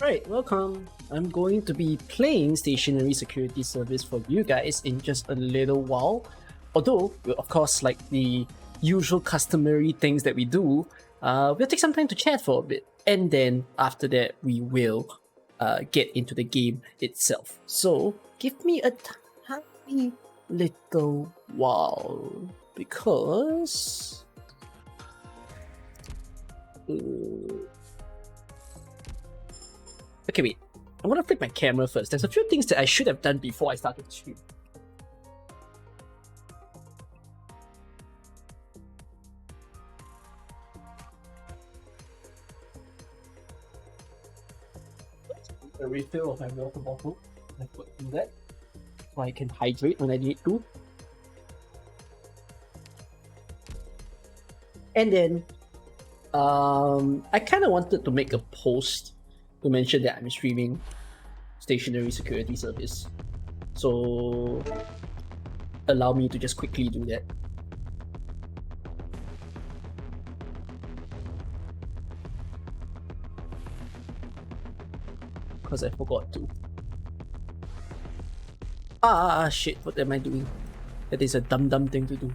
Alright, welcome. I'm going to be playing Stationary Security Service for you guys in just a little while. Although, of course, like the usual customary things that we do, we'll take some time to chat for a bit. And then after that, we will get into the game itself. So, give me a tiny little while. Because... Okay, wait. I want to flip my camera first. There's a few things that I should have done before I started the stream. A refill of my water bottle. I put in that so I can hydrate when I need to. And then, I kind of wanted to make a post to mention that I'm streaming Stationary Security Service. So, allow me to just quickly do that. Because I forgot to. Shit, what am I doing? That is a dumb thing to do.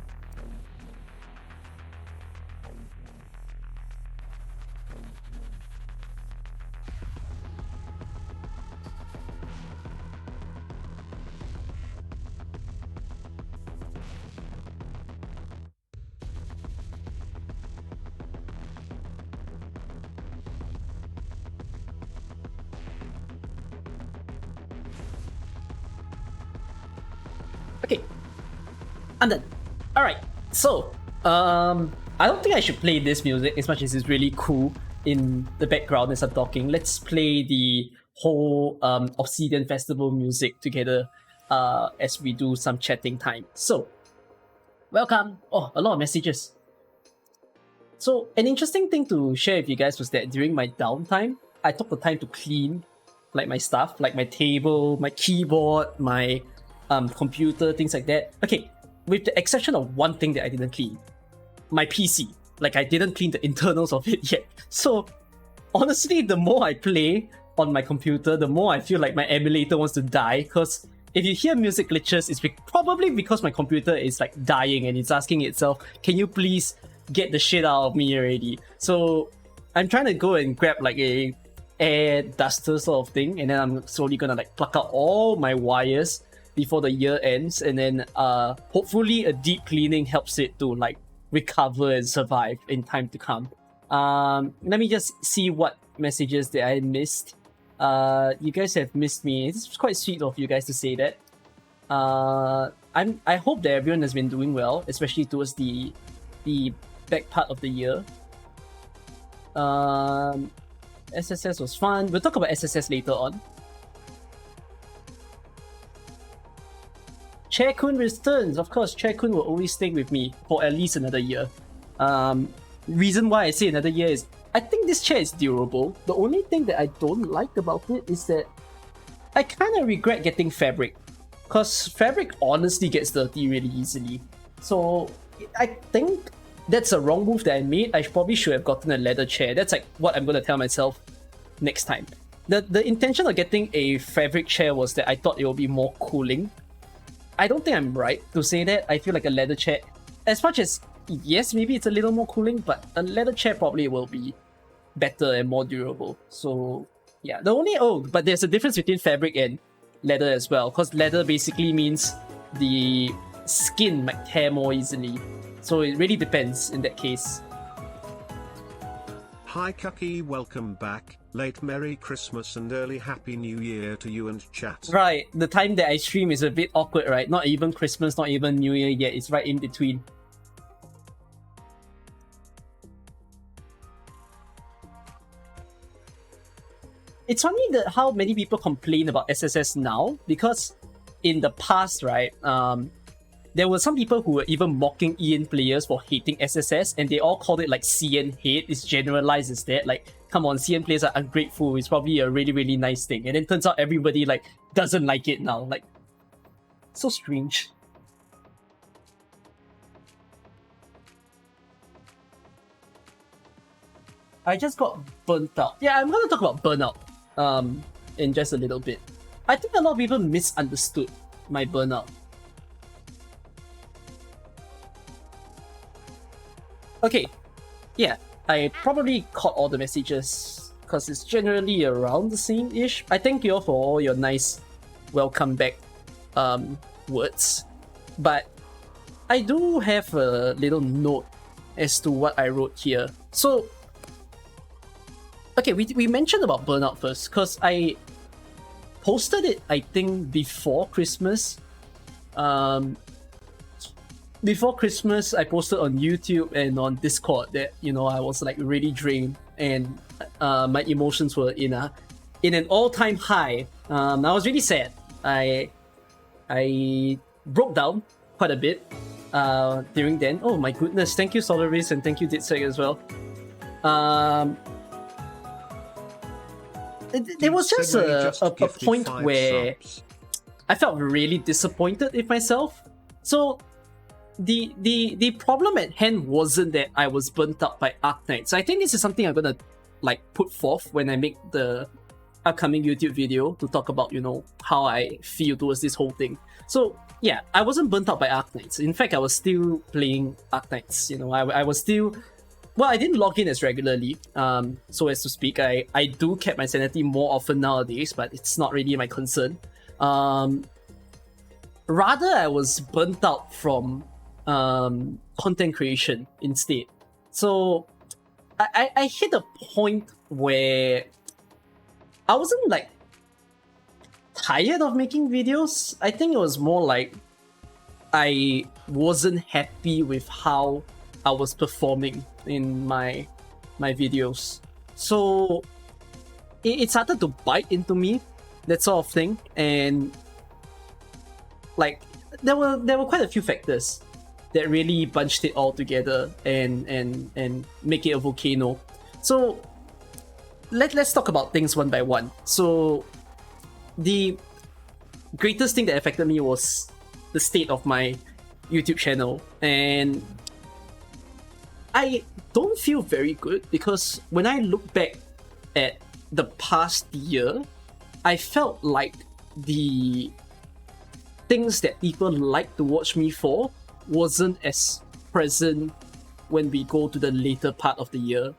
Okay, I'm done. Alright, so, I don't think I should play this music as much as it's really cool in the background as I'm talking. Let's play the whole Obsidian Festival music together as we do some chatting time. So, welcome. Oh, a lot of messages. So, an interesting thing to share with you guys was that during my downtime, I took the time to clean like my stuff, like my table, my keyboard, my computer, things like that. Okay, with the exception of one thing that I didn't clean. My PC. Like, I didn't clean the internals of it yet. So, honestly, the more I play on my computer, the more I feel like my emulator wants to die. Because if you hear music glitches, it's probably because my computer is like dying and it's asking itself, can you please get the shit out of me already? So, I'm trying to go and grab like a air duster sort of thing. And then I'm slowly gonna like pluck out all my wires before the year ends, and then hopefully a deep cleaning helps it to like recover and survive in time to come. Let me just see what messages that I missed. You guys have missed me. It's quite sweet of you guys to say that. I hope that everyone has been doing well, especially towards the back part of the year. SSS was fun. We'll talk about SSS later on. Chair Kun returns. Of course, Chair Kun will always stay with me for at least another year. Reason why I say another year is I think this chair is durable. The only thing that I don't like about it is that I kind of regret getting fabric. Because fabric honestly gets dirty really easily. So I think that's a wrong move that I made. I probably should have gotten a leather chair. That's like what I'm going to tell myself next time. The intention of getting a fabric chair was that I thought it would be more cooling. I don't think I'm right to say that. I feel like a leather chair, as much as, yes, maybe it's a little more cooling, but a leather chair probably will be better and more durable. So, yeah. But there's a difference between fabric and leather as well, because leather basically means the skin might tear more easily. So it really depends in that case. Hi Kuki, welcome back. Late Merry Christmas and early Happy New Year to you and chat. Right, the time that I stream is a bit awkward, right? Not even Christmas, not even New Year yet. It's right in between. It's funny that how many people complain about SSS now, because in the past, right, there were some people who were even mocking EN players for hating SSS, and they all called it like CN hate. It's generalized as that. Like, come on, CN players are ungrateful. It's probably a really, really nice thing. And then turns out everybody like doesn't like it now. Like, so strange. I just got burnt out. Yeah, I'm gonna talk about burnout in just a little bit. I think a lot of people misunderstood my burnout. Okay, yeah, I probably caught all the messages because it's generally around the same-ish. I thank you all for all your nice welcome back words, but I do have a little note as to what I wrote here. So, okay, we mentioned about burnout first because I posted it, I think, before Christmas. Before Christmas, I posted on YouTube and on Discord that, you know, I was like really drained and my emotions were in an all-time high. I was really sad. I broke down quite a bit during then. Oh my goodness! Thank you, Solaris, and thank you, Ditsec as well. There was just a point where I felt really disappointed with myself. So the problem at hand wasn't that I was burnt out by Arknights. I think this is something I'm gonna like put forth when I make the upcoming YouTube video to talk about, you know, how I feel towards this whole thing. So yeah, I wasn't burnt out by Arknights. In fact, I was still playing Arknights. You know, I was still, well, I didn't log in as regularly, so as to speak. I do keep my sanity more often nowadays, but it's not really my concern. Rather, I was burnt out from content creation instead. So I hit a point where I wasn't like tired of making videos. I think it was more like I wasn't happy with how I was performing in my videos. So it started to bite into me, that sort of thing, and like there were quite a few factors that really bunched it all together and make it a volcano. So let's talk about things one by one. So the greatest thing that affected me was the state of my YouTube channel, and I don't feel very good because when I look back at the past year, I felt like the things that people like to watch me for wasn't as present when we go to the later part of the year.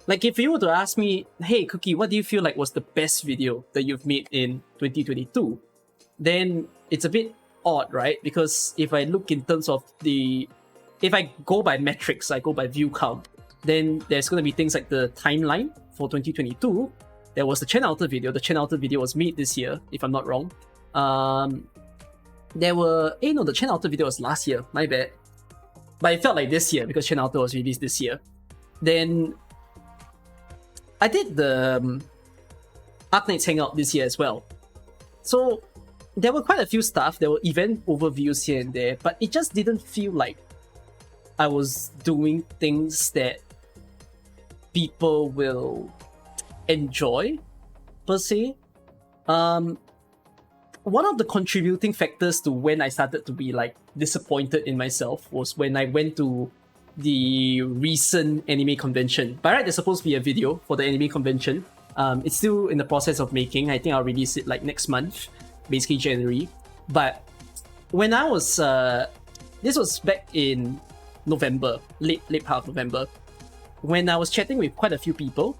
Like if you were to ask me, hey Cookie, what do you feel like was the best video that you've made in 2022? Then it's a bit odd, right? Because if I look in terms of if I go by metrics, I go by view count, then there's going to be things like the timeline for 2022. There was the Chen Outer video. The Chen Outer video was made this year, if I'm not wrong. There were... no, the Chen Outer video was last year. My bad. But it felt like this year because Chen Outer was released this year. Then I did the Arknights Hangout this year as well. So there were quite a few stuff. There were event overviews here and there, but it just didn't feel like I was doing things that people will enjoy, per se. One of the contributing factors to when I started to be like disappointed in myself was when I went to the recent anime convention. By right, there's supposed to be a video for the anime convention. It's still in the process of making. I think I'll release it like next month, basically January. But when I was, this was back in November, late part of November, when I was chatting with quite a few people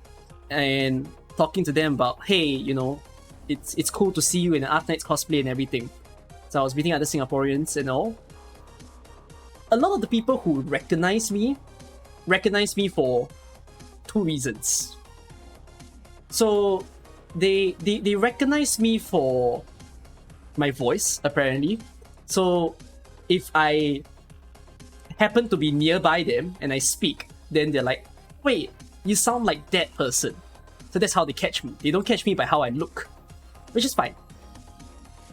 and talking to them about, hey, you know, it's cool to see you in an Arknights cosplay and everything. So I was meeting other Singaporeans and all. A lot of the people who recognize me for two reasons. So they recognize me for my voice, apparently. So if I happen to be nearby them and I speak, then they're like, wait, you sound like that person. So that's how they catch me. They don't catch me by how I look, which is fine.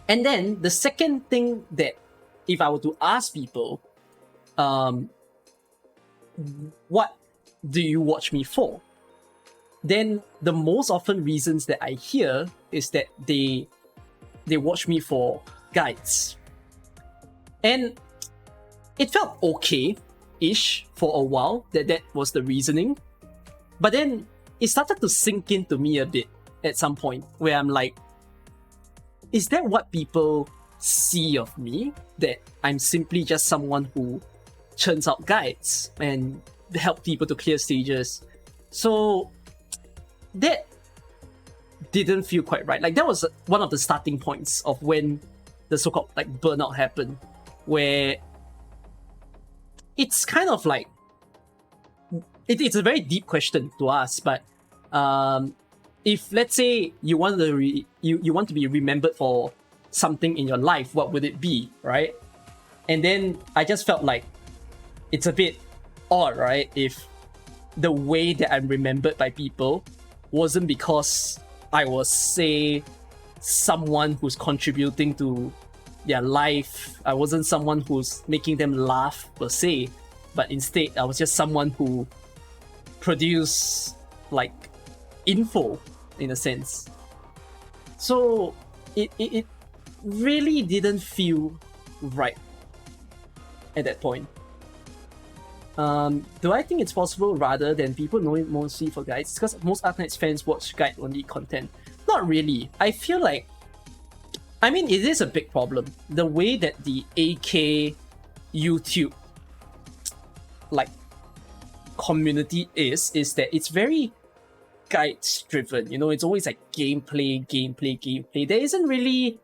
And then the second thing that if I were to ask people, what do you watch me for? Then the most often reasons that I hear is that they watch me for guides. And it felt okay-ish for a while that was the reasoning. But then it started to sink into me a bit. at some point where I'm like, is that what people see of me? That I'm simply just someone who churns out guides and help people to clear stages. So that didn't feel quite right. Like that was one of the starting points of when the so-called like burnout happened, where it's kind of like it's a very deep question to ask, but if let's say you want to you want to be remembered for something in your life, what would it be, right? And then I just felt like it's a bit odd, right? If the way that I'm remembered by people wasn't because I was, say, someone who's contributing to their life. I wasn't someone who's making them laugh per se, but instead I was just someone who produced like info in a sense. So it really didn't feel right at that point. Do I think it's possible rather than people know it mostly for guides? Because most Arknights fans watch guide-only content. Not really. I feel like, I mean, it is a big problem. The way that the AK YouTube like community is that it's very guides driven. You know, it's always like gameplay. There isn't really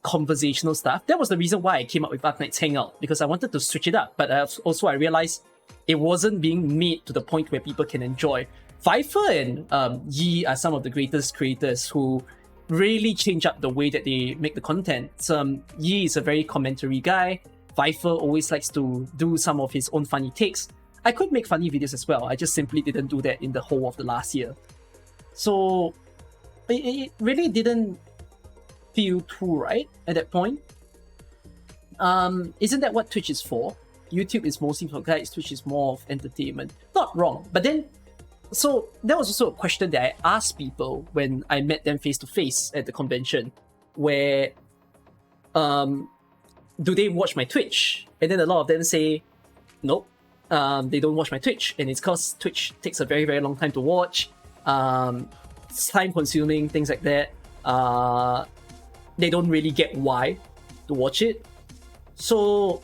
conversational stuff. That was the reason why I came up with Arknights Hangout, because I wanted to switch it up. But I realized it wasn't being made to the point where people can enjoy. Viper and Yi are some of the greatest creators who really change up the way that they make the content. Yi is a very commentary guy. Viper always likes to do some of his own funny takes. I could make funny videos as well. I just simply didn't do that in the whole of the last year. So it really didn't feel too right at that point. Isn't that what Twitch is for? YouTube is mostly for guides, Twitch is more of entertainment. Not wrong, but then, so that was also a question that I asked people when I met them face to face at the convention, where do they watch my Twitch? And then a lot of them say, nope, they don't watch my Twitch, and it's because Twitch takes a very, very long time to watch. It's time consuming, things like that. They don't really get why to watch it. So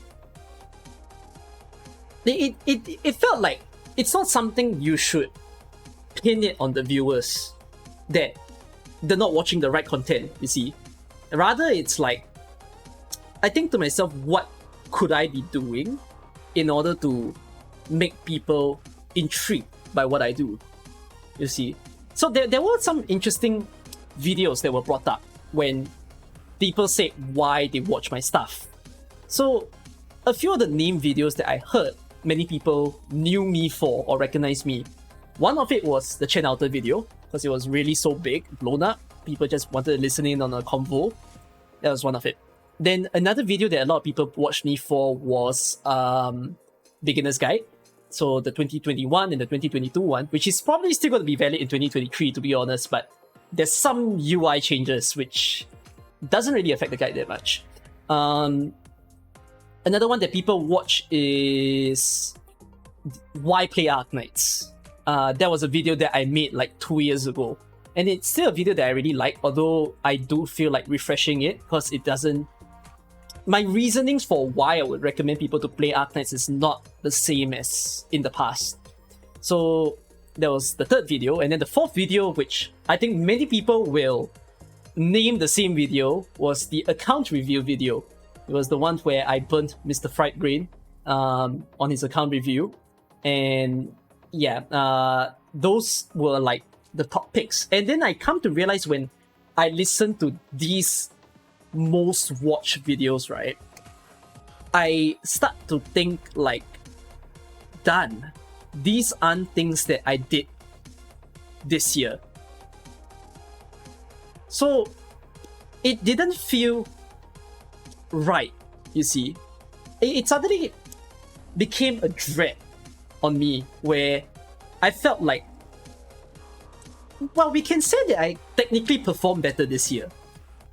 it felt like it's not something you should pin it on the viewers that they're not watching the right content, you see. Rather, it's like, I think to myself, what could I be doing in order to make people intrigued by what I do, you see. So there were some interesting videos that were brought up when people said why they watch my stuff. So a few of the name videos that I heard many people knew me for or recognized me. One of it was the Chen Outer video, because it was really so big, blown up. People just wanted to listen in on a convo. That was one of it. Then another video that a lot of people watched me for was Beginner's Guide. So the 2021 and the 2022 one, which is probably still going to be valid in 2023 to be honest, but there's some UI changes which doesn't really affect the guide that much. Another one that people watch is Why Play Arknights. That was a video that I made like 2 years ago. And it's still a video that I really like, although I do feel like refreshing it because it doesn't... My reasonings for why I would recommend people to play Arknights is not the same as in the past. So that was the third video. And then the fourth video, which I think many people will name the same video, was the account review video. It was the one where I burnt Mr. Fried Brain on his account review. And yeah, those were like the top picks. And then I come to realize when I listen to these most watched videos, right, I start to think like, done. These aren't things that I did this year. So it didn't feel right, you see. It suddenly became a dread on me where I felt like, well, we can say that I technically performed better this year.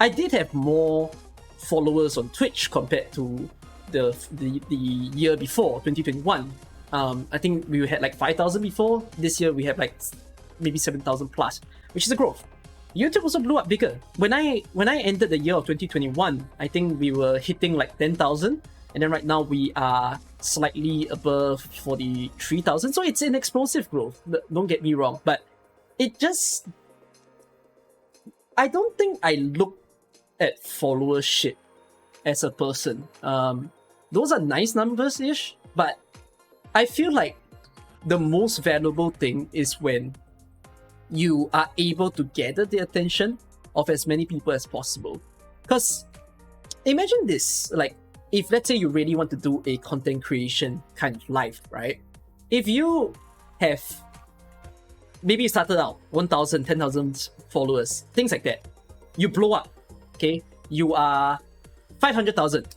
I did have more followers on Twitch compared to the year before, 2021. I think we had like 5,000 before. This year we have like maybe 7,000 plus, which is a growth. YouTube also blew up bigger. When I ended the year of 2021, I think we were hitting like 10,000, and then right now we are slightly above 43,000. So it's an explosive growth. Don't get me wrong, but it just, I don't think I look at followership as a person. Those are nice numbers ish, but I feel like the most valuable thing is when you are able to gather the attention of as many people as possible. Because imagine this, like, if let's say you really want to do a content creation kind of life, right? If you have, maybe you started out 1,000, 10,000 followers, things like that. You blow up, okay? You are 500,000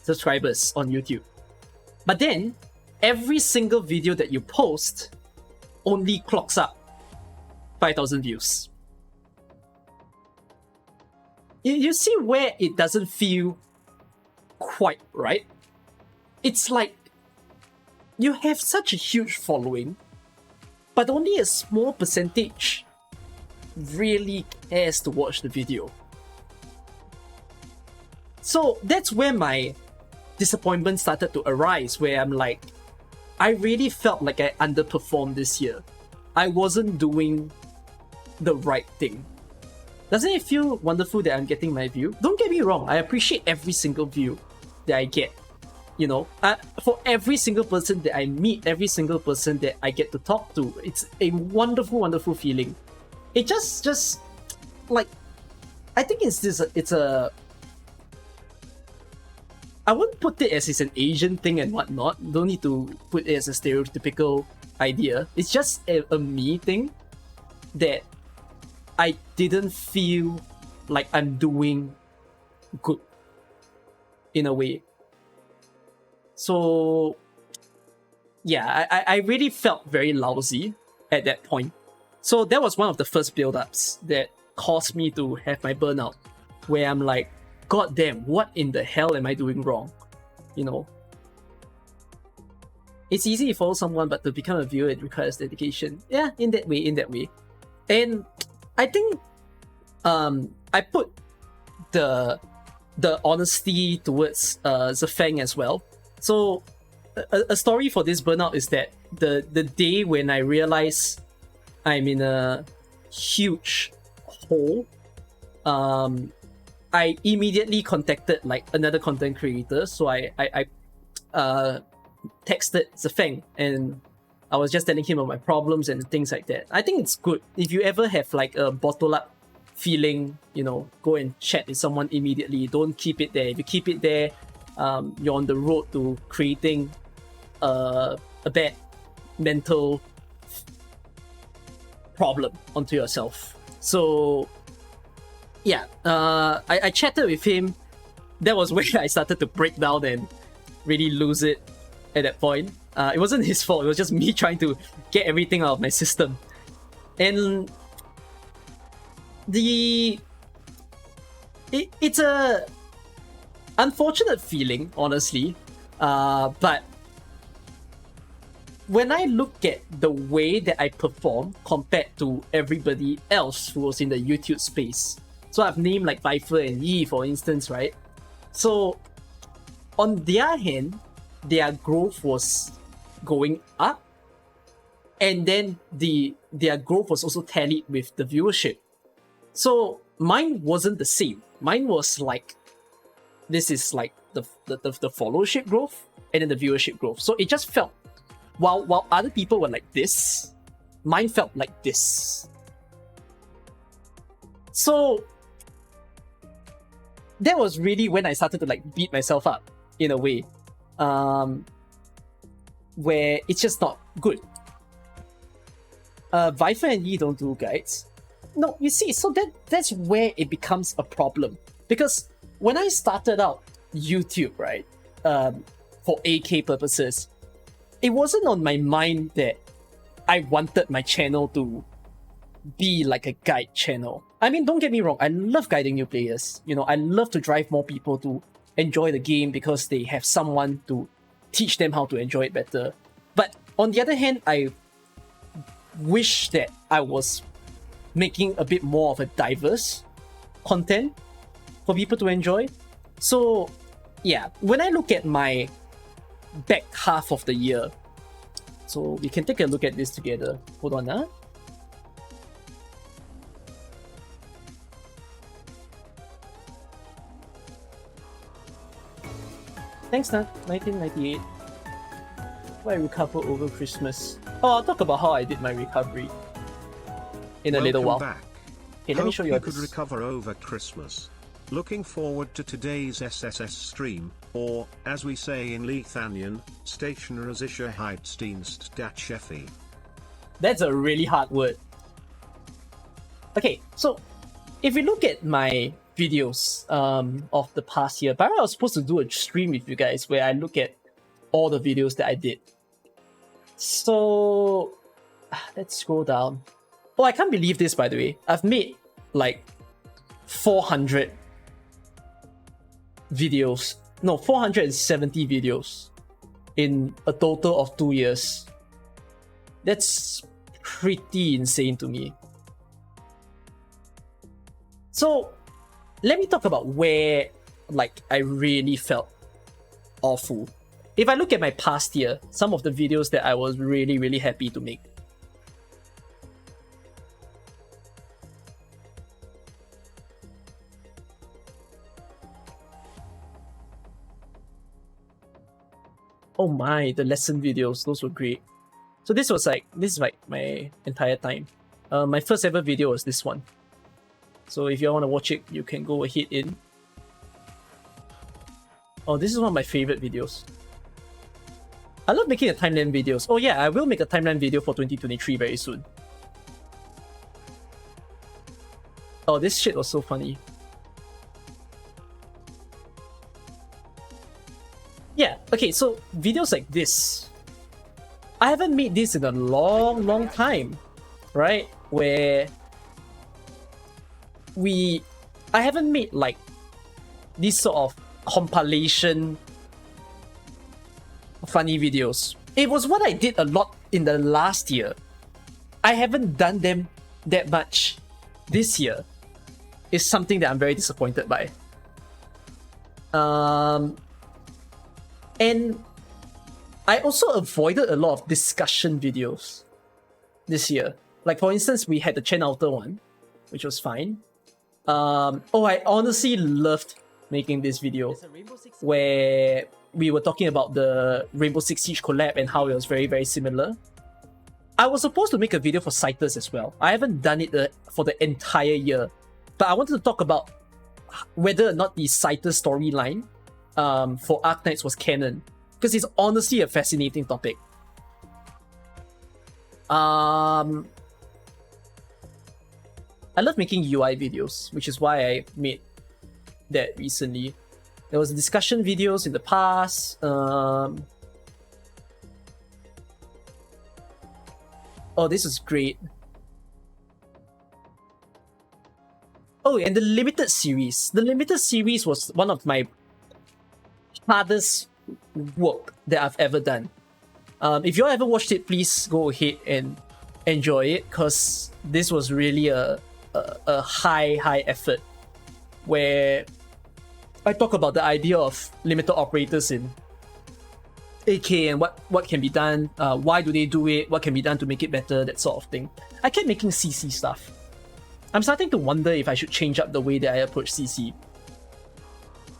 subscribers on YouTube. But then, every single video that you post only clocks up 5,000 views. You see where it doesn't feel quite right? It's like you have such a huge following, but only a small percentage really cares to watch the video. So that's where my disappointment started to arise, where I'm like, I really felt like I underperformed this year. I wasn't doing the right thing. Doesn't it feel wonderful that I'm getting my view? Don't get me wrong, I appreciate every single view that I get. You know, for every single person that I meet, every single person that I get to talk to, it's a wonderful, wonderful feeling. It just like, I think it's a I wouldn't put it as it's an Asian thing and whatnot. Don't need to put it as a stereotypical idea. It's just a me thing that I didn't feel like I'm doing good in a way. So yeah, I really felt very lousy at that point. So that was one of the first build-ups that caused me to have my burnout, where I'm like, God damn, what in the hell am I doing wrong? You know? It's easy to follow someone, but to become a viewer, it requires dedication. Yeah, in that way. And I think I put the honesty towards Zafeng as well. So a story for this burnout is that the day when I realized I'm in a huge hole, I immediately contacted like another content creator. So I texted Zafeng and I was just telling him of my problems and things like that. I think it's good if you ever have like a bottle up feeling, you know, go and chat with someone immediately. Don't keep it there. If you keep it there, you're on the road to creating a bad mental problem onto yourself. So yeah, I chatted with him. That was where I started to break down and really lose it at that point. It wasn't his fault, it was just me trying to get everything out of my system. And it's a unfortunate feeling, honestly. But when I look at the way that I perform compared to everybody else who was in the YouTube space, so I've named like Viper and Yi, for instance, right? So on their hand, their growth was going up, and then their growth was also tallied with the viewership. So mine wasn't the same. Mine was like, this is like the followership growth and then the viewership growth. So it just felt, while other people were like this, mine felt like this. So that was really when I started to like beat myself up in a way, where it's just not good. Viper and Yi don't do guides. No, you see, so that's where it becomes a problem. Because when I started out YouTube, right, for AK purposes, it wasn't on my mind that I wanted my channel to be like a guide channel. I mean, don't get me wrong, I love guiding new players. You know, I love to drive more people to enjoy the game because they have someone to teach them how to enjoy it better. But on the other hand, I wish that I was making a bit more of a diverse content for people to enjoy. So yeah, when I look at my back half of the year, so we can take a look at this together. Hold on, huh? Thanks, Nat. 1998. How I recover over Christmas. Oh, I'll talk about how I did my recovery in a little while. Back. Okay, let me show you Hope this. could recover over Christmas. Looking forward to today's SSS stream, or, as we say in Lithuanian, stationarische Heidstdienst dat Sheffi. That's a really hard word. Okay, so if we look at my videos of the past year, apparently I was supposed to do a stream with you guys where I look at all the videos that I did. So let's scroll down. Oh, I can't believe this, by the way. I've made like 400 videos. No, 470 videos in a total of 2 years. That's pretty insane to me. So let me talk about where like I really felt awful. If I look at my past year, some of the videos that I was really happy to make. Oh my, the lesson videos, those were great. So this is like my entire time. My first ever video was this one. So if you want to watch it, you can go ahead in. Oh, this is one of my favorite videos. I love making the timeline videos. Oh yeah, I will make a timeline video for 2023 very soon. Oh, this shit was so funny. Yeah, okay, so videos like this. I haven't made this in a long time, right? Where I haven't made like this sort of compilation funny videos. It was what I did a lot in the last year. I haven't done them that much this year. It's something that I'm very disappointed by. And I also avoided a lot of discussion videos this year. Like for instance, we had the Chen Outer one, which was fine. Oh, I honestly loved making this video where we were talking about the Rainbow Six Siege collab and how it was very similar. I was supposed to make a video for Citus as well. I haven't done it for the entire year, but I wanted to talk about whether or not the Citus storyline for Arknights was canon, because it's honestly a fascinating topic. I love making UI videos, which is why I made that recently. There was discussion videos in the past. Oh, this is great. Oh, and the limited series. The limited series was one of my hardest work that I've ever done. If you all ever watched it, please go ahead and enjoy it, because this was really a high effort where I talk about the idea of limited operators in AK and what can be done, why do they do it, what can be done to make it better, that sort of thing. I kept making CC stuff. I'm starting to wonder if I should change up the way that I approach CC.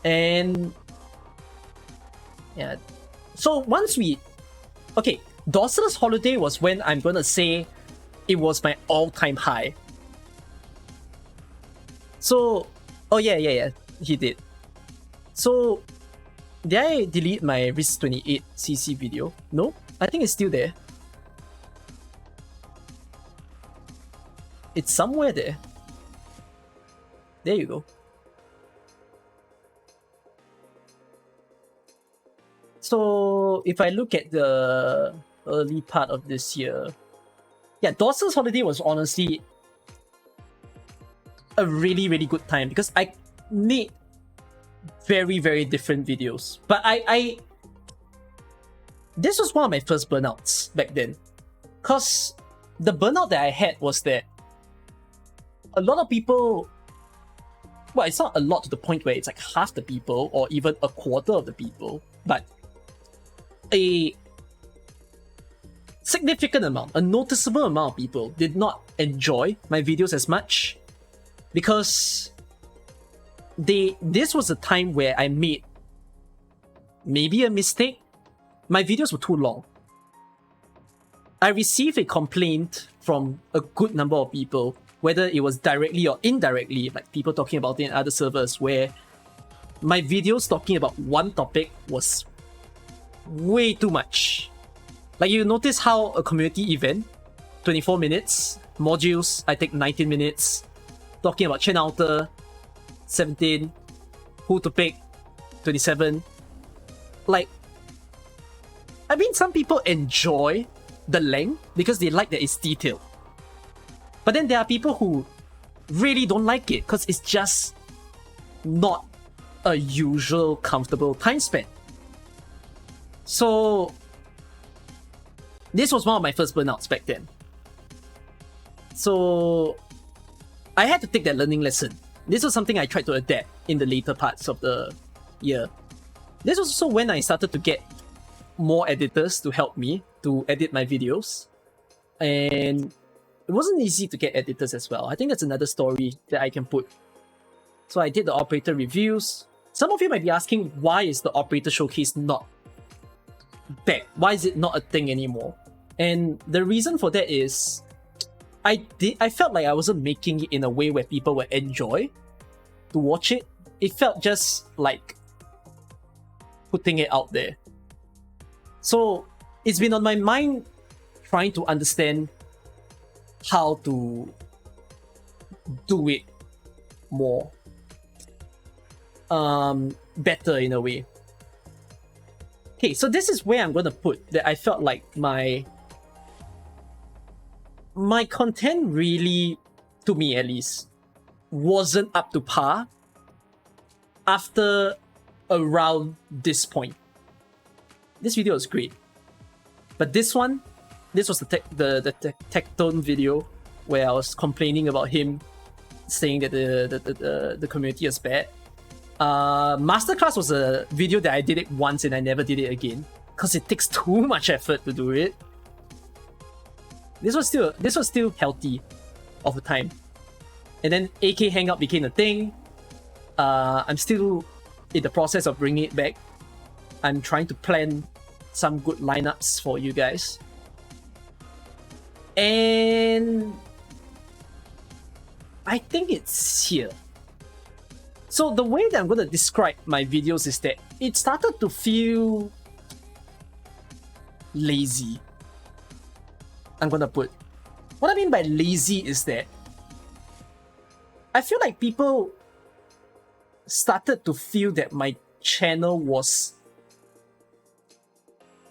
And yeah, so once okay, Dawson's Holiday was when I'm gonna say it was my all-time high. So, oh yeah, he did. So, did I delete my Risk 28 CC video? No, I think it's still there. It's somewhere there. There you go. So, if I look at the early part of this year, yeah, Dawson's Holiday was honestly a really good time, because I made very different videos. But this was one of my first burnouts back then, because the burnout that I had was that a lot of people, well, it's not a lot to the point where it's like half the people or even a quarter of the people, but a significant amount, a noticeable amount of people did not enjoy my videos as much because this was a time where I made maybe a mistake. My videos were too long. I received a complaint from a good number of people, whether it was directly or indirectly, like people talking about it in other servers, where my videos talking about one topic was way too much. Like, you notice how a community event, 24 minutes, modules, I take 19 minutes, talking about Chen Outer, 17, who to pick, 27. Like, I mean, some people enjoy the length because they like that it's detailed. But then there are people who really don't like it because it's just not a usual comfortable time span. So this was one of my first burnouts back then. So I had to take that learning lesson. This was something I tried to adapt in the later parts of the year. This was also when I started to get more editors to help me to edit my videos. And it wasn't easy to get editors as well. I think that's another story that I can put. So I did the operator reviews. Some of you might be asking, why is the operator showcase not back? Why is it not a thing anymore? And the reason for that is I felt like I wasn't making it in a way where people would enjoy to watch it. It felt just like putting it out there. So it's been on my mind trying to understand how to do it more better in a way. Okay, so this is where I'm gonna put that I felt like my content really, to me at least, wasn't up to par after around this point. This video was great, but this was the Tectone video where I was complaining about him saying that the community is bad. Masterclass was a video that I did it once and I never did it again because it takes too much effort to do it. This was still healthy of the time. And then AK Hangout became a thing. I'm still in the process of bringing it back. I'm trying to plan some good lineups for you guys. And I think it's here. So the way that I'm going to describe my videos is that it started to feel lazy. I'm going to put. What I mean by lazy is that I feel like people started to feel that my channel was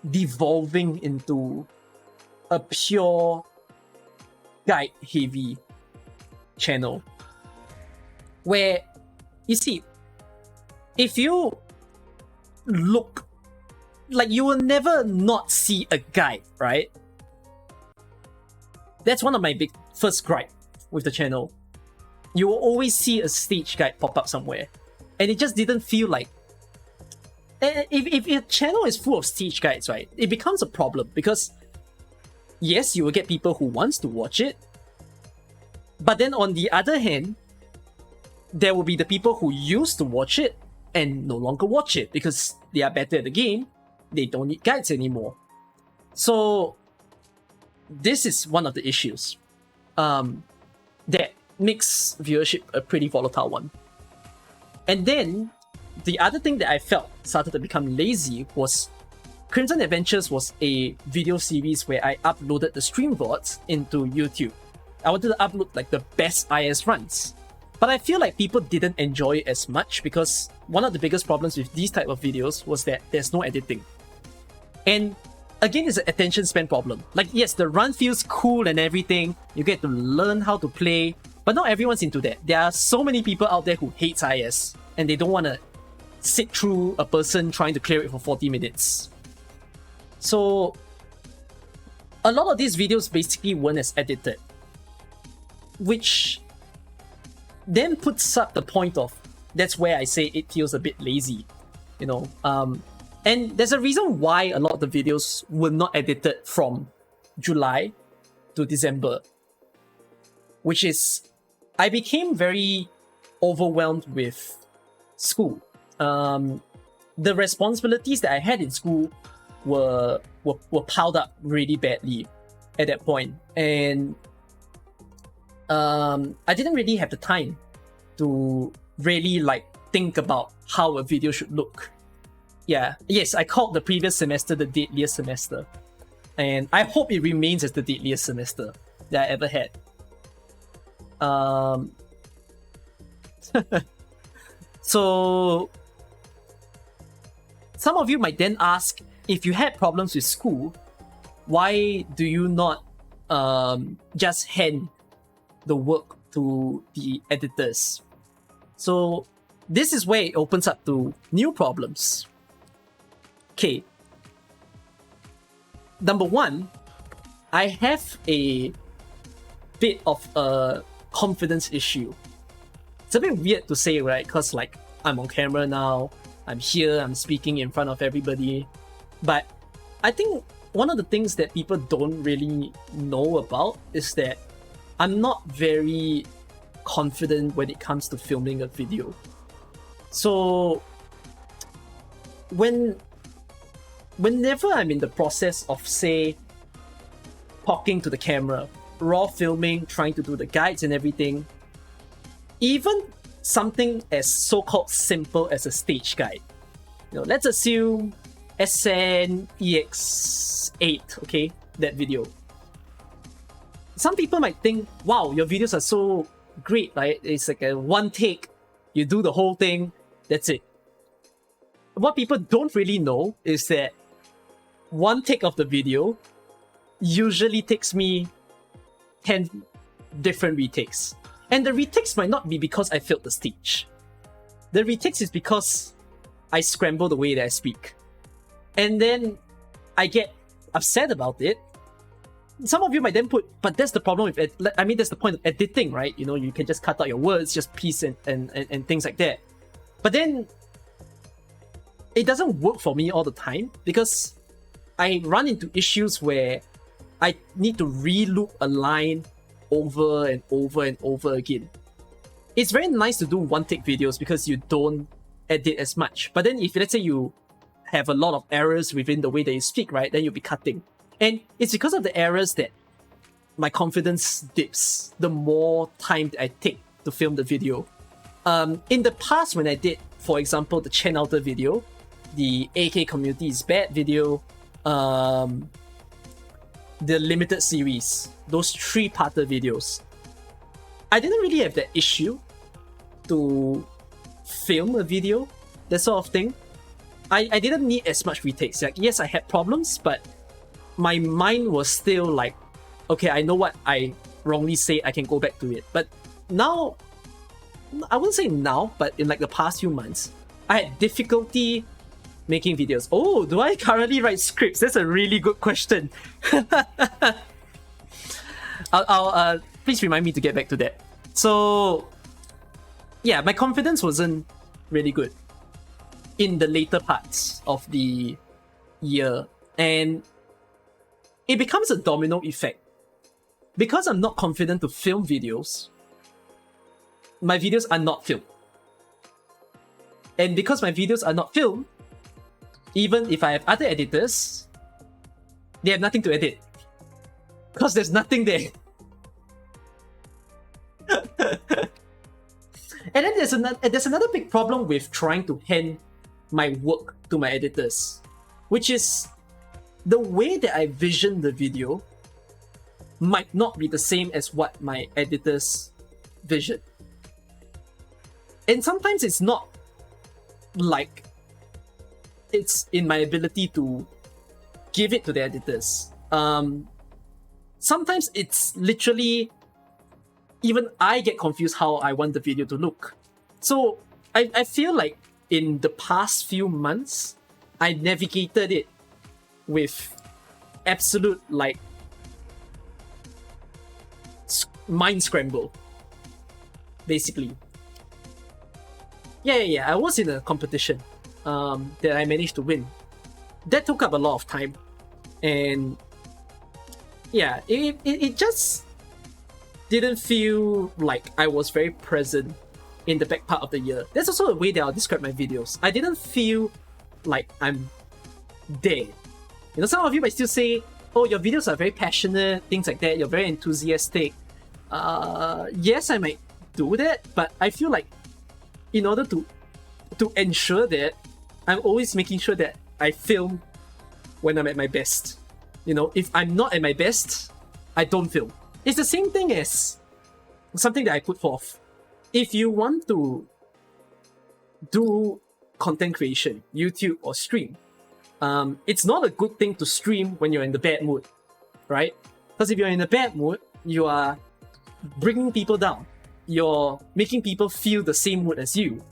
devolving into a pure guide heavy channel. Where, you see, if you look, like, you will never not see a guide, right? That's one of my big first gripe with the channel. You will always see a stage guide pop up somewhere. And it just didn't feel like... If your channel is full of stage guides, right, it becomes a problem because, yes, you will get people who wants to watch it, but then on the other hand, there will be the people who used to watch it and no longer watch it because they are better at the game. They don't need guides anymore. So this is one of the issues that makes viewership a pretty volatile one. And then the other thing that I felt started to become lazy was Crimson Adventures was a video series where I uploaded the stream VODs into YouTube. I wanted to upload like the best IS runs. But I feel like people didn't enjoy it as much because one of the biggest problems with these type of videos was that there's no editing. And again, it's an attention span problem. Like, yes, the run feels cool and everything. You get to learn how to play, but not everyone's into that. There are so many people out there who hates IS and they don't want to sit through a person trying to clear it for 40 minutes. So a lot of these videos basically weren't as edited, which then puts up the point of, that's where I say it feels a bit lazy, you know. And there's a reason why a lot of the videos were not edited from July to December, which is I became very overwhelmed with school. The responsibilities that I had in school were piled up really badly at that point, and I didn't really have the time to really like think about how a video should look. Yeah, yes, I called the previous semester the deadliest semester, and I hope it remains as the deadliest semester that I ever had. So some of you might then ask, if you had problems with school, why do you not just hand the work to the editors? So this is where it opens up to new problems. Okay. Number one, I have a bit of a confidence issue. It's a bit weird to say, right? Because like I'm on camera now, I'm here, I'm speaking in front of everybody. But I think one of the things that people don't really know about is that I'm not very confident when it comes to filming a video. So whenever I'm in the process of, say, talking to the camera, raw filming, trying to do the guides and everything, even something as so-called simple as a stage guide. You know, let's assume SNEX8, okay, that video. Some people might think, wow, your videos are so great, right? It's like a one take, you do the whole thing, that's it. What people don't really know is that one take of the video usually takes me 10 different retakes. And the retakes might not be because I failed the stage. The retakes is because I scramble the way that I speak. And then I get upset about it. Some of you might then put, but that's the problem with that's the point of editing, right? You know, you can just cut out your words, just piece and things like that. But then it doesn't work for me all the time because I run into issues where I need to re-loop a line over and over and over again. It's very nice to do one-take videos because you don't edit as much. But then if, let's say, you have a lot of errors within the way that you speak, right, then you'll be cutting. And it's because of the errors that my confidence dips the more time that I take to film the video. In the past, when I did, for example, the Chen Outer video, the AK Community is Bad video, the limited series, those 3-parter videos, I didn't really have that issue to film a video, that sort of thing. I didn't need as much retakes. Like, yes, I had problems, but my mind was still like, okay, I know what I wrongly say, I can go back to it. But now, I wouldn't say now, but in like the past few months, I had difficulty making videos. Oh, do I currently write scripts? That's a really good question. I'll please remind me to get back to that. So yeah, my confidence wasn't really good in the later parts of the year, and it becomes a domino effect. Because I'm not confident to film videos, my videos are not filmed. And because my videos are not filmed, even if I have other editors, they have nothing to edit. Because there's nothing there. And then there's another big problem with trying to hand my work to my editors, which is the way that I vision the video might not be the same as what my editors vision. And sometimes it's not like it's in my ability to give it to the editors. Sometimes it's literally, even I get confused how I want the video to look. So I feel like in the past few months, I navigated it with absolute like mind scramble, basically. I was in a competition that I managed to win. That took up a lot of time, and yeah, it just didn't feel like I was very present in the back part of the year. That's also a way that I'll describe my videos. I didn't feel like I'm there. You know, some of you might still say, oh, your videos are very passionate, things like that, you're very enthusiastic. Yes, I might do that, but I feel like in order to ensure that, I'm always making sure that I film when I'm at my best. You know, if I'm not at my best, I don't film. It's the same thing as something that I put forth. If you want to do content creation, YouTube or stream, it's not a good thing to stream when you're in the bad mood, right? Because if you're in a bad mood, you are bringing people down. You're making people feel the same mood as you,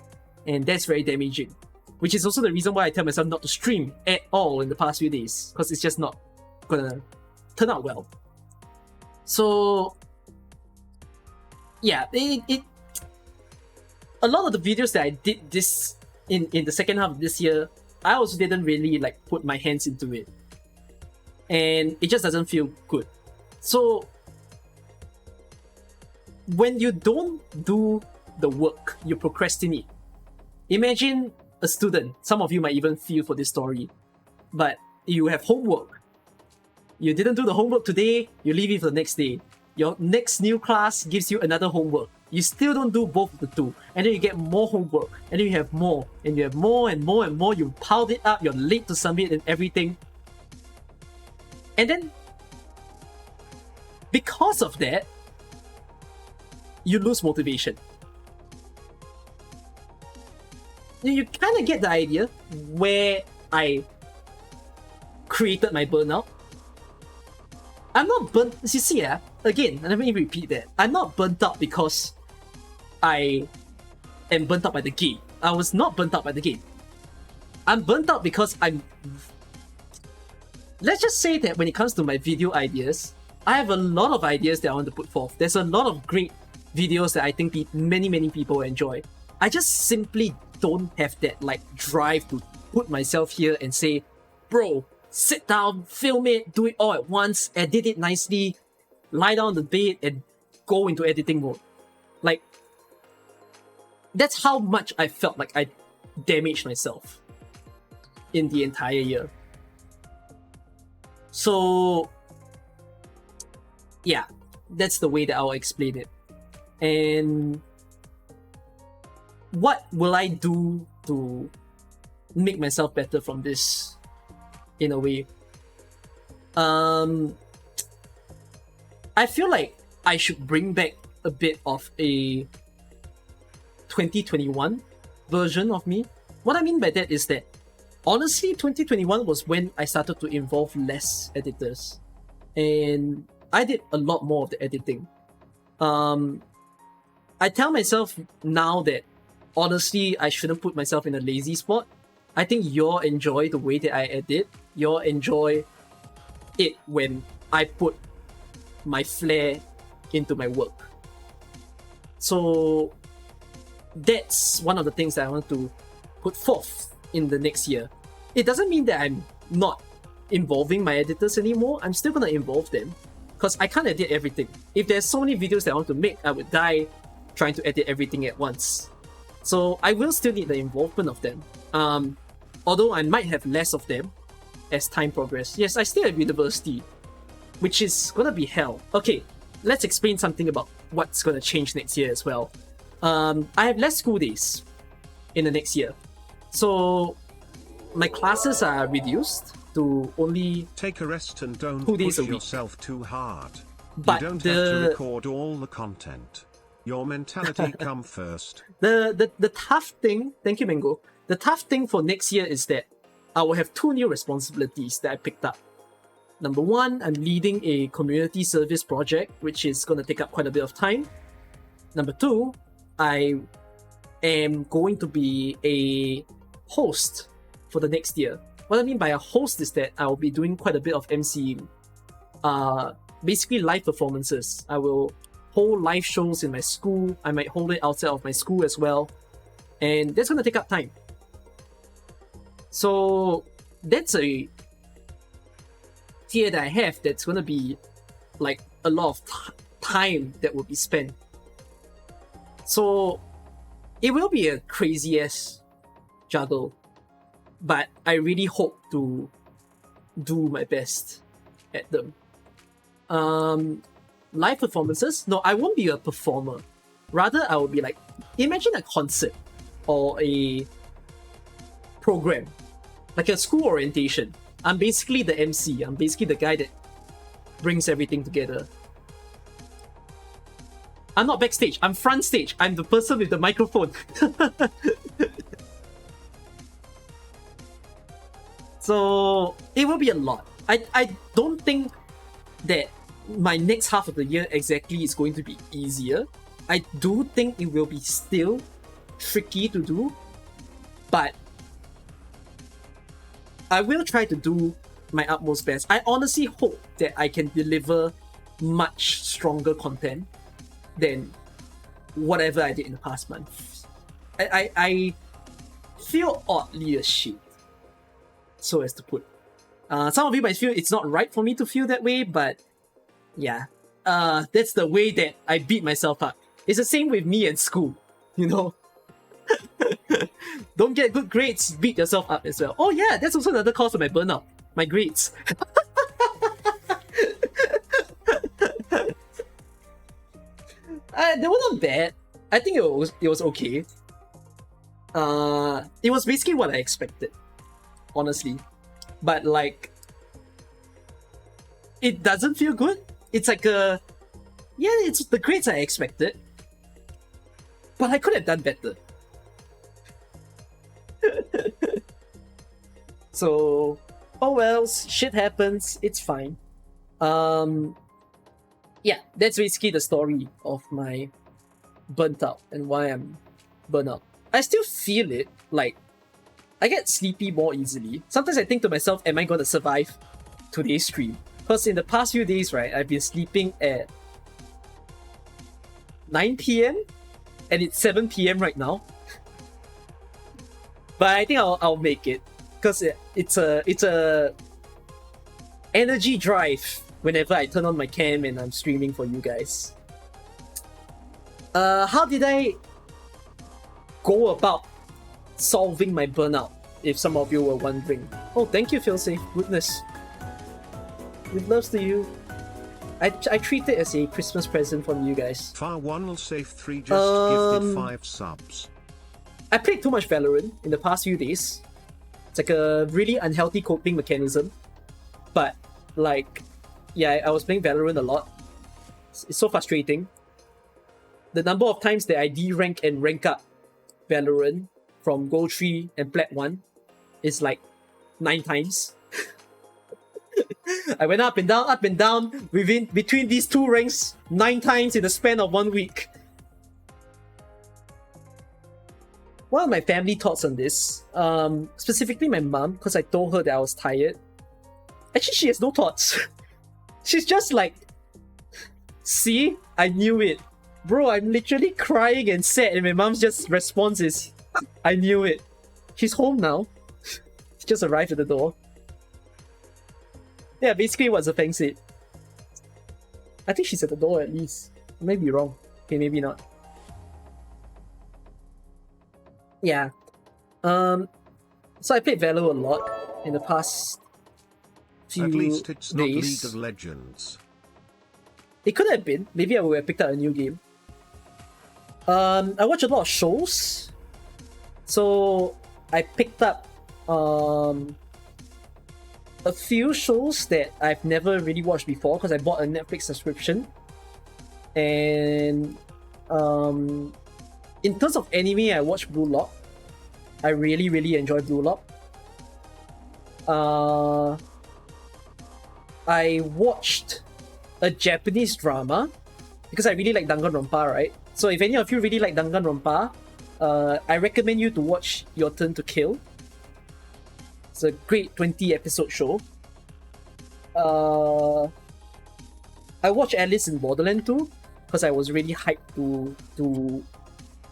and that's very damaging. Which is also the reason why I tell myself not to stream at all in the past few days, because it's just not gonna turn out well. So yeah, a lot of the videos that I did this in the second half of this year, I also didn't really like put my hands into it, and it just doesn't feel good. So when you don't do the work, you procrastinate. Imagine a student, some of you might even feel for this story, but you have homework. You didn't do the homework today, you leave it for the next day. Your next new class gives you another homework. You still don't do both of the two, and then you get more homework, and then you have more, and you have more and more and more. You piled it up, you're late to submit and everything. And then, because of that, you lose motivation. You kind of get the idea where I created my burnout. I'm not burnt. You see, again, let me repeat that. I'm not burnt out because I am burnt out by the game. I was not burnt out by the game. I'm burnt out because let's just say that when it comes to my video ideas, I have a lot of ideas that I want to put forth. There's a lot of great videos that I think many people enjoy. I just simply don't have that like drive to put myself here and say, bro, sit down, film it, do it all at once, edit it nicely, lie down on the bed and go into editing mode. Like, that's how much I felt like I damaged myself in the entire year. So yeah, that's the way that I'll explain it. And what will I do to make myself better from this, in a way? I feel like I should bring back a bit of a 2021 version of me. What I mean by that is that, honestly, 2021 was when I started to involve less editors. And I did a lot more of the editing. I tell myself now that, honestly, I shouldn't put myself in a lazy spot. I think you'll enjoy the way that I edit. You'll enjoy it when I put my flair into my work. So that's one of the things that I want to put forth in the next year. It doesn't mean that I'm not involving my editors anymore. I'm still gonna involve them, because I can't edit everything. If there's so many videos that I want to make, I would die trying to edit everything at once. So I will still need the involvement of them. Although I might have less of them as time progresses. Yes, I still have university, which is gonna be hell. Okay, let's explain something about what's gonna change next year as well. I have less school days in the next year. So my classes are reduced to only take a rest and don't 2 days push a week. yourself too hard. But you don't have to record all the content. Your mentality come first. The tough thing, thank you, Mango. The tough thing for next year is that I will have 2 new responsibilities that I picked up. Number one, I'm leading a community service project, which is going to take up quite a bit of time. Number two, I am going to be a host for the next year. What I mean by a host is that I will be doing quite a bit of MCing. Basically live performances. I will hold live shows in my school. I might hold it outside of my school as well. and that's gonna take up time. So that's a tier that I have that's gonna be like a lot of time that will be spent. So it will be a crazy ass juggle, but I really hope to do my best at them. Live performances? No, I won't be a performer. Rather, I will be like, imagine a concert or a program, like a school orientation. I'm basically the MC. I'm basically the guy that brings everything together. I'm not backstage. I'm front stage. I'm the person with the microphone. So it will be a lot. I don't think that my next half of the year exactly is going to be easier. I do think it will be still tricky to do, but I will try to do my utmost best. I honestly hope that I can deliver much stronger content than whatever I did in the past month. I feel oddly ashamed, so as to put. Some of you might feel it's not right for me to feel that way, but yeah, that's the way that I beat myself up. It's the same with me and school, you know. Don't get good grades, beat yourself up as well. Oh yeah, that's also another cause of my burnout. My grades. They were not bad. I think it was okay. It was basically what I expected, honestly. But like, it doesn't feel good. It's like it's the grades I expected, but I could have done better. So, oh well, shit happens. It's fine. Yeah, that's basically the story of my burnt out and why I'm burnt out. I still feel it. Like, I get sleepy more easily. Sometimes I think to myself, am I going to survive today's stream? Because in the past few days, right, I've been sleeping at 9 p.m. and it's 7 p.m. right now. But I think I'll make it, because it's a energy drive whenever I turn on my cam and I'm streaming for you guys. How did I go about solving my burnout, if some of you were wondering? Oh, thank you, Phil Safe. Goodness. With loves to you. I treat it as a Christmas present from you guys. Far one will save 3 just gifted 5 subs. I played too much Valorant in the past few days. It's like a really unhealthy coping mechanism. But like, yeah, I was playing Valorant a lot. It's so frustrating. The number of times that I de-rank and rank up Valorant from Gold 3 and Plat 1 is like 9 times. I went up and down between these two ranks 9 times in the span of 1 week. One of my family thoughts on this, specifically my mom, because I told her that I was tired. Actually, she has no thoughts. She's just like, see, I knew it. Bro, I'm literally crying and sad, and my mom's just response is, I knew it. She's home now. She just arrived at the door. Yeah, basically what Zafeng said. I think she's at the door at least. I may be wrong. Okay, maybe not. Yeah. So I played Valo a lot in the past few At least it's not days. League of Legends. It could have been. Maybe I would have picked up a new game. I watch a lot of shows. So I picked up a few shows that I've never really watched before because I bought a Netflix subscription. And in terms of anime, I watched Blue Lock. I really, really enjoy Blue Lock. I watched a Japanese drama because I really like Danganronpa, right? So if any of you really like Danganronpa, I recommend you to watch Your Turn to Kill. It's a great 20-episode show. I watched Alice in Borderland 2 because I was really hyped to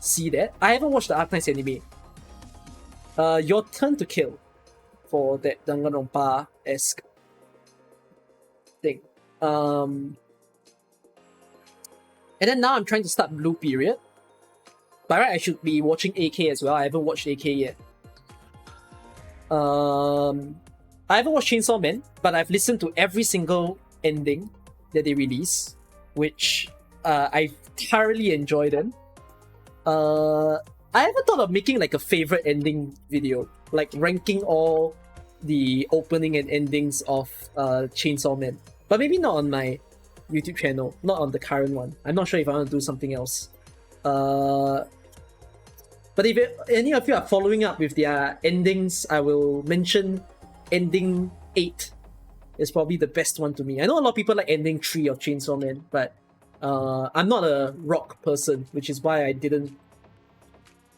see that. I haven't watched the Arknights anime. Your Turn to Kill for that Danganronpa-esque thing. And then now I'm trying to start Blue Period. By right, I should be watching AK as well. I haven't watched AK yet. I haven't watched Chainsaw Man, but I've listened to every single ending that they release, which I thoroughly enjoy them. I haven't thought of making like a favorite ending video, like ranking all the opening and endings of Chainsaw Man. But maybe not on my YouTube channel, not on the current one. I'm not sure if I want to do something else. But if any of you are following up with their endings, I will mention ending 8 is probably the best one to me. I know a lot of people like ending 3 of Chainsaw Man, but I'm not a rock person, which is why I didn't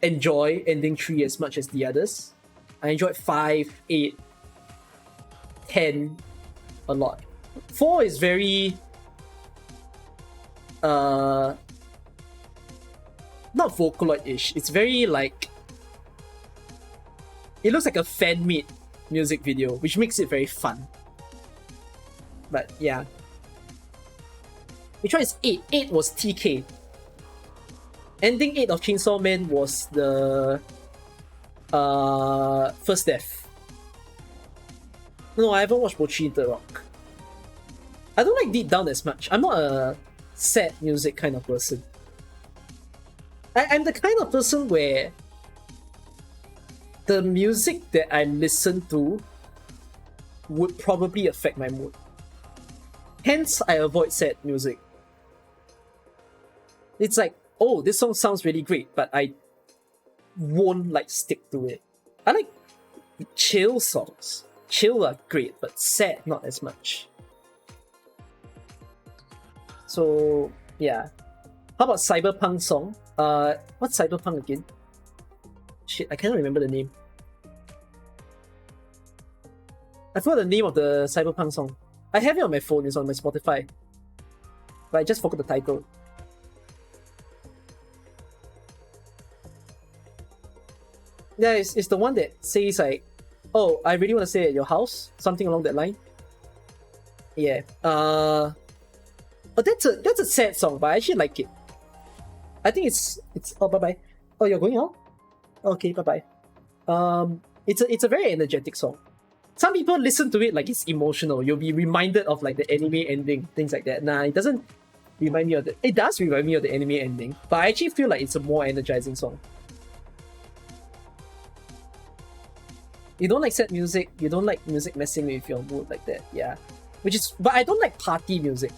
enjoy ending 3 as much as the others. I enjoyed 5, 8, 10 a lot. 4 is very not Vocaloid-ish. It's very like, it looks like a fan-made music video, which makes it very fun. But yeah. Which one is 8? 8 was TK. Ending 8 of Chainsaw Man was the first death. No, I haven't watched Mochi the Rock. I don't like Deep Down as much. I'm not a sad music kind of person. I'm the kind of person where the music that I listen to would probably affect my mood. Hence, I avoid sad music. It's like, oh, this song sounds really great, but I won't like stick to it. I like chill songs. Chill are great, but sad not as much. So yeah. How about Cyberpunk song? What's Cyberpunk again? Shit, I cannot remember the name. I forgot the name of the Cyberpunk song. I have it on my phone, it's on my Spotify. But I just forgot the title. Yeah, it's the one that says like, oh, I really want to stay at your house. Something along that line. Yeah. Oh, that's a sad song, but I actually like it. I think it's oh, bye bye. Oh, you're going out? Okay, bye bye. It's a very energetic song. Some people listen to it like it's emotional. You'll be reminded of like the anime ending, things like that. Nah, it doesn't remind me of the. It does remind me of the anime ending, but I actually feel like it's a more energizing song. You don't like sad music. You don't like music messing with your mood like that. Yeah, but I don't like party music.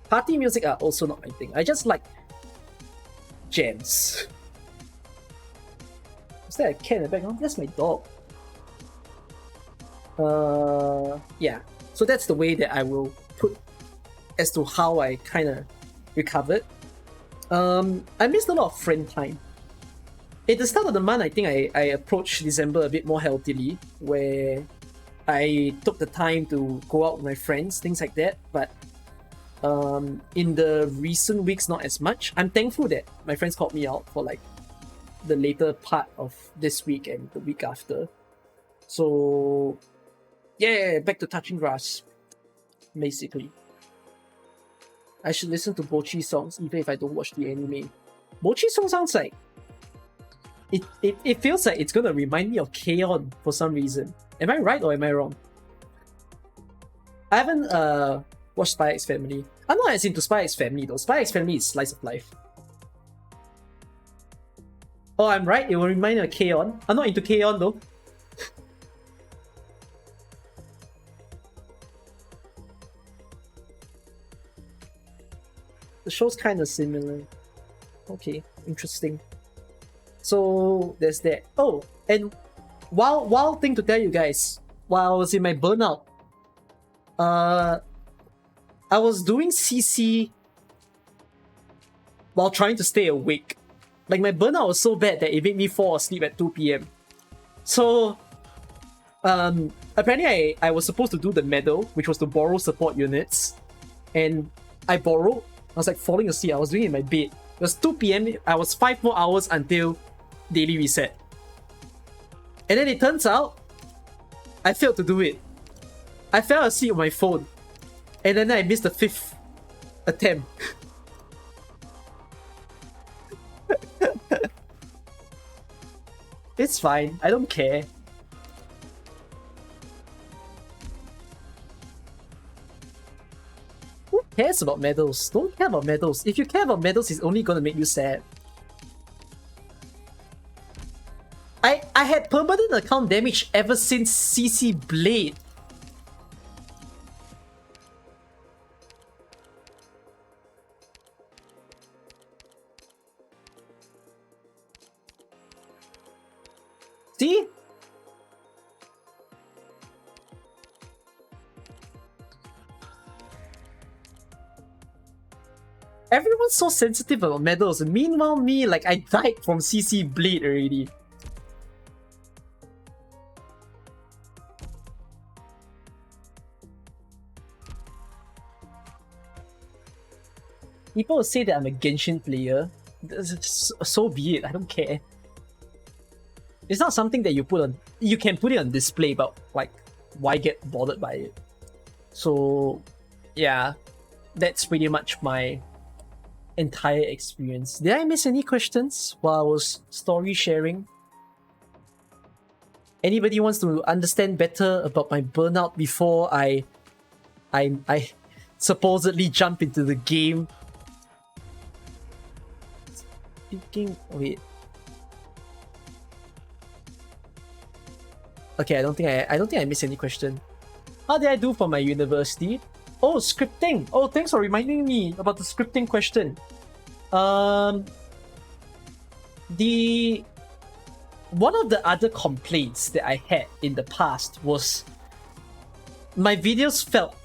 Party music are also not my thing. I just like jams. Is there a cat in the background? That's my dog. Yeah. So that's the way that I will put as to how I kind of recovered. I missed a lot of friend time. At the start of the month, I think I approached December a bit more healthily, where I took the time to go out with my friends, things like that. But in the recent weeks, not as much. I'm thankful that my friends called me out for like the later part of this week and the week after. So yeah, back to touching grass, basically. I should listen to Bochi songs even if I don't watch the anime. Bochi song sounds like it feels like it's gonna remind me of K-On! For some reason. Am I right or am I wrong? I haven't watched Spy X Family. I'm not as into Spy X Family though. Spy X Family is slice of life. Oh, I'm right, it will remind me of K-On! I'm not into K-On! Though. The show's kind of similar. Okay, interesting. So there's that. Oh, and wild thing to tell you guys. While I was in my burnout, I was doing CC while trying to stay awake. Like my burnout was so bad that it made me fall asleep at 2 PM. So apparently I was supposed to do the medal, which was to borrow support units, and I borrowed. I was like falling asleep. I was doing it in my bed. It was 2 p.m. I was 5 more hours until daily reset. And then it turns out, I failed to do it. I fell asleep on my phone. And then I missed the 5th attempt. It's fine. I don't care. Who cares about medals? Don't care about medals. If you care about medals, it's only gonna make you sad. I had permanent account damage ever since CC Blade. See? Everyone's so sensitive about medals, and meanwhile me, like, I died from CC Blade already. People will say that I'm a Genshin player. So be it, I don't care. It's not something that you can put it on display, but like, why get bothered by it? So, yeah, that's pretty much my entire experience. Did I miss any questions while I was story sharing? Anybody wants to understand better about my burnout before I supposedly jump into the game? Wait. Okay, I don't think I missed any question. How did I do for my university? Oh, scripting. Oh, thanks for reminding me about the scripting question. One of the other complaints that I had in the past was my videos felt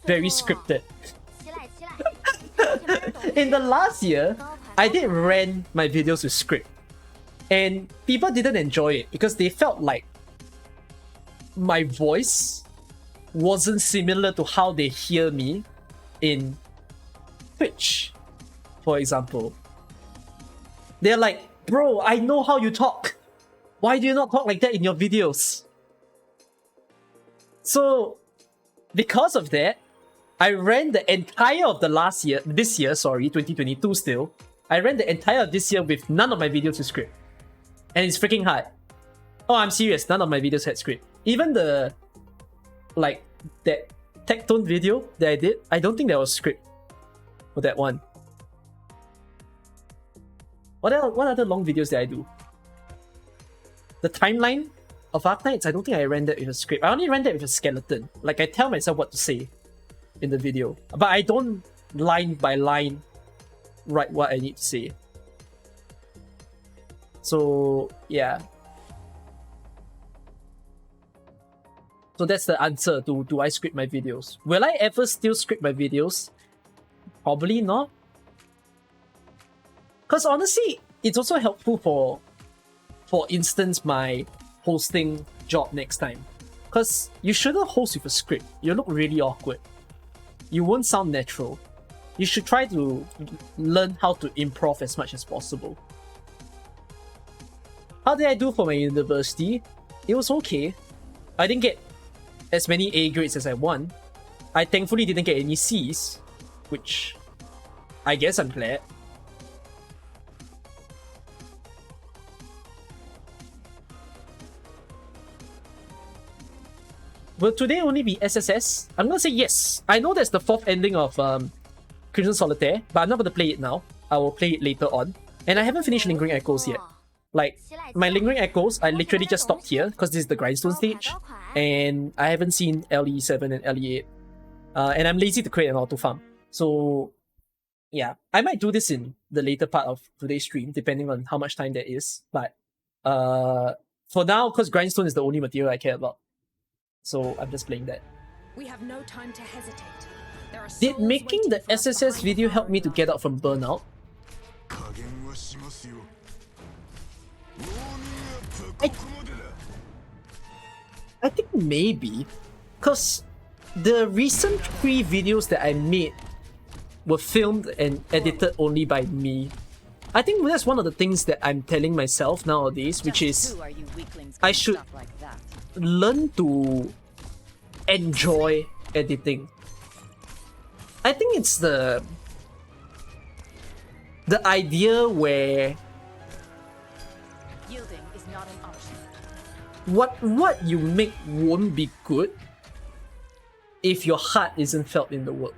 very scripted. In the last year, I did run my videos with script. And people didn't enjoy it because they felt like my voice wasn't similar to how they hear me in Twitch, for example. They're like, bro, I know how you talk. Why do you not talk like that in your videos? So, because of that, I ran the entire of this year, 2022 still. I ran the entire of this year with none of my videos with script. And it's freaking hard. Oh, I'm serious, none of my videos had script. Even the, like, that Tectone video that I did, I don't think there was script for that one. What other long videos did I do? The timeline of Arknights, I don't think I ran that with a script. I only ran that with a skeleton. Like, I tell myself what to say in the video. But I don't line by line write what I need to say. So, yeah. So that's the answer to, do I script my videos? Will I ever still script my videos? Probably not. Because honestly, it's also helpful for instance, my hosting job next time. Because you shouldn't host with a script. You look really awkward. You won't sound natural. You should try to learn how to improv as much as possible. How did I do for my university? It was okay. I didn't get as many A grades as I want. I thankfully didn't get any C's, which I guess I'm glad. Will today only be SSS? I'm gonna say yes. I know that's the 4th ending of Crimson Solitaire, but I'm not gonna play it now. I will play it later on. And I haven't finished Lingering Echoes yet. Like, my Lingering Echoes, I literally just stopped here because this is the Grindstone stage. And I haven't seen LE7 and LE8. And I'm lazy to create an auto farm. So, yeah. I might do this in the later part of today's stream, depending on how much time there is. But for now, because Grindstone is the only material I care about. So, I'm just playing that. We have no time to hesitate. Did making the SSS video help me to get out from burnout? I think maybe, because the recent 3 videos that I made were filmed and edited only by me. I think that's one of the things that I'm telling myself nowadays, which is Who are you weaklings I doing should stuff like that? learn to enjoy editing. I think it's the idea where Yielding is not an option. what you make won't be good if your heart isn't felt in the work.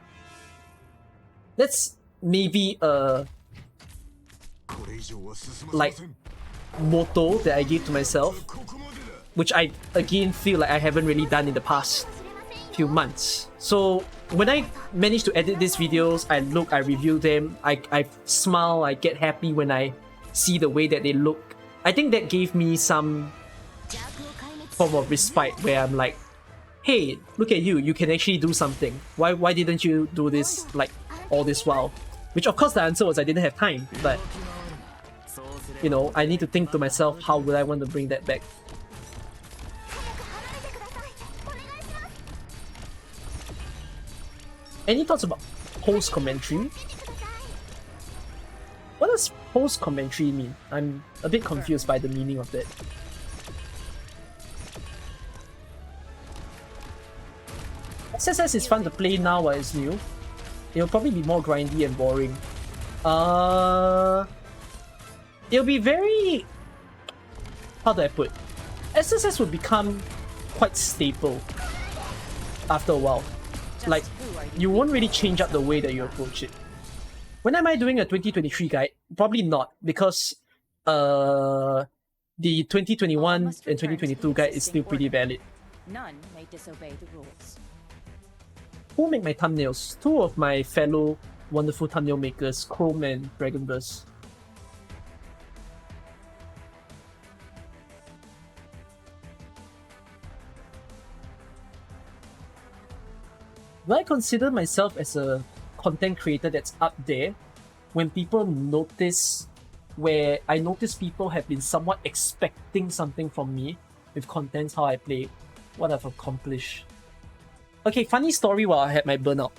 That's maybe a like motto that I give to myself, which I again feel like I haven't really done in the past few months. So when I manage to edit these videos, I look, I review them, I smile, I get happy when I see the way that they look. I think that gave me some form of respite where I'm like, hey, look at you, you can actually do something. Why didn't you do this like all this while? Which of course the answer was I didn't have time, but you know, I need to think to myself, how will I want to bring that back? Any thoughts about post-commentary? What does post-commentary mean? I'm a bit confused by the meaning of that. SSS is fun to play now while it's new. It'll probably be more grindy and boring. It'll be very... How do I put? SSS will become quite staple after a while. Like, you won't really change up the way that you approach it. When am I doing a 2023 guide? Probably not, because the 2021 and 2022 guide is still pretty valid. None may disobey the rules. Who make my thumbnails? Two of my fellow wonderful thumbnail makers, Chrome and Dragonverse. Do I consider myself as a content creator that's up there when people notice, where I notice people have been somewhat expecting something from me with contents, how I play, what I've accomplished? Okay, funny story while I had my burnout.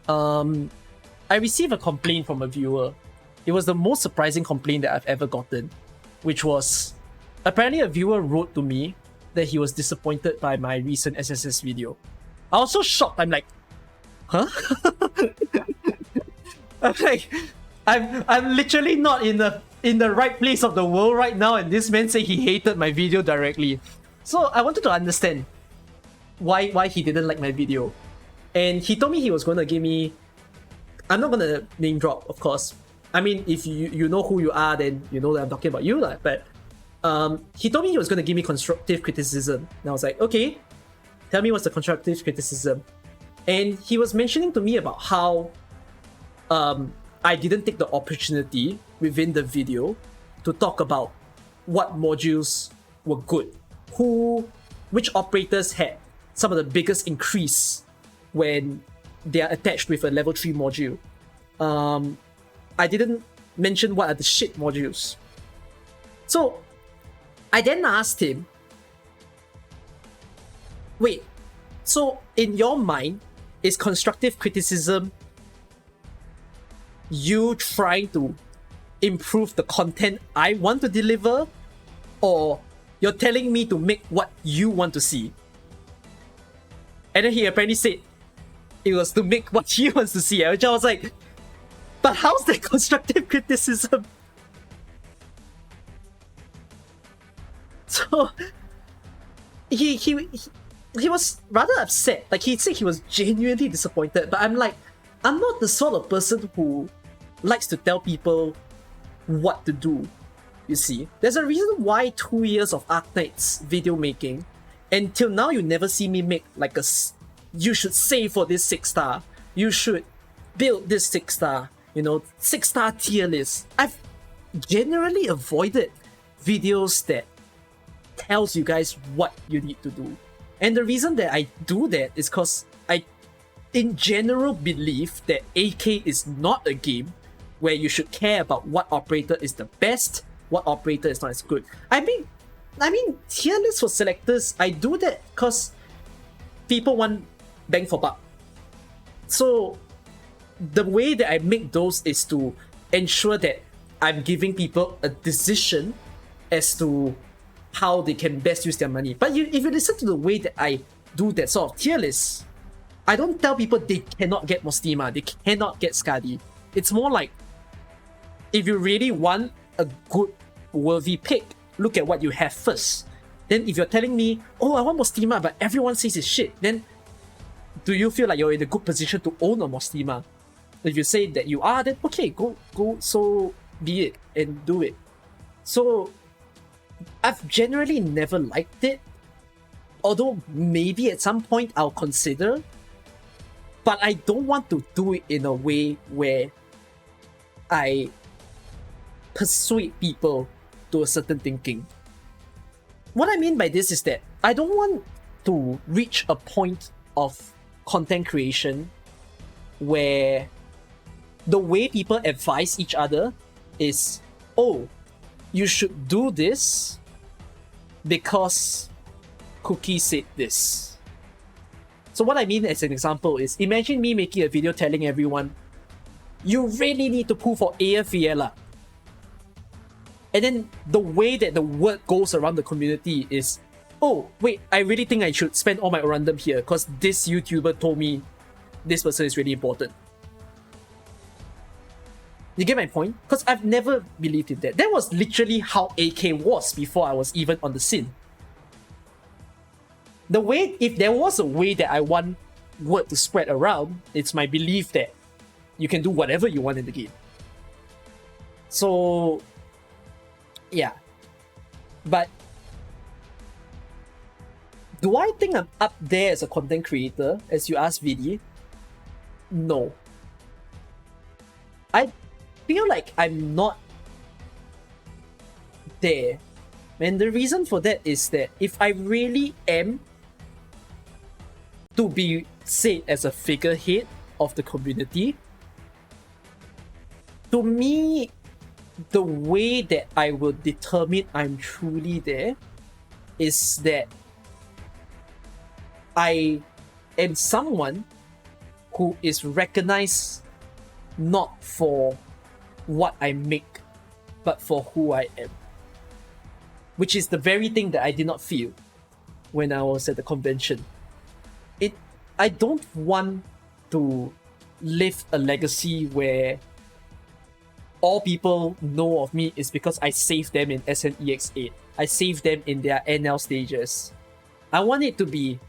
I received a complaint from a viewer. It was the most surprising complaint that I've ever gotten, which was apparently a viewer wrote to me that he was disappointed by my recent SSS video. I was so shocked. I'm like, huh? I'm like, I'm literally not in the right place of the world right now, and this man said he hated my video directly. So I wanted to understand why he didn't like my video. And he told me he was gonna give me, I'm not gonna name drop, of course. I mean, if you know who you are, then you know that I'm talking about you lah. But he told me he was gonna give me constructive criticism. And I was like, okay, tell me what's the constructive criticism. And he was mentioning to me about how I didn't take the opportunity within the video to talk about what modules were good, which operators had some of the biggest increase when they are attached with a level 3 module. I didn't mention what are the shit modules. So I then asked him, wait, so in your mind, is constructive criticism you trying to improve the content I want to deliver, or you're telling me to make what you want to see? And then he apparently said it was to make what he wants to see, which I was like, but how's that constructive criticism? So he was rather upset. Like, he said he was genuinely disappointed, but I'm like, I'm not the sort of person who likes to tell people what to do. You see, there's a reason why 2 years of Arknights video making, and till now you never see me make like you should save for this 6-star, you should build this 6-star, 6-star tier list. I've generally avoided videos that tells you guys what you need to do. And the reason that I do that is because I, in general, believe that AK is not a game where you should care about what operator is the best, what operator is not as good. I mean, tier lists for selectors, I do that because people want bang for buck. So the way that I make those is to ensure that I'm giving people a decision as to how they can best use their money. But if you listen to the way that I do that sort of tier list, I don't tell people they cannot get Mostima, they cannot get Skadi. It's more like, if you really want a good, worthy pick, look at what you have first. Then if you're telling me, oh, I want Mostima, but everyone says it's shit, then do you feel like you're in a good position to own a Mostima? If you say that you are, then okay, go, so be it, and do it. So, I've generally never liked it, although maybe at some point I'll consider, but I don't want to do it in a way where I persuade people to a certain thinking. What I mean by this is that I don't want to reach a point of content creation where the way people advise each other is, oh, you should do this because Cookie said this. So what I mean as an example is, imagine me making a video telling everyone, you really need to pull for Aya Fiela. And then the way that the word goes around the community is, oh, wait, I really think I should spend all my Orandom here because this YouTuber told me this person is really important. You get my point? Because I've never believed in that. That was literally how AK was before I was even on the scene. The way, if there was a way that I want word to spread around, it's my belief that you can do whatever you want in the game. So, yeah. But do I think I'm up there as a content creator, as you asked VD? No. I feel like I'm not there. And the reason for that is that if I really am to be said as a figurehead of the community, to me, the way that I will determine I'm truly there is that I am someone who is recognized not for what I make, but for who I am. Which is the very thing that I did not feel when I was at the convention. I don't want to live a legacy where all people know of me is because I saved them in SNEX8. I saved them in their NL stages. I want it to be,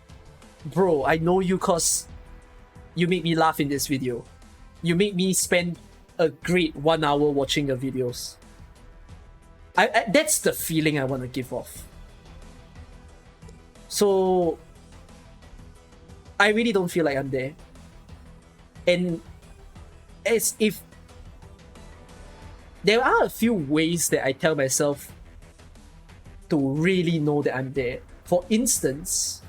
bro, I know you cause you make me laugh in this video. You make me spend a great 1 hour watching your videos. I that's the feeling I want to give off. So I really don't feel like I'm there. And as if there are a few ways that I tell myself to really know that I'm there. For instance,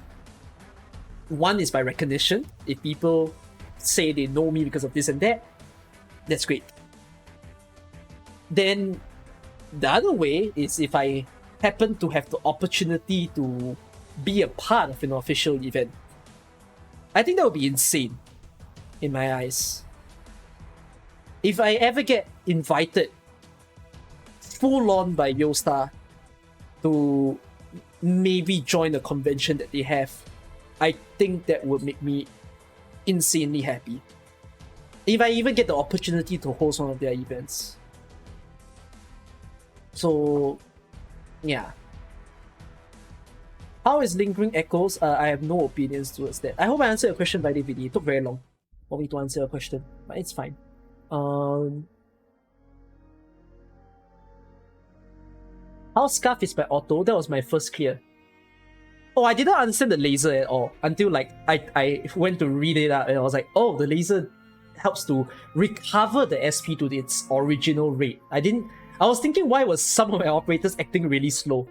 one is by recognition. If people say they know me because of this and that, that's great. Then the other way is if I happen to have the opportunity to be a part of an official event. I think that would be insane in my eyes. If I ever get invited full on by Yostar to maybe join a convention that they have, I think that would make me insanely happy. If I even get the opportunity to host one of their events. So, yeah. How is Lingering Echoes? I have no opinions towards that. I hope I answered your question by the video. It took very long for me to answer your question, but it's fine. How Scarf is by Auto? That was my first clear. Oh, I didn't understand the laser at all until like I went to read it out and I was like, oh, the laser helps to recover the SP to its original rate. I was thinking, why was some of my operators acting really slow?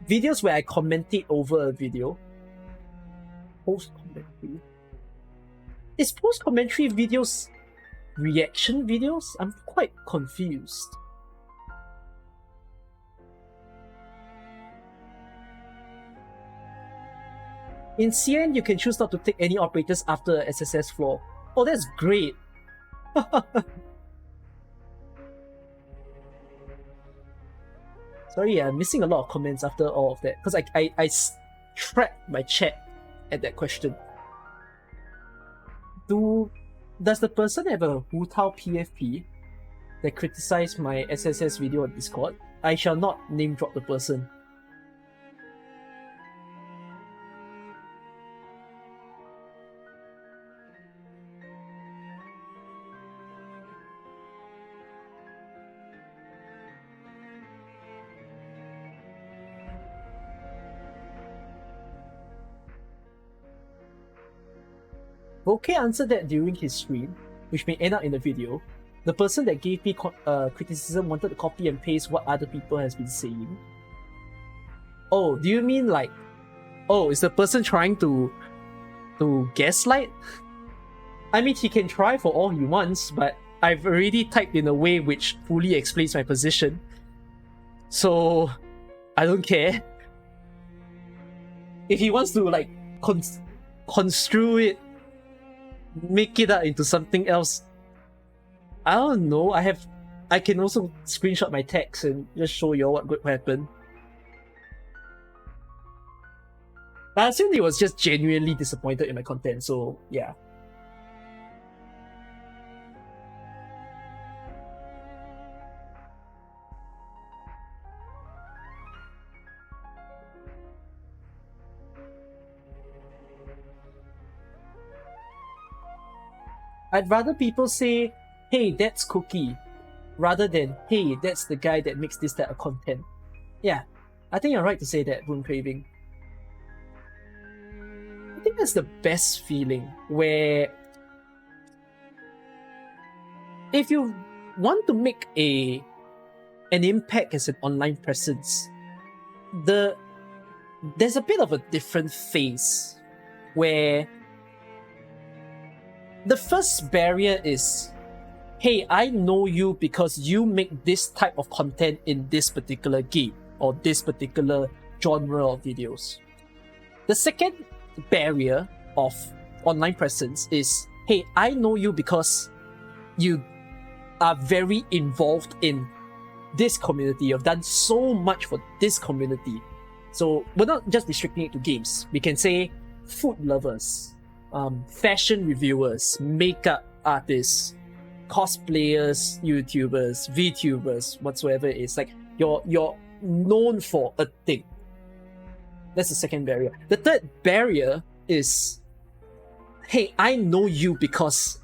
Videos where I commented over a video. Post-commentary? Is post-commentary videos reaction videos? I'm quite confused. In CN, you can choose not to take any operators after SSS floor. Oh, that's great. Sorry, I'm missing a lot of comments after all of that because I tracked my chat at that question. Does the person have a Hu Tao PFP that criticized my SSS video on Discord? I shall not name drop the person. Volke answered that during his stream, which may end up in the video. The person that gave me criticism wanted to copy and paste what other people has been saying. Oh, do you mean like, oh, is the person trying to gaslight? I mean, he can try for all he wants, but I've already typed in a way which fully explains my position. So, I don't care. If he wants to like construe it, make it up into something else, I don't know. I can also screenshot my text and just show you what would happen. But I assume he was just genuinely disappointed in my content, so yeah. I'd rather people say, hey, that's Cookie, rather than, hey, that's the guy that makes this type of content. Yeah, I think you're right to say that, Boom Craving. I think that's the best feeling, where if you want to make an impact as an online presence, there's a bit of a different phase, where the first barrier is, hey, I know you because you make this type of content in this particular game or this particular genre of videos. The second barrier of online presence is, hey, I know you because you are very involved in this community. You've done so much for this community. So we're not just restricting it to games. We can say food lovers, fashion reviewers, makeup artists, cosplayers, YouTubers, VTubers, whatsoever it is. Like you're known for a thing. That's the second barrier. The third barrier is, hey, I know you because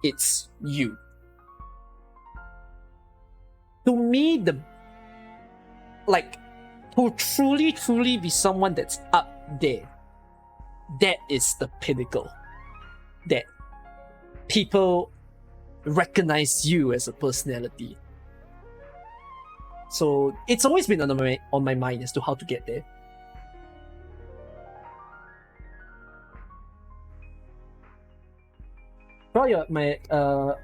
it's you. To me, to truly be someone that's up there, that is the pinnacle. That people recognize you as a personality. So it's always been on my mind as to how to get there. Throughout my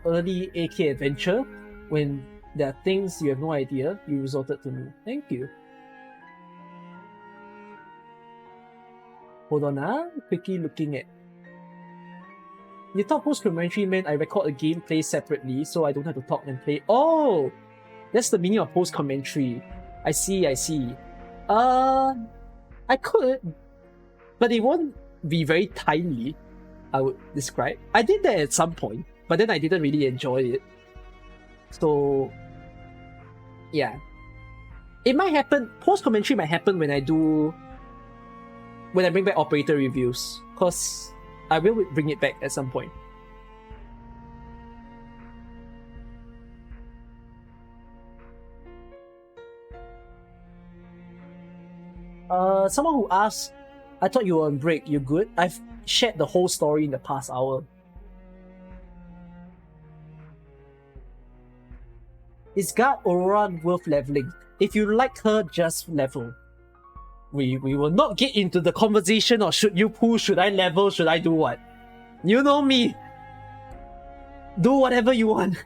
early AK adventure, when there are things you have no idea, you resorted to me. Thank you. Hold on, quickly looking at. You thought post-commentary meant I record a gameplay separately so I don't have to talk and play. Oh! That's the meaning of post-commentary. I see. I could, but it won't be very timely, I would describe. I did that at some point, but then I didn't really enjoy it. So, yeah. It might happen, post-commentary might happen when I bring back operator reviews, because I will bring it back at some point. Someone who asked, I thought you were on break, you good? I've shared the whole story in the past hour. Is Guard Aurora worth leveling? If you like her, just level. We will not get into the conversation or should you pull, should I level, should I do what? You know me. Do whatever you want.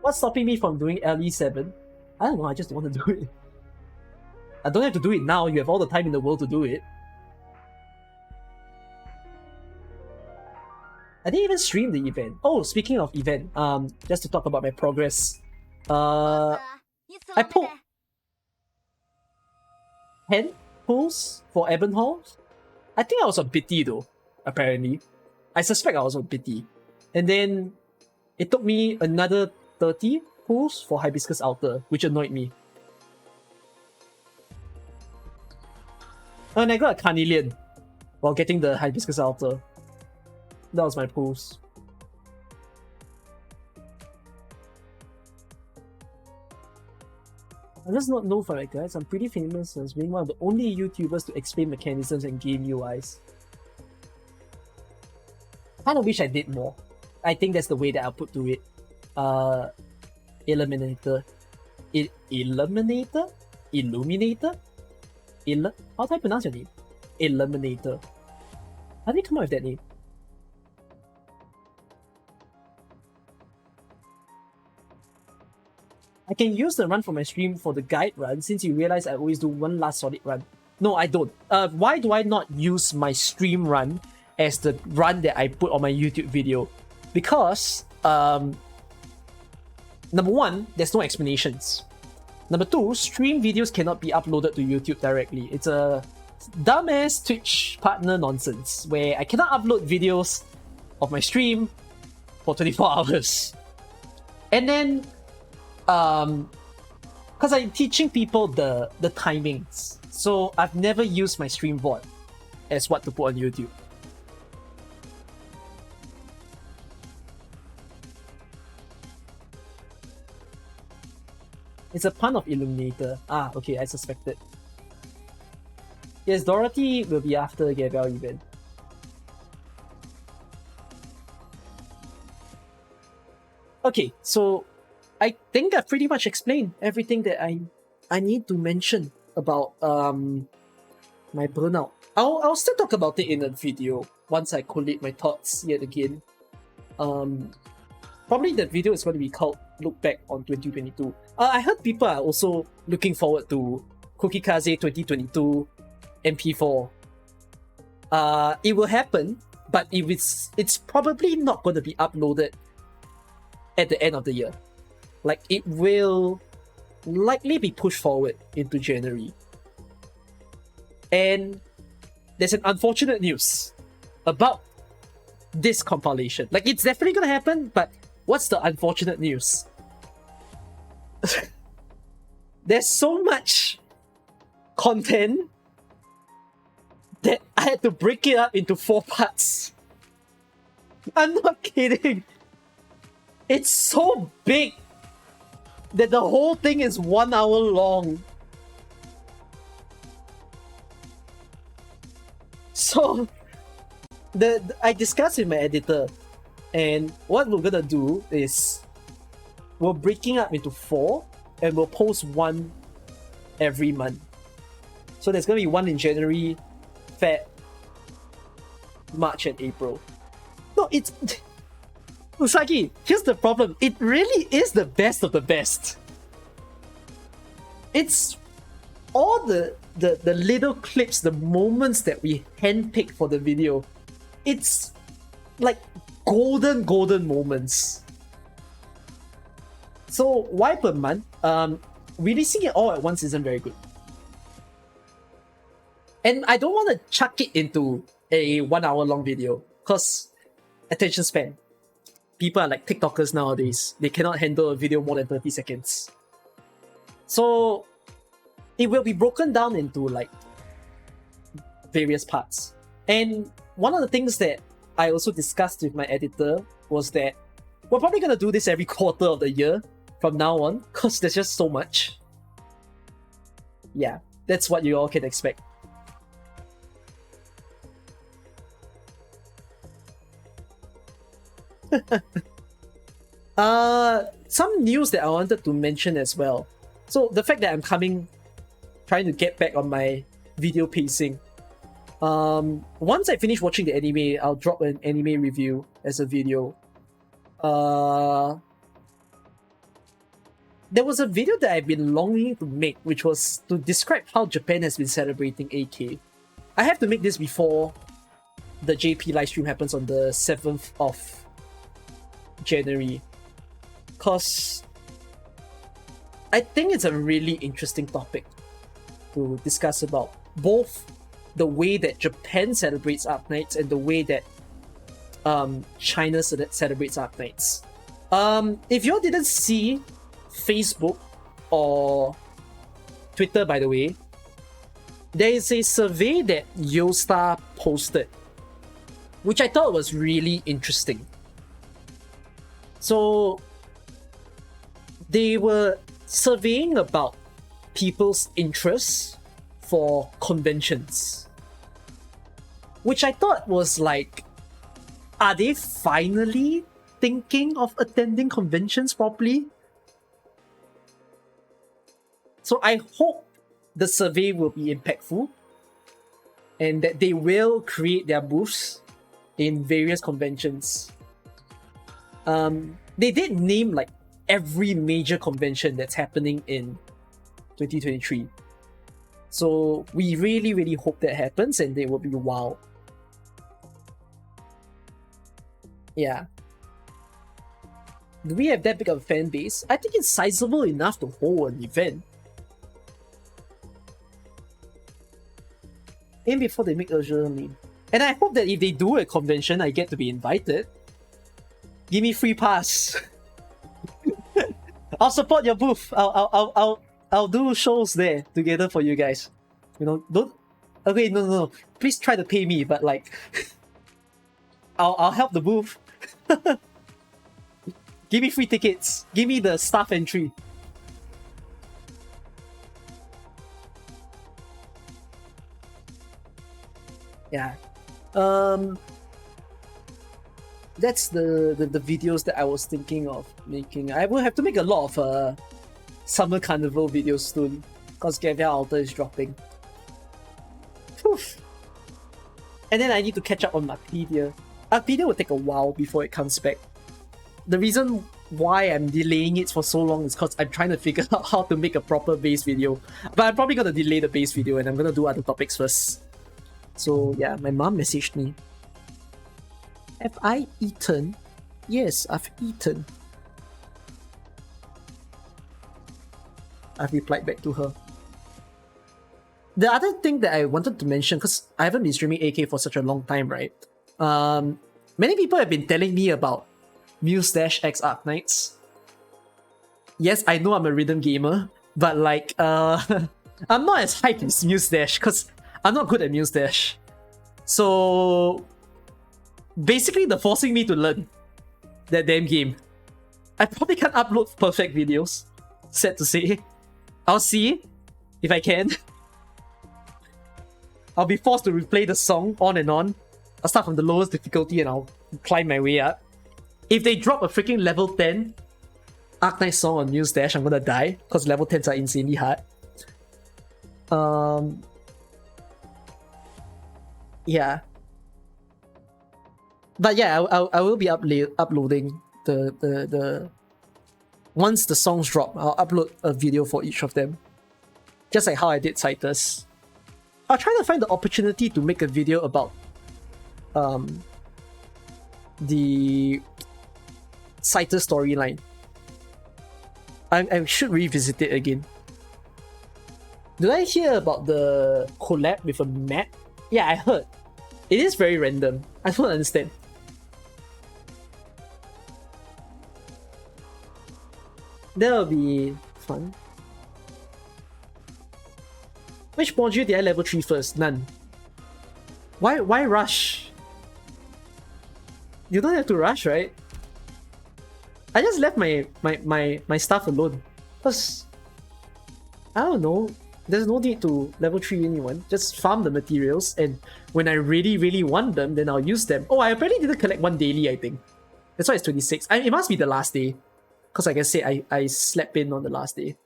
What's stopping me from doing LE7? I don't know, I just want to do it. I don't have to do it now. You have all the time in the world to do it. I didn't even stream the event. Oh, speaking of event, just to talk about my progress. I pulled 10 pulls for Ebonhall. I think I was on pity though, apparently. I suspect I was on pity. And then it took me another 30 pulls for Hibiscus Altar, which annoyed me. And I got a Carnelian while getting the Hibiscus Altar. That was my pulls. I just not know for it, guys. I'm pretty famous as being one of the only YouTubers to explain mechanisms and game UIs. I kind of wish I did more. I think that's the way that I'll put to it. Illuminator. Illuminator? Illuminator? How do I pronounce your name? Illuminator. How did you come up with that name? I can use the run for my stream for the guide run since you realize I always do one last solid run. No, I don't. Why do I not use my stream run as the run that I put on my YouTube video? Because, number one, there's no explanations. Number two, stream videos cannot be uploaded to YouTube directly. It's a dumbass Twitch partner nonsense where I cannot upload videos of my stream for 24 hours. And then, because I'm teaching people the timings, so I've never used my stream VOD as what to put on YouTube. It's a pun of Illuminator. Ah, okay, I suspected. Yes, Dorothy will be after Gabriel event. Okay, so I think I've pretty much explained everything that I need to mention about my burnout. I'll still talk about it in a video once I collate my thoughts yet again. Probably the video is going to be called Look Back on 2022. I heard people are also looking forward to Cookie Kaze 2022 MP4. It will happen, but it's probably not going to be uploaded at the end of the year. Like, it will likely be pushed forward into January. And there's an unfortunate news about this compilation. Like, it's definitely gonna happen, but what's the unfortunate news? There's so much content that I had to break it up into 4 parts. I'm not kidding. It's so big that the whole thing is 1 hour long. So, I discussed with my editor, and what we're gonna do is we're breaking up into 4, and we'll post 1 every month. So there's gonna be 1 in January, Feb, March, and April. No, it's... Usagi, here's the problem. It really is the best of the best. It's all the little clips, the moments that we handpick for the video. It's like golden moments. So why per month? Releasing it all at once isn't very good. And I don't want to chuck it into a 1 hour long video because attention span. People are like TikTokers nowadays. They cannot handle a video more than 30 seconds. So it will be broken down into like various parts. And one of the things that I also discussed with my editor was that we're probably going to do this every quarter of the year from now on because there's just so much. Yeah, that's what you all can expect. Some news that I wanted to mention as well. So the fact that I'm trying to get back on my video pacing. Once I finish watching the anime, I'll drop an anime review as a video. there was a video that I've been longing to make, which was to describe how Japan has been celebrating AK. I have to make this before the JP livestream happens on the 7th of January, because I think it's a really interesting topic to discuss about, both the way that Japan celebrates Arknights and the way that China celebrates Arknights. If you all didn't see Facebook or Twitter, by the way, there is a survey that Yostar posted, which I thought was really interesting. So they were surveying about people's interests for conventions, which I thought was like, are they finally thinking of attending conventions properly? So I hope the survey will be impactful and that they will create their booths in various conventions. They did name like every major convention that's happening in 2023. So we really, really hope that happens and they will be wow. Yeah. Do we have that big of a fan base? I think it's sizable enough to hold an event. Aim before they make urgently. And I hope that if they do a convention, I get to be invited. Give me free pass. I'll support your booth. I'll do shows there together for you guys. You know, don't. Okay, no. Please try to pay me, but like, I'll help the booth. Give me free tickets. Give me the staff entry. Yeah. That's the videos that I was thinking of making. I will have to make a lot of Summer Carnival videos soon, because Gavia Altar is dropping. Oof. And then I need to catch up on Arcadia. Arcadia will take a while before it comes back. The reason why I'm delaying it for so long is because I'm trying to figure out how to make a proper base video. But I'm probably gonna delay the base video and I'm gonna do other topics first. So yeah, my mom messaged me. Have I eaten? Yes, I've eaten. I've replied back to her. The other thing that I wanted to mention, because I haven't been streaming AK for such a long time, right? Many people have been telling me about Muse Dash X Arknights. Yes, I know I'm a rhythm gamer, but like, I'm not as hyped as Muse Dash, because I'm not good at Muse Dash. So basically they're forcing me to learn that damn game. I probably can't upload perfect videos, sad to say. I'll see if I can. I'll be forced to replay the song on and on. I'll start from the lowest difficulty and I'll climb my way up. If they drop a freaking level 10 Arknight song on Muse Dash, I'm gonna die, because level 10s are insanely hard. Yeah. But yeah, I will be uploading the once the songs drop, I'll upload a video for each of them. Just like how I did Citus. I'll try to find the opportunity to make a video about the Citus storyline. I should revisit it again. Did I hear about the collab with a map? Yeah, I heard. It is very random. I don't understand. That'll be fun. Which module did I level 3 first? None. Why rush? You don't have to rush, right? I just left my stuff alone. Because I don't know. There's no need to level 3 anyone. Just farm the materials, and when I really want them, then I'll use them. Oh, I apparently didn't collect one daily, I think. That's why it's 26. It must be the last day. Because like I said, I slept in on the last day.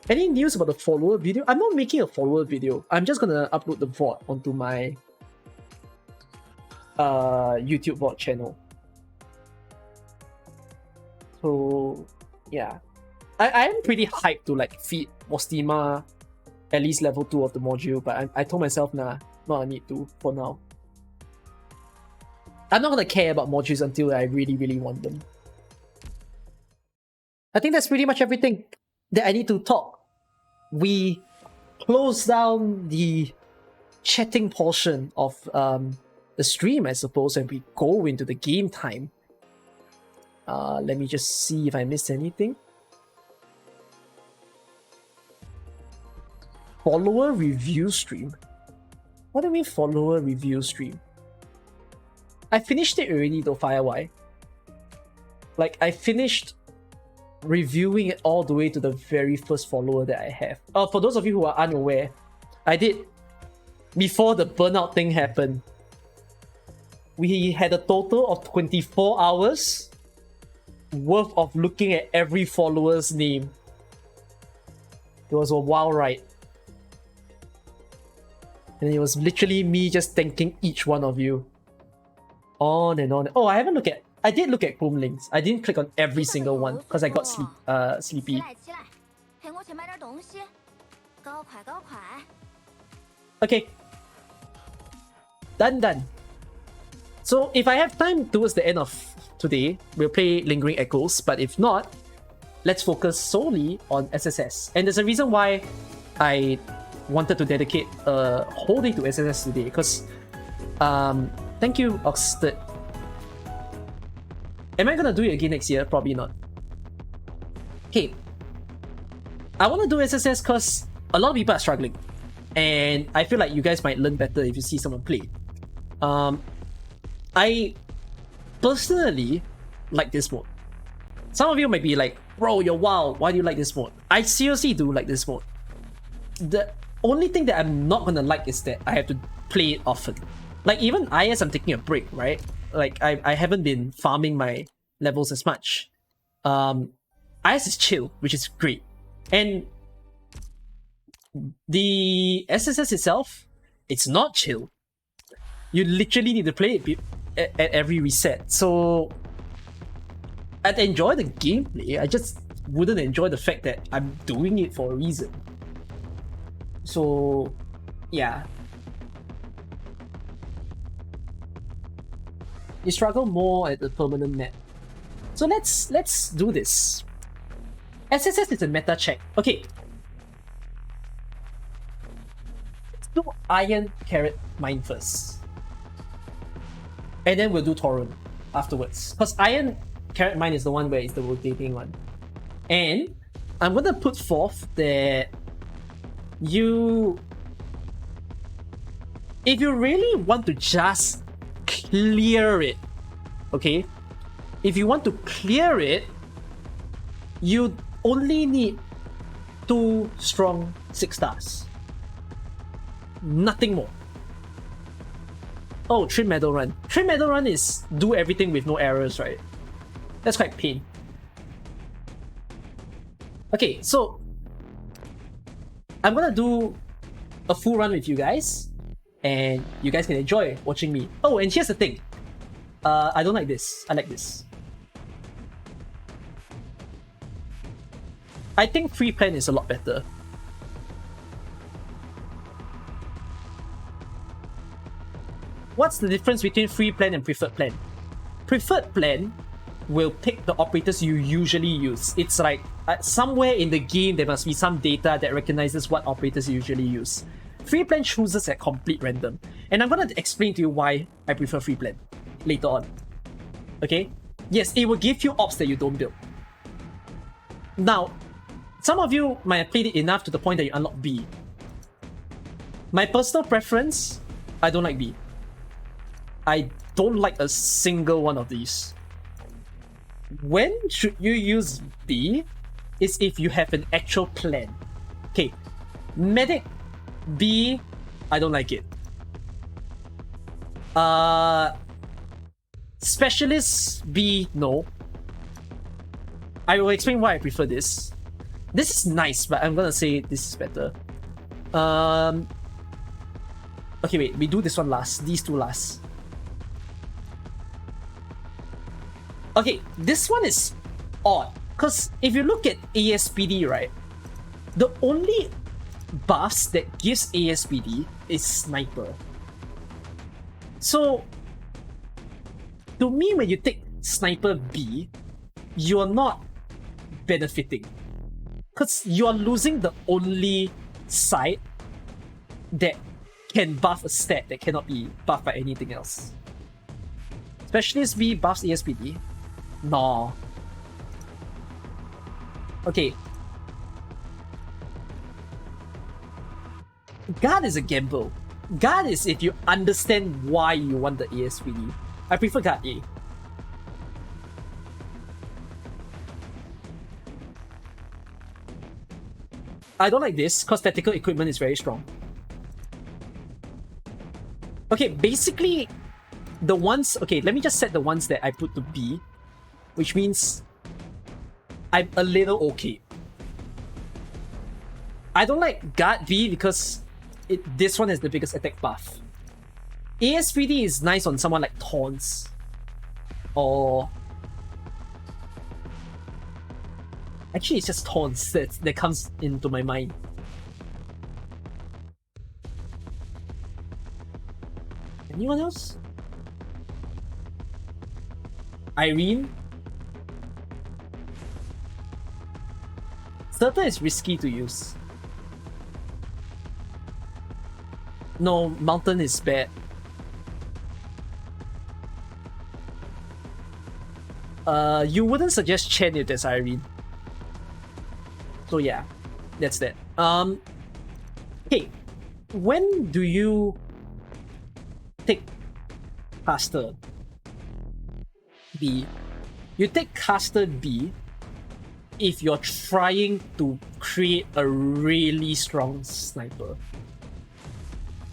Any news about the follower video? I'm not making a follower video. I'm just gonna upload the VOD onto my YouTube VOD channel. So yeah, I am pretty hyped to like feed Mostima at least level 2 of the module, but I told myself, nah, not a need to for now. I'm not gonna care about modules until I really, really want them. I think that's pretty much everything that I need to talk. We close down the chatting portion of the stream, I suppose, and we go into the game time. Let me just see if I missed anything. Follower review stream. What do you mean follower review stream? I finished it already though, Firewire. Like, I finished reviewing it all the way to the very first follower that I have. For those of you who are unaware, I did, before the burnout thing happened, we had a total of 24 hours worth of looking at every follower's name. It was a wild ride. And it was literally me just thanking each one of you. On and on. Oh, I did look at Chrome links. I didn't click on every single one because I got sleepy. Okay. Done. So if I have time towards the end of today, we'll play Lingering Echoes. But if not, let's focus solely on SSS. And there's a reason why I wanted to dedicate a whole day to SSS today. Because, thank you, Oxted. Am I gonna do it again next year? Probably not. Okay. I want to do SSS because a lot of people are struggling. And I feel like you guys might learn better if you see someone play. I personally like this mode. Some of you might be like, bro, you're wild. Why do you like this mode? I seriously do like this mode. The only thing that I'm not gonna like is that I have to play it often. Like even IS, I'm taking a break, right? Like I haven't been farming my levels as much. IS is chill, which is great. And the SSS itself, it's not chill. You literally need to play it at every reset. So I'd enjoy the gameplay, I just wouldn't enjoy the fact that I'm doing it for a reason. So yeah. You struggle more at the permanent map. So let's do this. SSS is a meta check. Okay. Let's do Iron Carrot Mine first. And then we'll do Torrent afterwards. Because Iron Carrot Mine is the one where it's the rotating one. And I'm gonna put forth that if you really want to just clear it, okay? If you want to clear it, you only need 2 strong 6 stars. Nothing more. Oh, Trim Medal Run. Trim Medal Run is do everything with no errors, right? That's quite pain. Okay, so I'm gonna do a full run with you guys, and you guys can enjoy watching me. Oh, and here's the thing. I don't like this. I like this. I think free plan is a lot better. What's the difference between free plan and preferred plan? Preferred plan will pick the operators you usually use. It's like somewhere in the game there must be some data that recognizes what operators you usually use. Free plan chooses at complete random. And I'm gonna explain to you why I prefer free plan later on. Okay? Yes, it will give you ops that you don't build. Now, some of you might have played it enough to the point that you unlock B. My personal preference, I don't like B. I don't like a single one of these. When should you use B is if you have an actual plan. Okay, Medic B, I don't like it. Specialist B, no. I will explain why I prefer this. This is nice, but I'm gonna say this is better. Okay, wait, we do this one last. These two last. Okay, this one is odd. Because if you look at ASPD, right, the only buffs that gives ASPD is Sniper. So, to me, when you take Sniper B, you're not benefiting. Because you are losing the only side that can buff a stat that cannot be buffed by anything else. Specialist B buffs ASPD? No. Okay. Guard is a gamble. Guard is if you understand why you want the ASPD. I prefer Guard A. I don't like this because tactical equipment is very strong. Okay, basically, the ones... Okay, let me just set the ones that I put to B, which means I'm a little okay. I don't like Guard B because this one has the biggest attack buff. ASPD is nice on someone like Taunts. Or... Actually, it's just Taunts that comes into my mind. Anyone else? Irene? Surfer is risky to use. No, Mountain is bad. You wouldn't suggest Chen if there's Irene. So yeah, that's that. Okay, when do you take Caster B? You take Caster B if you're trying to create a really strong sniper.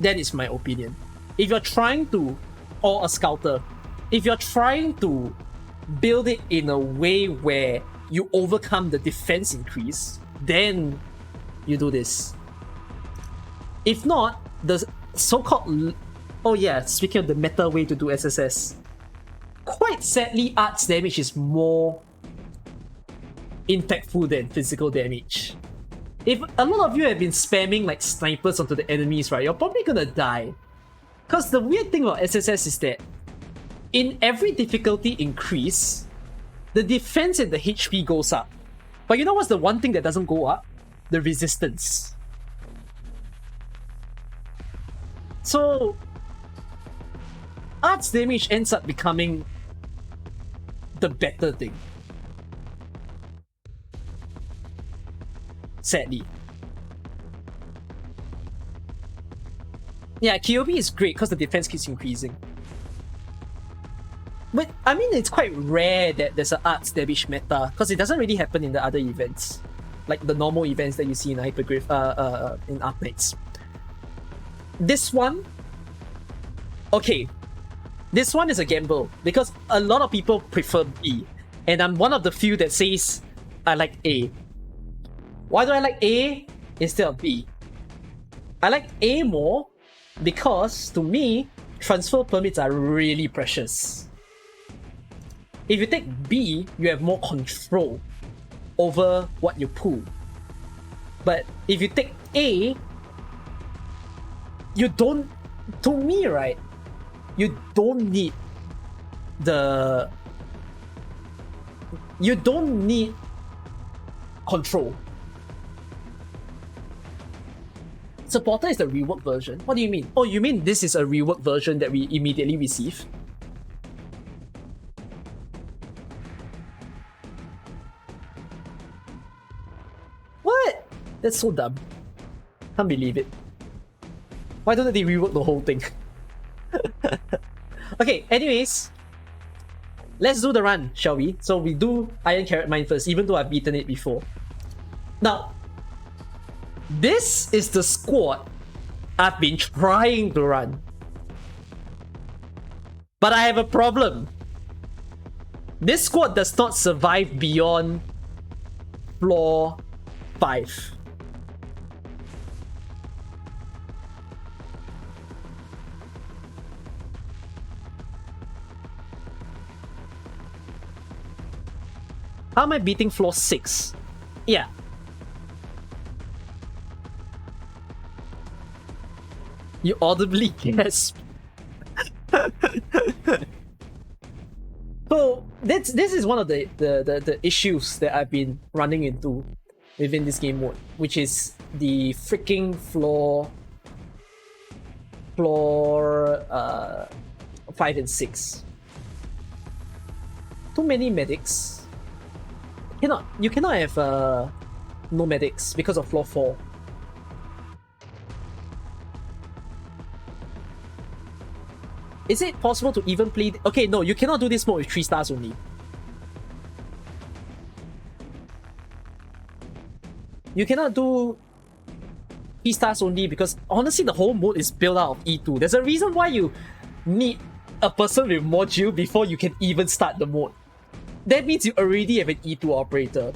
That is my opinion. If you're trying to, or a scouter, if you're trying to build it in a way where you overcome the defense increase, then you do this. If not, the so-called... Oh yeah, speaking of the meta way to do SSS, quite sadly, arts damage is more impactful than physical damage. If a lot of you have been spamming like snipers onto the enemies, right, you're probably gonna die. Because the weird thing about SSS is that in every difficulty increase, the defense and the HP goes up. But you know what's the one thing that doesn't go up? The resistance. So, arts damage ends up becoming the better thing. Sadly. Yeah, KOB is great because the defense keeps increasing. But, I mean, it's quite rare that there's an arts damage meta because it doesn't really happen in the other events. Like the normal events that you see in Hypergriff, in Arknights. This one... Okay. This one is a gamble because a lot of people prefer B. And I'm one of the few that says I like A. Why do I like A instead of B? I like A more because, to me, transfer permits are really precious. If you take B, you have more control over what you pull. But if you take A, you don't... To me, right? You don't need the... You don't need control. Supporter is the reworked version. What do you mean? Oh, you mean this is a reworked version that we immediately receive? What? That's so dumb. Can't believe it. Why don't they rework the whole thing? Okay, anyways. Let's do the run, shall we? So we do Iron Carrot Mine first, even though I've beaten it before. Now, this is the squad I've been trying to run. But I have a problem. This squad does not survive beyond floor 5. How am I beating floor 6? Yeah. You audibly gasp. So this is one of the issues that I've been running into within this game mode, which is the freaking floor 5 and 6. Too many medics. You cannot have no medics because of floor 4. Is it possible to even play? Okay, no, you cannot do this mode with 3 stars only. You cannot do 3 stars only because honestly the whole mode is built out of E2. There's a reason why you need a person with module before you can even start the mode. That means you already have an E2 operator.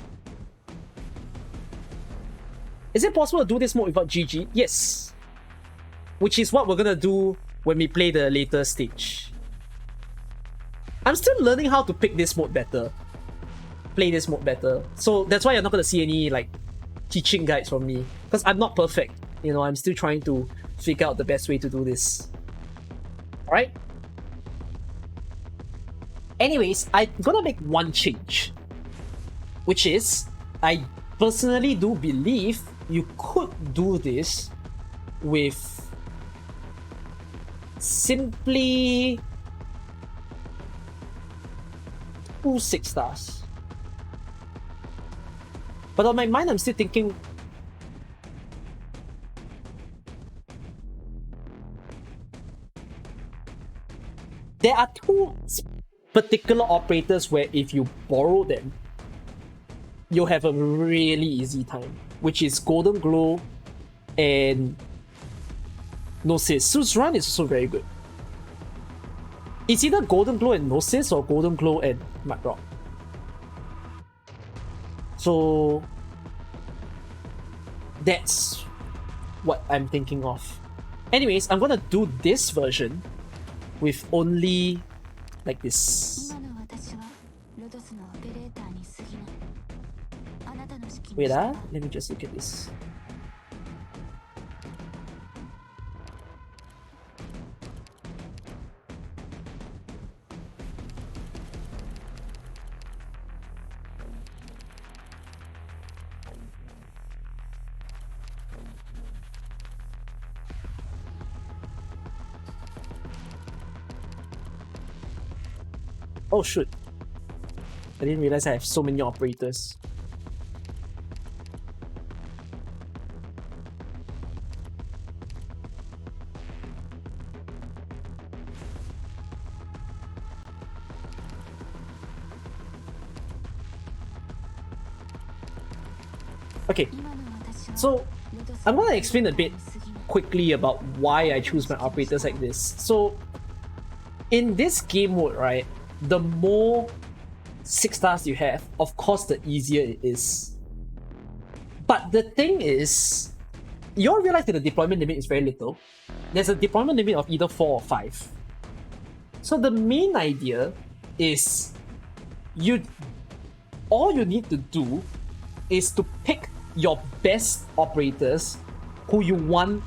Is it possible to do this mode without GG? Yes. Which is what we're gonna do when we play the later stage. I'm still learning how to pick this mode better. Play this mode better. So that's why you're not gonna see any like teaching guides from me. Because I'm not perfect. You know, I'm still trying to figure out the best way to do this. Alright? Anyways, I'm gonna make one change. Which is, I personally do believe you could do this with simply 2 6 stars. But on my mind, I'm still thinking there are 2 particular operators where if you borrow them, you'll have a really easy time, which is Golden Glow and Gnosis. Su's run is also very good. It's either Golden Glow and Gnosis or Golden Glow and Mudrock. So that's what I'm thinking of. Anyways, I'm gonna do this version with only like this. Wait, let me just look at this. Oh shoot. I didn't realize I have so many operators. Okay, so I'm gonna explain a bit quickly about why I choose my operators like this. So in this game mode, right, the more 6 stars you have, of course the easier it is. But the thing is, you all realize that the deployment limit is very little. There's a deployment limit of either 4 or 5. So the main idea is all you need to do is to pick your best operators who you want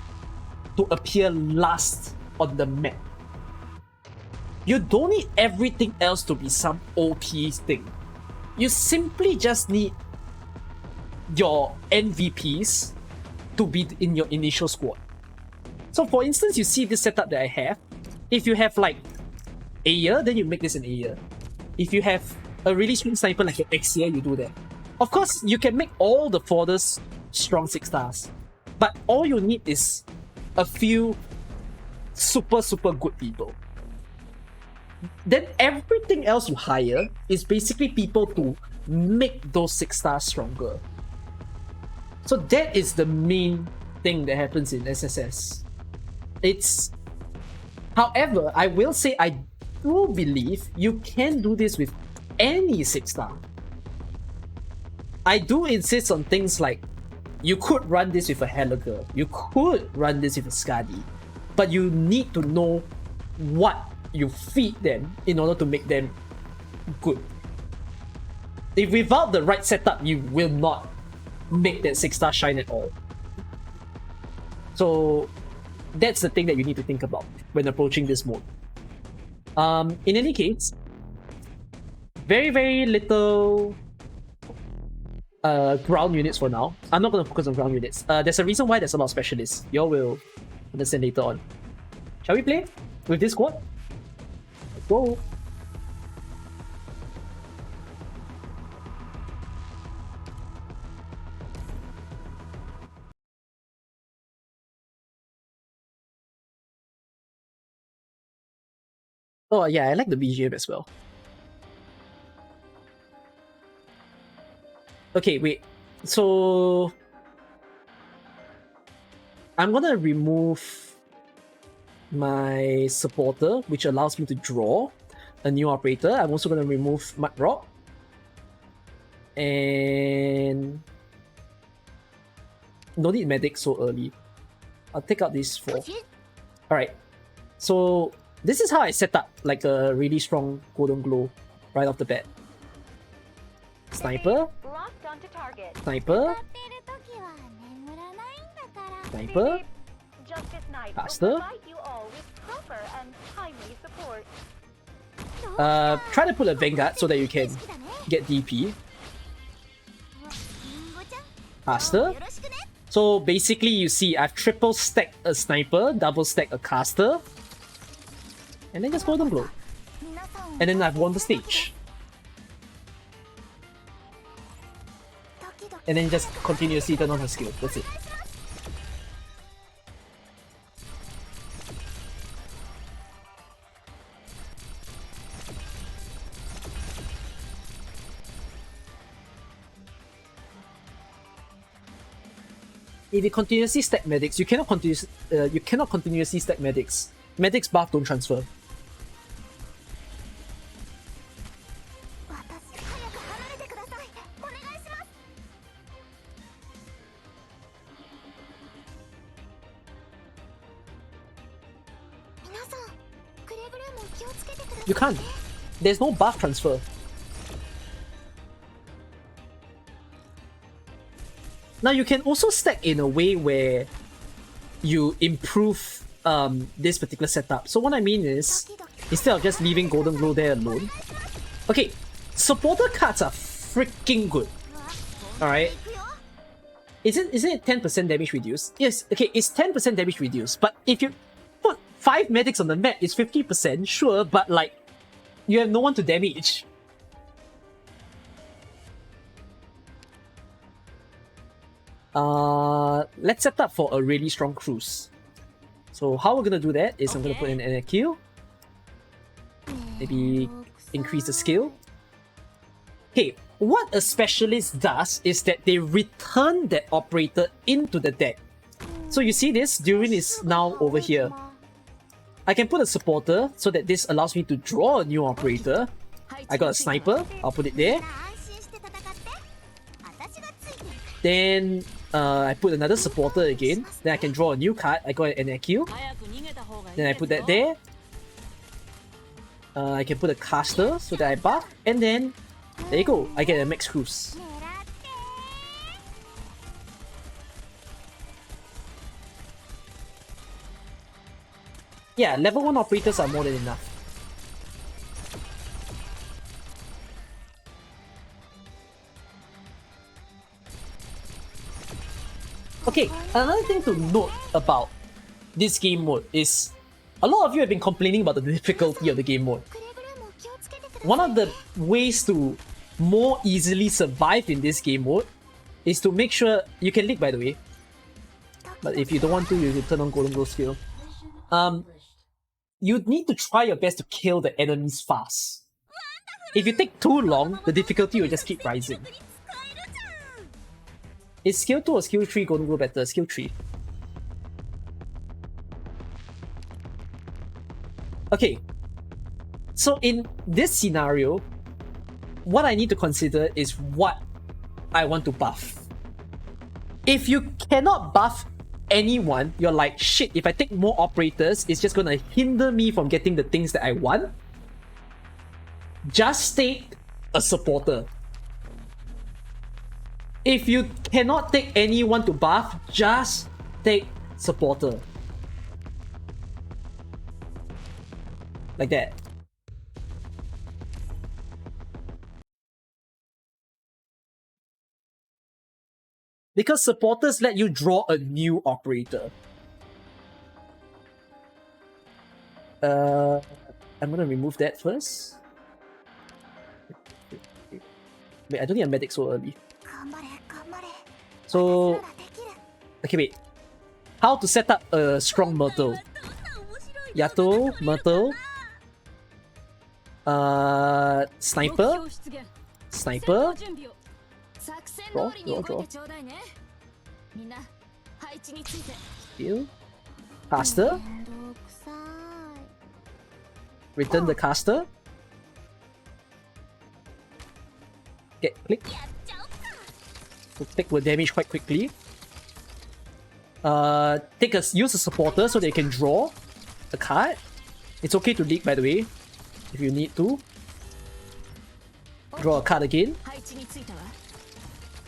to appear last on the map. You don't need everything else to be some OP thing. You simply just need your MVPs to be in your initial squad. So for instance, you see this setup that I have. If you have like Aya, then you make this an Aya. If you have a really strong sniper like an Exia, you do that. Of course, you can make all the fodders strong 6 stars. But all you need is a few super good people. Then everything else you hire is basically people to make those 6 stars stronger. So that is the main thing that happens in SSS. However, I will say I do believe you can do this with any 6 star. I do insist on things like you could run this with a Helliger, you could run this with a Skadi, but you need to know what you feed them in order to make them good. If without the right setup, you will not make that 6-star shine at all. So that's the thing that you need to think about when approaching this mode. In any case, very little ground units for now. I'm not going to focus on ground units. There's a reason why there's a lot of specialists. You all will understand later on. Shall we play with this squad? Let's go. Oh yeah, I like the BGM as well. Okay, wait. So I'm gonna remove my supporter, which allows me to draw a new operator. I'm also gonna remove Mud Rock. And no need medic so early. I'll take out these 4. Alright. So this is how I set up like a really strong golden glow right off the bat. Sniper. Sniper. Sniper. Caster. Try to put a Vanguard so that you can get DP. Caster. So basically you see I've triple stacked a sniper, double stacked a caster, and then just golden glow. And then I've won the stage. And then just continuously turn on her skill. That's it. If you continuously stack medics, you cannot continuously stack medics. Medics buff don't transfer. You can't. There's no buff transfer. Now you can also stack in a way where you improve this particular setup. So what I mean is, instead of just leaving Golden Glow there alone, okay, supporter cards are freaking good. Alright. Isn't it 10% damage reduced? Yes, okay, it's 10% damage reduced, but if you put 5 medics on the map, it's 50%, sure, but like, you have no one to damage. Let's set up for a really strong cruise. So how we're gonna do that is I'm gonna put in an NQ. Maybe increase the skill. Okay, what a specialist does is that they return that operator into the deck. So you see this, Durin is now over here. I can put a supporter so that this allows me to draw a new operator. I got a sniper, I'll put it there. Then I put another supporter again. Then I can draw a new card. I got an NQ. Then I put that there. I can put a caster so that I buff. And then, there you go. I get a max cruise. Yeah, level 1 operators are more than enough. Okay, another thing to note about this game mode is a lot of you have been complaining about the difficulty of the game mode. One of the ways to more easily survive in this game mode is to make sure you can leak, by the way, but if you don't want to, you can turn on Golden Glow skill. You need to try your best to kill the enemies fast. If you take too long, the difficulty will just keep rising. Is skill 2 or skill 3 Golden Glow better? Skill 3. Okay, so in this scenario, what I need to consider is what I want to buff. If you cannot buff anyone, you're like, shit, if I take more operators, it's just gonna hinder me from getting the things that I want. Just take a supporter. If you cannot take anyone to buff, just take supporter. Like that. Because supporters let you draw a new operator. I'm gonna remove that first. Wait, I don't need a medic so early. So, okay, wait. How to set up a strong Myrtle? Yato, Myrtle, Sniper, Sniper, draw, heal, Caster, return the Caster, get click, so click will damage quite quickly. Use a supporter so they can draw a card. It's okay to leak, by the way, if you need to. Draw a card again.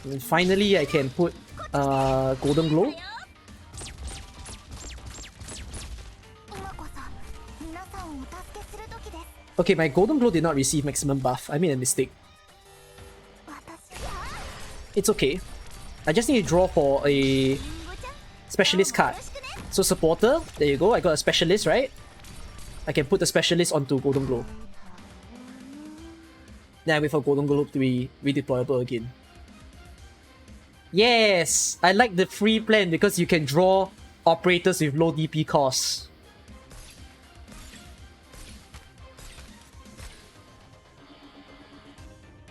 And finally, I can put Golden Glow. Okay, my Golden Glow did not receive maximum buff. I made a mistake. It's okay. I just need to draw for a specialist card. So supporter, there you go. I got a specialist, right? I can put the specialist onto Golden Glow. Then I wait for Golden Glow to be redeployable again. Yes! I like the free plan because you can draw operators with low DP costs.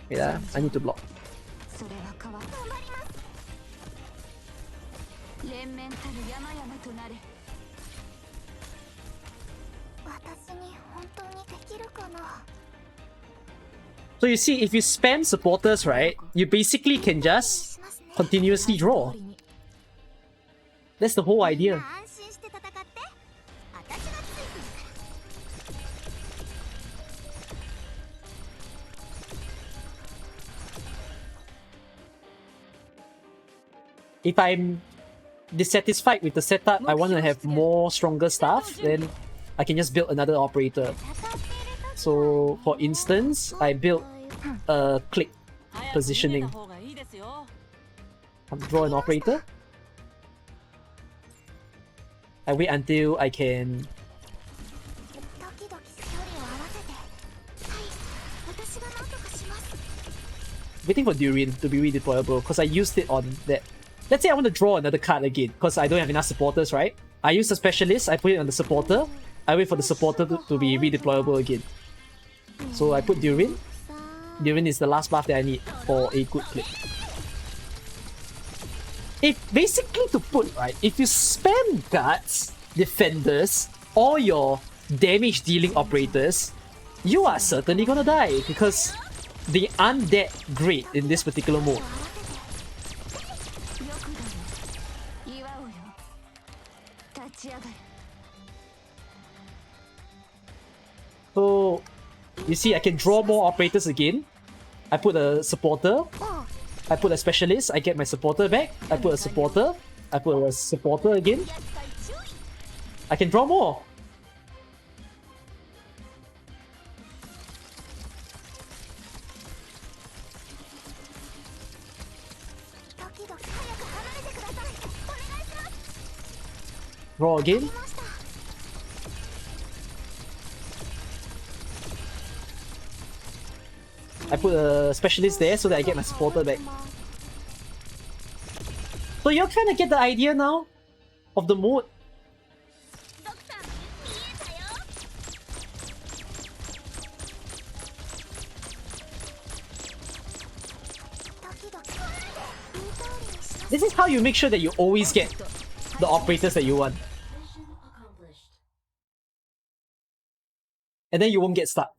Yeah, I need to block. So you see, if you spam supporters, right, you basically can just continuously draw. That's the whole idea. If I'm dissatisfied with the setup, I want to have more stronger stuff, then I can just build another operator. So, for instance, I built a click positioning. Draw an operator. I wait until I can... Waiting for Durin to be redeployable because I used it on that. Let's say I want to draw another card again because I don't have enough supporters, right? I use a specialist, I put it on the supporter. I wait for the supporter to be redeployable again. So I put Durin. Durin is the last buff that I need for a good click. If basically to put, right, if you spam guards, defenders, or your damage dealing operators, you are certainly gonna die because they aren't that great in this particular mode. So, you see, I can draw more operators again. I put a supporter. I put a specialist. I get my supporter back. I put a supporter. I put a supporter again. I can draw more. Draw again. I put a specialist there so that I get my supporter back. So you kind of get the idea now of the mode. This is how you make sure that you always get the operators that you want. And then you won't get stuck.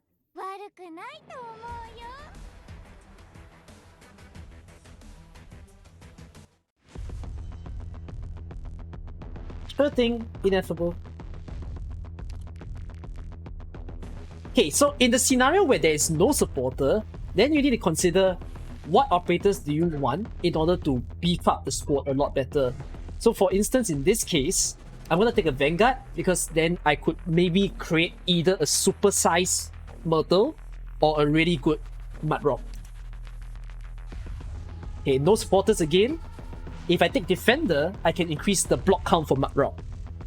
Sure thing, ineffable. Okay, so in the scenario where there is no supporter, then you need to consider what operators do you want in order to beef up the squad a lot better. So for instance, in this case, I'm gonna take a Vanguard because then I could maybe create either a super size Myrtle or a really good Mudrock. Okay, no supporters again. If I take Defender, I can increase the block count for Mudrock.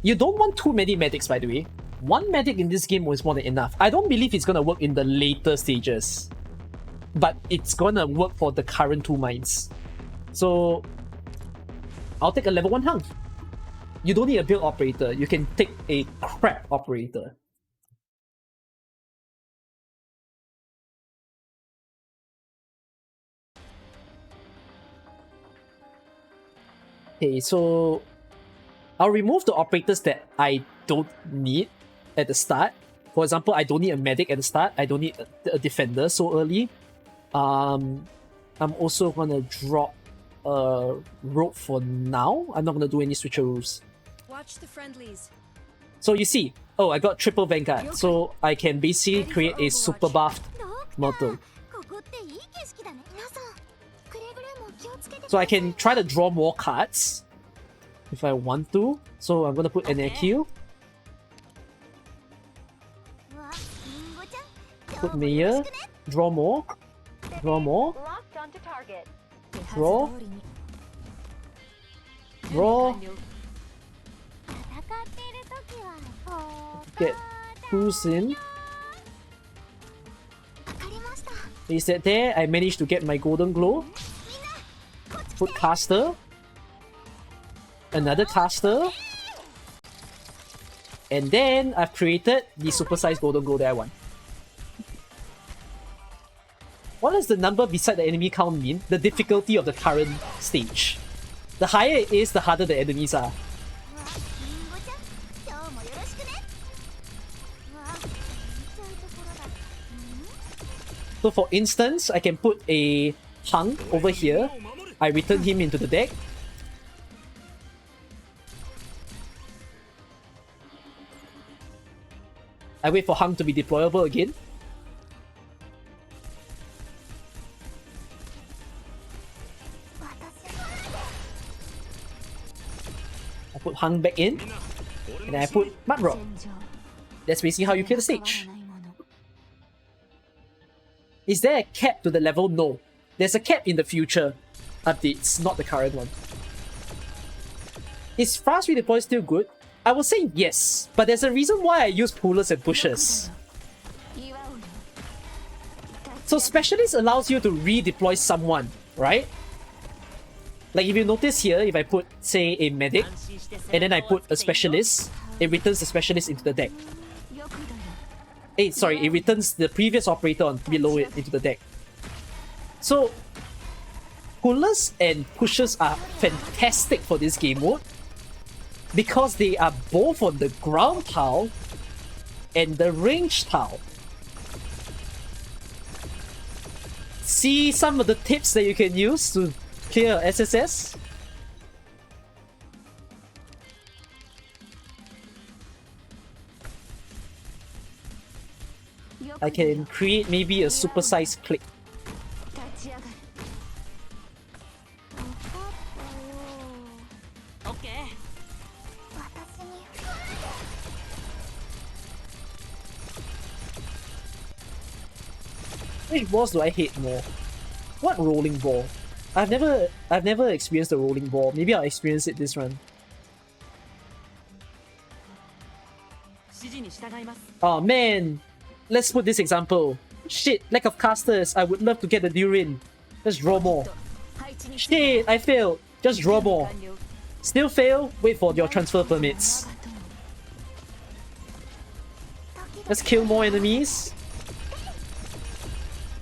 You don't want too many medics, by the way. One medic in this game was more than enough. I don't believe it's gonna work in the later stages, but it's gonna work for the current 2 mines. So I'll take a level 1 hung. You don't need a build operator. You can take a crap operator. Okay, so I'll remove the operators that I don't need at the start. For example, I don't need a medic at the start. I don't need a defender so early. I'm also gonna drop a rogue for now. I'm not gonna do any switcheroos. Watch the friendlies. So you see, oh, I got triple Vanguard, so I can basically create a super buffed Myrtle. So I can try to draw more cards if I want to. So I'm gonna put an AQ. Put Mayor. Draw more. Draw more. Locked onto target. Draw. Draw. Get who's in. Is that there? I managed to get my golden glow. Put caster. Another caster. And then I've created the supersized golden glow that I want. What does the number beside the enemy count mean? The difficulty of the current stage. The higher it is, the harder the enemies are. So for instance, I can put a Hung over here. I return him into the deck. I wait for Hung to be deployable again. I put Hung back in. And then I put Mudrock. That's basically how you clear the stage. Is there a cap to the level? No. There's a cap in the future updates, not the current one. Is fast redeploy still good? I would say yes, but there's a reason why I use pullers and pushers. So specialist allows you to redeploy someone, right? Like if you notice here, if I put, say, a medic, and then I put a specialist, it returns the specialist into the deck. Sorry, it returns the previous operator on below it into the deck. So, pullers and pushers are fantastic for this game mode because they are both on the ground tile and the range tile. See some of the tips that you can use to clear SSS? I can create maybe a supersized click. Which balls do I hate more? What rolling ball? I've never experienced a rolling ball. Maybe I'll experience it this run. Oh man! Let's put this example. Shit, lack of casters. I would love to get the Durin. Just draw more. Shit, I failed. Just draw more. Still fail? Wait for your transfer permits. Let's kill more enemies.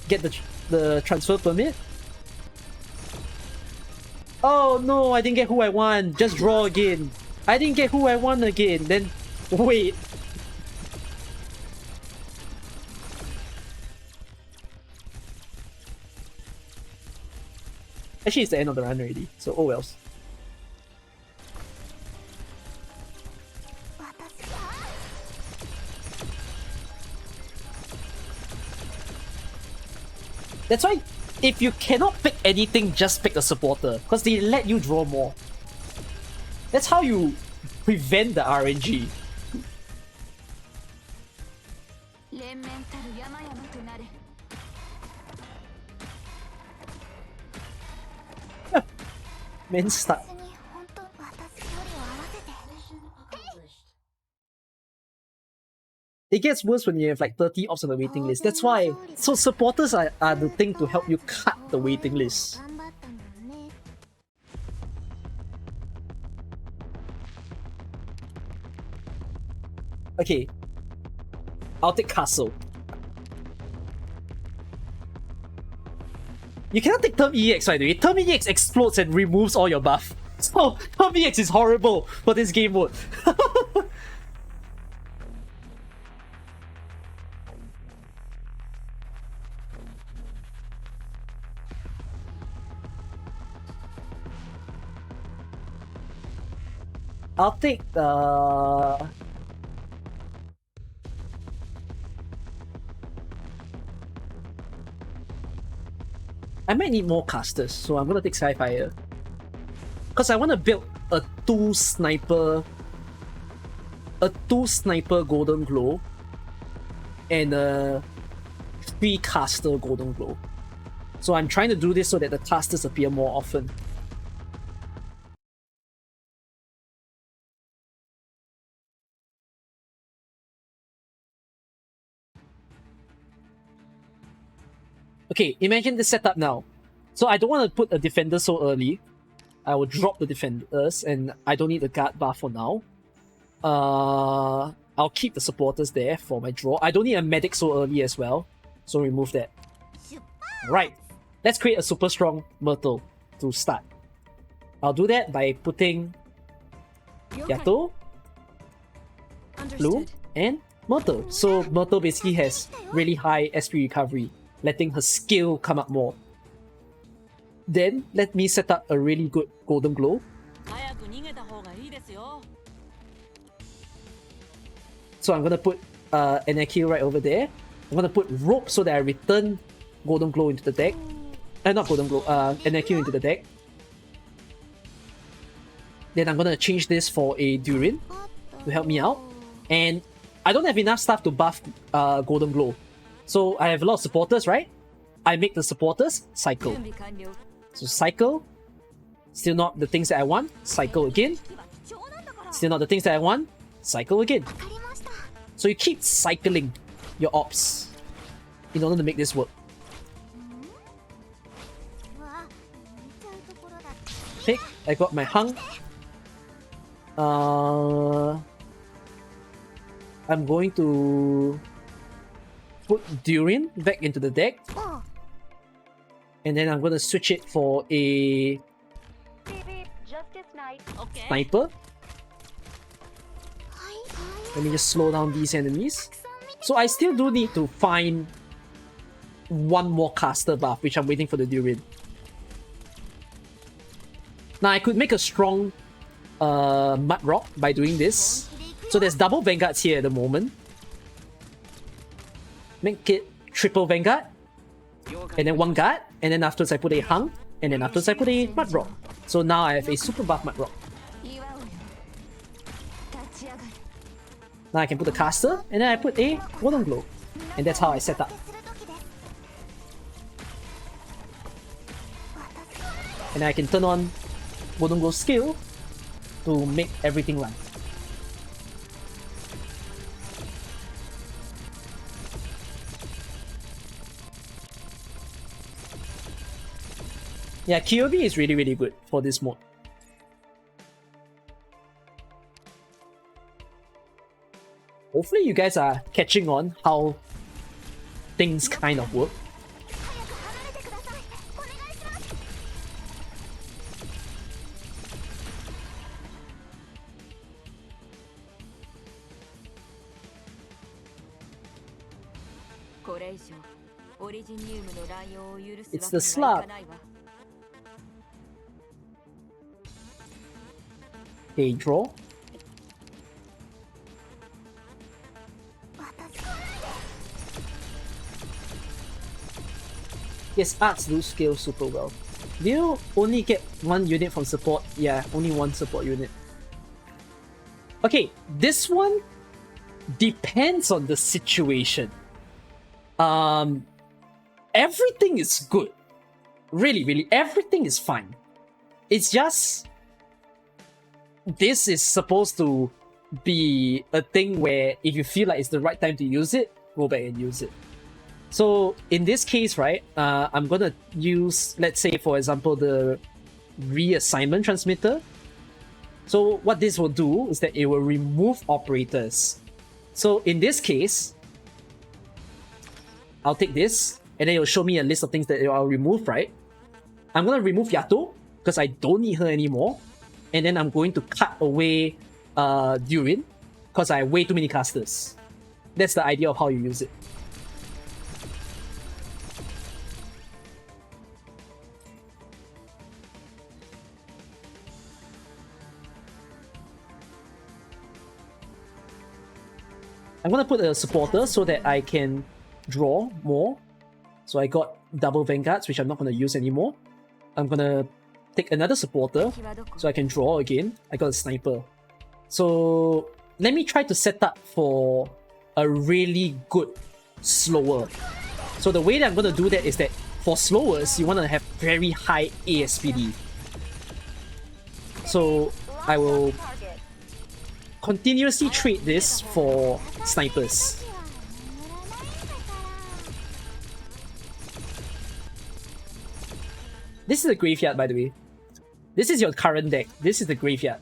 Get the transfer permit. Oh no, I didn't get who I want. Just draw again. I didn't get who I want again. Then wait. Actually, it's the end of the run already, so oh wells. That's why if you cannot pick anything, just pick a supporter, because they let you draw more. That's how you prevent the RNG. 連綿たる山々となれ Men start. 別に本当私距離を合わせて It gets worse when you have like 30 ops on the waiting list. That's why. So supporters are the thing to help you cut the waiting list. 頑張ったもんね Okay. I'll take castle. You cannot take Term EX, by the way. Term EX explodes and removes all your buff. So, Term EX is horrible for this game mode. I'll take the... I might need more casters, so I'm gonna take Skyfire. Because I want to build a 2 sniper golden glow and a 3 caster golden glow. So I'm trying to do this so that the casters appear more often. Okay, imagine this setup now. So I don't want to put a defender so early. I will drop the defenders and I don't need the guard buff for now. I'll keep the supporters there for my draw. I don't need a medic so early as well. So remove that. Right. Let's create a super strong Myrtle to start. I'll do that by putting Yato, Bloom, Understood. and Myrtle. So Myrtle basically has really high SP recovery, letting her skill come up more. Then let me set up a really good golden glow. 早く逃げた方がいいですよ。 So I'm gonna put an Akio right over there. I'm gonna put rope so that I return golden glow into the deck. Not golden glow, an Akio into the deck. Then I'm gonna change this for a Durin to help me out. And I don't have enough stuff to buff golden glow. So I have a lot of supporters, right? I make the supporters cycle. 準備完了。 So cycle. Still not the things that I want. Cycle again. 今貴重なんだから。 Still not the things that I want. Cycle again. わかりました So you keep cycling your ops in order to make this work. うわ見ちゃうところだ Okay, I got my hung. I'm going to put Durin back into the deck. おう And then I'm going to switch it for a OK。 sniper. はい Let me just slow down these enemies. So I still do need to find one more caster buff, which I'm waiting for the Durin. Now I could make a strong Mud Rock by doing this. So there's double Vanguards here at the moment. Make it triple Vanguard. And then one guard. And then afterwards I put a Hung. And then afterwards I put a Mud Rock. So now I have a super buff Mud Rock. 祝うよ立ち上がる Now I can put the caster. And then I put a Golden Glow. And that's how I set up. する時です And I can turn on Golden Glow skill to make everything run. Yeah, Kyobi is really, really good for this mode. Hopefully you guys are catching on how things kind of work. 早く離れてくださいお願いします これ以上オリジニウムの乱用を許す It's わ the けにはい slab. かないわ。 Okay, draw. 私 Yes, arts do scale super well. Do you only get one unit from support? Yeah, only one support unit. Okay, this one depends on the situation. Everything is good. Really, everything is fine. It's just this is supposed to be a thing where if you feel like it's the right time to use it, go back and use it. So in this case, right, I'm gonna use, let's say, for example, the reassignment transmitter. So what this will do is that it will remove operators. So in this case, I'll take this, and then it'll show me a list of things that I'll remove, right? I'm gonna remove Yato, because I don't need her anymore. And then I'm going to cut away Durin, because I have way too many casters. That's the idea of how you use it. I'm gonna put a supporter so that I can draw more. So I got double vanguards, which I'm not gonna use anymore. I'm gonna take another supporter so I can draw again. I got a sniper. So let me try to set up for a really good slower. So the way that I'm gonna do that is that for slowers, you wanna have very high ASPD. So I will continuously trade this for snipers. This is the graveyard, by the way. This is your current deck. This is the graveyard.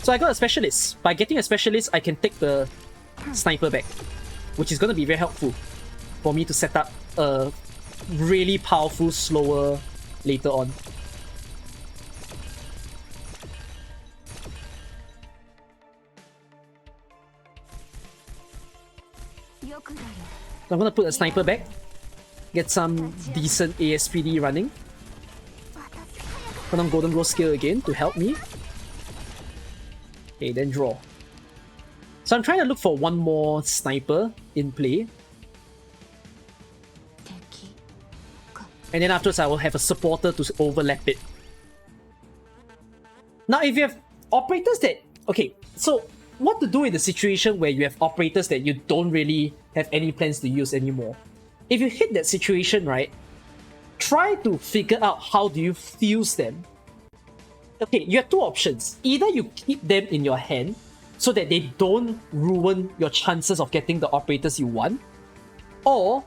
So I got a specialist. By getting a specialist, I can take the sniper back, which is going to be very helpful for me to set up a really powerful slower later on. So I'm going to put a sniper back, get some decent ASPD running. Put on Golden Glow skill again to help me. Okay, then draw. So I'm trying to look for one more sniper in play. And then afterwards I will have a supporter to overlap it. Now if you have operators that... Okay, so what to do in the situation where you have operators that you don't really have any plans to use anymore? If you hit that situation, right, try to figure out how do you fuse them. Okay, you have two options. Either you keep them in your hand so that they don't ruin your chances of getting the operators you want, or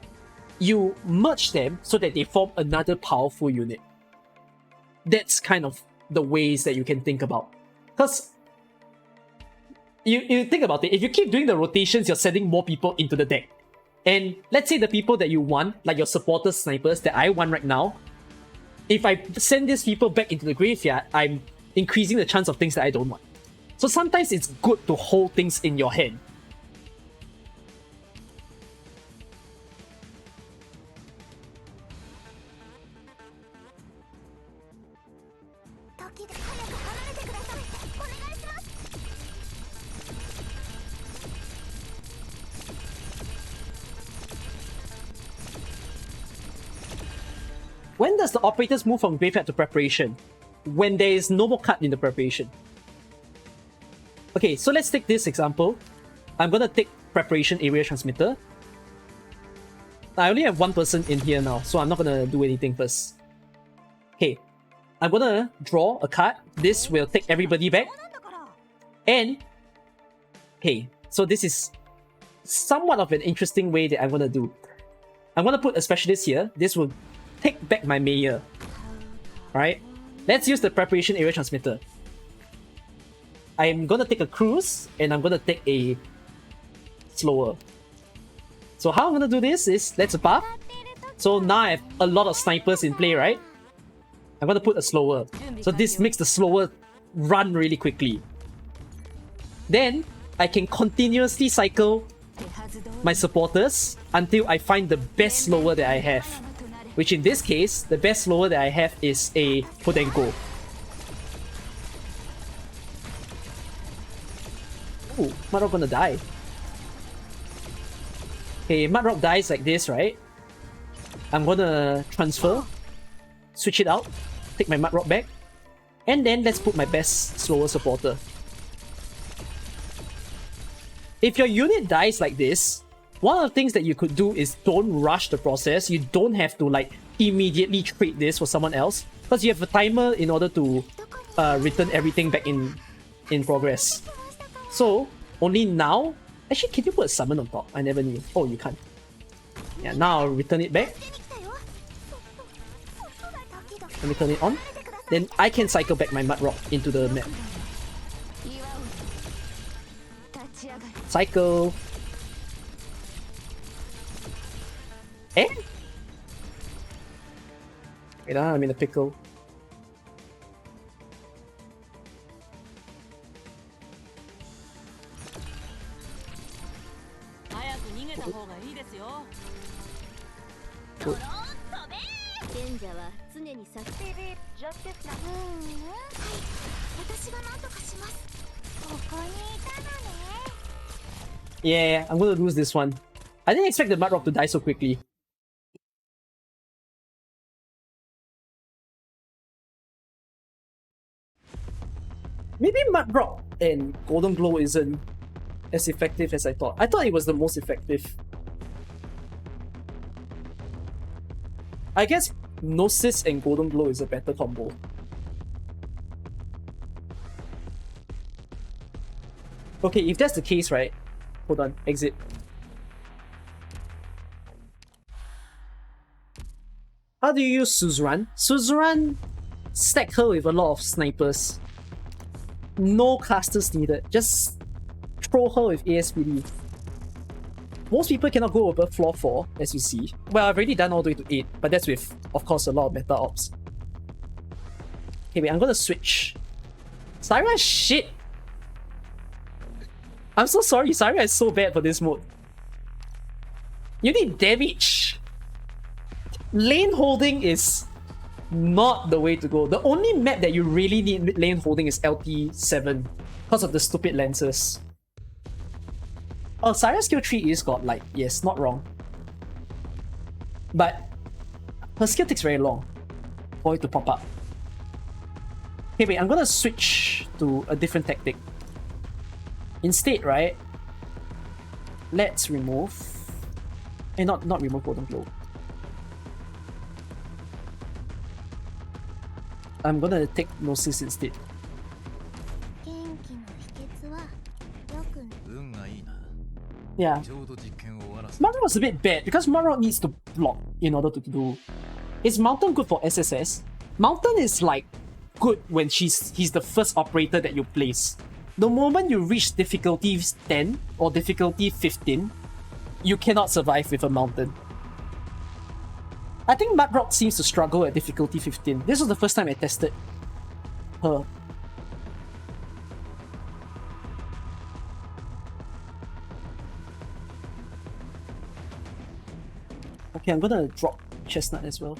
you merge them so that they form another powerful unit. That's kind of the ways that you can think about. Because you think about it, if you keep doing the rotations, you're sending more people into the deck. And let's say the people that you want, like your supporters, snipers, that I want right now, if I send these people back into the graveyard, I'm increasing the chance of things that I don't want. So sometimes it's good to hold things in your hand. When does the operators move from graveyard to preparation? When there is no more cut in the preparation. Okay, so let's take this example. I'm gonna take preparation area transmitter. I only have one person in here now, so I'm not gonna do anything first. Okay, I'm gonna draw a card. This will take everybody back. And, okay, so this is somewhat of an interesting way that I'm gonna do. I'm gonna put a specialist here. This will take back my mayor. Alright, let's use the preparation area transmitter. I'm gonna take a cruise and I'm gonna take a slower. So how I'm gonna do this is, let's buff. So now I have a lot of snipers in play, right? I'm gonna put a slower. So this makes the slower run really quickly. Then I can continuously cycle my supporters until I find the best slower that I have. which in this case, the best slower that I have is a Podenko. Ooh, Mudrock gonna die. Okay, Mudrock dies like this, right? I'm gonna transfer, switch it out, take my Mudrock back, and then let's put my best slower supporter. If your unit dies like this, one of the things that you could do is don't rush the process. You don't have to like immediately trade this for someone else, because you have a timer in order to return everything back in progress. So only now, actually, can you put a summon on top? I never knew. Oh, you can't. Yeah, now I'll return it back. Let me turn it on. Then I can cycle back my Mudrock into the map. Cycle. Eh? Wait, I'm in a pickle. Good. Yeah, I'm gonna lose this one. I didn't expect the Mudrock to die so quickly. Maybe Mudrock and Golden Glow isn't as effective as I thought. I thought it was the most effective. I guess Gnosis and Golden Glow is a better combo. Okay, if that's the case, right? Hold on, exit. How do you use Suzerain? Suzerain, stack her with a lot of snipers. No casters needed. Just throw her with ASPD. Most people cannot go above floor 4, as you see. Well, I've already done all the way to 8, but that's with, of course, a lot of meta ops. Okay, wait, I'm gonna switch. Syra, shit! I'm so sorry, Syra is so bad for this mode. You need damage! Lane holding is not the way to go. The only map that you really need lane holding is LT7 because of the stupid lances. Oh, Syra's skill tree is godlike. Yes, not wrong. But her skill takes very long for it to pop up. Okay, wait, I'm gonna switch to a different tactic. Instead, right, let's remove... not remove Golden Glow. I'm gonna take Gnosis instead. Yeah. Mudrock was a bit bad because Mudrock needs to block in order to do... Is Mountain good for SSS? Mountain is like good when he's the first operator that you place. The moment you reach difficulty 10 or difficulty 15, you cannot survive with a Mountain. I think Mudrock seems to struggle at difficulty 15. This was the first time I tested her. Okay, I'm gonna drop Chestnut as well.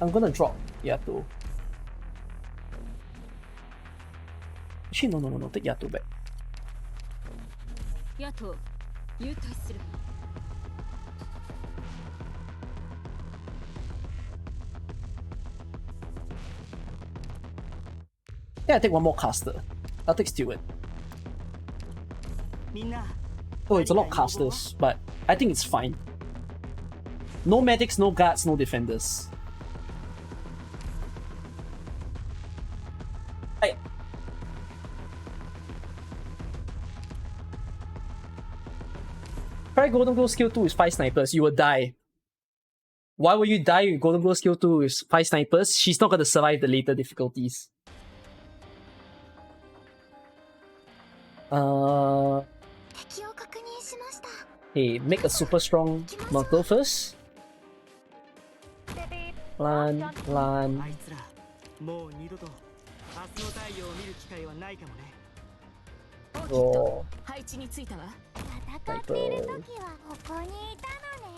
I'm gonna drop Yato. Actually, no, take Yato back. Yato, 優待する。Yeah, I take one more caster. I'll take Steward. みんな Oh, it's a lot of casters, but I think it's fine. No medics, no guards, no defenders. Try Golden Glow skill 2 with 5 snipers, you will die. Why will you die with Golden Glow skill 2 with 5 snipers? She's not gonna survive the later difficulties. Hey, make a super strong Myrtle first. Lan, lan. あいつらもう二度と明日の太陽を見る機会はないかもね。Draw. 配置についたわ。戦っている時はここにいたのね。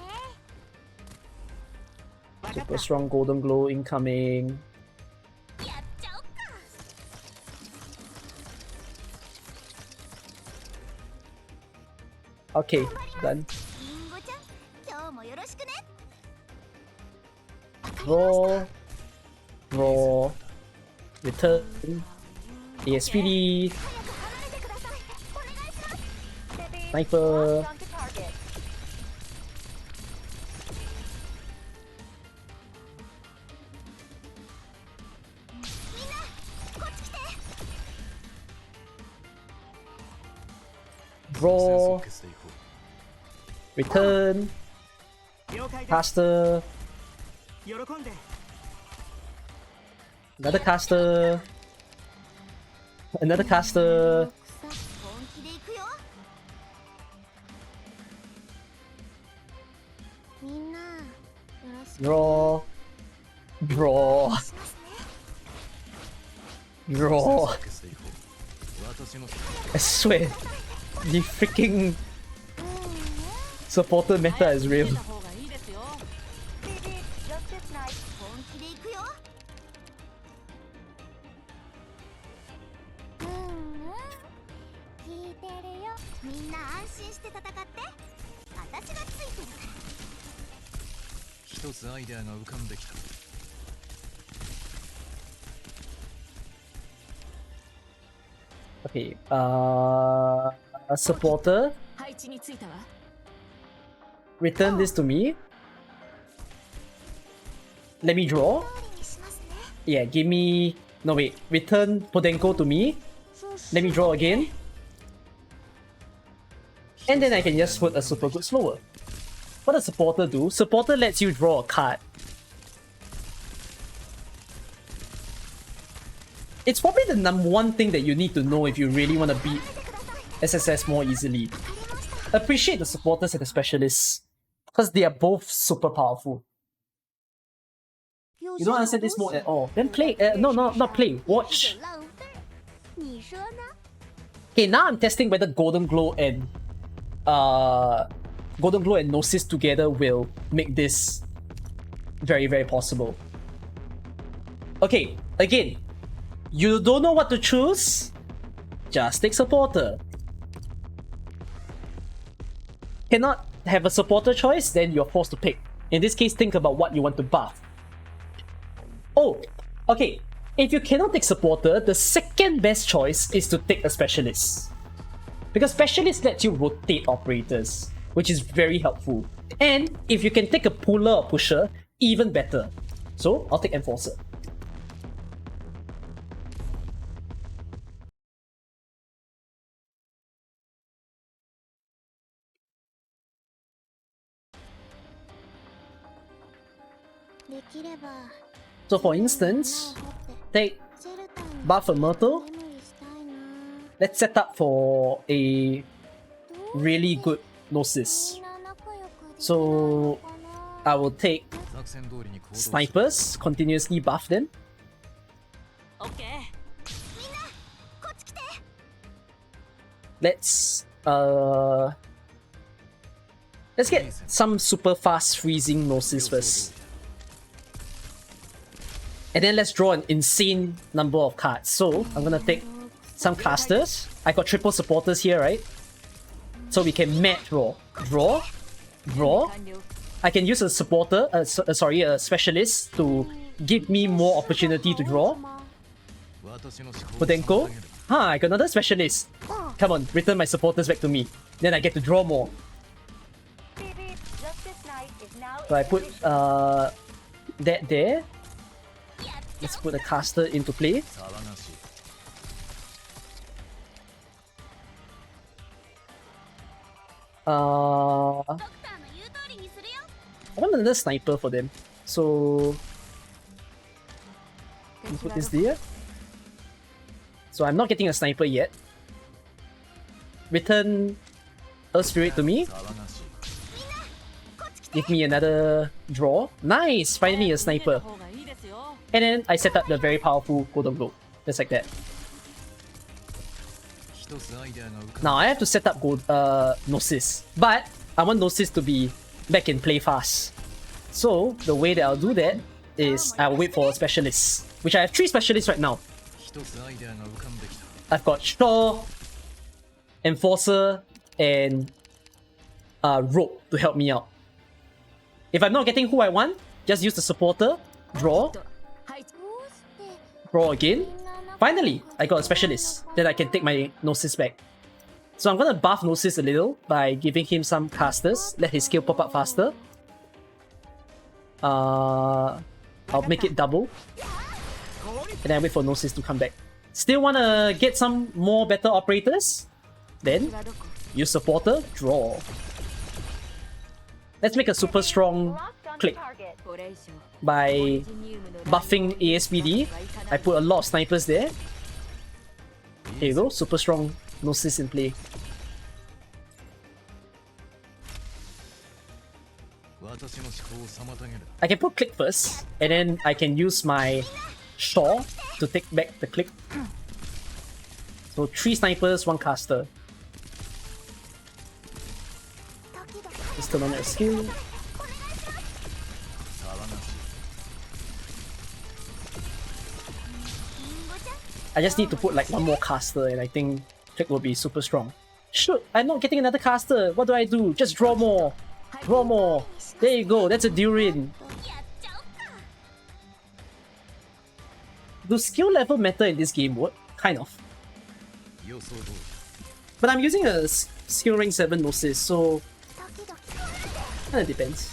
わかっ Super た。 strong golden glow incoming. やっちゃおっか。 Okay, done. リンゴちゃん、今日もよろしくね。 Draw. Draw. Return. ASPD. 早く離れてください。お願いします。 Sniper. みんな、こっち来て。 Draw. Return. 了解です。 Caster. 喜んで。 Another caster. Another caster. 本気で行くよ。みんな、よろしく。 Draw. Draw. しますね。 Draw. I swear. The freaking supporter meta is real. 出た方がいいですよ。本気で行くよ。聞いてるよ。みんな安心して戦って。私がついてるから。一つアイデアが浮かんできた。 Okay, supporter, 配置についたわ。 return this to me. Let me draw. 通りにしますね。 Yeah, give me... No, wait. Return Podenko to me. Let me draw again. And then I can just put a super good slower. What does supporter do? Supporter lets you draw a card. It's probably the #1 thing that you need to know if you really want to beat SSS more easily. Appreciate the supporters and the specialists, because they are both super powerful. You don't understand this mode at all. Then play. No, not play. Watch. 你说呢？ Okay, now I'm testing whether Golden Glow and Gnosis together will make this very, very possible. Okay, again, you don't know what to choose? Just take supporter. Cannot have a supporter choice? Then you're forced to pick. In this case, think about what you want to buff. Oh, okay. If you cannot take supporter, the second best choice is to take a specialist. Because specialist lets you rotate operators, which is very helpful. And if you can take a puller or pusher, even better. So I'll take enforcer. So for instance, take buff a Myrtle. Let's set up for a really good Gnosis. So I will take 作戦通りに行動する。 snipers, continuously buff them. オッケー。 Let's get some super fast freezing Gnosis first. And then let's draw an insane number of cards. So I'm gonna take some casters. I got triple supporters here, right? So we can match draw. Draw. Draw. 完了。 I can use a supporter, a specialist to give me more opportunity to draw. 私の思考を Podenko. 妨げる。 I got another specialist. Come on, return my supporters back to me. Then I get to draw more. So I put that there. Let's put a caster into play. 騒がしい。 I want another sniper for them. So we put this there. So I'm not getting a sniper yet. Return Earth Spirit to me. 騒がしい。 Give me another draw. Nice! Finally a sniper. 出た方が And then I set up the very powerful Golden Globe. Just like that. 一つアイデアが浮かん Now I have to set up Gnosis. But I want Gnosis to be back and play fast. So the way that I'll do that is I'll wait for specialists. Which I have 3 specialists right now. 一つアイデアが浮かんできた I've got Shaw, Enforcer, and Rope to help me out. If I'm not getting who I want, just use the supporter, draw, はい draw again. Finally, I got a specialist. Then I can take my Gnosis back. So I'm gonna buff Gnosis a little by giving him some casters, let his skill pop up faster. I'll make it double. And then I wait for Gnosis to come back. Still wanna get some more better operators? Then はどこ use supporter, draw. Let's make a super strong click これ以上 by オリジニウムの buffing ASPD. I put a lot of snipers there. Here you go, super strong Gnosis in play. 私の思考を妨げる I can put click first, and then I can use my Shaw to take back the click. So 3 snipers, 1 caster. ドキドキ Just turn on your skill. 騒がしい I just need to put like 1 more caster, and I think click will be super strong. Shoot, I'm not getting another caster. What do I do? Just draw more. Draw more. There you go, that's a Durin. やっちゃおうか Do skill level matter in this game? What? Kind of. 予想通り But I'm using a skill rank 7 Gnosis, so ドキドキ kinda depends.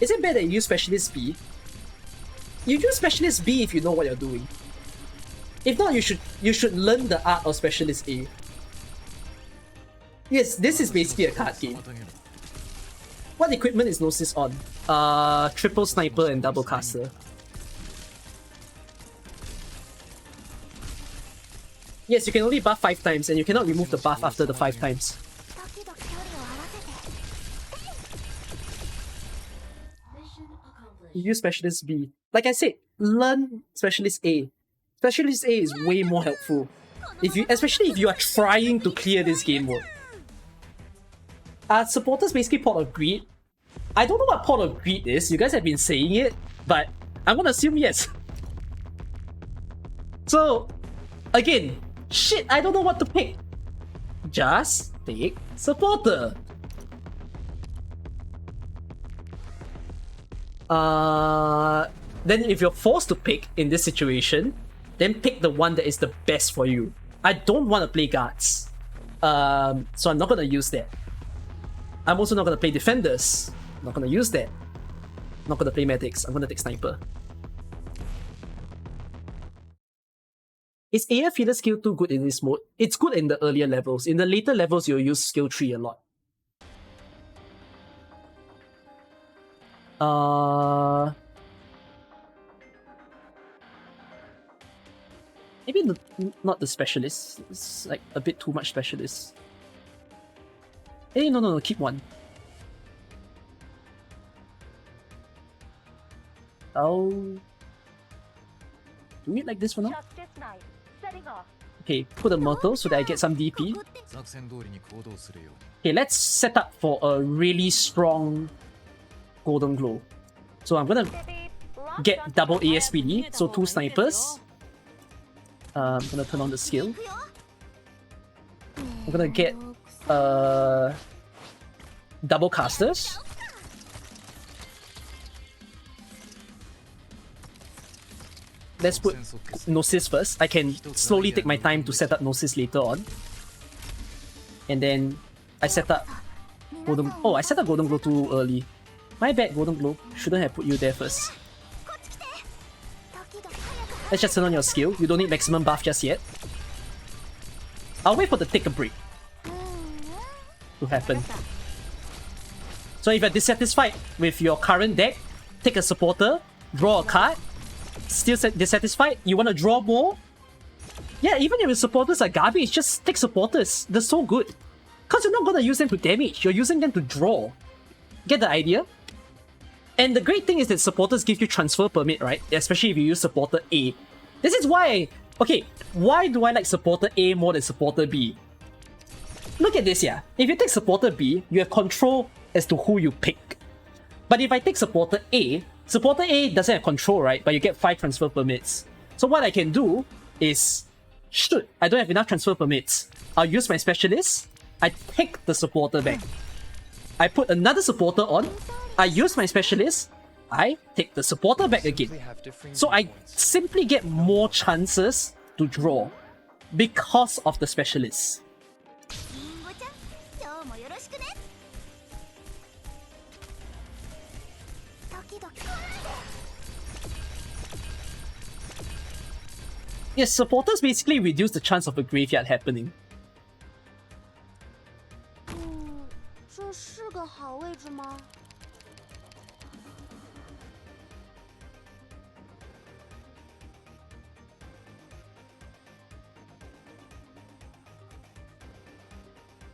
Is it bad that you use Specialist B? You use Specialist B if you know what you're doing. If not, you should learn the art of Specialist A. Yes, this is basically a card game. 妨げる What equipment is Gnosis on? Triple Sniper and Double Caster. Yes, you can only buff 5 times, and you cannot remove the buff after the 5 times. ドキドキ距離を合わせて You use Specialist B. Like I said, learn Specialist A. Specialist A is way more helpful. Especially if you are trying to clear this game mode. Supporters basically Pot of Greed. I don't know what Pot of Greed is. You guys have been saying it, but I'm gonna assume yes. So, again, shit, I don't know what to pick. Just take supporter. Then if you're forced to pick in this situation, then pick the one that is the best for you. I don't want to play guards. So I'm not gonna use that. I'm also not gonna play defenders. Not gonna use that. Not gonna play medics. I'm gonna take sniper. Is AF Healer skill 2 good in this mode? It's good in the earlier levels. In the later levels, you'll use skill 3 a lot. Maybe not the specialist. It's like a bit too much specialist. Hey, no, keep 1. Oh. Do it like this for now? Okay, put a Myrtle so that I get some DP. 作戦通りに行動するよ Okay, let's set up for a really strong Golden Glow. So I'm gonna get double ASPD, so 2 snipers. I'm gonna turn on the skill. I'm gonna get double casters. Let's put Gnosis first. I can slowly take my time to set up Gnosis later on. And then I set up Golden... Oh, I set up Golden Glow too early. My bad, Golden Glow. Shouldn't have put you there first. こっち来てドキドキ早く Let's just turn on your skill. You don't need maximum buff just yet. I'll wait for the take a break to happen. So if you're dissatisfied with your current deck, take a supporter, draw a card. Still dissatisfied? You want to draw more? Yeah, even if your supporters are garbage, just take supporters. They're so good. Because you're not going to use them to damage, you're using them to draw. Get the idea? And the great thing is that supporters give you transfer permit, right? Especially if you use supporter A. This is why... Okay, why do I like supporter A more than supporter B? Look at this, yeah. If you take supporter B, you have control as to who you pick. But if I take supporter A doesn't have control, right? But you get 5 transfer permits. So what I can do is... Shoot, I don't have enough transfer permits. I'll use my specialist. I take the supporter back. I put another supporter on. I use my specialist. I take the supporter back again. So I simply get more chances to draw because of the specialist. リンゴちゃん今日もよろしくねドキドキ Yes, supporters basically reduce the chance of a graveyard happening. 这是个好位置吗？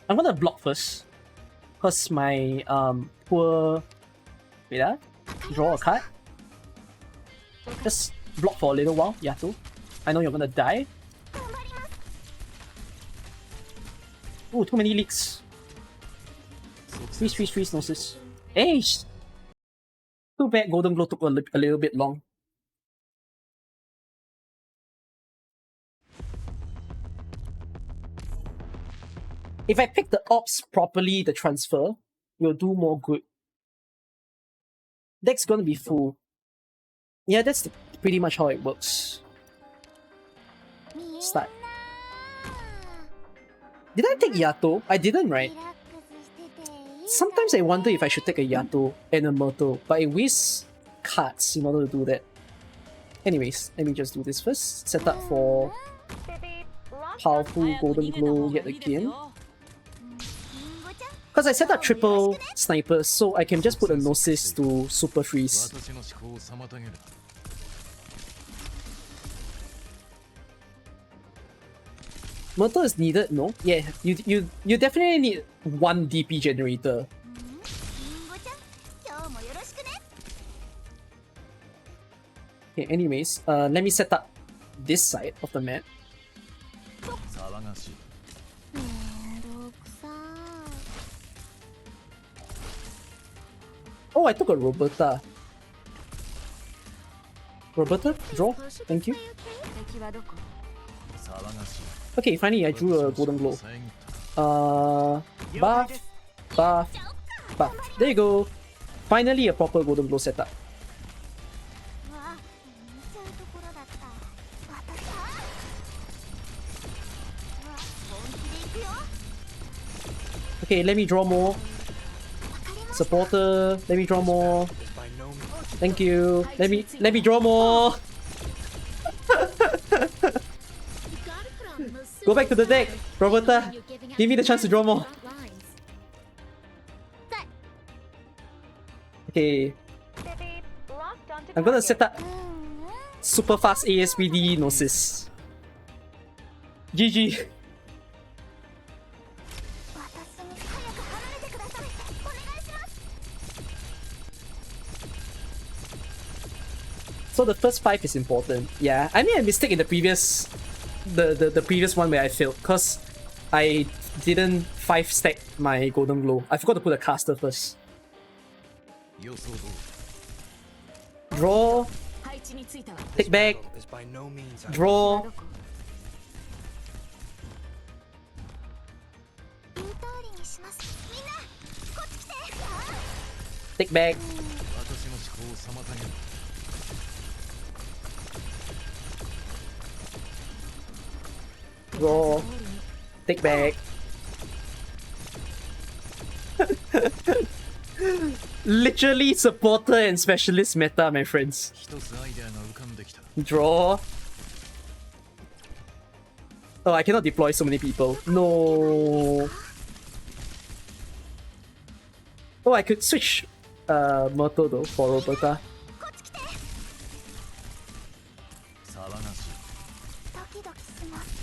I'm gonna block first. Cause my poor... Wait draw a card. Just block for a little while, Yato. I know you're gonna die. Ooh, too many leaks. Freeze, Gnosis. Hey! Too bad Golden Glow took a little bit long. If I pick the ops properly, the transfer will do more good. Deck's gonna be full. Yeah, that's pretty much how it works. Start. Did I take Yato? I didn't, right? リラックスしてていい Sometimes I wonder if I should take a Yato and a Myrtle, but it wastes cards in order to do that. Anyways, let me just do this first. Set up for powerful Golden Glow yet again. リンゴちゃん Because I set up triple snipers, so I can just put a Gnosis to super freeze. 私の思考を妨げるな Myrtle is needed, no? Yeah, you definitely need one DP generator. リンゴちゃん今日もよろしくね Okay, anyways, let me set up this side of the map. 騒がしい めんどくさ Oh, I took a Roberta. Roberta? Draw? Thank you. 敵はどこ？騒がしい Okay, finally I drew a Golden Glow. 遮った Buff, buff, buff. There you go. Finally a proper Golden Glow setup. うわ見ちゃうところだった私うわ本気でいくよ Okay, let me draw more. Supporter, let me draw more. Thank you. Let me draw more. Go back to the deck, Roberta. Give me the chance to draw more. Okay, I'm gonna set up super fast ASPD Gnosis. GG. 私に早く離れてくださいお願いします So the first 5 is important. Yeah, I made a mistake in the previous the previous one where I failed because I didn't 5 stack my Golden Glow. I forgot to put a caster first. 予想通 Draw, 配置についたわ。 take back, is by no means draw, どこ？言う通りにしますみんなこっち来て take back, り私の思考を妨げる draw, take back. Literally supporter and specialist meta, my friends. 一つアイデアが浮かんできた Draw. Oh, I cannot deploy so many people. No. Oh, I could switch Myrtle though for Roberta. こっち来て騒がしいドキドキします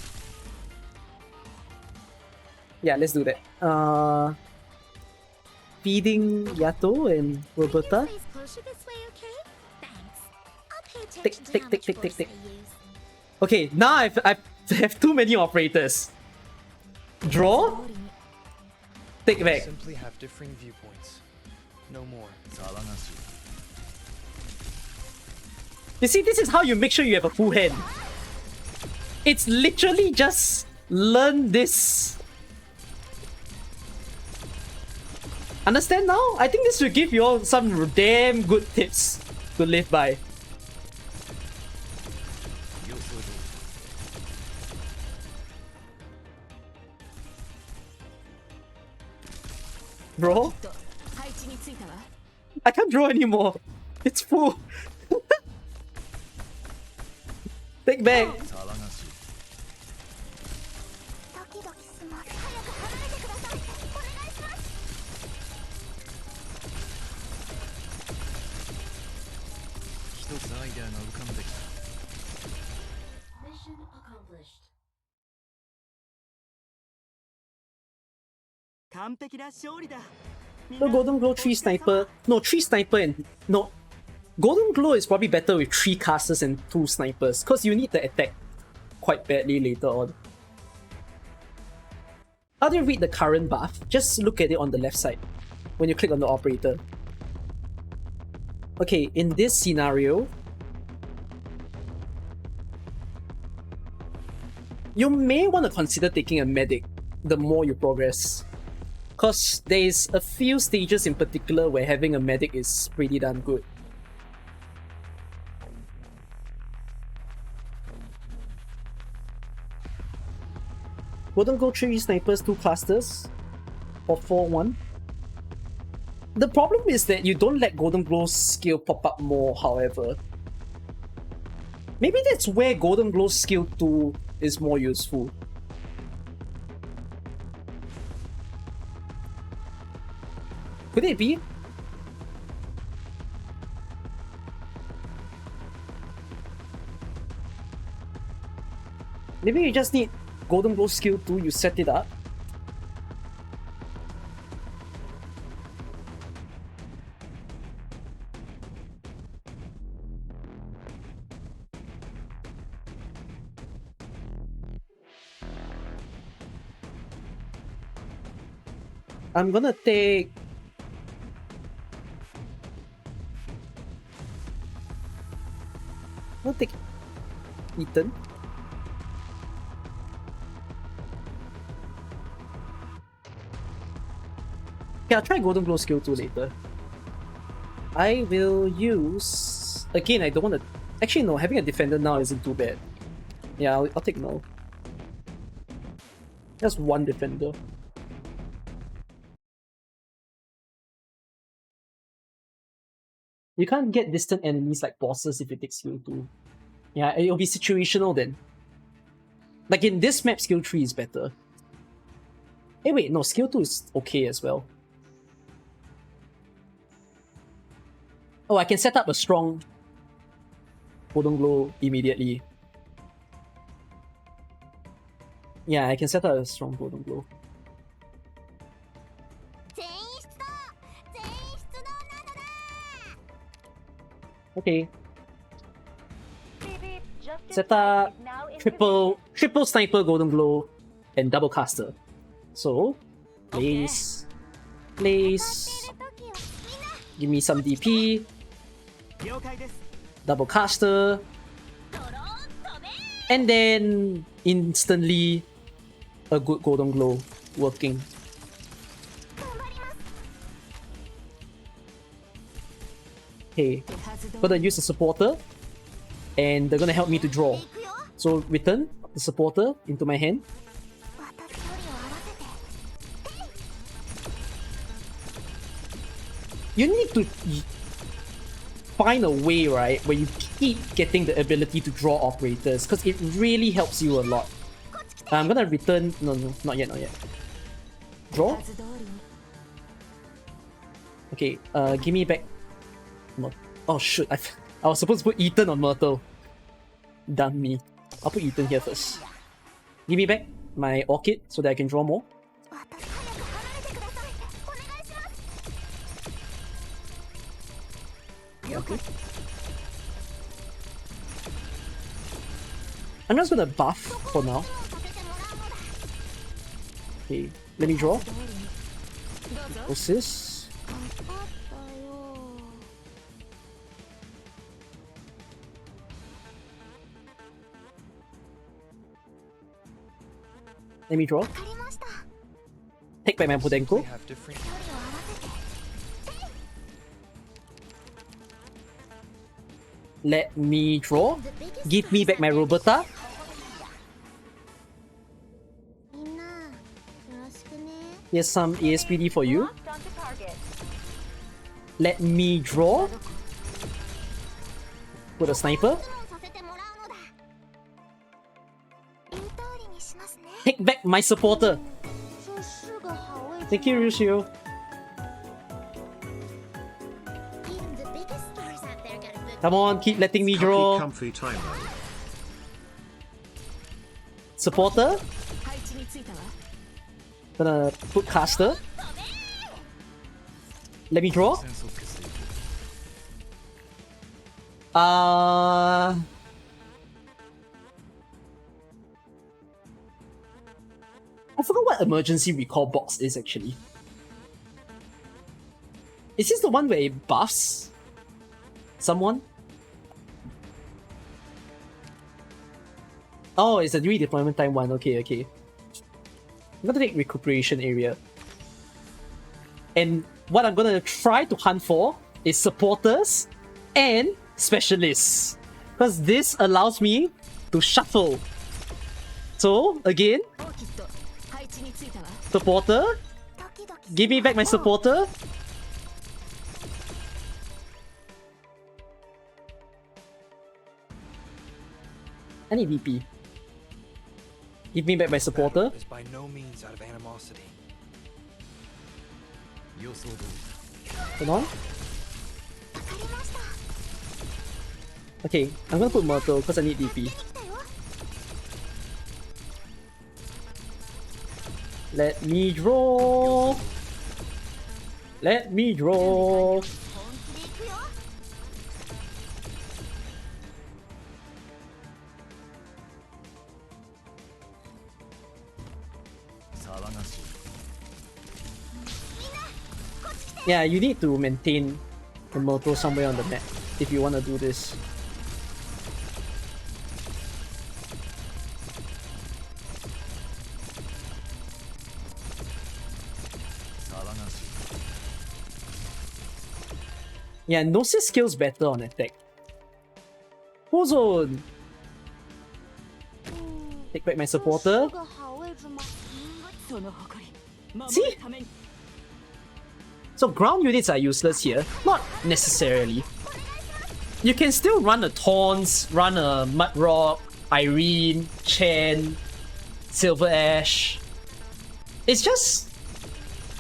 Yeah, let's do that. Feeding Yato and Roberta. push it this way, okay? Thanks. I'll pay Tick, attention to tick, how tick, much tick, force tick, I use. Okay, now I have too many operators. Draw? Take back. Simply have differing viewpoints. No more. 騒がしい You see, this is how you make sure you have a full hand. It's literally just learn this. Understand now? I think this will give you all some damn good tips to live by. 予想通り Bro, 配置についたわ I can't draw anymore. It's full. Take back. 騒がしいドキドキします。早く離れてください。お願いします。一つアイデアが浮かんできた 完璧な勝利だ。 No, Golden Glow 3 Sniper. No, 3 Sniper and... No. Golden Glow is probably better with 3 casters and 2 snipers, because you need to attack quite badly later on. How do you read the current buff? Just look at it on the left side when you click on the operator. Okay, in this scenario, you may want to consider taking a medic the more you progress. Because there is a few stages in particular where having a medic is pretty damn good. Golden Glow 3 snipers, 2 clusters, or 4-1. The problem is that you don't let Golden Glow's skill pop up more, however. Maybe that's where Golden Glow's skill 2 is more useful. Could it be? Maybe you just need Golden Glow skill 2, you set it up. I'm gonna take... I'll take Ethan. Okay, I'll try Golden Glow skill 2 later. I will use... Again, I don't want to... Actually, no, having a defender now isn't too bad. Yeah, I'll take no. Just one defender. You can't get distant enemies like bosses if it takes skill 2. Yeah, it'll be situational then. Like in this map, skill 3 is better. Hey wait, no, skill 2 is okay as well. Oh, I can set up a strong Golden Glow immediately. Yeah, I can set up a strong Golden Glow. 全員出動全員出動なのだ Okay. Set up triple sniper Golden Glow and double caster. So, place, 待っている時をみんな give me some DP, 了解です。 double caster, ドローン飛べ and then instantly a good Golden Glow working. 頑張ります Okay, gonna use the supporter, and they're gonna help me to draw. 行くよ So return the supporter into my hand. 私距離を合わせて You need to find a way, right, where you keep getting the ability to draw operators, because it really helps you a lot. I'm gonna return... No, not yet, not yet. Draw? 数通りに Okay, give me back... Oh shoot, I was supposed to put Ethan on Myrtle. Damn me. I'll put Ethan here first. Give me back my Orchid so that I can draw more. 私早く離れてくださいお願いします okay. I'm just gonna buff for now. Okay, let me draw. What's this? 分かったよ Let me draw. わかりました Take back my They Podenko. have different 距離を合わせて Let me draw. The biggest Give me back my stars out Roberta. みんなよろしくね Here's some ASPD for you. Let me draw. Put a sniper. もちろんさせてもらうのだ言う通りにしますね Take back my supporter. 这是个好位置 Thank you, Rushio. Even the biggest stars out there got a good Come on, keep letting me draw. Comfy timer. Supporter. 配置についたわ Gonna put caster. Let me draw. 戦争決定 I forgot what emergency recall box is actually. Is this the one where it buffs someone? Oh, it's a redeployment time one. Okay, okay. I'm gonna take recuperation area. And what I'm gonna try to hunt for is supporters and specialists. Because this allows me to shuffle. So, again, オーキッド配置についたわ supporter. ドキドキ Give me back my supporter. I need DP. Give me back my supporter. is by no means out of animosity. 予想通り Hold on. わかりました Okay, I'm gonna put Myrtle because I need DP. できたよ Let me draw. Let me draw. 本気でいくよ 騒がしい Yeah, you need to maintain the Myrtle somewhere on the map if you wanna do this. Yeah, Gnosis skills better on attack. Full zone! Take back my 这 supporter. 是个好位置吗 その誇り守 See? るために So ground units are useless here. Not necessarily. You can still run a Taunts, run a Mudrock, Irene, Chen, Silver Ash. It's just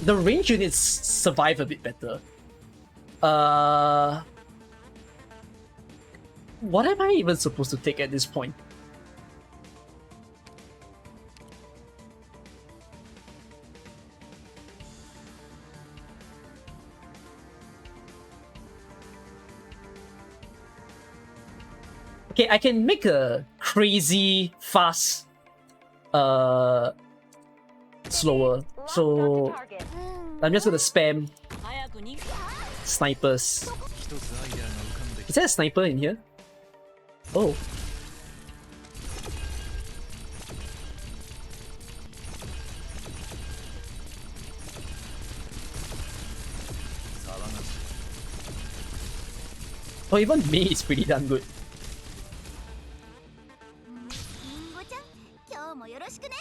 the range units survive a bit better. What am I even supposed to take at this point? Okay, I can make a crazy fast slower. So I'm just gonna spam 早く逃げ snipers. 一つアイデアが浮かんでき Is there a sniper in here? Oh. た騒がしい Oh, even me is pretty damn good. りんごちゃん今日もよろしくね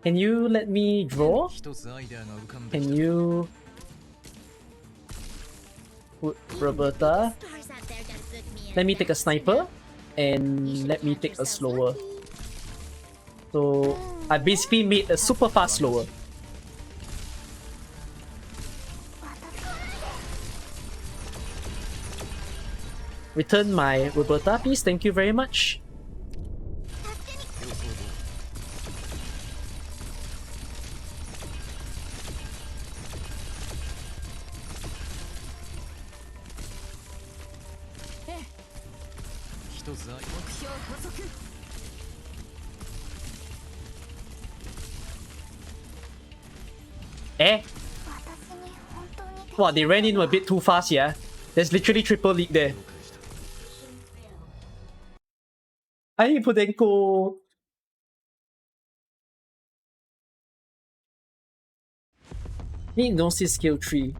Can you let me draw? 一つアイデアが浮かんでき Can た you put Roberta? Stars out there got a good meal Let me take a sniper and let me take a slower. So I basically made a super fast slower. Return my Roberta, please. Thank you very much. 予想通り Even 人材Eh? 私に本当に Wow, they ran in a bit too fast, yeah? There's literally triple league there. Ay, Pudenko. Need Gnosis skill 3.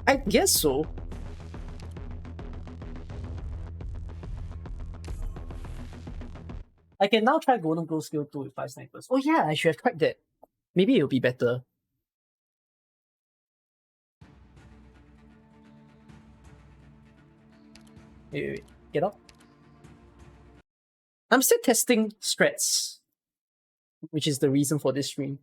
I guess so. I can now try Golden Glow skill 2 with 5 snipers. Oh yeah, I should have tried that. Maybe it'll be better. Wait. Get up. I'm still testing strats, which is the reason for this stream.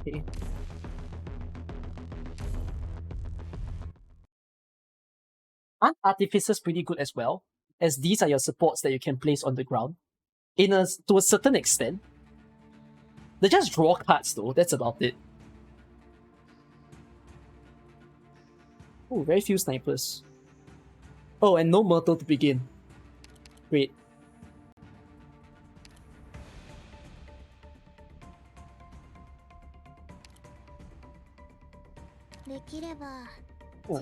Okay. Aren't artificers pretty good as well? As these are your supports that you can place on the ground. To a certain extent. They just draw cards though, that's about it. Oh, very few snipers. Oh, and no Myrtle to begin. Great. Oh.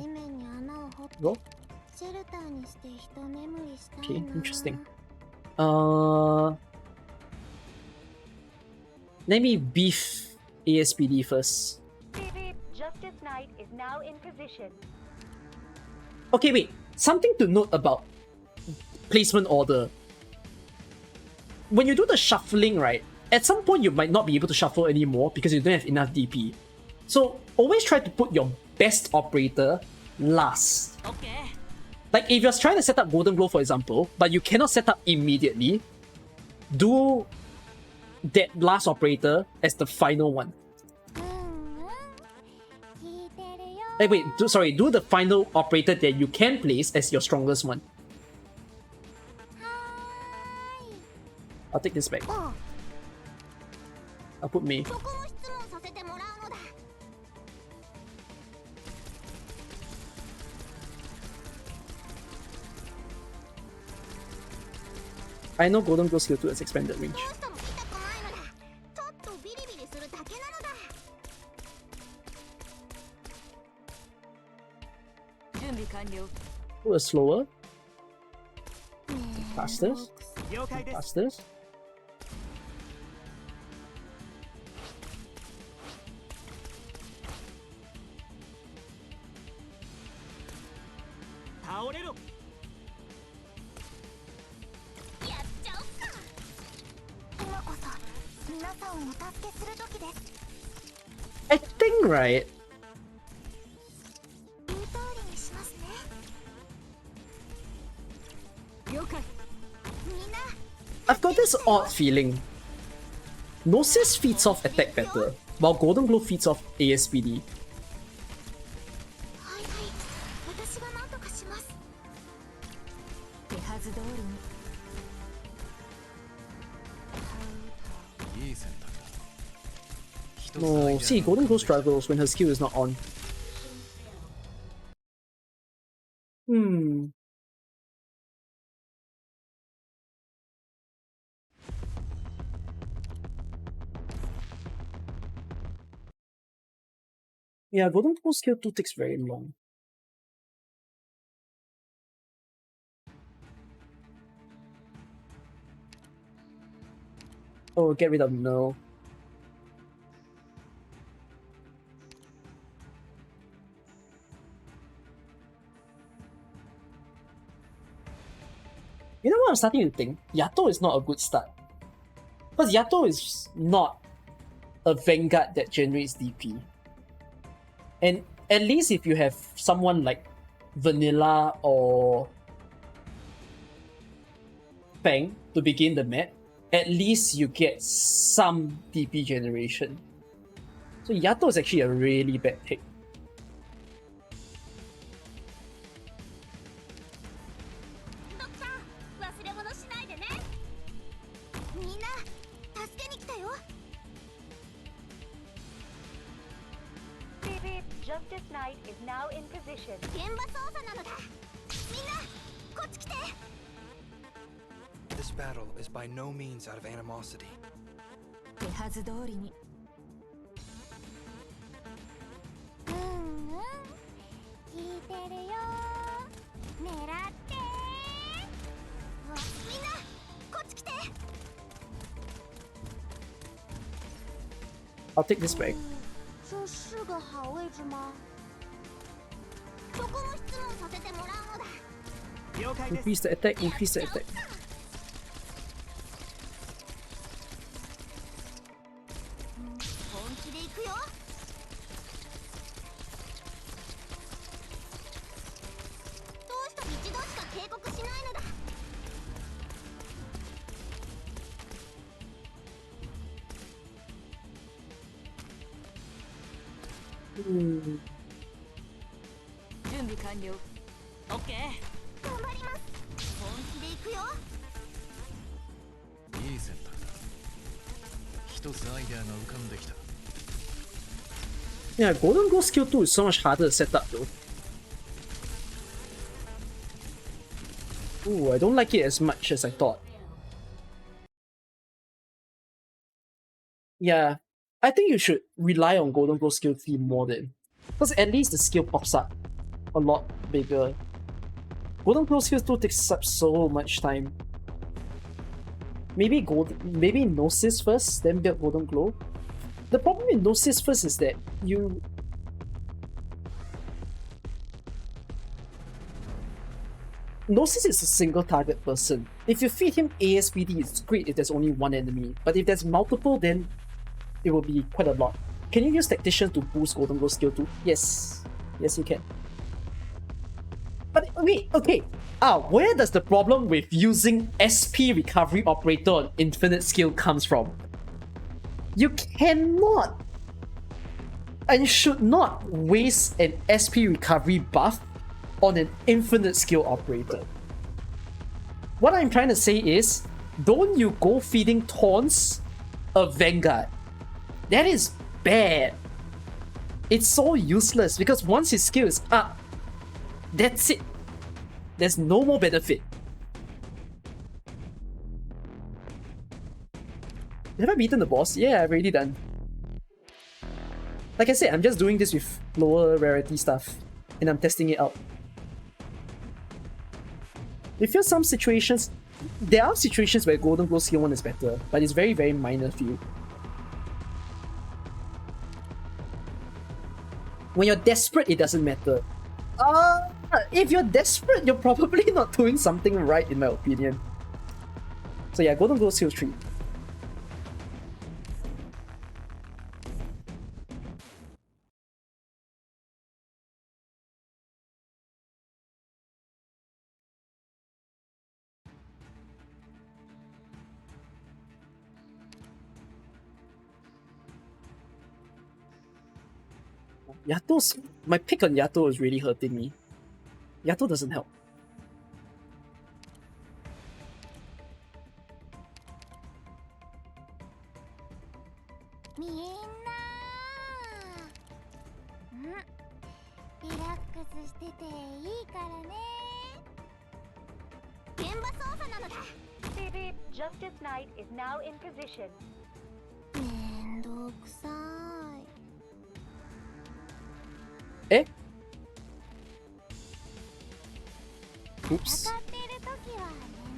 Go. Okay, interesting. Let me beef ASPD first. Justice Knight is now in position. Okay, wait. Something to note about placement order. When you do the shuffling, right, at some point you might not be able to shuffle anymore because you don't have enough DP. So always try to put your best operator last. Okay. Like if you're trying to set up Golden Glow, for example, but you cannot set up immediately, do that last operator as the final one. Hey, wait, do the final operator that you can place as your strongest one. I'll take this back. I'll put Mei. I know Golden Glow skill 2 has expanded range. Oh, slower. Faster. Faster. I think, right? I've got this odd feeling. Gnosis feeds off attack better, while Golden Glow feeds off ASPD. No, see, Golden Glow struggles when her skill is not on. Yeah, Golden Glow skill 2 takes very long. Oh, get rid of no. You know what I'm starting to think? Yato is not a good start. Because Yato is not a Vanguard that generates DP. And at least if you have someone like Vanilla or Fang to begin the map, at least you get some DP generation. So Yato is actually a really bad pick. 助けに来たよ。 Beep beep. Justice Knight is now in position. 現場操作なのだ。みんなこっち来て。 This battle is by no means out of animosity. 手はず通りに。聞いてるよ。狙ってみんなこっち来て。 I'll take this back. 这是个好位置吗？そこも質問させてもらうのだ。了解です。 Increase the attack, increase the attack. 本気で行くよ。どうした一度しか警告しないのだ。 準備完了。オッケー。頑張ります。本気で行くよ。いい選択だ。一つアイデアが浮かんできた。 Yeah, Golden Glow skill 2 is so much harder to set up though. Ooh, I don't like it as much as I thought. Yeah, I think you should rely on Golden Glow skill 3 more then. Because at least the skill pops up a lot bigger. Golden Glow skill 2 takes up so much time. Maybe Gnosis first, then build Golden Glow. The problem with Gnosis first is that Gnosis is a single target person. If you feed him ASPD, it's great if there's only one enemy. But if there's multiple, then it will be quite a lot. Can you use Tactician to boost Golden Glow skill 2? Yes. Yes, you can. But wait, okay. Where does the problem with using SP recovery operator on infinite skill comes from? You cannot and should not waste an SP recovery buff on an infinite skill operator. What I'm trying to say is, don't you go feeding Taunts a Vanguard. That is bad. It's so useless because once his skill is up, that's it. There's no more benefit. Have I beaten the boss? Yeah, I've already done. Like I said, I'm just doing this with lower rarity stuff, and I'm testing it out. We feel some situations, there are situations where Golden Glow skill 1 is better, but it's very, very minor few. When you're desperate, it doesn't matter. If you're desperate, you're probably not doing something right, in my opinion. So yeah, Golden Glow skill 3. My pick on Yato is really hurting me. Yato doesn't help. Beep beep. Justice Knight is now in position. めんどくさい。 Eh? Oops. 戦っている時は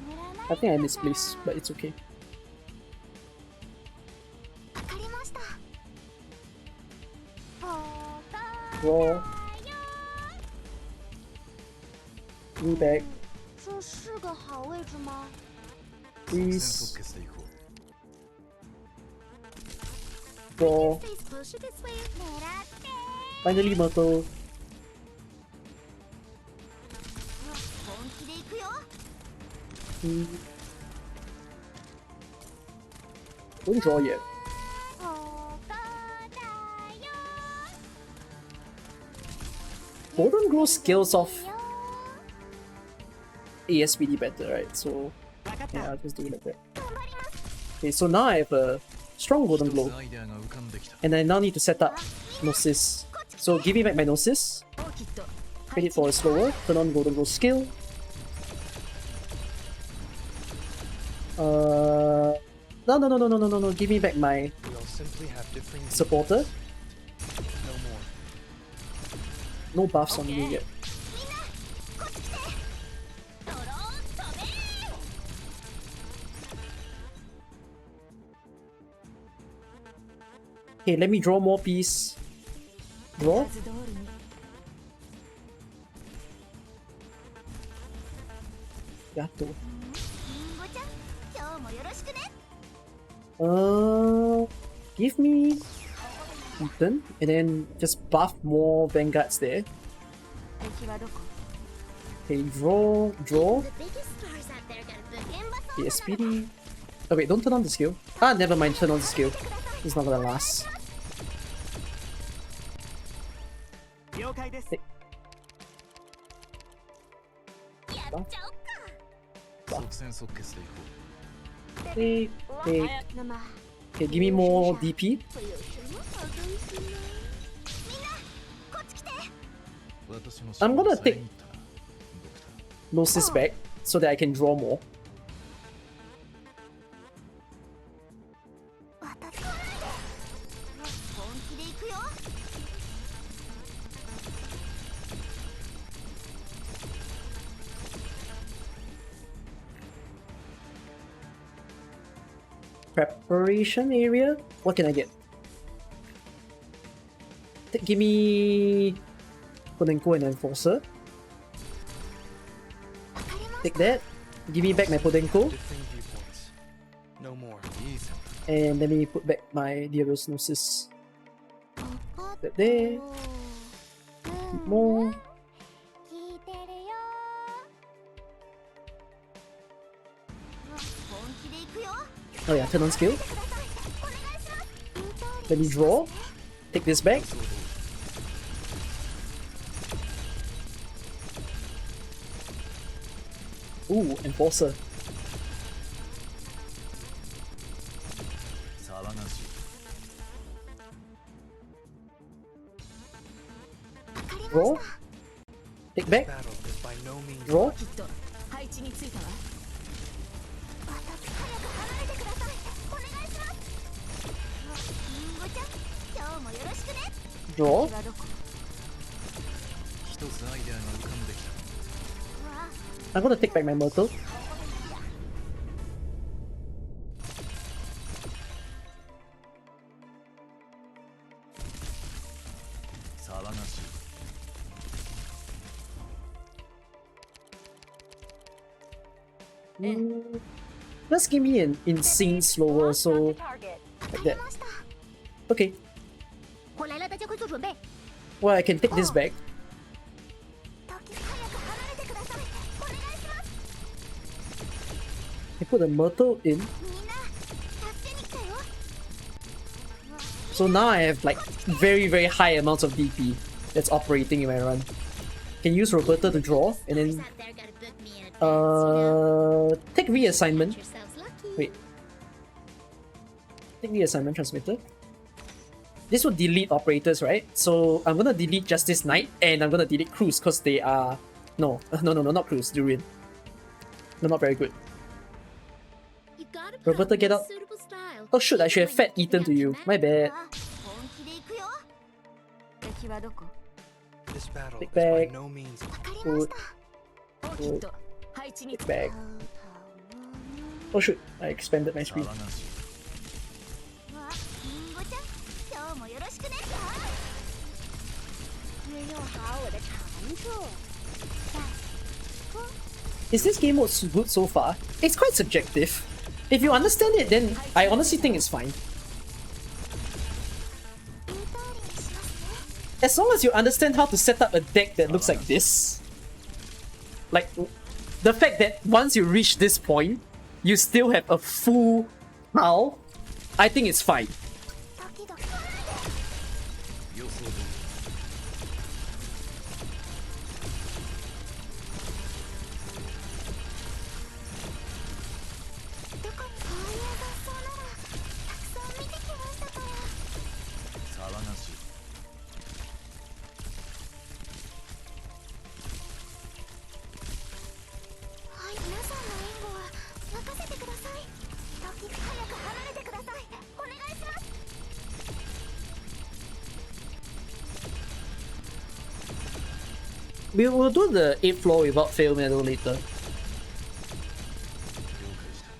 眠らない。 I think I misplaced, but it's okay. わかりました。Raw. Knee back. 这是个好位置吗？ Freeze. 即決でいこう。 Raw. Stay closer this way. 狙って。 Finally, Myrtle. 本気で行くよ。 Don't draw yet. ここだよ。 Golden Glow scales off ASPD better, right? So yeah, I'll just do it like that. Okay, so now I have a strong golden 一つ glow. アイデアが浮かんできた And I now need to set up Gnosis. So give me back my Gnosis. オーキッド Wait it for a slower. Turn on golden glow skill. No. Give me back my We all simply have differing supporter. no more. No buffs on me yet. Okay, let me draw more piece. Draw. 数通りに Yato. リンゴちゃん今日もよろしくね Give me Ethan, and then just buff more vanguards there. 敵はどこ Okay, draw. The biggest stars out there got a book and Okay, speedy. Oh wait, don't turn on the skill. Ah, never mind, turn on the skill. It's not gonna last. 了解です 即戦即決でいこ Hey, hey. 生 Okay, give me more DP. これよしもあかんしなみんなこっち来てう私の I'm gonna 城を遮 take ったなドクター Gnosis back so that I can draw more. 私本気で行くよ Preparation area? What can I get? Give me Podenko and Enforcer. Take that. Give me back my Podenko. Differing viewpoints. No more. いい線 And let me put back my Dearest Gnosis. 分かっ That there. た More. 聞いてるよ本気で行くよ Oh yeah, turn on skill. くださいお願いします Let me draw. Take this back. Ooh, Enforcer. 騒がしい Draw. Take back. Battle is by no means Draw. きっと配置についたわ私早く離れてくださいお願いしますリンゴちゃん今日もよろしくね Draw. 敵はどこ一つアイデアが浮かんできた I'm gonna take back my Myrtle. 騒がしい Just give me an insane slower, Locked on so to target. like that. ました Okay. 回来了大家快做准备 Well, I can take this back. 時早く離れてくださいお願いします I put a Myrtle in. みんな助けに来たよ So now I have like very high amounts of DP that's operating in my run. Can use Roberta to draw and then out there gotta book me in advance, take reassignment. yourselves lucky Wait. Take reassignment transmitter. This will delete operators, right? So I'm gonna delete Justice Knight and I'm gonna delete Cruise because they are no, not Cruise, Durian. They're not very good. You gotta Roberta, get out. suitable style. Oh shoot, I should have fed Ethan to you. My bad. 本気で行くよ敵はどこ This battle Take is by back. no means わかりました オーキッド配置に Take back. Oh shoot, I expanded my 騒 screen. がしいわリンゴちゃん今日もよろしくね运用好我的长处 Is this game mode good so far? It's quite subjective. If you understand it, then I honestly think it's fine. 言う通りにしますね As long as you understand how to set up a deck that looks like this. Like, the fact that once you reach this point, you still have a full hull, I think it's fine. ドキドキ予想通り どこにそういう雑草なら We will do the 8th floor without fail medal later.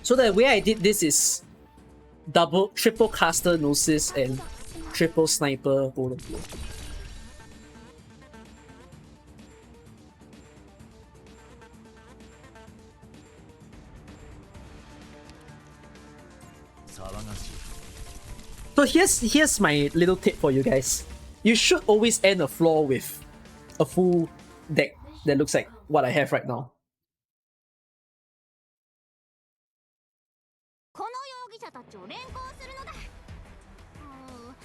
So the way I did this is triple caster Gnosis and triple sniper golden blow. So here's my little tip for you guys. You should always end a floor with a full deck that looks like what I have right now. この容疑者たちを連行するのだ。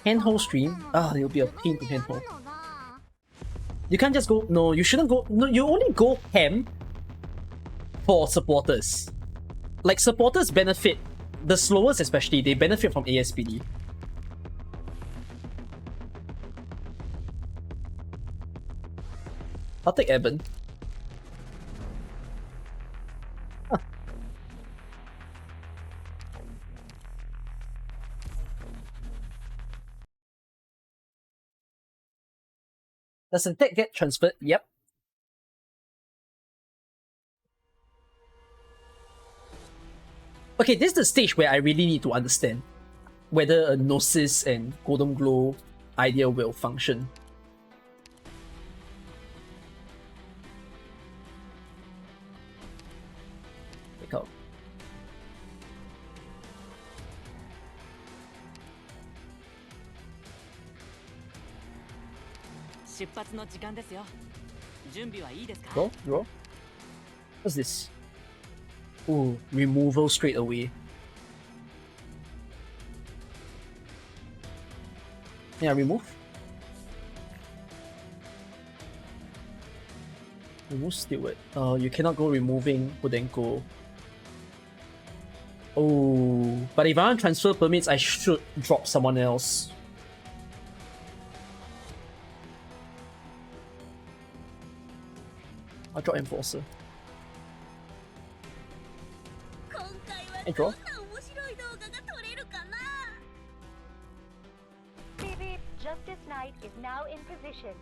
Handhold stream? Ah, it'll be a pain to handhold. You can't just go. No, you shouldn't go. No, you only go ham for supporters. Like, supporters benefit, the slowest especially, they benefit from ASPD. I'll take Evan. Huh. Does the deck get transferred? Yep. Okay, this is the stage where I really need to understand whether a Gnosis and Golden Glow idea will function. Take out. Go, draw. What's this? Ooh, removal straight away. Yeah, remove. Remove steward. You cannot go removing Podenko. Oh, but if I want transfer permits, I should drop someone else. I'll drop Enforcer. And draw. Baby, Justice Knight is now in position.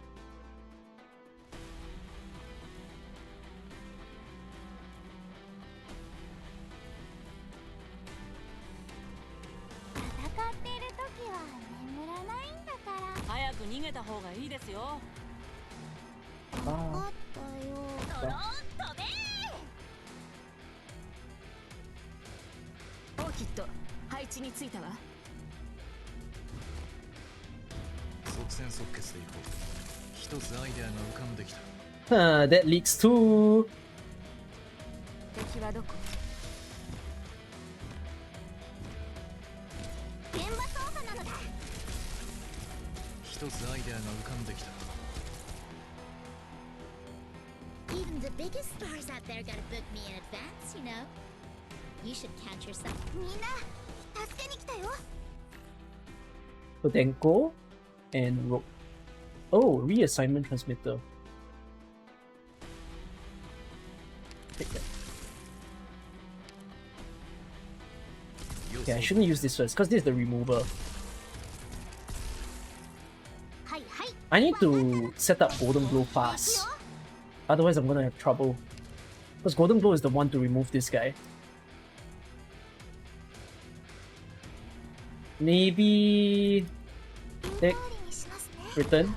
That leaks too. Even the biggest stars out there gotta book me in advance, you know. You should count yourself. みんな、助けに来たよ。 Podenko and Rogue. Oh, reassignment transmitter. Take that. Okay, I shouldn't use this first because this is the remover. I need to set up Golden Blow fast. Otherwise, I'm gonna have trouble. Because Golden Blow is the one to remove this guy. Maybe... Deck. Return.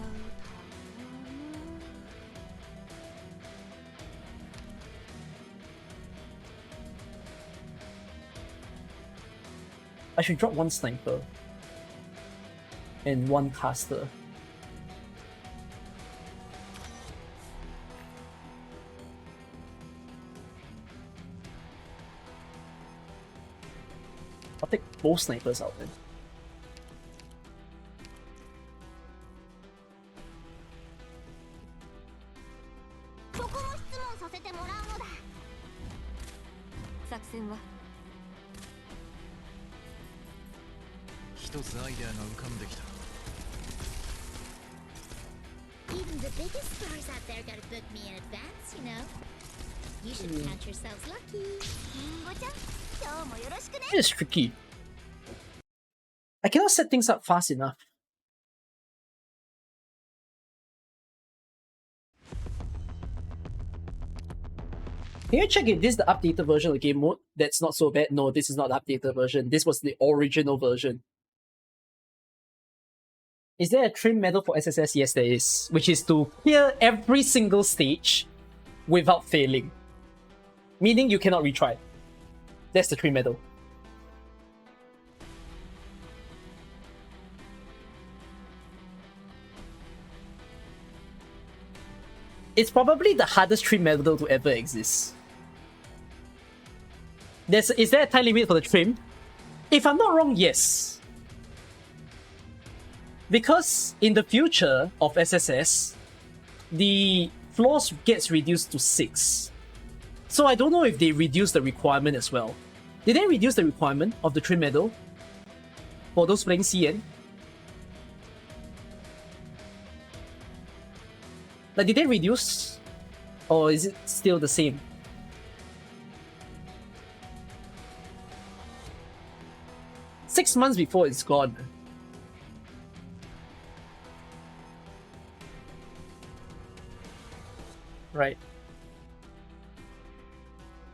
I should drop one sniper. And one caster. I'll take both snipers out then. Even the biggest stars out there gotta book me in advance, you know. You should count yourselves lucky. It is tricky. I cannot set things up fast enough. Can you check if this is the updated version of the game mode? That's not so bad. No, this is not the updated version. This was the original version. Is there a trim medal for SSS? Yes, there is. Which is to clear every single stage without failing. Meaning you cannot retry. That's the trim medal. It's probably the hardest trim medal to ever exist. Is there a time limit for the trim? If I'm not wrong, yes. Because in the future of SSS, the floors gets reduced to 6. So I don't know if they reduce the requirement as well. Did they reduce the requirement of the trim medal for those playing CN? Like, did they reduce? Or is it still the same? Six months before it's gone. Right.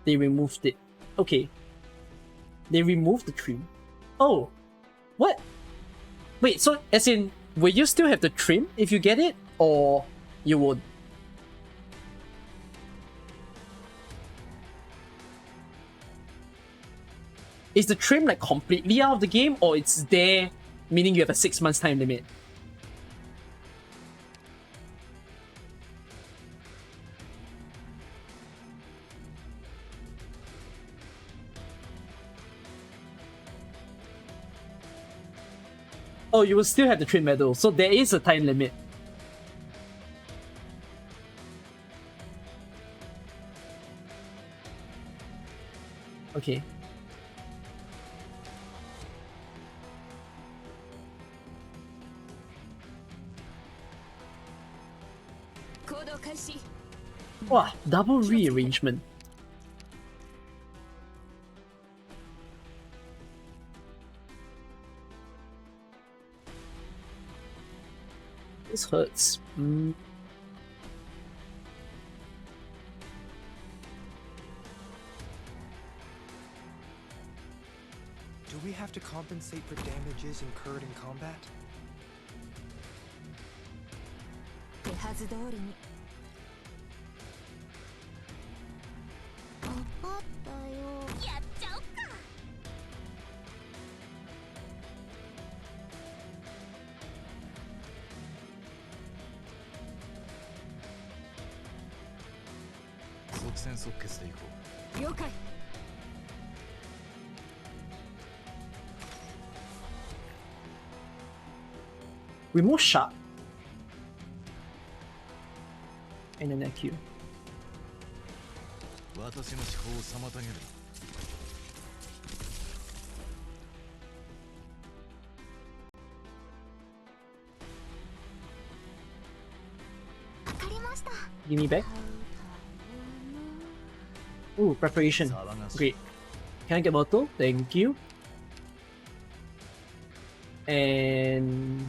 They removed it. Okay. They removed the trim. Oh. What? Wait, so as in, will you still have the trim if you get it? Or you won't? Is the trim like completely out of the game, or it's there, meaning you have a 6 months time limit? Oh, you will still have the trim medal, so there is a time limit. Okay. Wow, double rearrangement. This hurts. Do we have to compensate for damages incurred in combat? 手はず通りに。分かったよ。やっちゃおっか。即戦即決でいこう。了解。Remove sharp. And then IQ. 私の思考を妨げる。わかりました。Give me back. Ooh, preparation. Great. Can I get bottle? Thank you. And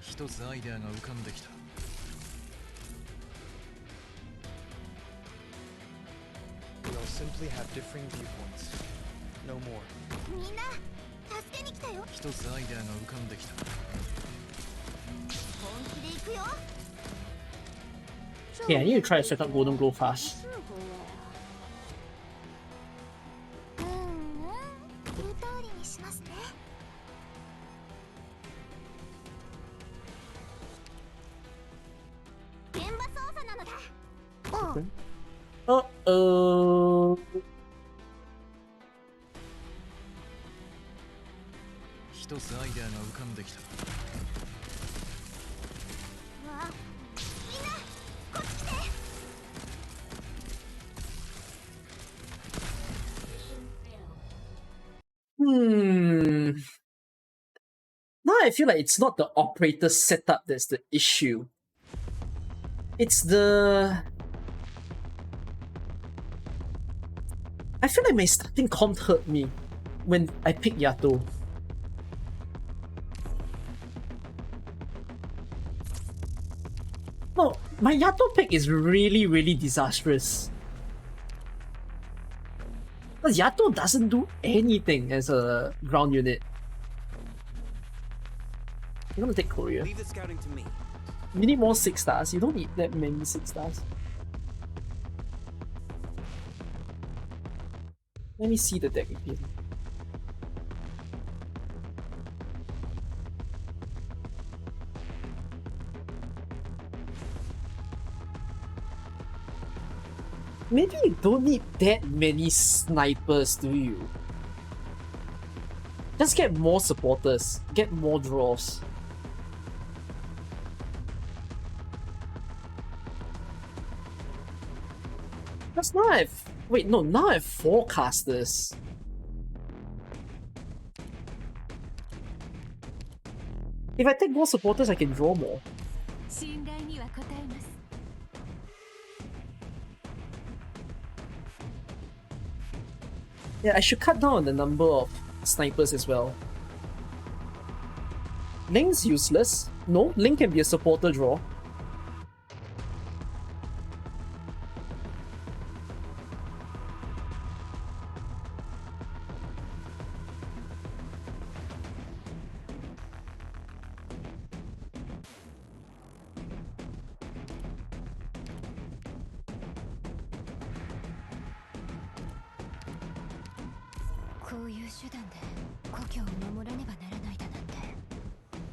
一つアイデアが浮かんできた。We'll simply have differing viewpoints. No more. みんな助けに来たよ。一つアイデアが浮かんできた。本気で行くよ。 okay, I need to try to set up Golden Glow fast. 言う通りにしますね。現場操作なのだ。Uh-oh. 一つアイデアが浮かんできた。わあ、みんなこっち来て。Now I feel like it's not the operator setup that's the issue. It's the... I feel like my starting comp hurt me when I picked Yato. My Yato pick is really disastrous. Because Yato doesn't do anything as a ground unit. I'm gonna take Korea. Leave the scouting to me. You need more 6 stars. You don't need that many 6 stars. Let me see the deck again. Maybe you don't need that many snipers, do you? Just get more supporters, get more draws. Because now I have... Wait, no, now I have 4 casters. If I take more supporters, I can draw more. 信頼には応えます。 Yeah, I should cut down on the number of snipers as well. Link's useless. No, Link can be a supporter draw.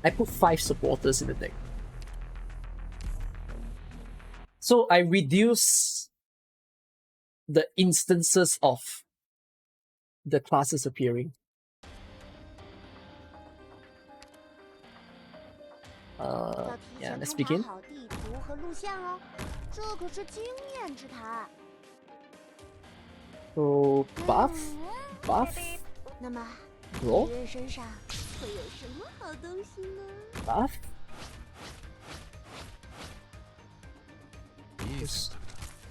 I put 5 supporters in the deck. So I reduce the instances of the classes appearing. Yeah, let's begin. So buff, draw, buff.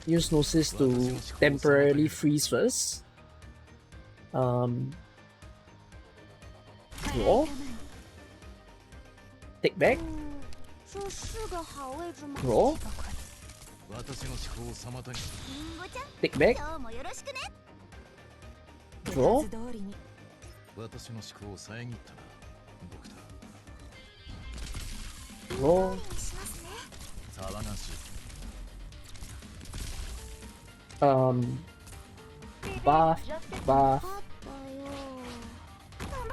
Use Gnosis to temporarily freeze first. Draw. Take back. Draw. Take back. Draw. Draw. Buff.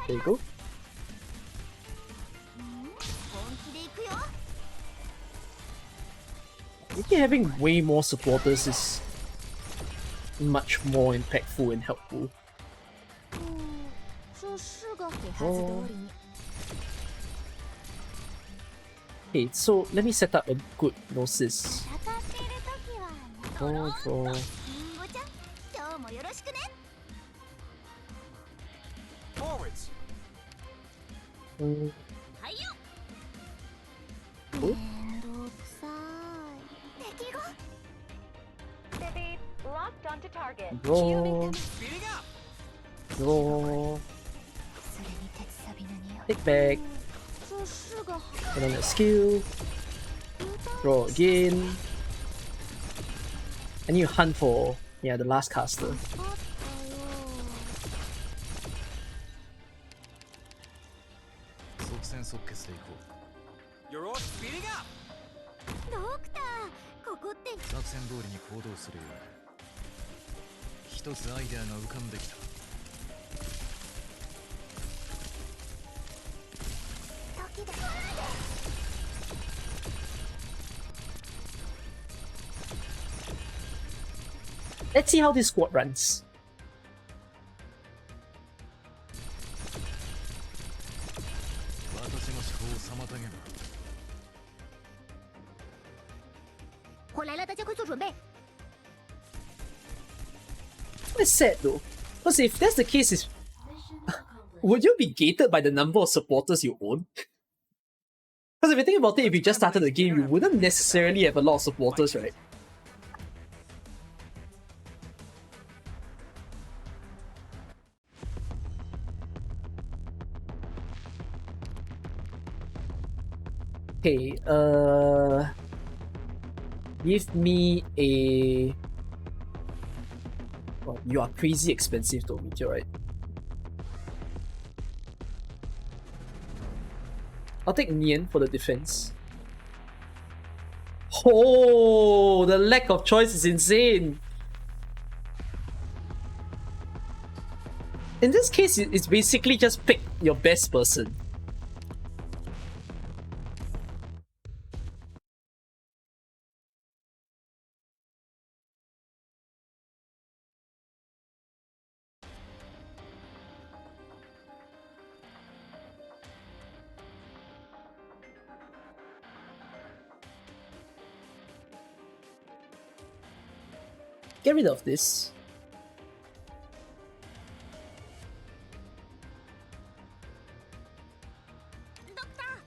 There you go. I think having way more supporters is much more impactful and helpful. Oh. Okay, so let me set up a good Gnosis. Draw. Forwards. Cool. Locked onto target. Draw. Speeding up. Draw. Take back. And then a skill. Draw again. And you hunt for, yeah, the last caster. You're all speeding up. Let's see how this squad runs. It's sad though, because if that's the case, would you be gated by the number of supporters you own? Because if you think about it, if you just started the game, you wouldn't necessarily have a lot of supporters, right? Okay, Give me a... Oh, you are crazy expensive though, Meteorite. I'll take Nian for the defense. Oh, the lack of choice is insane. In this case, it's basically just pick your best person. Get rid of this.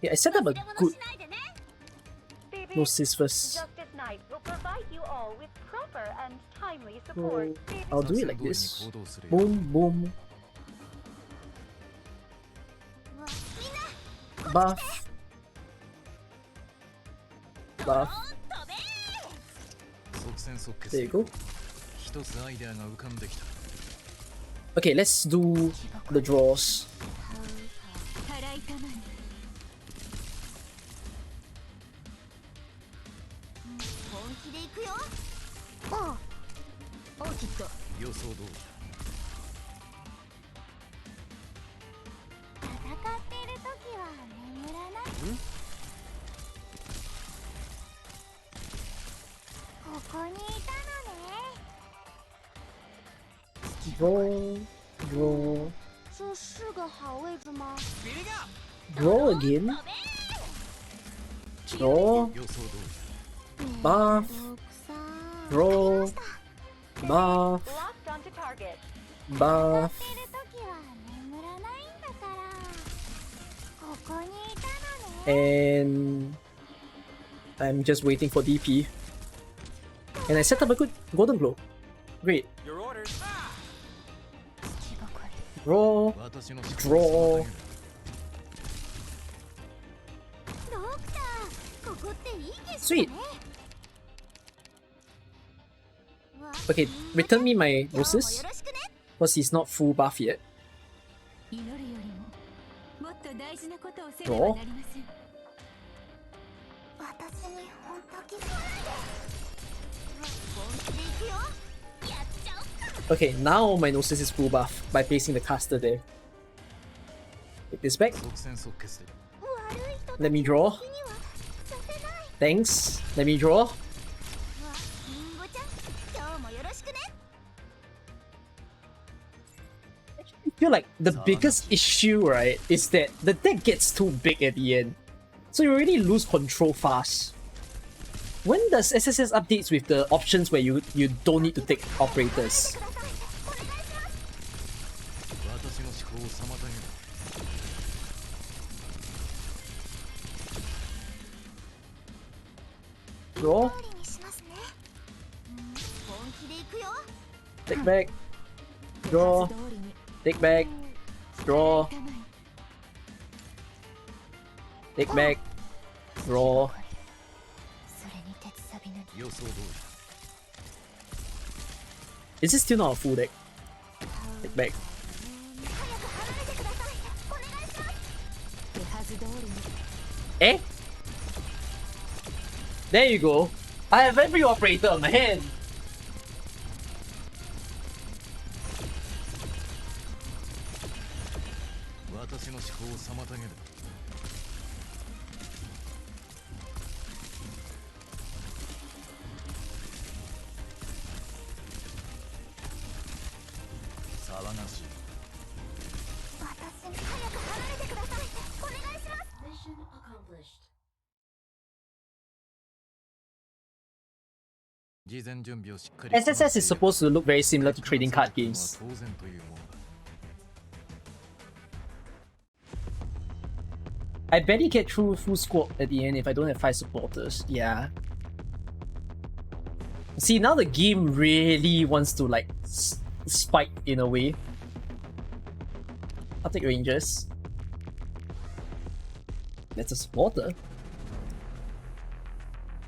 Yeah, I set up a good Gnosis first. Justice Knight will provide you all with proper and timely support. I'll do it like this. Boom, boom. Buff. Buff. There you go. Okay, let's do the draws. Draw, draw, 这是个好位置吗？ draw again. Draw, buff, draw, buff, Locked onto target. buff. 寝るときは眠らないんだから。ここにいたのね。 And I'm just waiting for DP. And I set up a good golden glow. Great. Your orders. Draw, draw. ドクター、ここっていい景色 Sweet. ね。わ Okay, return me my 今日も Gnosis よろしくね。 because he's not full buff yet. 祈るよりももっと大事なことをせねばなりません。私に本当気づかないで。本気で行くよ。やっちゃおっか。 Okay, now my Gnosis is full buff by placing the caster there. Take this back. 悪い人 Let me draw. にはさせない。 Thanks. Let me draw. わ、リンゴちゃん、今日もよろしくね。 I feel like the biggest issue, right, is that the deck gets too big at the end. So you really lose control fast. When does SSS updates with the options where you don't need to take operators? ください。お願いします。 Draw. 通りにしますね。本気で行くよ。 Take back. Draw. Take back. Draw. Take back. Draw. それに鉄サビの Is this still not a full deck? Take back. 早く離れてください。お願いします。手はず通りに Eh? There you go. I have every operator on my hand. Mission accomplished. SSS is supposed to look very similar to trading card games. I barely get through full squad at the end if I don't have 5 supporters. Yeah. See, now the game really wants to like spike in a way. I'll take Rangers. That's a supporter.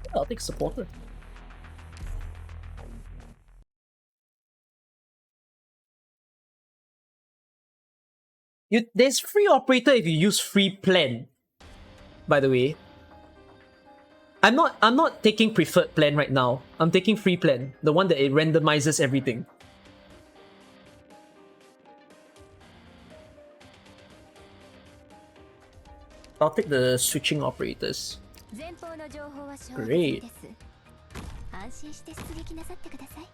Yeah, I'll take supporter. There's free operator if you use free plan. By the way, I'm not taking preferred plan right now. I'm taking free plan, the one that it randomizes everything. I'll take the switching operators. 前方の情報は正 Great. です。安心して出撃なさってください。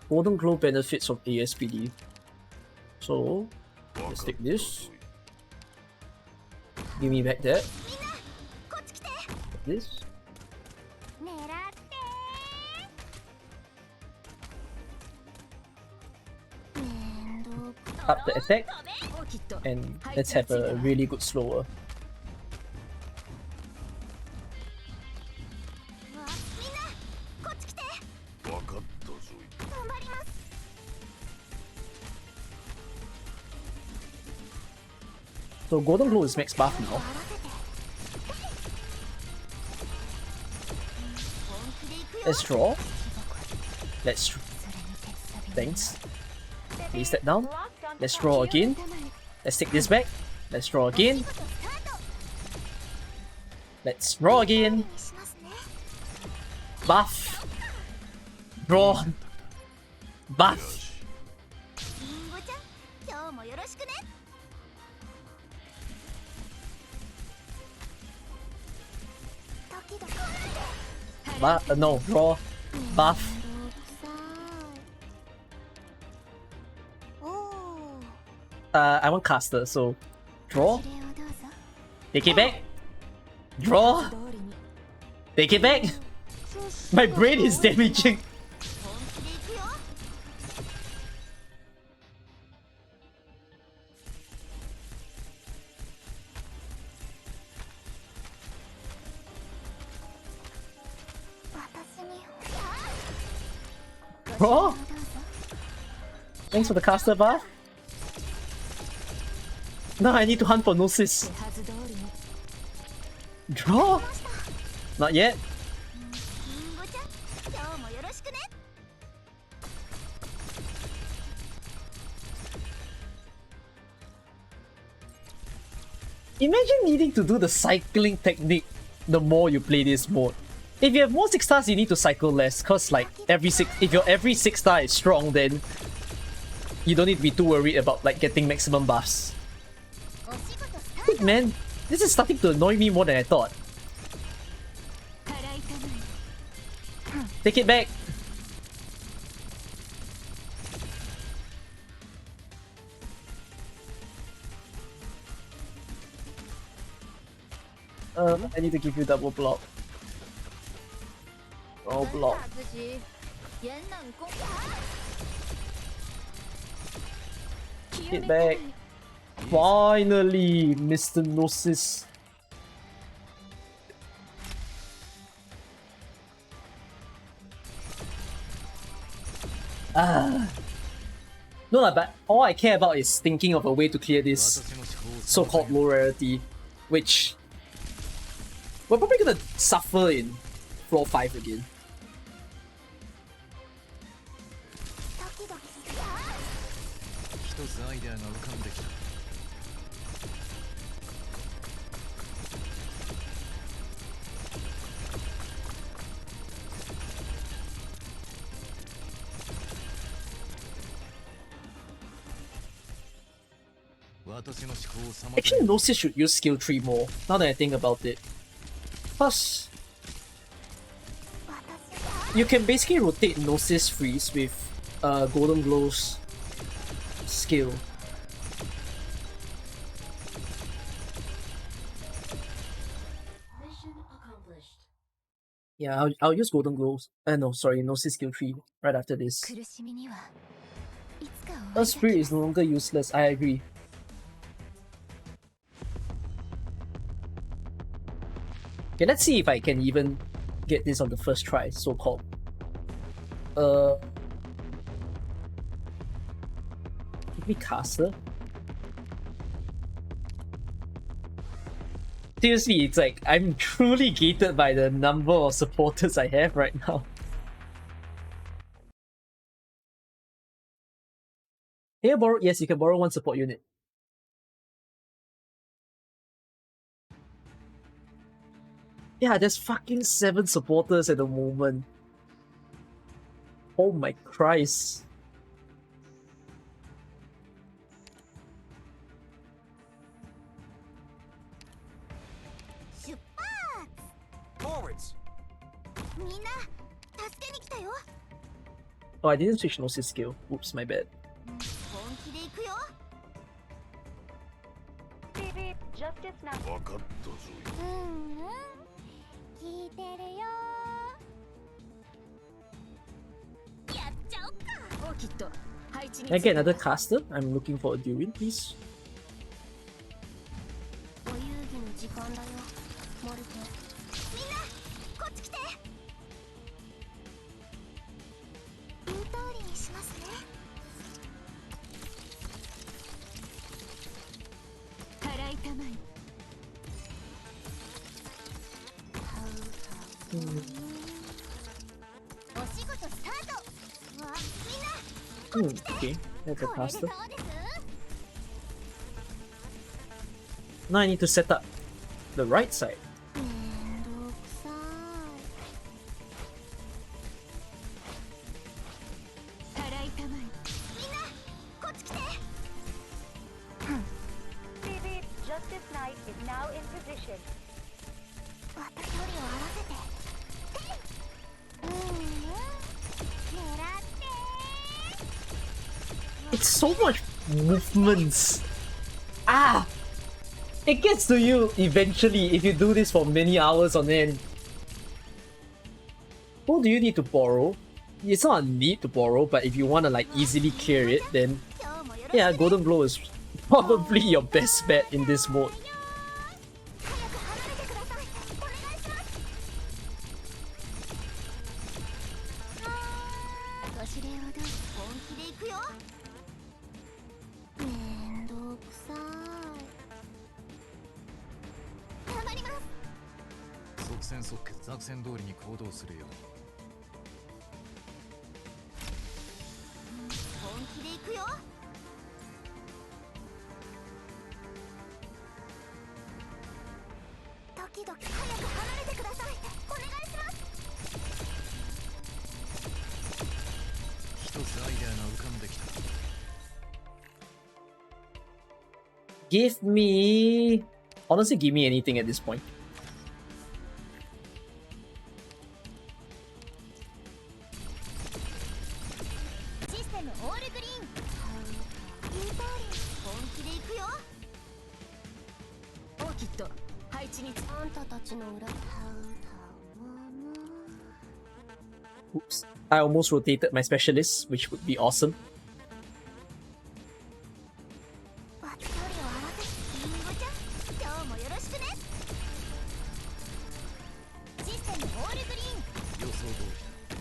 Golden Glow benefits from ASPD. So, let's take this. Give me back that. みんな、こっち来て。 This. 狙ってー。面倒く Up the attack. オーキッド And let's have a really good slower. わみんな、こっち来て。頑張ります。 So Golden Glow is max buff now. 終わらせて。本気で行くよ。 Let's draw. Let's. それに鉄サビ。 Thanks. Place that down. Locked onto Let's draw again. Let's take this back. Let's draw again. スタート。 Let's draw again. しますね。 Buff. Draw. Buff. リンゴちゃん、今日もよろしくね。時々。No, draw. Buff. おー。 I want caster, so draw. 指令をどうぞ。 Take it back. Draw. 通りに Take it back. My brain is damaging. 本気で行くよ。私に。 Draw. どうぞ。 Thanks for the caster buff. Now I need to hunt for Gnosis. 手はず通りに Draw. Not yet. リンゴちゃん、今日もよろしくね。 Imagine needing to do the cycling technique the more you play this mode. If you have more 6 stars, you need to cycle less, cause like if your every 6 star is strong, then you don't need to be too worried about like getting maximum buffs. お仕事スター Wait, man, this is starting to annoy me more than I thought. 払いたまえ Take it back. I need to give you double block. Oh, block. 自己严能攻。 Get back. Finally, Mr. Gnosis. No, lah, but all I care about is thinking of a way to clear this 私の思考を so-called low rarity, which we're probably gonna suffer in floor 5 again. ドキドキする。一つアイデアが浮かんできた。私の思考を妨げ Actually, Gnosis should use skill tree more, now that I think about it. Plus, 私 you can basically rotate Gnosis freeze with Golden Glow's skill. Yeah, I'll use Golden Glow's. No, sorry, Gnosis skill tree right after this. 苦しみにはいつか終わ Earth り Spirit is no longer useless, I agree. Okay, let's see if I can even get this on the first try, so-called. Give me caster. Seriously, it's like I'm truly gated by the number of supporters I have right now. Can you borrow? Yes, you can borrow one support unit. Yeah, there's fucking 7 supporters at the moment. Oh my Christ. Forwards! みんな助けに来たよ。 Oh, I didn't switch Gnosis skill. Oops, my bad. 本気で行くよ。 Beep beep, justice now. 聞いてるよ。やっちゃおっか。オーキッド配置に Can I get another caster? I'm looking for a Durin, please. お遊戯の時間だよ。モルテ。みんなこっち来て。言う通りにしますね。払いたまえ。お仕事スタート。わ、みんな Okay, that's a これで caster. そうです。 Now I need to set up the right side. めんどくさい。払いたまえ。みんなこっち来て。 Beep beep, justice knight is now in position. 私よりを合わせて。狙って。 It's so much movements. Ah! It gets to you eventually if you do this for many hours on end. Who do you need to borrow? It's not a need to borrow, but if you want to like easily clear it, then 今日もよろしく。 yeah, Golden Blow is probably your best bet in this mode. 早く離れてください。お願いします。ご指令をどうぞ。本気で行くよ。めんどくさい。頑張ります。即戦即決作戦通りに行動するよ。本気で行くよ。時々早く離れてください。お願いします。一つアイデアが浮かんできた。 Give me... Honestly, give me anything at this point. システムオールグリーン。言う通り本気で行くよ。オーキッド配置にあんたたちの裏。 Oops. I almost rotated my specialist, which would be awesome. 私よりを合わせて。リンゴちゃん、今日もよろしくね。システムオールグリーン。予想通りだ。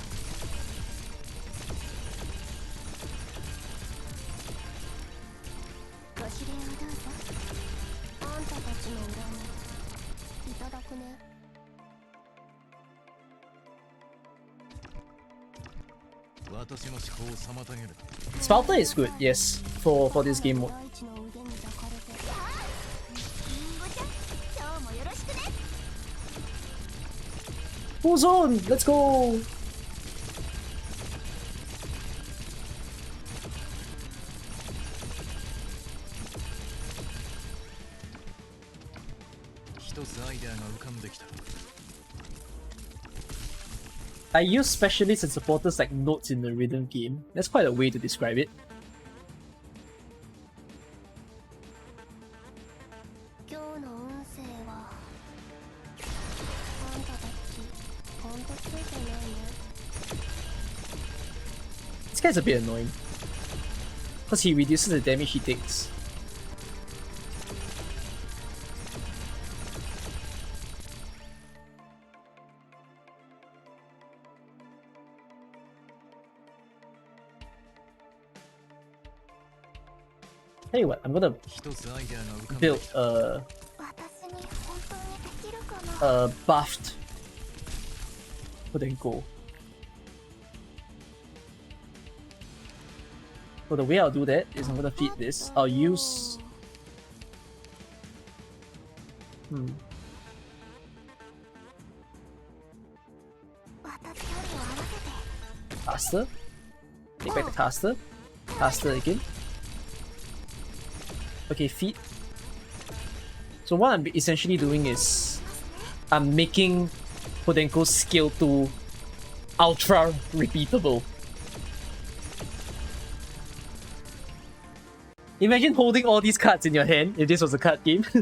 ご指令をどうぞ。あんたたちの裏にいただくね。 私の思考を妨げる。 Spouter is good, yes, for this game mode. 大地の腕に抱かれて。リンゴちゃん、今日もよろしくね。 Full zone! Let's go! 一つアイデアが浮かんできた。 I use specialists and supporters like notes in the rhythm game. That's quite a way to describe it. 今日の運勢は。あんたたち、ほんとついてないね。 This guy's a bit annoying. Because he reduces the damage he takes. Tell you what, I'm gonna 一つアイデアが浮かんで build きた。 a 私に本当にできるかな。 buffed Pudenko. So the way I'll do that is I'm gonna feed this. I'll use... Caster. Take back the caster. Caster again. Okay, feed. So what I'm essentially doing is I'm making Podenko's skill 2 ultra repeatable. Imagine holding all these cards in your hand if this was a card game. 騒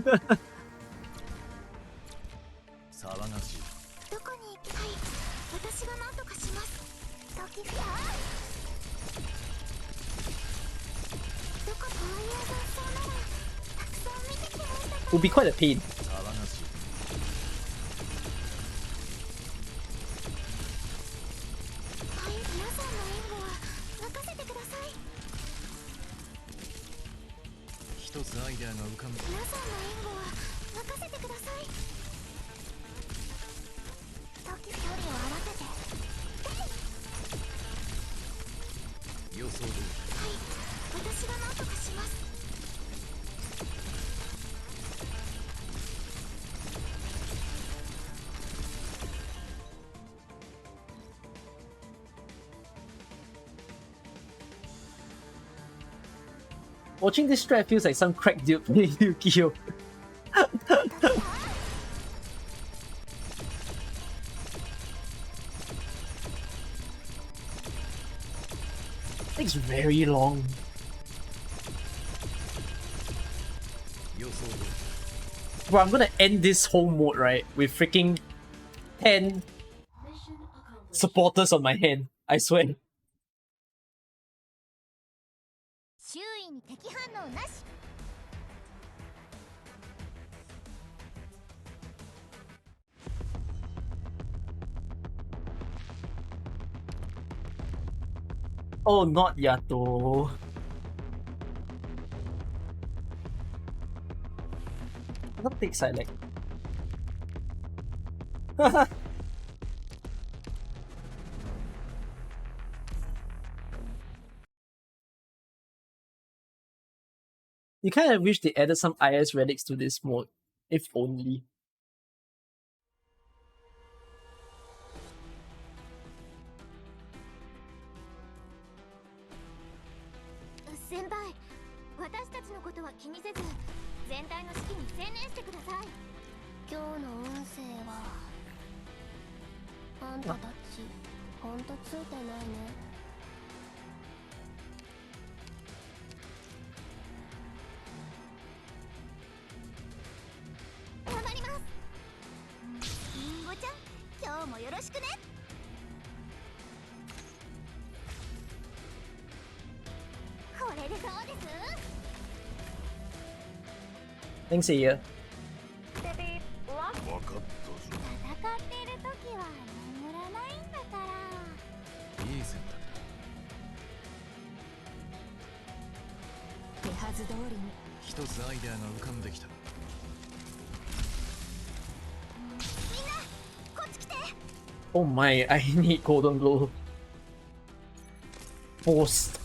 がしい。どこに行きたい？私が何とかします。時々どこそういう雑草ならたくさん見てきましたから。 Would be quite a pain. 騒がしい。はい、皆さんの援護は任せてください。一つアイデアが浮かんだ。皆さんの援護は任せてください。時距離を合わせて。予想通り。はい、私が何とかします。 Watching this strat feels like some crack dude playing Yu-Gi-Oh! Takes very long. 予想通り。 Bro, I'm gonna end this whole mode, right, with freaking 10 supporters on my hand. I swear. 周囲に敵反応なし。 Oh, not Yato. I'm gonna take Silent. You kind of wish they added some IS relics to this mode, if only. 先輩、私たちのことは気にせず、全体の指揮に専念してください。今日の運勢は、あんたたち、ほんとついてないね。頑張ります。りんごちゃん、今日もよろしくね。 これでどうです？ Thanks, Aya. Baby, lost. 分かったぞ。戦っている時は眠らないんだから。いい選択だ。手はず通りに。一つアイデアが浮かんできた。みんな、こっち来て。 Oh my, I need Golden Glow. Forced.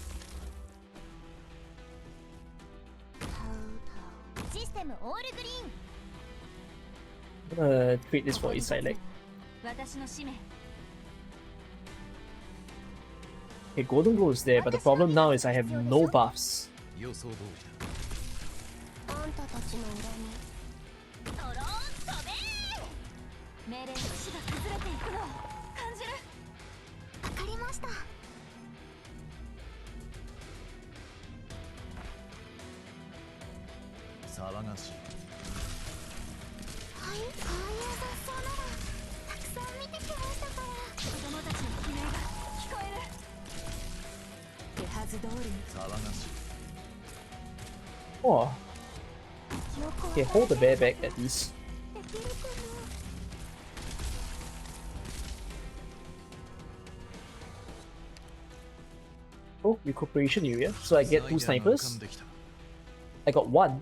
システムオールグリーン。 I'm gonna create this for Silent. 私の使命。 Okay, Golden Glow is there, but the problem now is I have no buffs. 予想通りだ。あんたたちの裏に。ドローン飛べー。命令の死が崩れていくのを感じる。わかりました。はい、騒がしい。こういう雑草ならたくさん見てきましたから。子供たちの悲鳴が聞こえる。手はず通りに。騒がしい。 Oh, よく okay, hold the bear back at least. できるかな。 Oh, recuperation area. So I get 2 snipers. I got 1.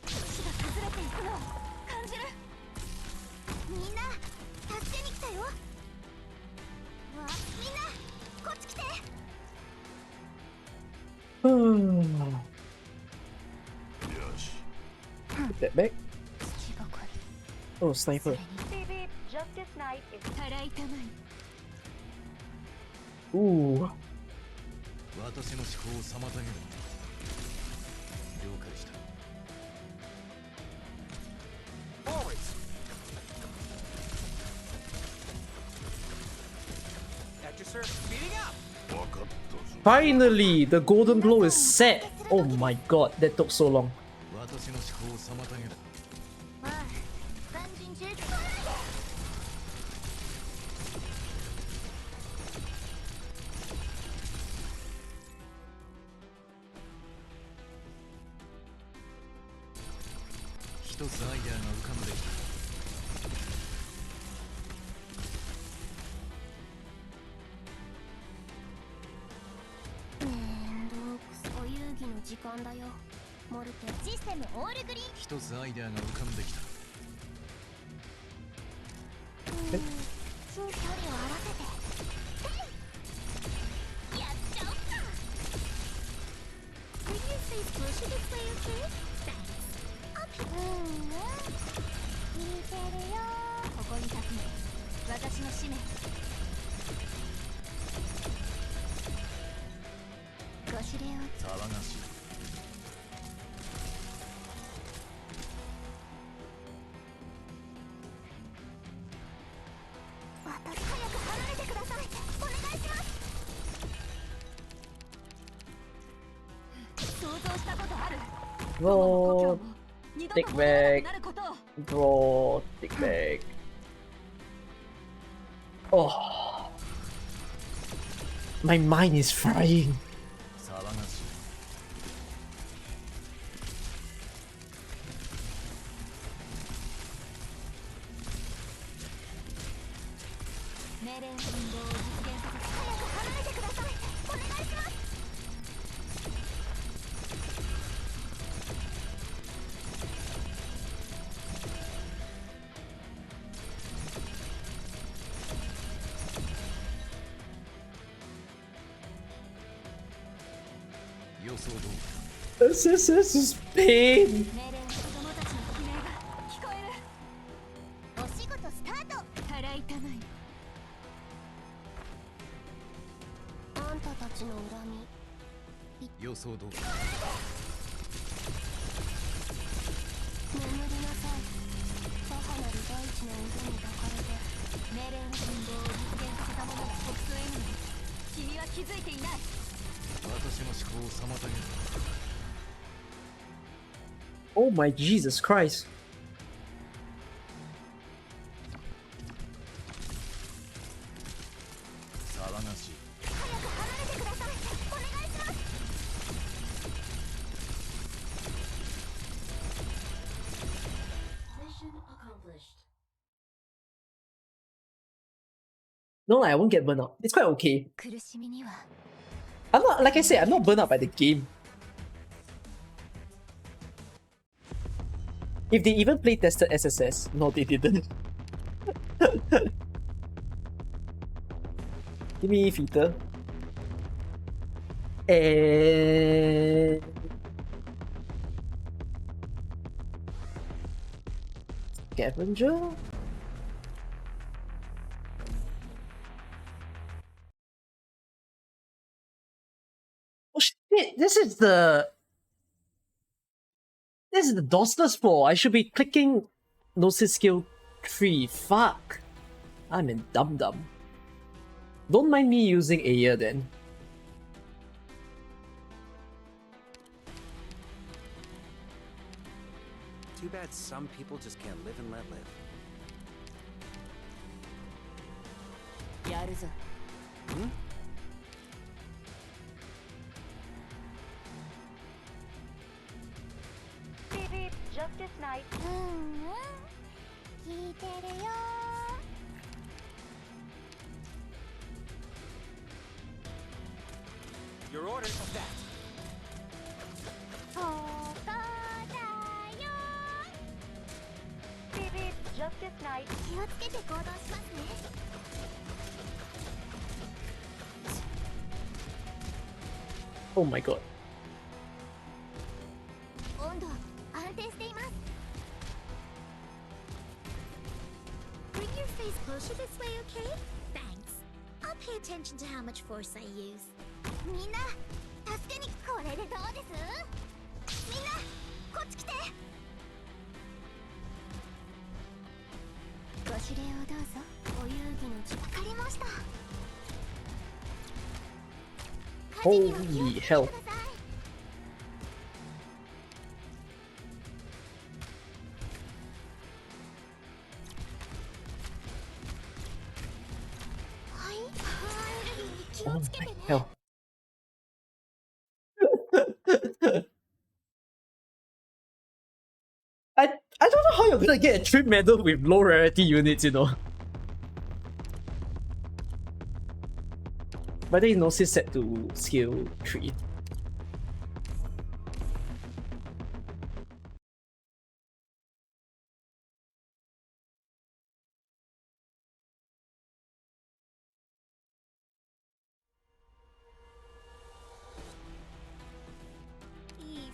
死が崩れていくのを感じる。みんな、助けに来たよ。わ、みんな、こっち来て。Put that back. Oh, sniper. Beep beep, Justice Knight is たらいたまい Ooh. 私の思考を妨げる。了解した。 Forwards! At your service. Speeding up! Finally, the golden blow is set. Oh my god, that took so long. 私の思考を妨げる。おい肝心中一つアイデアが浮かんできた。お遊戯の時間だよモルテシステムオールグリーン一つアイデアが浮かんできた。距離を合わせてやっちゃおっか Will you please push this way, okay? Thanks. Okay. 聞いてるよここに立つの私の使命ご指令を騒がしい。私早く離れてくださいお願いします想像したことある Draw, 二度 take と戻らな back, くなることを draw, take back. Oh. My mind is frying. 騒がしい。命令の運動を実現させて早く離れてくださいお願いします 予想通り。 This is pain. 命令の子供たちの悲鳴が聞こえるお仕事スタートたらいたまいあんたたちの恨み予想通り。眠りなさい母なる大地の腕に抱かれて命令の運動を実現させた者が北斗 M なの君は気づいていない私の思考を妨げる。 Oh my Jesus Christ. 騒がしい。早く離れてくださいお願いします No, I won't get burned out. It's quite okay. 苦しみには I'm not, like I said, I'm not burned out by the game. If they even play tested SSS, no, they didn't. Give me Feeder. And Scavenger? Oh shit, this is the Dossler's fault. I should be clicking Gnosis skill 3. Fuck. I'm in dum-dum. Don't mind me using Aya then. Too bad some people just can't live and let live. やるぞ Beep beep, Justice Knight 聞いてるよ Your orders of that. ここだよ Beep beep, Justice Knight 気をつけて行動しますね Oh my god. Okay, thanks. I'll pay attention to how much force I use. みんな、助けにこれでどうです？みんな、こっち来て。ご指令をどうぞ。お遊戯の時間。借りました。火事には気をつけ Holy てく hell. ださい。はい、エネルギーに気 Oh をつけて my ね。 hell. I don't know how you're gonna get a trip medal with low rarity units, you know. But then no is set to skill 3.いい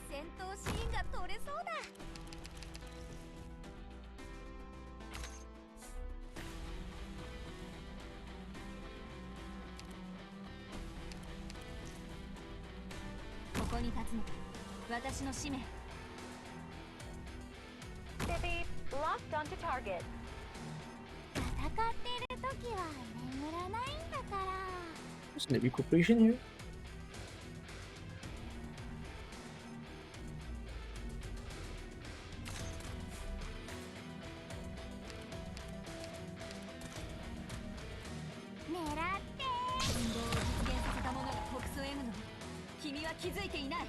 戦闘シーンが撮れそうだ。ここに立つのが私の使命。 Bippy, locked onto target. 戦ってる時は眠らないんだから。 Isn't it recuperation here? 狙って運動を実現させた者が北総 M の君は気づいていない。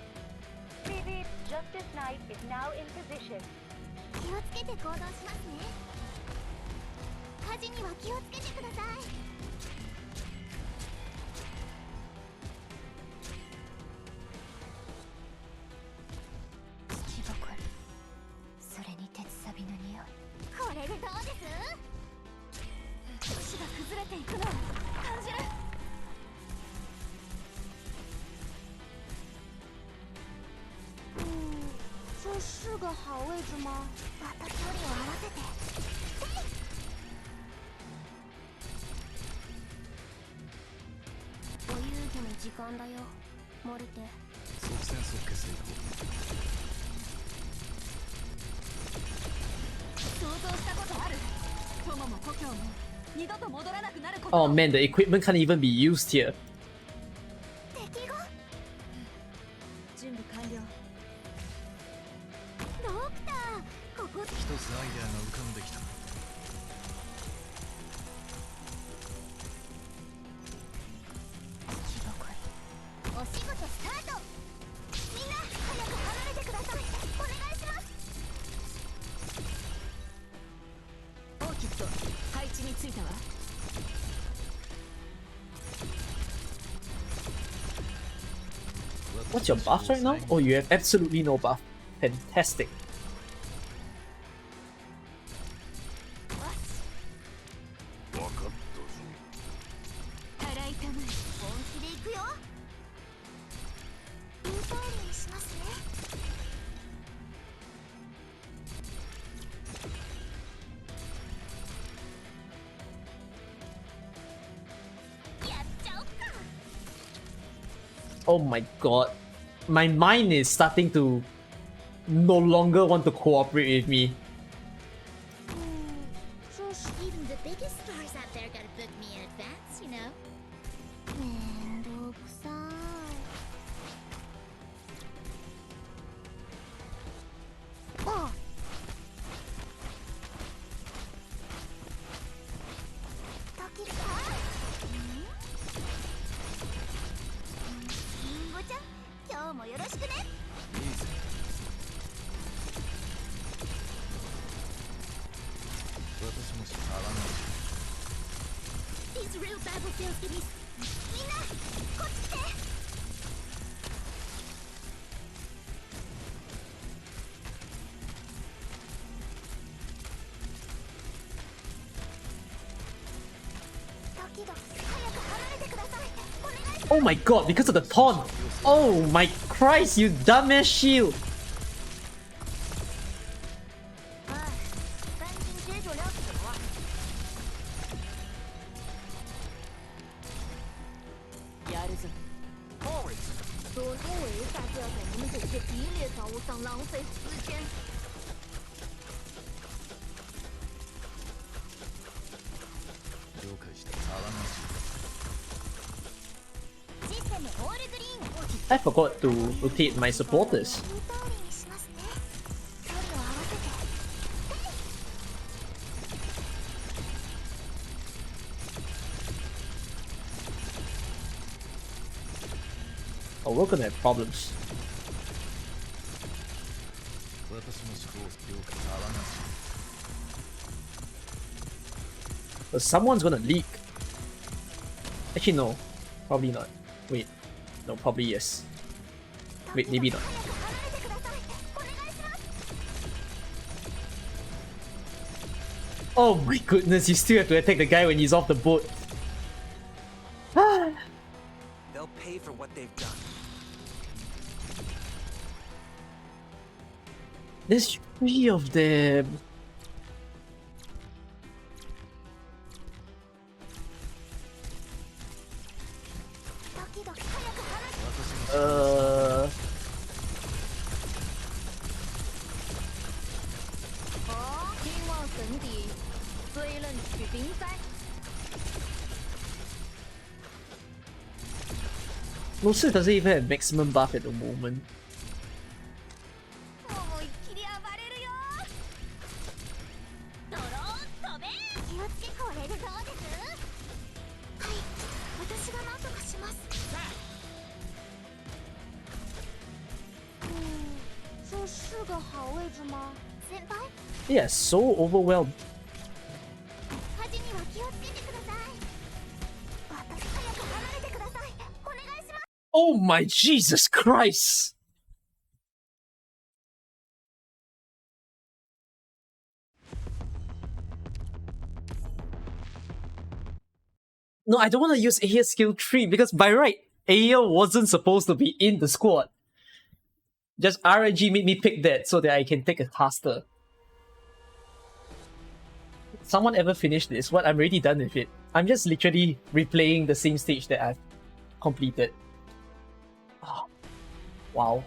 Bippy, Justice Knight is now in position. 気をつけて行動しますね。火事には気をつけてください。土ぼこり、それに鉄サビの匂い。これでどうです？星が崩れていくのを感じる。这是个好位置吗？また距離を合わせて。お遊戯の時間だよ、モルテ。即戦即決でいこ想像したことある。友も故郷も二度と戻らなくなること。 Oh man, the equipment can't even be used here. 敵が。準備完了。ドクター、ここ。う。一つアイデアが浮かんできた。土ぼこり。お仕事スタート。みんな早く離れてください。お願いします。オーキッド、配置についたわ。 What's your buff right now? Oh, you have absolutely no buff. Fantastic. 洗いたまえ。本気で行くよ。インファイルにしますね。やっちゃおっか。 Oh my god. My mind is starting to no longer want to cooperate with me. Even the biggest stars out there gotta book me in advance, you know. めんどくさい。あ。時か。リンゴちゃん、今日もよろしくね。いいぜ。私もし合わない。 These real battlefields give me. みんな、こっち来て。時々早く離れてください。お願いします。 Oh my god, because of the taunt. Oh my Christ, you dumbass shield. 赶紧接住了，怎么了？孩子。 Forwards. 所作为大就要在你们这些低劣造物上浪费时间。了解した。騒がしい。システムオールグリーンを I forgot to rotate my supporters. 言う通りにしますね。距離を合わせて。 Oh, we're gonna have problems. 私の思考を了解。騒がしい。 But someone's gonna leak. Actually, no. Probably not. Wait. No, probably yes. Wait, maybe not. 早く離れてください。お願いします。 Oh my goodness, you still have to attack the guy when he's off the boat. They'll pay for what they've done. There's 3 of them. ドキドキ早く離れて。 天望神邸，追刃取冰山。 Lucy doesn't even have maximum buff at the moment. 思いっきり暴れるよ。ドローン飛べ。気をつけこれでどうです？はい、私が何とかします。这是个好位置吗？先輩、 Yeah, so overwhelmed. 端には気をつけてください。私早く離れてください。お願いします。 Oh my Jesus Christ! No, I don't want to use Aya skill 3 because by right, Aya wasn't supposed to be in the squad. Just RNG made me pick that so that I can take a caster. Someone ever finished this? What? I'm already done with it. I'm just literally replaying the same stage that I've completed. Oh, wow.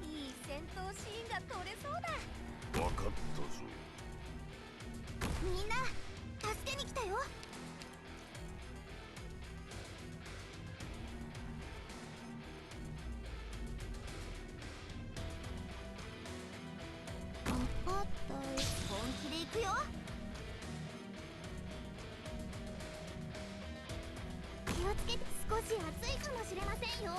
いい戦闘シーンが撮れそうだ。分かったぞ。みんな、助けに来たよ。分かったよ。本気で行くよ。気をつけて。少し暑いかもしれませんよ。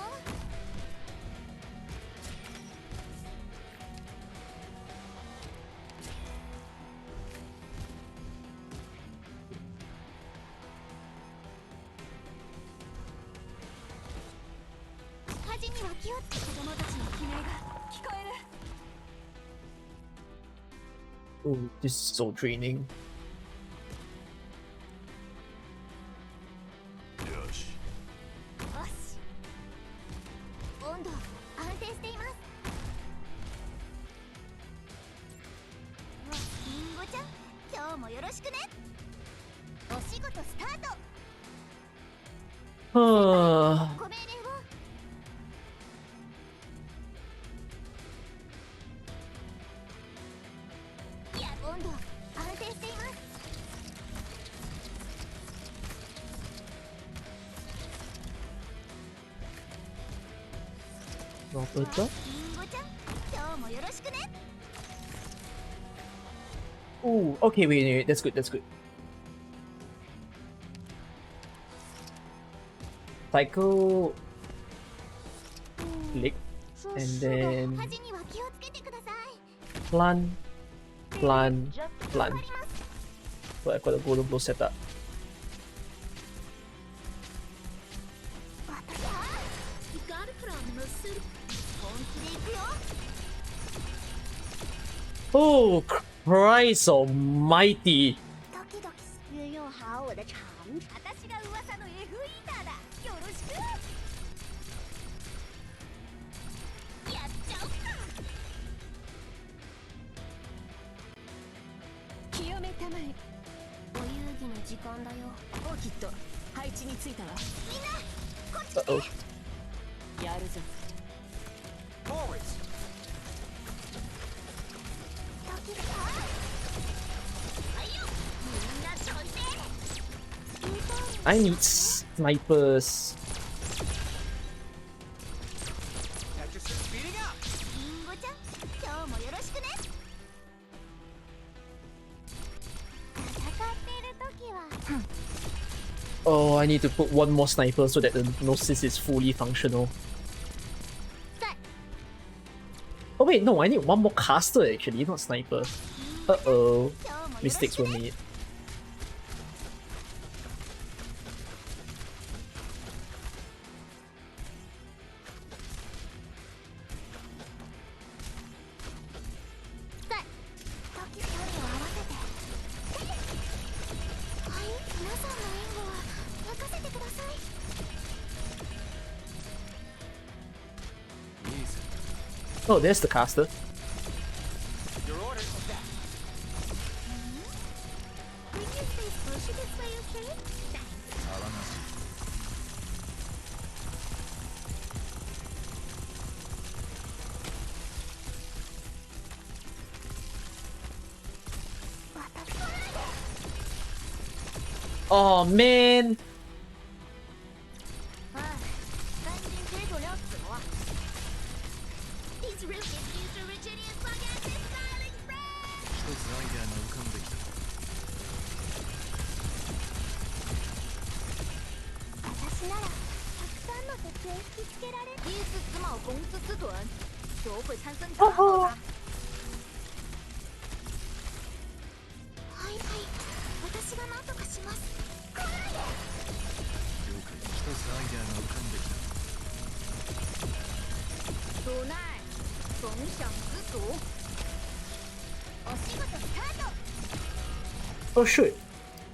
端には気をつけ。子供たちの悲鳴が聞こえる。 Oh, this is so draining. よし。よし。温度安定しています。りんごちゃん、今日もよろしくね。お仕事スタート。 Uh, ご命令を。いや、温度安定しています。 not りんごちゃん、今日もよろしくね。 Oh, okay, wait, that's good, that's good. Cycle click and then 端には気をつけてください。 plan, plan, 頑 plan. 張ります。 So I've got a golden blow set up. 私はガルプラムのスル本気で行くよ。 Oh, Christ almighty! ドキドキ运用好我的长私が噂の F イーターだ。よろしく。やっちゃおうか。お遊戯の時間だよ。オーキッド配置についたわ。みんなこっち来て。 Uh-oh. やるぞ。 Forwards! 時がはいよ。みんなそして。 I need snipers. That just speeding up! リンゴちゃん、今日もよろしくね。戦っている時は。 Oh, I need to put one more sniper so that the Gnosis is fully functional. Oh wait, no, I need one more caster actually, not sniper. Uh-oh. Mistakes were made. Oh, there's the caster. Your orders of that. When you say push this way, okay? Thanks. あらなし Oh man! ああ、肝心手取りゃっつのは。These rookies used to Virginia's sarcastic styling friend. 一つアイデアが浮かんできた私ならたくさんの鉄を引きつけられる。第一次司马公司之盾就会产生大爆炸。はいはい、私が何とかします。了解一つアイデアが浮かんできた主奈风响十足。お仕事スタート。 Oh shoot.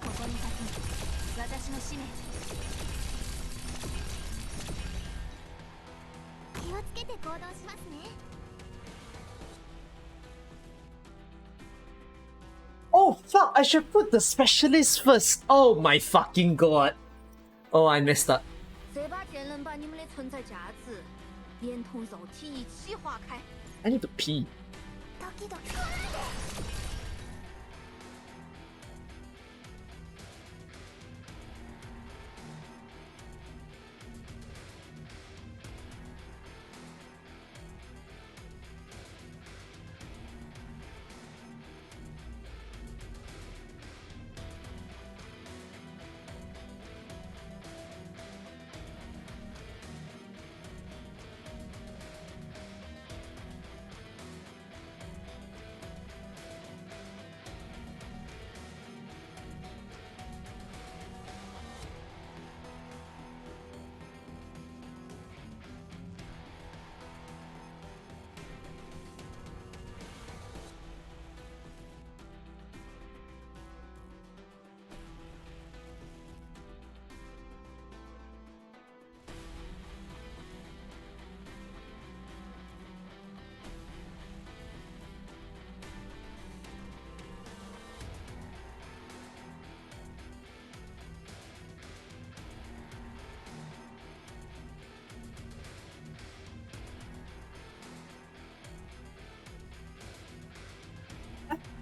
ここに立つ私の使命。気をつけて行動しますね。 Oh fuck, I should put the specialist first. Oh my fucking god. Oh, I messed up. 谁把电能把你们的存在价值连同肉体一起划开？ I need to pee. ドキドキ。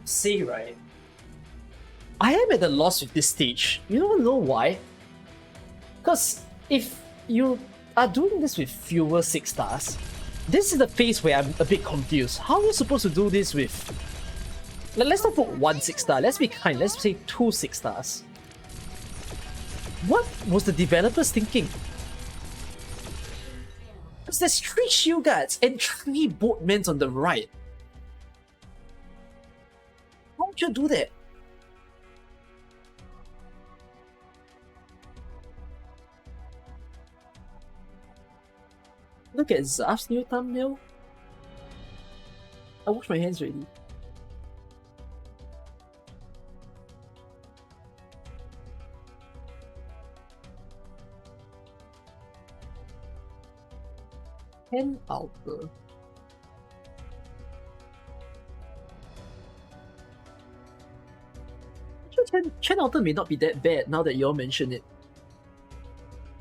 Say right. I am at a loss with this stage. You don't know why? Because if you are doing this with fewer 6 stars, this is the phase where I'm a bit confused. How are you supposed to do this with... Let's not put 1 6-star, let's be kind, let's say 2 6 stars. What was the developers thinking? Because there's 3 shield guards and 3 boatmen on the right. How would you do that? Look at Zaf's new thumbnail. I washed my hands already. Pen Alpha. Actually, Chen Outer may not be that bad now that you all mention it.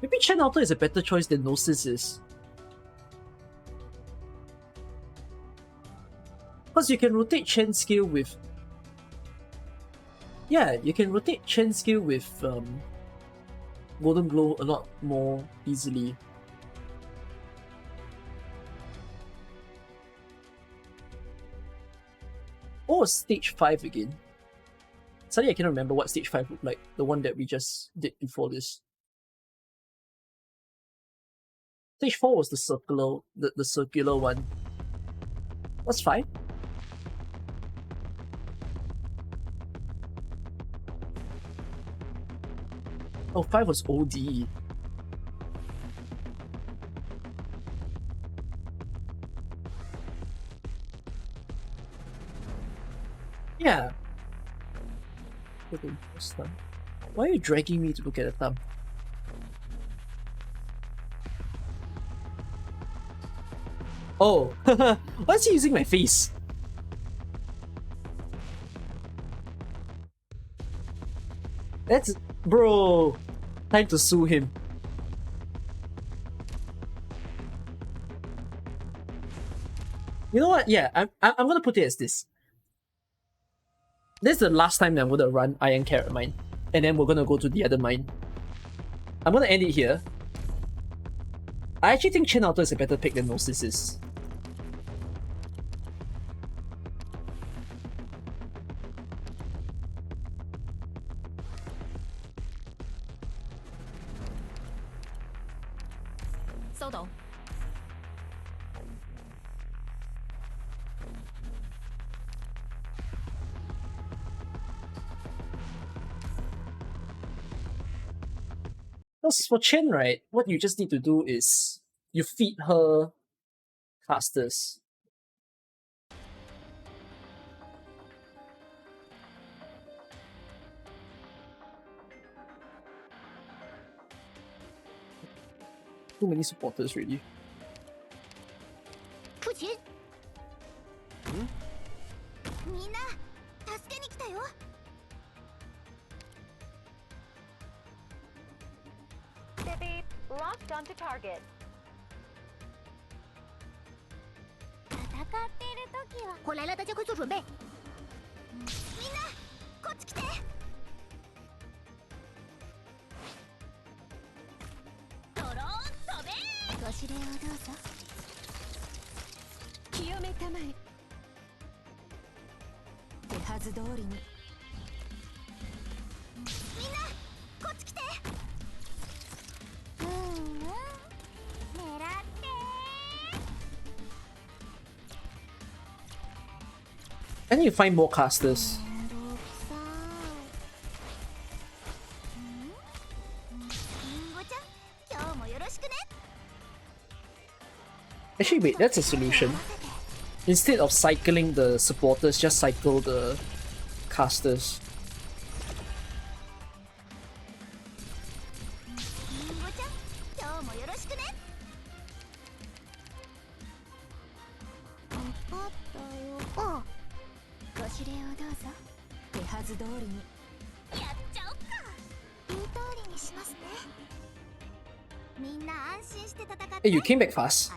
Maybe Chen Outer is a better choice than Gnosis is. Because you can rotate Chen skill with... Yeah, you can rotate Chen skill with Golden Glow a lot more easily. What was stage 5 again? Suddenly I cannot remember what stage 5 looked like. The one that we just did before this. Stage 4 was the circular one. What's 5? Oh, 5 was OD. Yeah. Why are you dragging me to look at the thumb? Oh, why is he using my face? That's... Bro, time to sue him. You know what? Yeah, I'm gonna put it as this. This is the last time that I'm gonna run Iron Carrot Mine, and then we're gonna go to the other mine. I'm gonna end it here. I actually think Chen Outer is a better pick than Gnosis is. Because for Chen, right, what you just need to do is you feed her casters. Too many supporters really. Bippy, locked onto target. 戦っている時は回来了，大家快做准备。みんなこっち来て。ドローン飛べ。ご指令をどうぞ。清めたまえ。手はず通りに。みんなこっち来て。狙って。I need to find more casters. Actually, wait, that's a solution. Instead of cycling the supporters, just cycle the casters. Hey, you came back fast.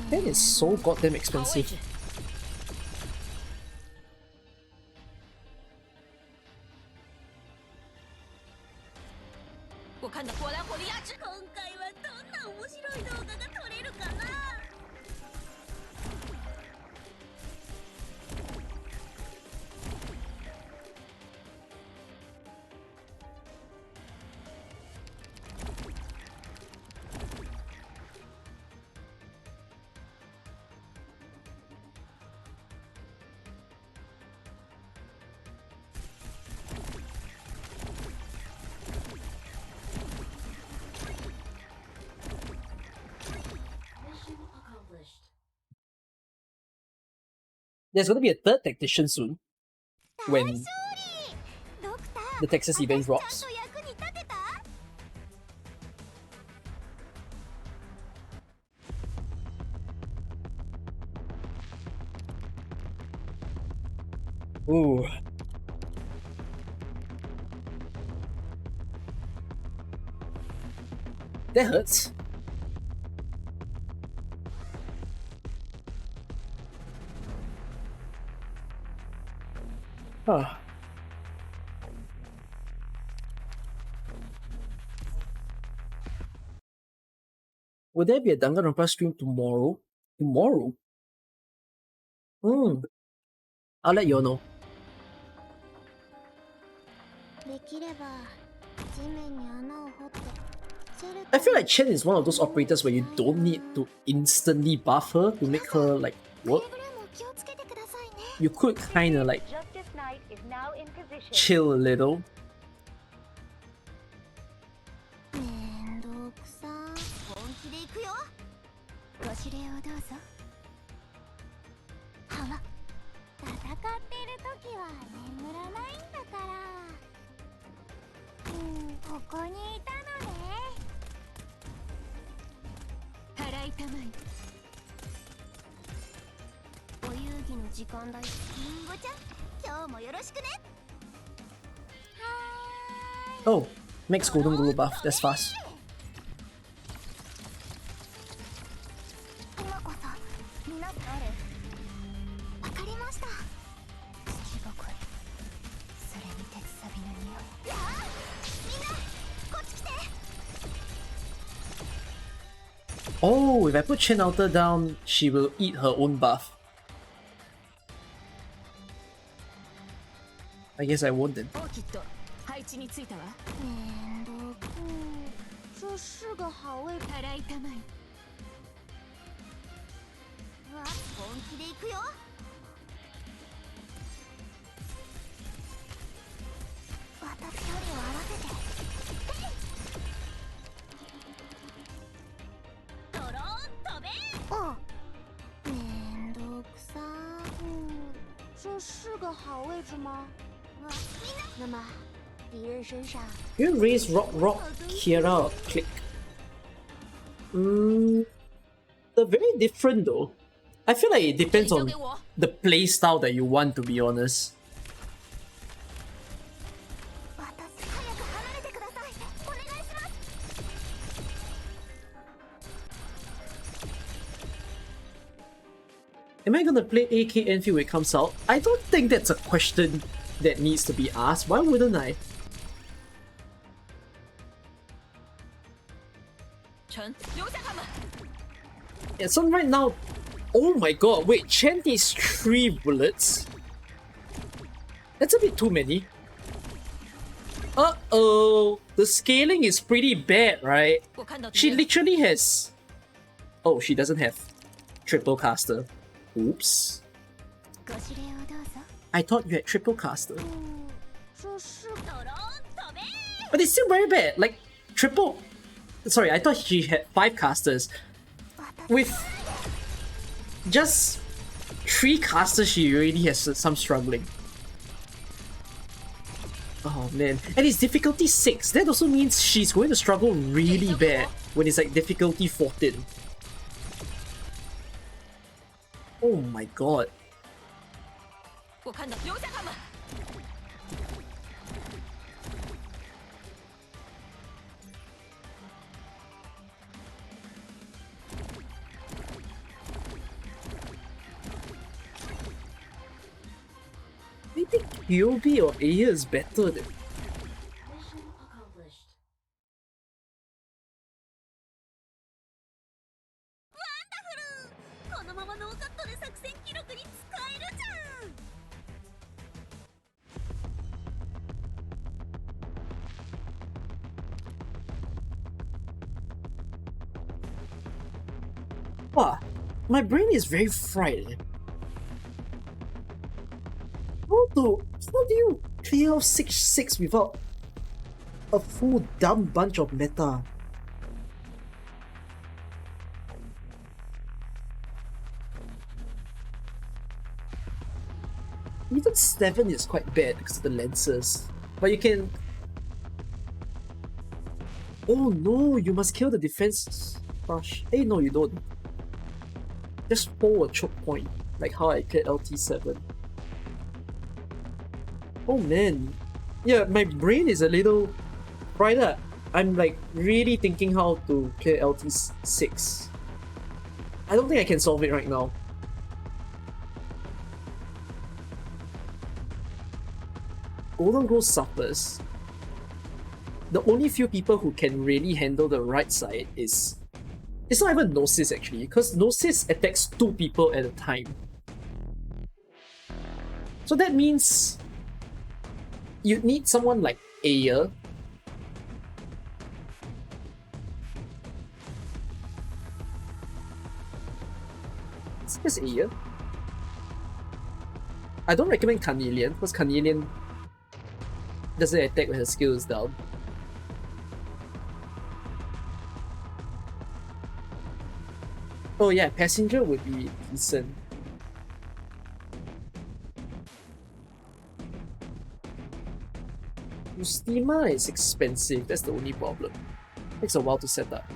That is so goddamn expensive. There's gonna be a third tactician soon when the Texas event drops. That hurts. Huh. Will there be a Danganronpa stream tomorrow? Tomorrow? I'll let you all know. できれば地面に穴を掘ってシェルタ I feel like Chen is one of those operators where you don't need to instantly buff her to make her like work. くれぐれも気をつけてくださいね You could kinda like Justice Knight is now in position. chill a little. めんどくさ本気で行くよご指令をどうぞはわ戦ってる時は眠らないんだからここにいたのね払いたまえ。お遊戯の時間だよりんごちゃん今日もよろしくね Oh, Max Golden Rule buff, that's fast. 今こそ皆さんわかりました土ぼこりそれに鉄サビの匂いやあみんなこっち来て Oh, if I put Chen Outer down, she will eat her own buff. I guess I won't then. オーキッド、配置についたわ。面倒く这是个好位置払いたまえ。わ本気で行くよ私よりは合わせてドローン飛べお面倒くさ这是个好位置吗哇みんな那么敌人身上 You raise Rock, Kira, or Click. They're very different though. I feel like it depends on the playstyle that you want, to be honest. 私早く離れてくださいお願いします Am I gonna play AK Enfield when it comes out? I don't think that's a question that needs to be asked. Why wouldn't I? 臣，留下他们。 Yeah, so right now... Oh my god, wait, Chen needs 3 bullets? That's a bit too many. Uh-oh, the scaling is pretty bad, right? 我看到敌 She 人。 literally has... Oh, she doesn't have triple caster. Oops. ご指令をどうぞ I thought you had triple caster. 这是ドローン飛べ。 But it's still very bad. Like, triple... Sorry, I thought she had 5 casters. With just 3 casters, she already has some struggling. Oh man. And it's difficulty 6. That also means she's going to struggle really bad when it's like difficulty 14. Oh my god. 我看到，留下他们。 I think Yobi or Aya is better than... Wow, my brain is very fried. How do you clear 6-6 without a full dumb bunch of meta? Even 7 is quite bad because of the lenses. But you can... Oh no, you must kill the defense rush. Hey, no you don't. Just hold a choke point, like how I cleared LT7. Oh man. Yeah, my brain is a little fried up. I'm like really thinking how to clear LT6. I don't think I can solve it right now. Golden Glow suffers. The only few people who can really handle the right side is... It's not even Gnosis actually, because Gnosis attacks 2 people at a time. So that means you need someone like Aya. Is this Aya? I don't recommend Carnelian, because Carnelian doesn't attack when her skill is down. Oh yeah, Passenger would be decent. Ustima is expensive, that's the only problem. Takes a while to set up.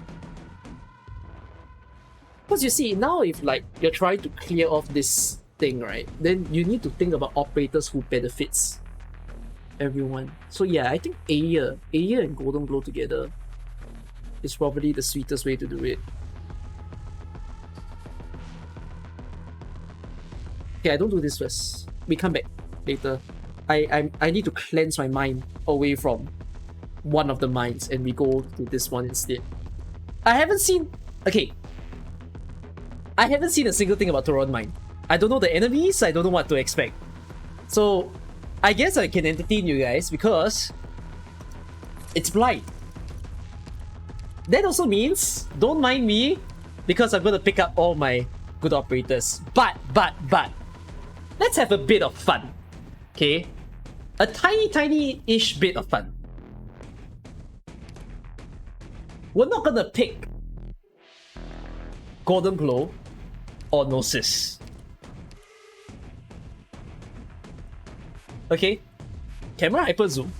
Because you see, now if like you're trying to clear off this thing, right, then you need to think about operators who benefits everyone. So yeah, I think Aya and Golden Glow together is probably the sweetest way to do it. Okay, I don't do this first. We come back later. I need to cleanse my mind away from one of the mines and we go to this one instead. I haven't seen a single thing about Toron Mine. I don't know the enemies, I don't know what to expect. So I guess I can entertain you guys because it's blind. That also means don't mind me because I'm gonna pick up all my good operators. But let's have a bit of fun. Okay? A tiny-ish bit of fun. We're not gonna pick Golden Glow or Gnosis. Okay? Camera hyper zoom.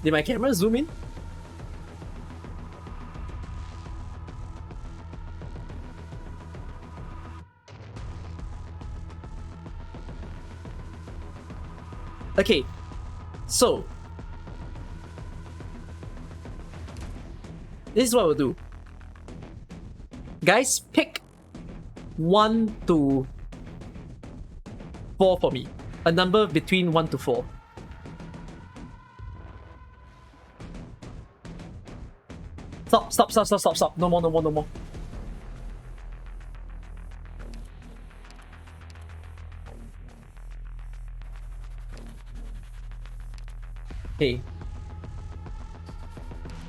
Did my camera zoom in? Okay, so this is what we'll do. Guys, pick 1 to 4 for me. A number between 1 to 4. Stop. No more. Okay.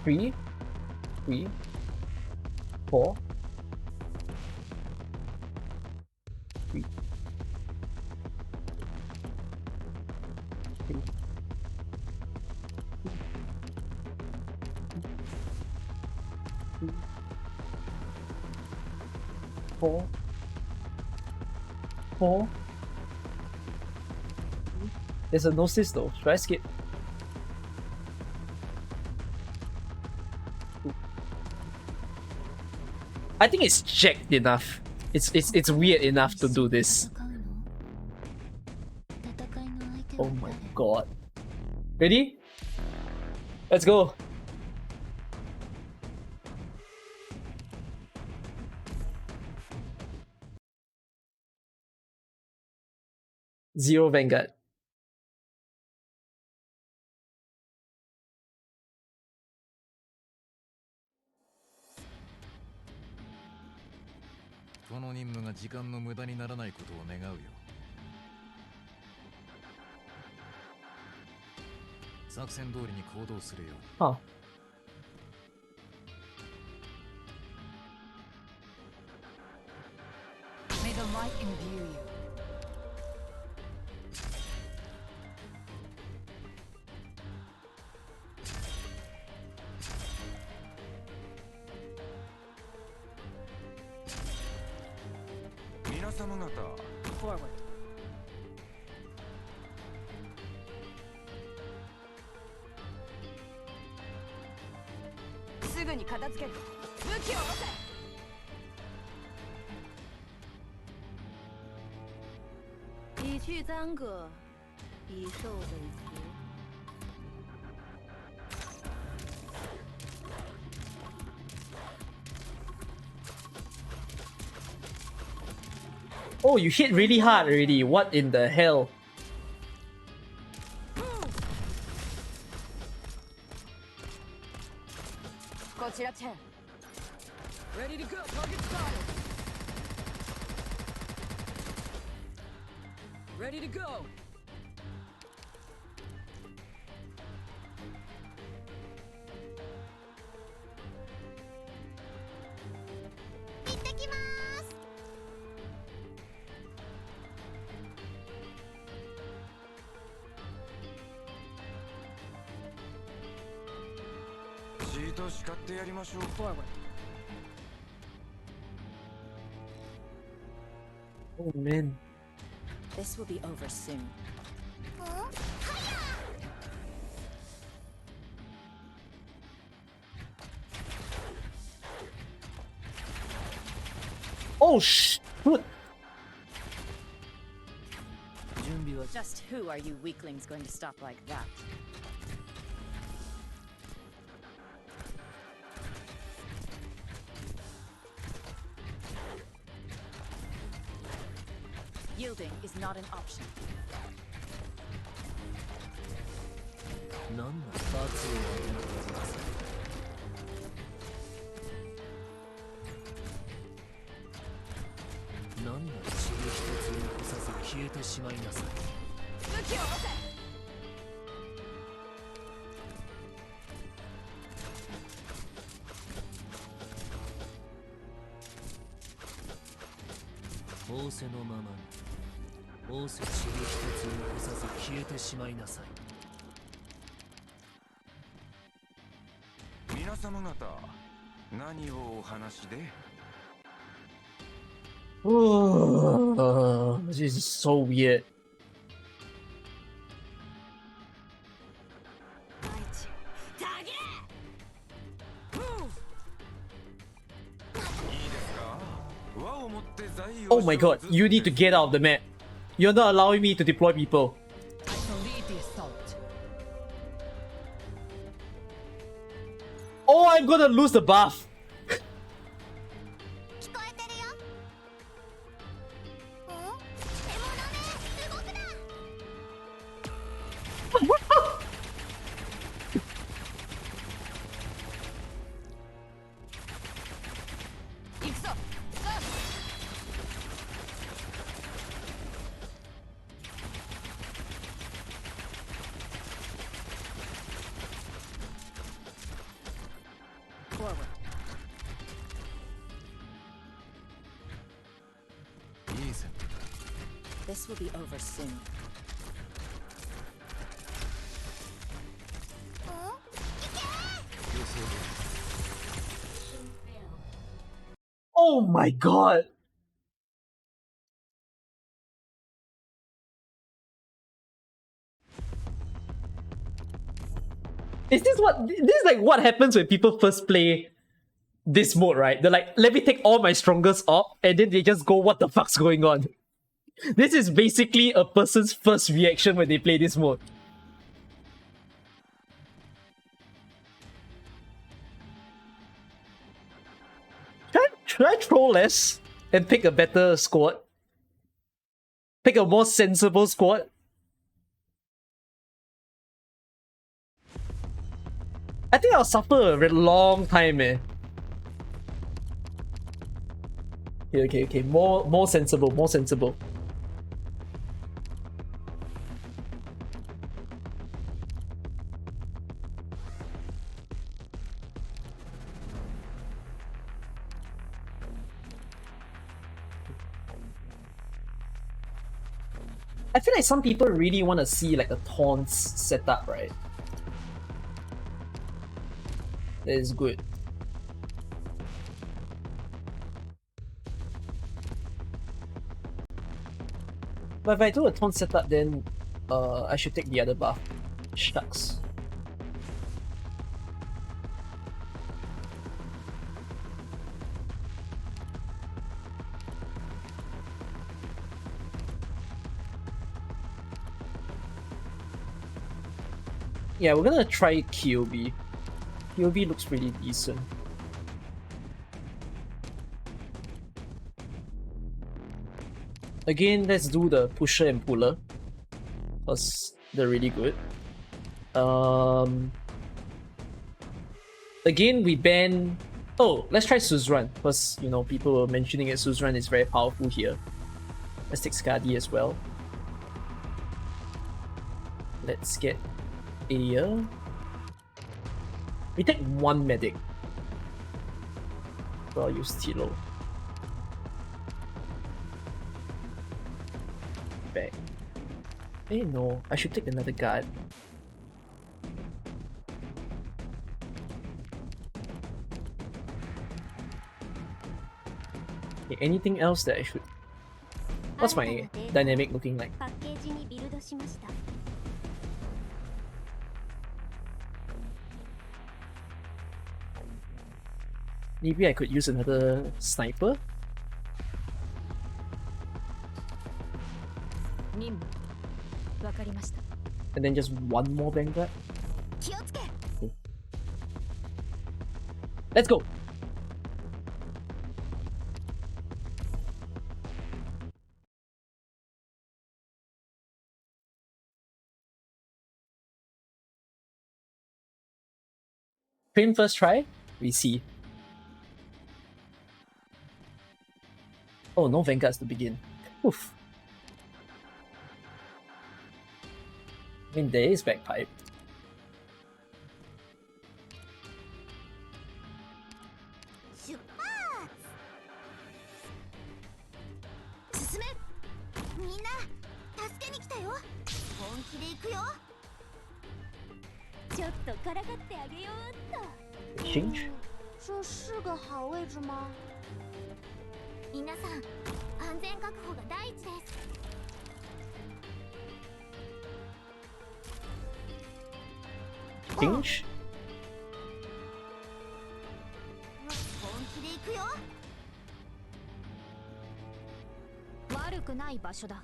3, 4, 3, 4. There's a Gnosis though. Should I skip? I think it's jacked enough. It's weird enough to do this. Oh my god. Ready? Let's go. Zero Vanguard. Huh. May the light imbue you. Forward. すぐに片付ける。武器を下ろせ。已去耽搁，已受委屈。Oh, you hit really hard already. What in the hell? Ready to go. Target spotted. Ready to go. Forward. Oh man. This will be over soon. Oh sh! Just who are you weaklings going to stop like that? Yielding is not an option. This is so weird. Oh my god, you need to get out of the map. You're not allowing me to deploy people. I shall lead the assault. Oh, I'm gonna lose the buff. Forward. This will be over soon. Oh my god. Is this is like what happens when people first play this mode, right? They're like, let me take all my strongest op, and then they just go, what the fuck's going on? This is basically a person's first reaction when they play this mode. Should I troll less and pick a better squad? Pick a more sensible squad? I think I'll suffer a very long time, eh. Okay. More sensible, more sensible. I feel like some people really want to see like a taunts setup, right? That is good. But if I do a taunt setup, then I should take the other buff. Shucks. Yeah, we're gonna try KOB. KOB looks pretty decent. Again, let's do the pusher and puller, because they're really good. Again, we ban... Oh, let's try Suzerain, because, you know, people were mentioning it. Suzerain is very powerful here. Let's take Skadi as well. Let's get Aya. We take one medic. So I'll use Tilo. Back. Eh, no, I should take another guard. Okay, anything else that I should... What's my dynamic looking like? パッケージにビルドしました。 Maybe I could use another sniper? 任務わかりました。 And then just one more vanguard? 気をつけ。 Let's go! Train first try? We see. Oh, no vanguards to begin. Oof. I mean, there is bagpipe. 出発。進め。みんな助けに来たよ。本気で行くよ。ちょっとからかってあげようっと。 Exchange? 这是个好位置吗？皆さん、安全確保が第一です。 Exchange? 本気で行くよ。悪くない場所だ。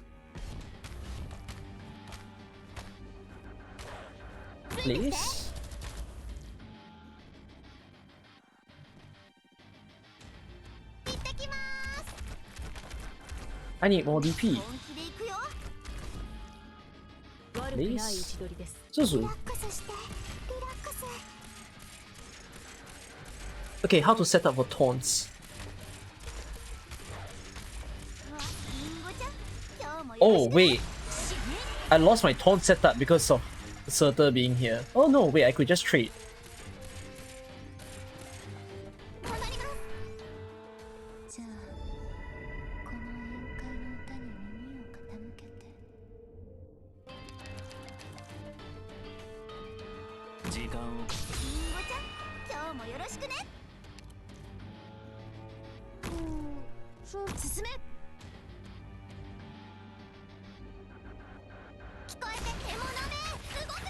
Please? I need more DP. 本気で行くよ。悪くない位置取りです。 Suzu. リラックスして。リラックス。 Okay, how to set up for taunts? リンゴちゃん、今日もよろしくね。 Oh, wait. I lost my taunt setup because of Surtur being here. Oh no, wait, I could just trade. 頑張ります。じゃあ、この宴会の歌に耳を傾けて。時間を。リンゴちゃん、今日もよろしくね。進め。聞こえて獣め、動くな。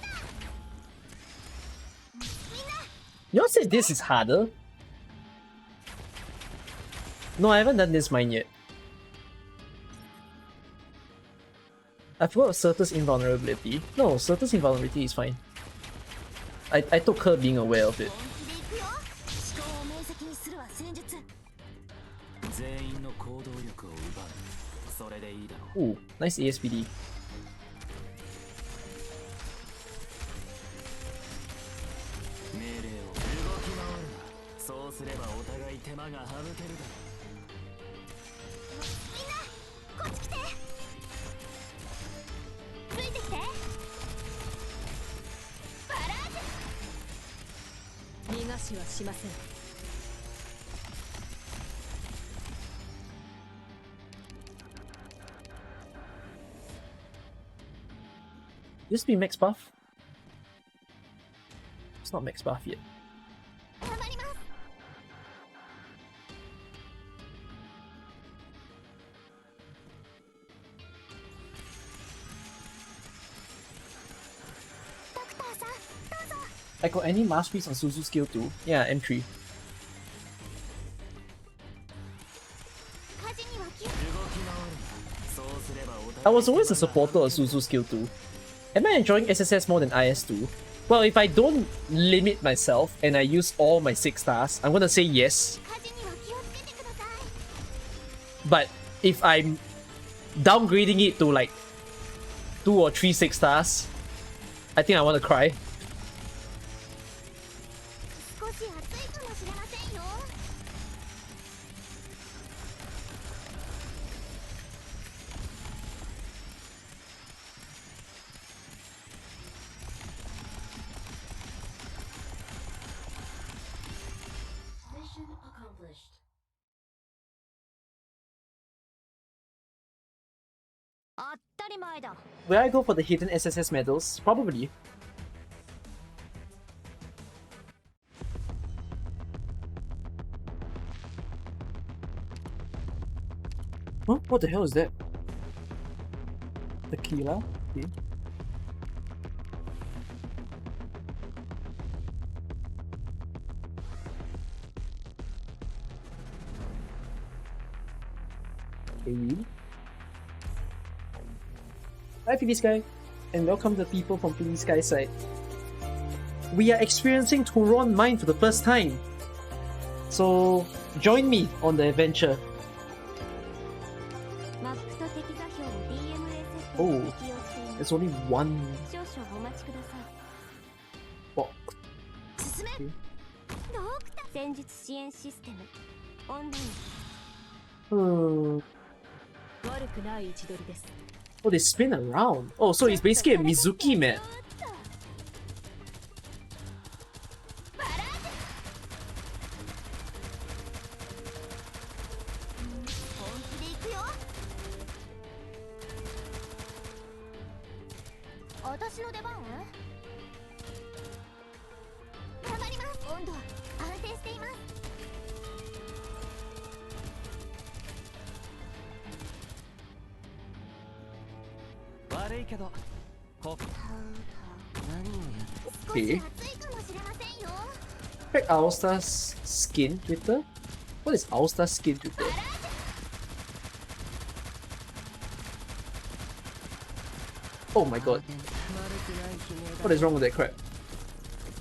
みんな。 You all said this is harder? No, I haven't done this mine yet. I forgot Surtur's invulnerability. No, Surtur's invulnerability is fine. I took her being aware of it. 本気で行くよ。思考を明晰にするは戦術。全員の行動力を奪う。それでいいだろう。 Ooh, nice ASPD. 命令を動き回るな。そうすればお互い手間が省けるだろみんな、こっち来て。ついてきて。バラージュ。逃がしはしません。 This be max buff? It's not max buff yet. 頑張ります。ドクターさん、どうぞ。 I got any masterpiece on Suzu skill too? Yeah, M3. 火事には気を。う。動き回るな。そうすればお I 互い was always a supporter of Suzu skill 2. Am I enjoying SSS more than IS2? Well, if I don't limit myself and I use all my 6 stars, I'm gonna say yes. 火事には気をつけてください。 But if I'm downgrading it to like 2 or 3 6-stars. I think I want to cry. 少し暑いかもしれませんよ。当たり前だ。 Will I go for the hidden SSS medals? Probably. Huh? What the hell is that? Tequila? Okay. Okay. Hi Philly Sky, and welcome to the people from Philly Sky side. We are experiencing Turon Mine for the first time. So join me on the adventure. マップと敵座標の DMA セット Oh, を適用しています。 there's only one 少々お待ちください。 box. 進め。 Okay. ドクター戦術支援システムオンライン。 Hmm. 悪くない位置取りです。 Oh, they spin around. Oh, so it's basically a Mizuki map. 本気で行くよ。私の出番？頑張ります。温度は安定しています。悪いけどこ何をやる。少し暑いかもしれませんよ。 Check Owlstar's skin Twitter. What is Owlstar's skin Twitter? Oh my god. What is wrong with that crap?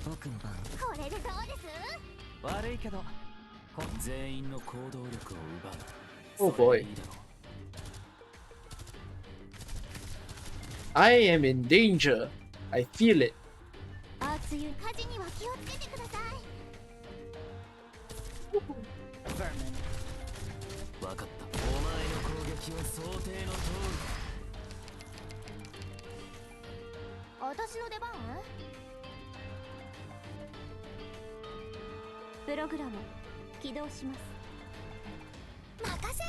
僕の番。これでどうです？悪いけど全員の行動力を奪う。 Oh boy. I am in danger. I feel it. 熱い火事には気をつけてください。分かった。お前の攻撃は想定の通り。私の出番？プログラム起動します。任せろ。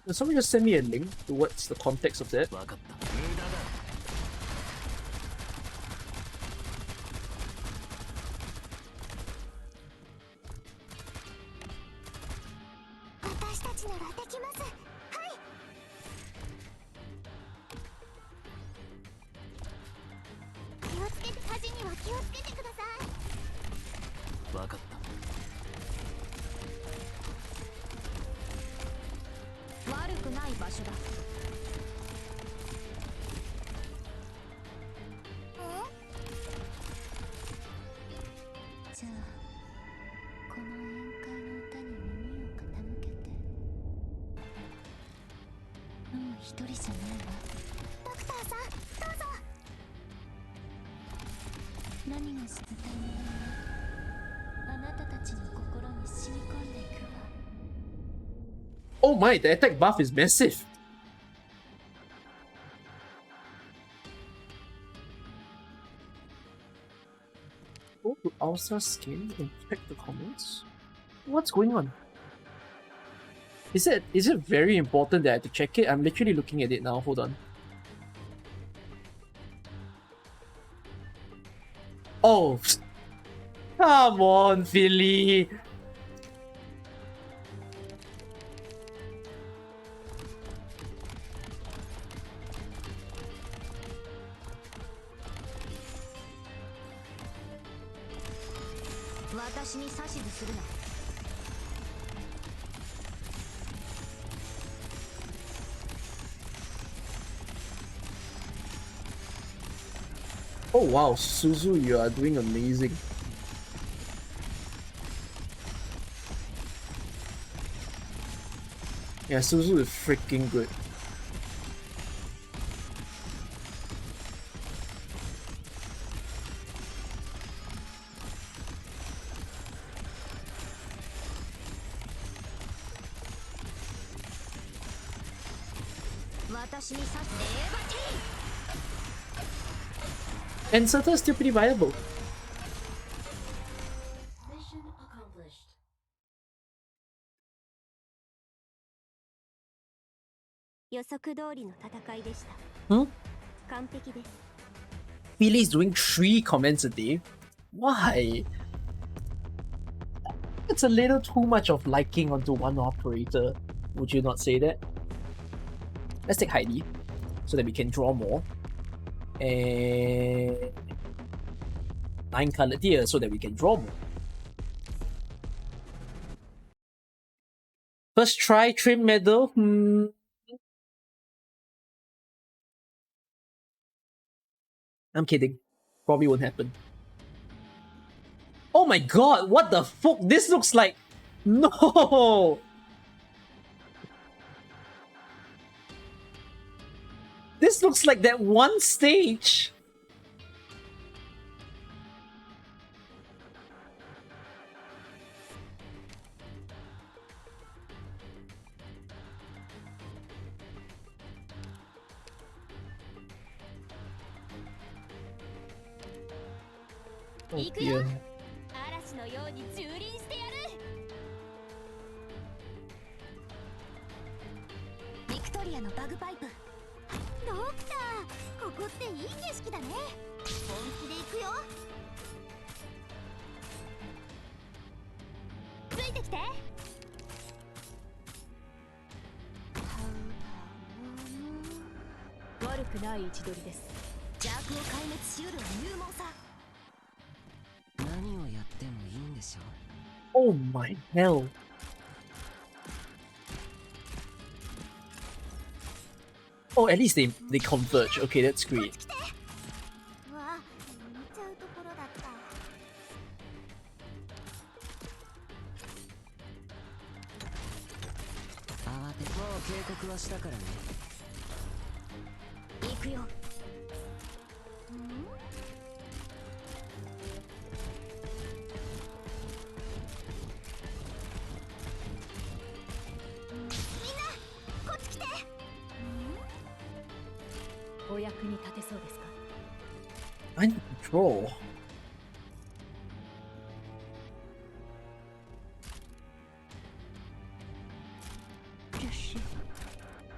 Can someone just send me a link to what's the context of that? 分かった。無駄だ。私たちならできます。はい。気をつけて、火事には気をつけてください。分かった。悪くない場所だ。じゃあこの宴会の歌に耳を傾けて。もう一人じゃないわ。ドクターさん、どうぞ。何がしたためなの？あなたたちの心に染み込んでいくわ。 Oh my, the attack buff is massive. Go to Owlstar's skin and check the comments. What's going on? Is it very important that I have to check it? I'm literally looking at it now. Hold on. Oh, come on, Philly. "私に指図するな。Oh wow, Suzu, you are doing amazing. Yeah, Suzu is freaking good. And Sata is still pretty viable. Mission accomplished. 予測通りの戦いでした。Hmm? 完璧です。Billy's doing 3 comments a day? Why? It's a little too much of liking onto one operator. Would you not say that? Let's take Heidi so that we can draw more. And 9 colored here so that we can draw more. First try trim medal. I'm kidding. Probably won't happen. Oh my god, what the fuck? This looks like... No! This looks like that one stage! Oh dear. 嵐のように蹂躙してやる。ビクトリアのバグパイプ。ドクター、ここっていい景色だね。本気で行くよ。ついてきて。悪くない位置取りです。邪悪を壊滅しうるは入門さ。何をやってもいいんでしょ Oh my hell. Oh, at least they converge. Okay, that's great. うわ、見ちゃうところだった。慌てもう警告はしたからね。行くよ。お役に立てそうですか？ I need to draw. ルシュ、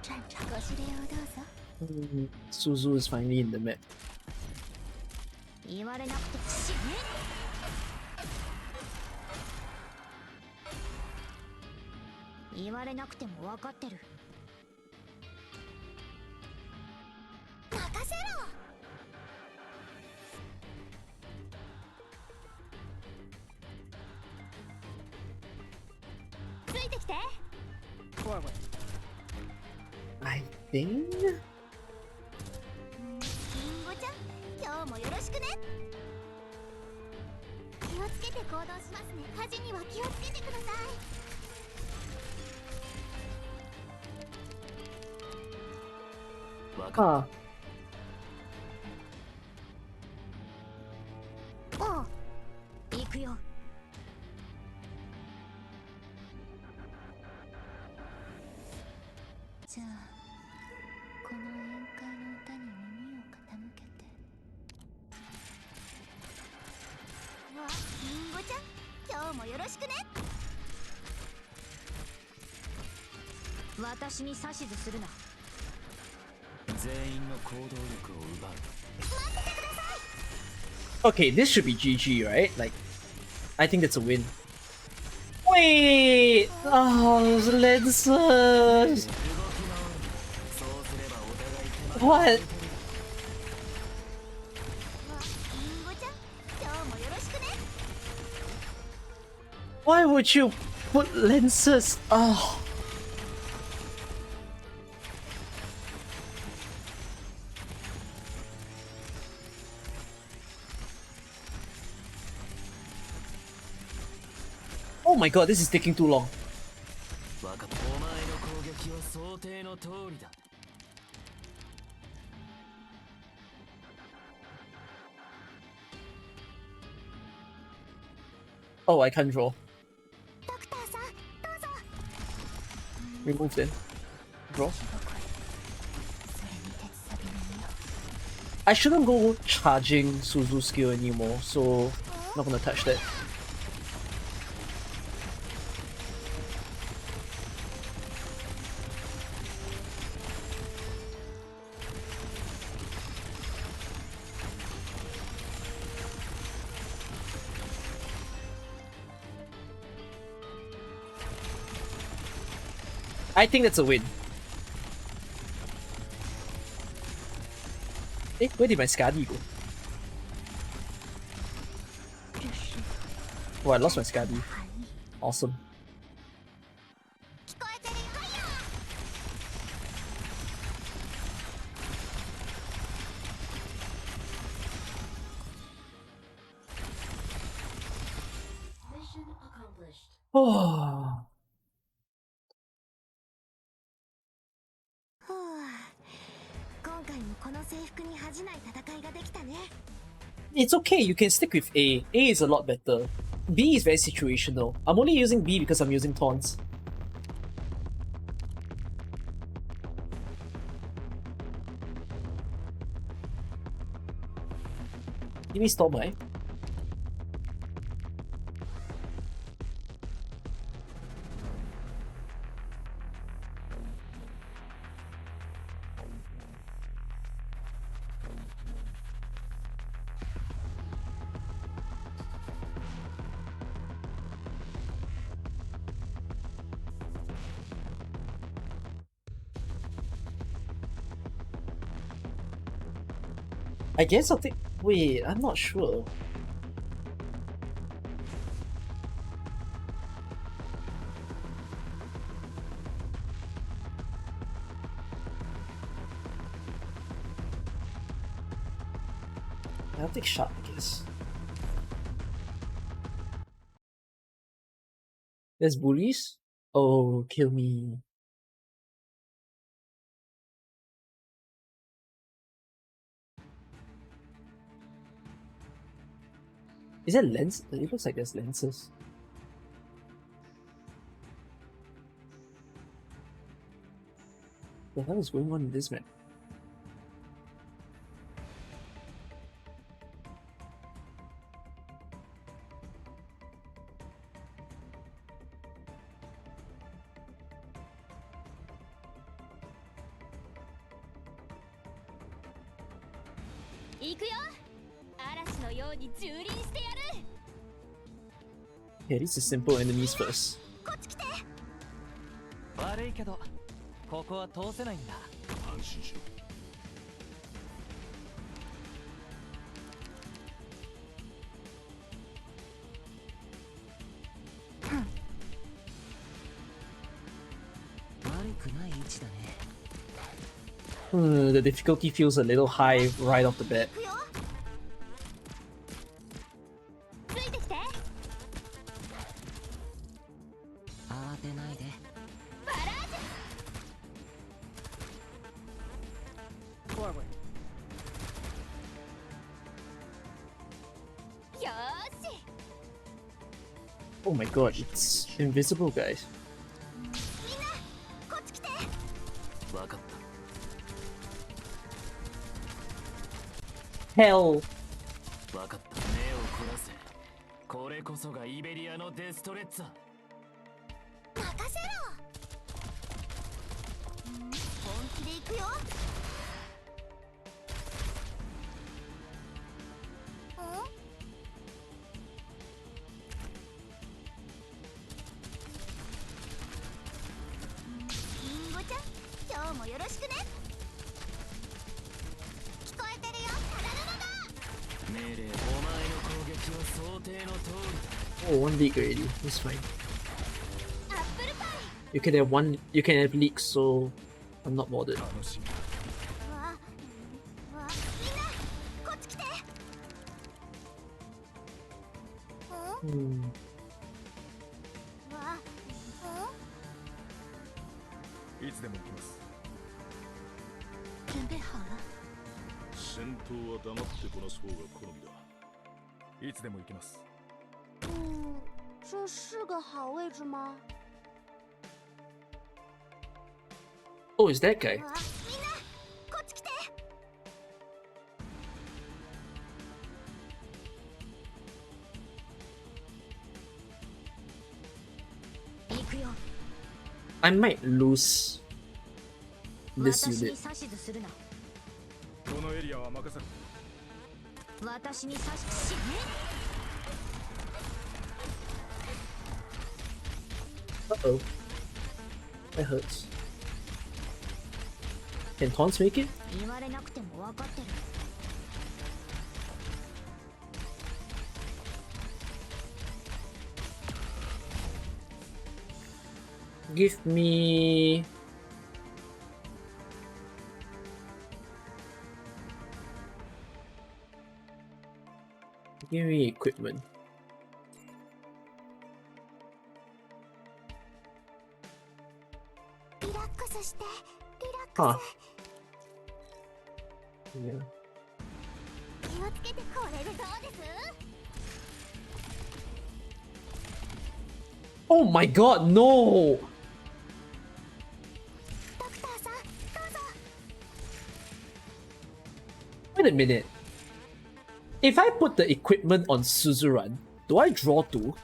站长ご指令をどうぞ。Suzu is finally in the map. 言われなくて死ね。言われなくても分かってる。任せろ。ついてきて。Forward. I think... リンゴちゃん、今日もよろしくね。気をつけて行動しますね。火事には気をつけてください。Ah. おう、行くよ。じゃあこの宴会の歌に耳を傾けて。わ、リンゴちゃん、今日もよろしくね。私に指図するな。全員の行動力を奪う。 Okay, this should be GG, right? Like, I think that's a win. Wait! Oh, those lenses! What? わ、リンゴちゃん、今日もよろしくね。 Why would you put lenses? Oh. my god, this is taking too long. わかった。お前の攻撃は想定の通りだ。Oh, I can't draw. ドクターさん、どうぞ。 Remove then. Draw. I shouldn't go charging Suzu's skill anymore, so not gonna touch that. I think that's a win. Eh, where did my Skadi go? Oh, I lost my Skadi. Awesome. 聞こえてるよ。はいよ。 Oh. ふう。今回もこの制服に恥じない戦いができたね。 It's okay, you can stick with A. A is a lot better. B is very situational. I'm only using B because I'm using taunts. Give me Storm Eye. I guess I'll take... Wait, I'm not sure. I'll take shot, I guess. There's bullies? Oh, kill me. Is that lens? It looks like there's lenses. What the hell is going on in this map? Yeah, these are simple enemies first. こっち来て。悪いけど、ここは通せないんだ。安心しろ。悪くない位置だね。The difficulty feels a little high right off the bat. 行くよ。ついてきて。慌てないで。バラージュ。Forward。よーし。 Oh my god, it's invisible, guys. みんな、こっち来て。わかった。 Hell! わかった。目を凝らせ。これこそがイベリアのデストレッツァ。任せろ。本気で行くよ。リンゴちゃん、今日もよろしくね。聞こえてるよ、タラルマだ。命令、お前の攻撃は想定の通りだ。 Oh, one leak already. It's fine. アップルパイ。 You can have one. You can have leaks, so I'm not bothered. 楽しみ。わ、みんな、こっち来て。Hmm. いつでも行きます。准备好了。戦闘は黙ってこなす方が好みだ。いつでも行きます。这是个好位置吗？ Oh, is that guy? みんな、こっち来て。行くよ。 I might lose this 私に unit. 指図するな。このエリアは任せる。私に指図しね。Uh-oh. That hurts. Can taunts make it? 言われなくても分かってる。Give me... Give me equipment. Huh. Yeah. Oh my god, no! Wait a minute. If I put the equipment on Suzerain, do I draw two?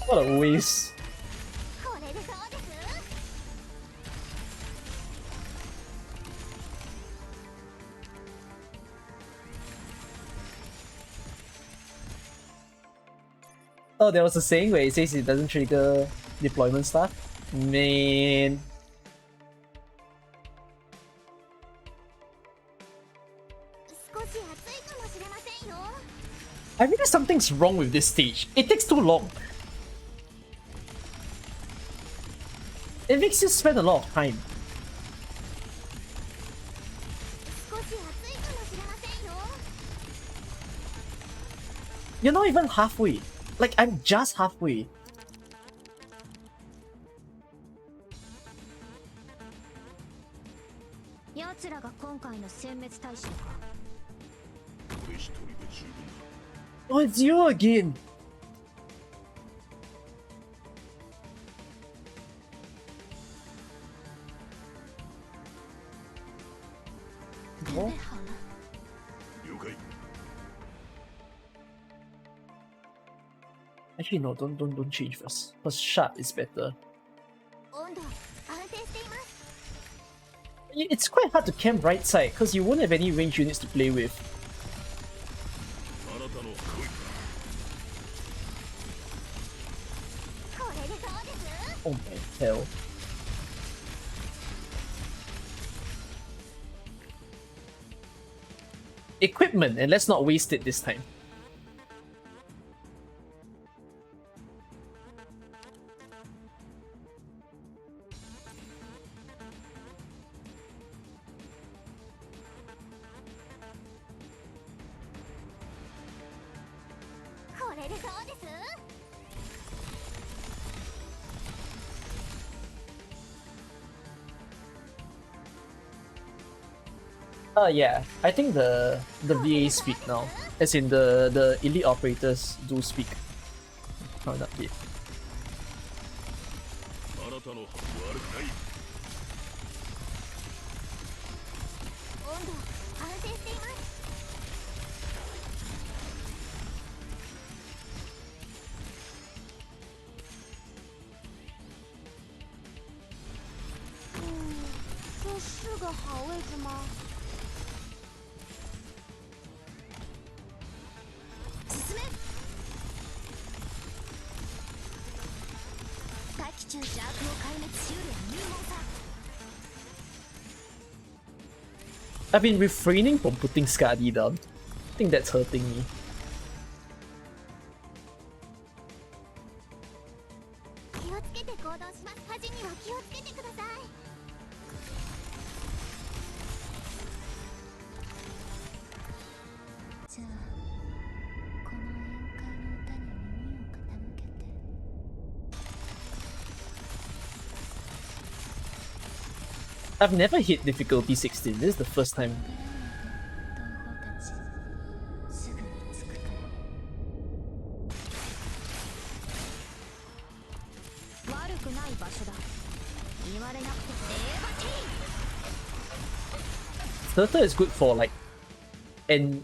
What a waste. Oh, there was a saying where it says it doesn't trigger deployment stuff. Man. I realize something's wrong with this stage. It takes too long. It makes you spend a lot of time. You're not even halfway. Like, I'm just halfway. Oh, it's you again! What? Actually, no, don't change first. Because shot is better. It's quite hard to camp right side because you won't have any range units to play with. Oh my hell. Equipment, and let's not waste it this time. Yeah, I think the VA speak now. As in the elite operators do speak. Current update. I've been refraining from putting Skadi down. I think that's hurting me. I've never hit difficulty 16. This is the first time. すぐに着くから。悪くない場所だ。言われなくてセーバティー。 Turtle is good for like end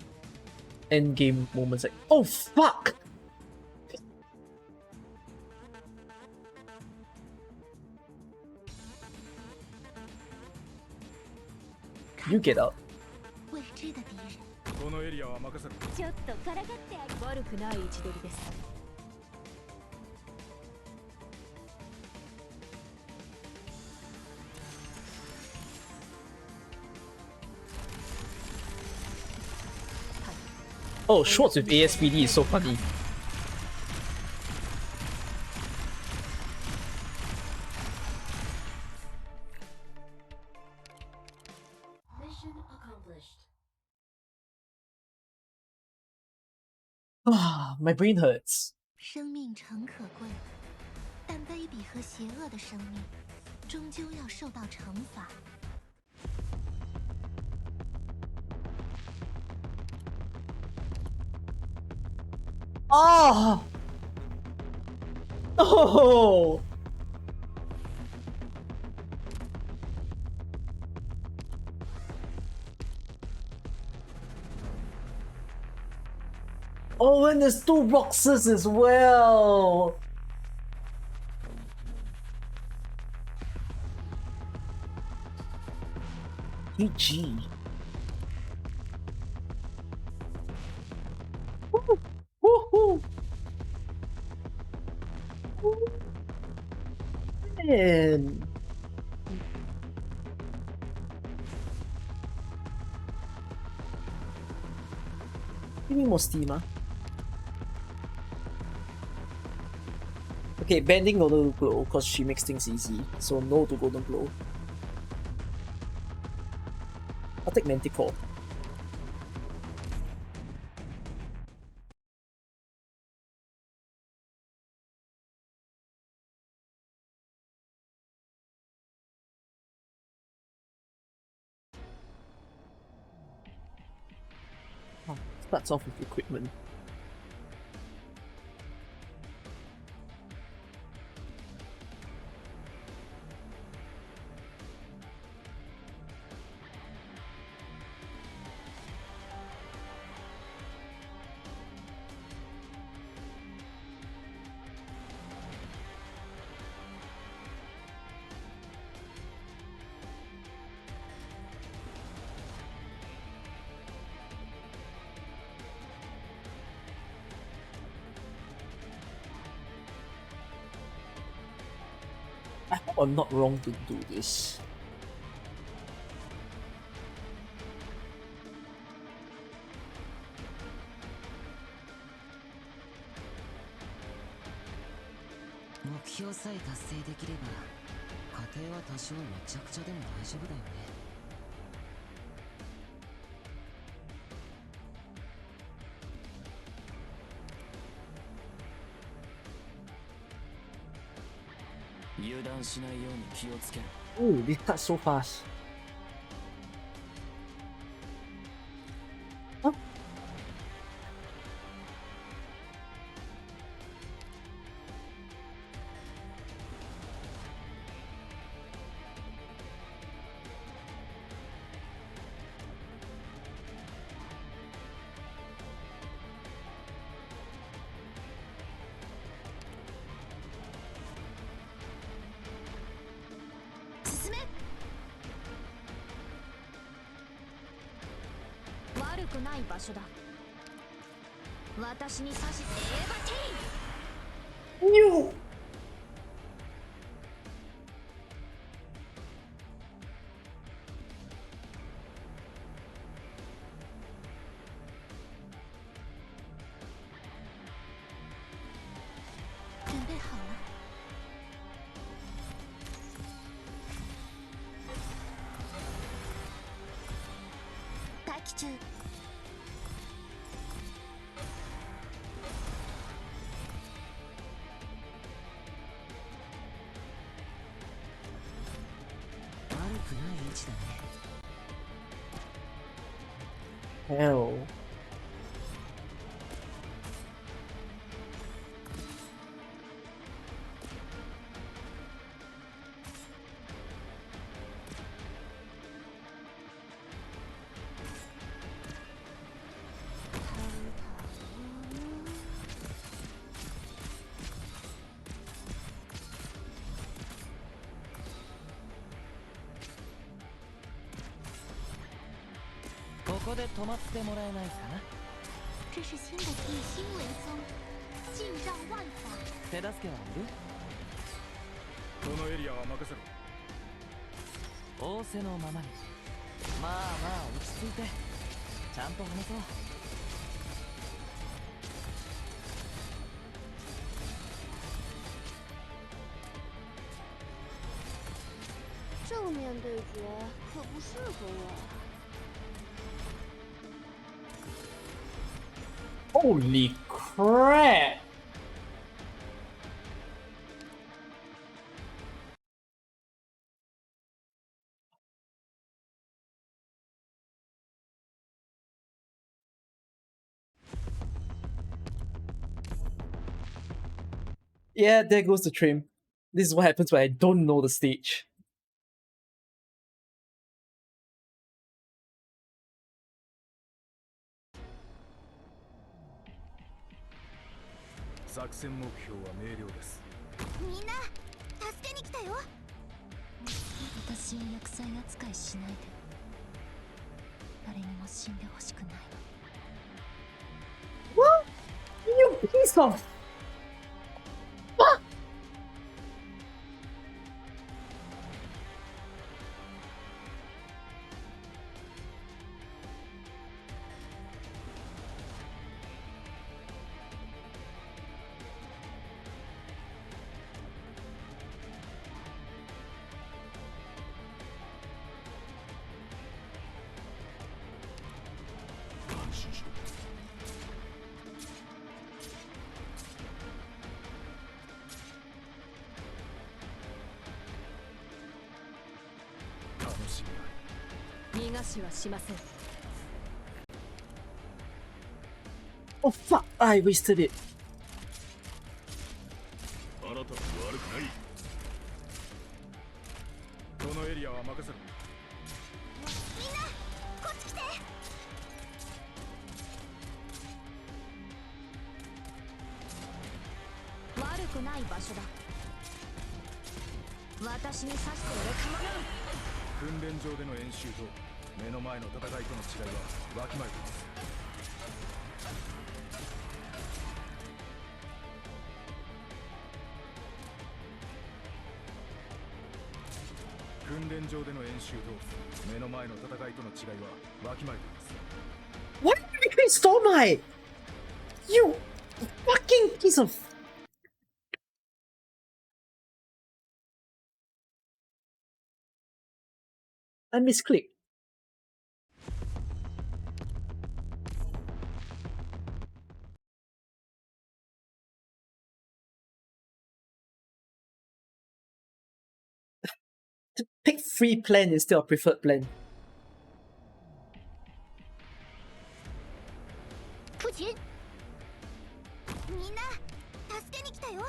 game moments like, oh fuck! You get up. 未知的敌人。このエリアは任せろ。ちょっとからかってあげ悪くない位置取りです。 Oh, Schwartz with ASPD is so funny. Mission accomplished. Ah, my brain hurts. 生命诚可贵，但卑鄙和邪恶的生命，终究要受到惩罚。 Oh! Oh! Oh, and there's two boxes as well! GG. Woohoo! Man. Give me more steam, huh? Okay, bending Golden Glow because she makes things easy, so no to Golden Glow. I'll take Manticore. Oh, starts off with equipment. I hope I'm not wrong to do this. Oh, this cut so fast. Huh? No! くない位置だね。 Hell.ここで止まってもらえないかな。这是新的地心为宗，尽让万法。手助けはいる？このエリアは任せろ。仰せのままに。まあまあ落ち着いてちゃんと話そう。正面对决可不适合我。 Holy crap! Yeah, there goes the trim. This is what happens when I don't know the stage. 作戦目標は明瞭です。みんな助けに来たよ。私を厄災扱いしないで。誰にも死んでほしくない。 What? You piece of... Fuck! Oh fuck! I wasted it. あなたは悪くない。このエリアは任せろ。みんなこっち来て。悪くない場所だ。私に刺して俺かまらん。訓練場での演習と目の前の戦いとの違いはわきまえています。訓練場での演習と目の前の戦いとの違いはわきまえています。 What did you become Stormlight? You fucking piece of... I misclicked. To pick free plan instead of preferred plan. 不行。みんな助けに来たよ。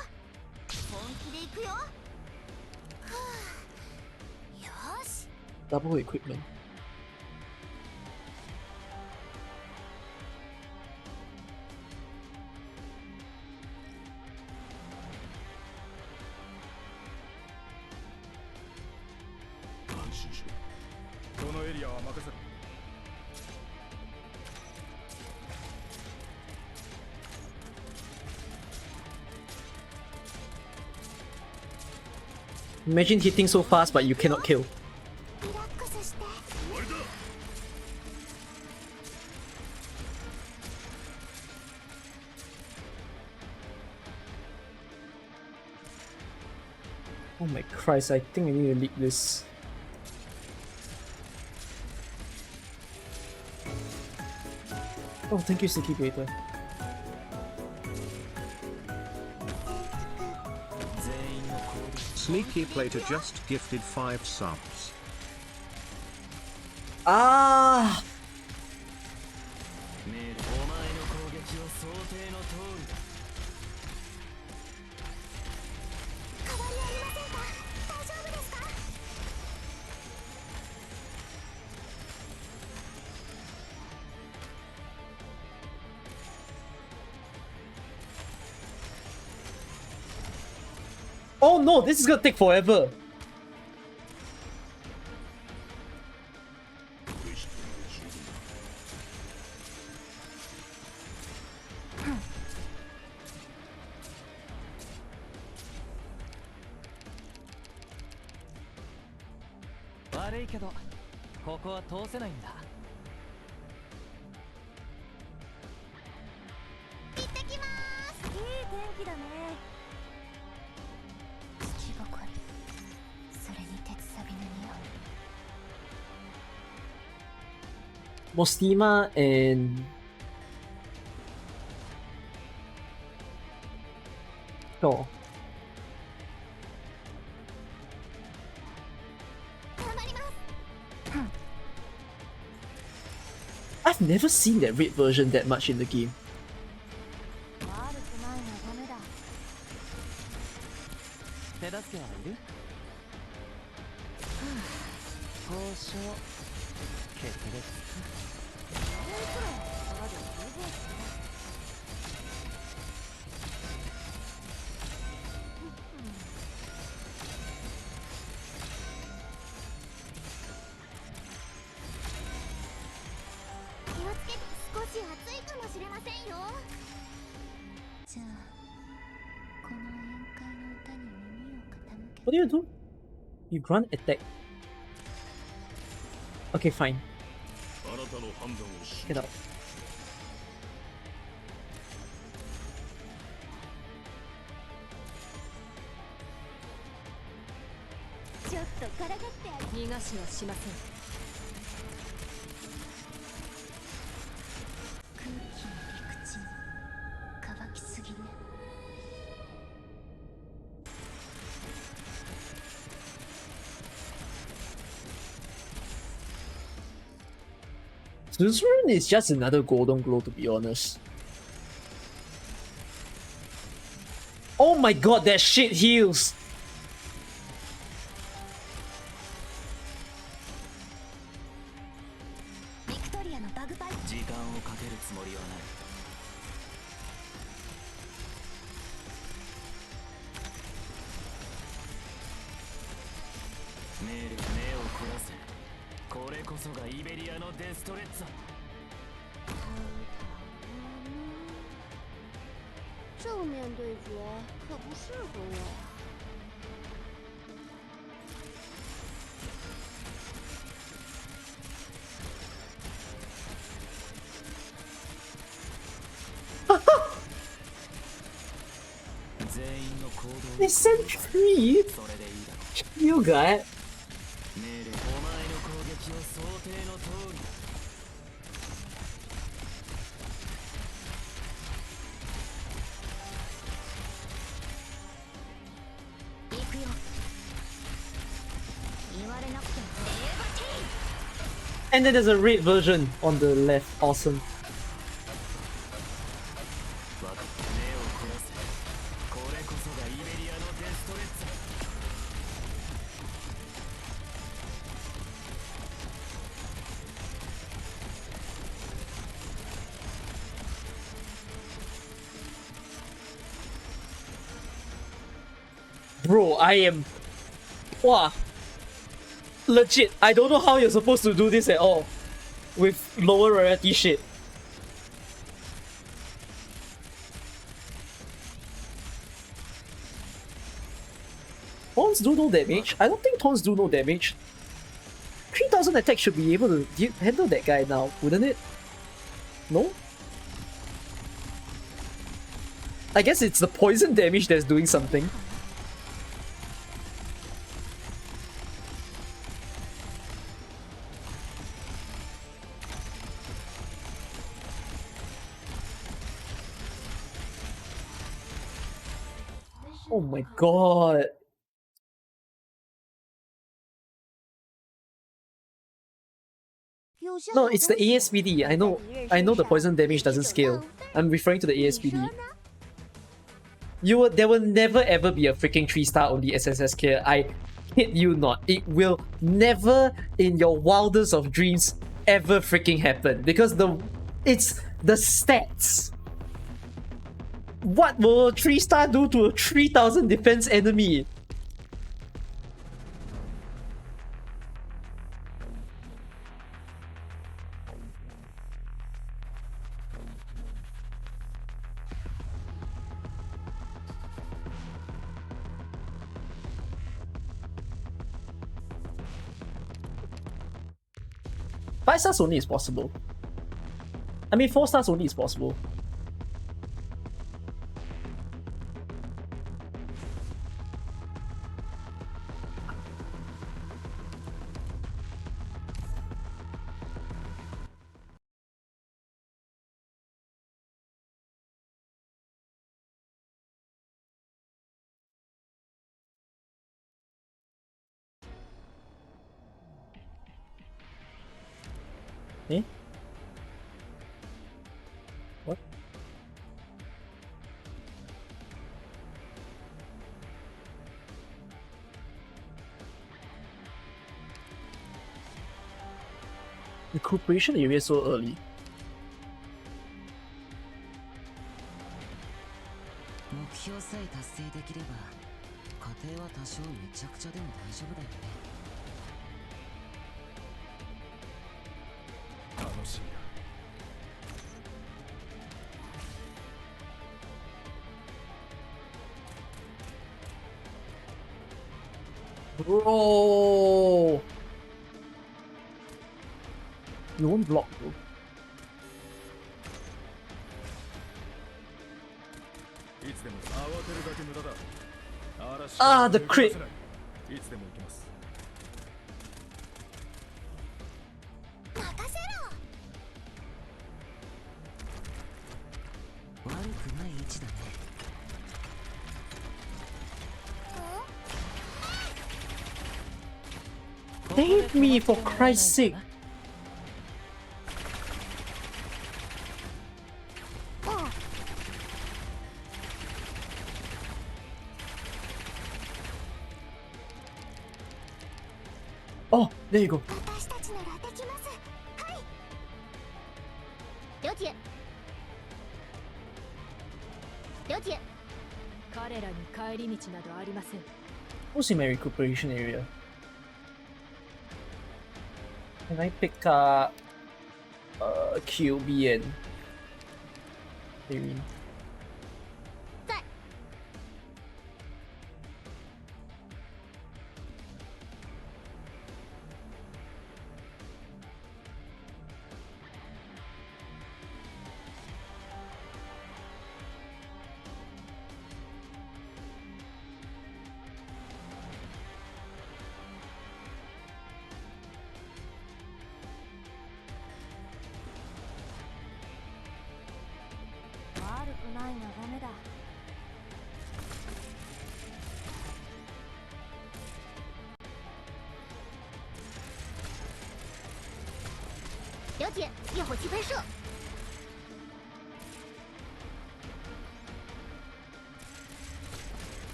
本気で行くよ。はあ、よし。 Double equipment. Imagine hitting so fast but you cannot kill. リラックスして。 Oh my Christ, I think I need to leak this. Oh, thank you, Sticky Paper. Sneaky Plater just gifted 5 subs. Ah! メール、お前の攻撃は想定の通りだ。変わりありませんか？大丈夫ですか？ Oh no, this is gonna take forever. Hmm. 悪いけど、ここは通せないんだ。行ってきまーす。いい天気だね。月ばかり、それに鉄サビの匂い。 Mostima and Shaw. 頑張ります。 I've never seen that red version that much in the game. 悪くない眺めだ。手助けはいる？交渉決裂。気をつけて、少し暑いかもしれませんよ。じゃあこの宴会の歌に耳を傾け What do you do? You grunt attack. Okay, fine. Get out. ちょっとからかってあげ逃がしはしません。空気の陸地に乾きすぎね。 Suzerain is just another golden glow, to be honest. Oh my god, that shit heals! ビクトリアのバグパイプ。時間をかけるつもりはない。メール、目を凝らせ。これこそがイベリアのデストレッツァ。正面对决可不适合我呀。 全員の行動 They sent 3? それでいいだろう。 You got? メール、お前の攻撃を想定の通りだ。行くよ。言われなくてもレーバティー。 And then there's a red version on the left. Awesome. わかった。目を凝らせ。これこそがイベリアのデストレッツァ。 Bro, I am... Wow. Legit, I don't know how you're supposed to do this at all. With lower rarity shit. Taunts do no damage? I don't think taunts do no damage. 3000 attack should be able to handle that guy now, wouldn't it? No? I guess it's the poison damage that's doing something. Oh my god. No, it's the ASPD. I know the poison damage doesn't scale. I'm referring to the ASPD. There will never ever be a freaking 3-star only SSS clear. I kid you not. It will never in your wildest of dreams ever freaking happen because it's the stats. What will a 3-star do to a 3000 defense enemy? Five stars only is possible. I mean, 4 stars only is possible. Eh? What? Recuperation area so early. Bro! You won't block, bro. Ah, the crit! Save me, for Christ's sake! Oh, there you go. What's in my recuperation area? Can I pick up QB and Irene?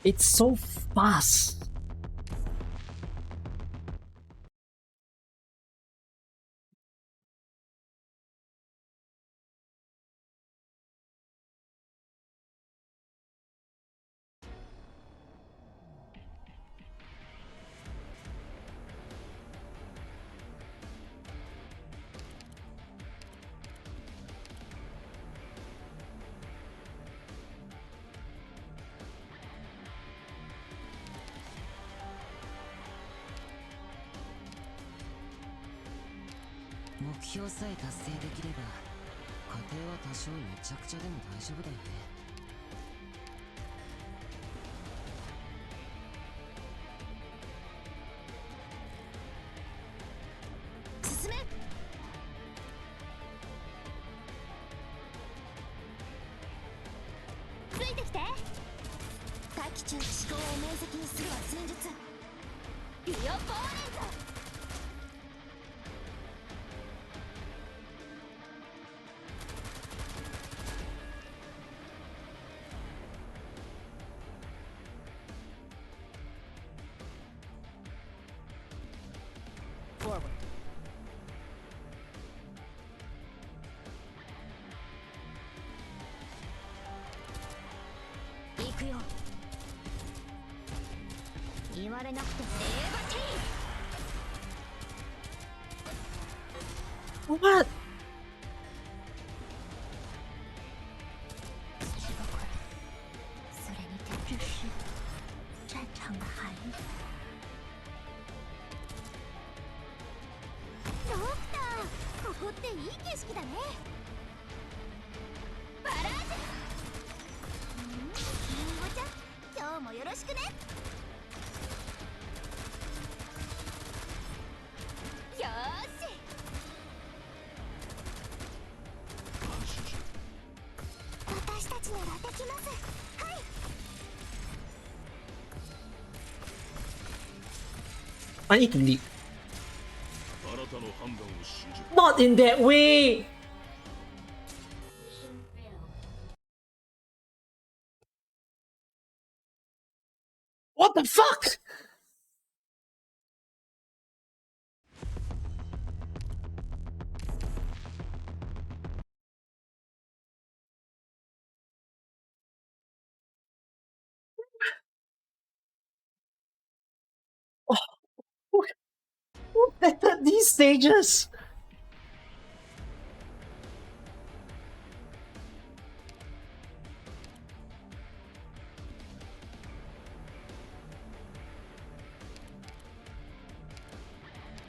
It's so fast. 機中思考を明晰にするは戦術ビオポーレンザ。行くよ。言われなくてエヴァティ What? それにて致死战场的含义。ドクター、ここっていい景色だね。バラージュ。リンゴちゃん、今日もよろしくね。よーし。私たちならできます。はい。 I need to leave. Not in that way! What the fuck?These stages!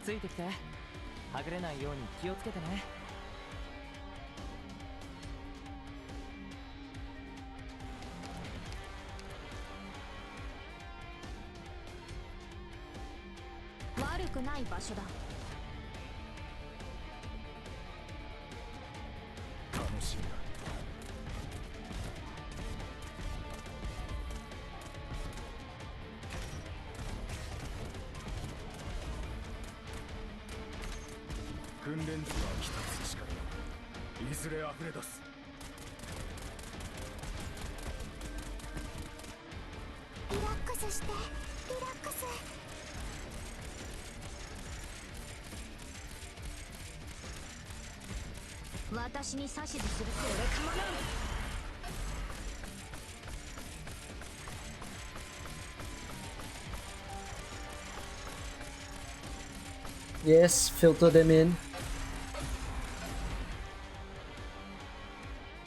ついてきて。はぐれないように気をつけてね。悪くない場所だ。楽しみだ。訓練時は飽きたつしかいずれ溢れ出す。リラックスして、リラックス。私に指図すると俺構わない。 Yes, filter them in.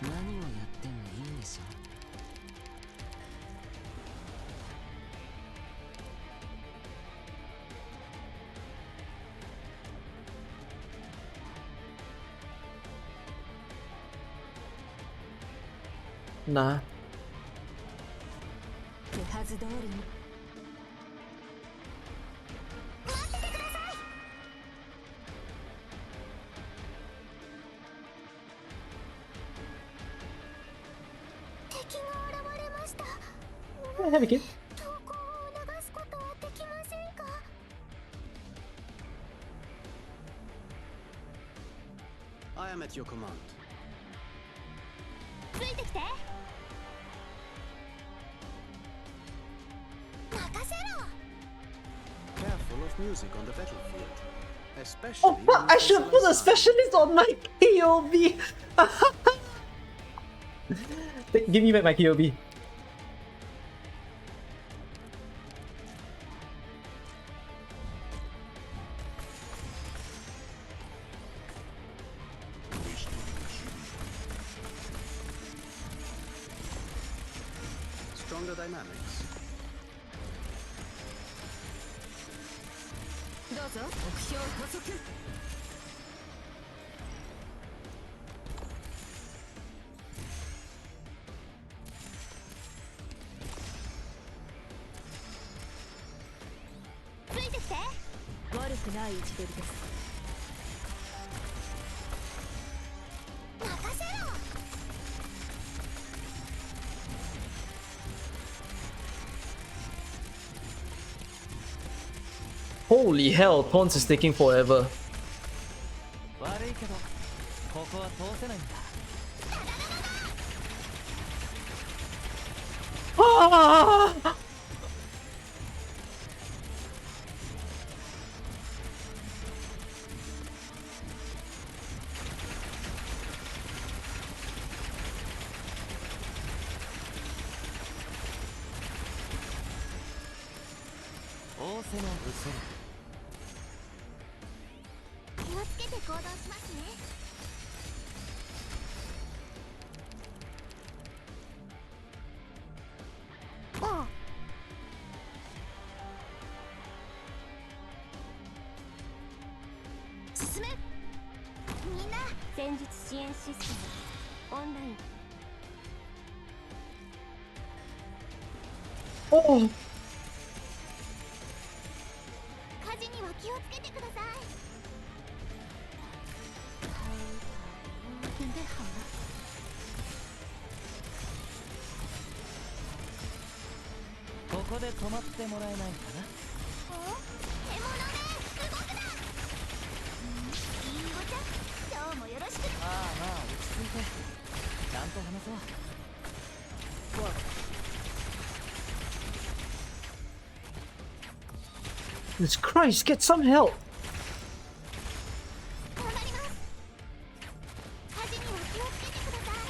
何をやってもいいんでしょ。Nah. 手はず通りに。待っててください。敵が現れました。 Have a kid. 投降を促すことはできませんか。 I am at your command. ついてきて。任せろ。 Careful of music on the battlefield. Oh Especially fuck, I should put a specialist on my KOB! Give me back my KOB. Stronger dynamics. どうぞ目標補足。ついてきて。悪くない位置取りです。任せろ。Holy hell, Pawns is taking forever. 悪いけどここは通せないんだ。Ah! 仰せのうせる。気をつけて行動しますね。おう。進め。みんな戦術支援システムオンライン。Oh! 火事には気をつけてください。準備好了。ここで止まってもらえないかな。お、獲物ね、動くな。リンゴちゃん、今日もよろしくね。まあまあ落ち着いてちゃんと話そう。Jesus Christ, get some help! 頑張ります。火事には気をつけてください。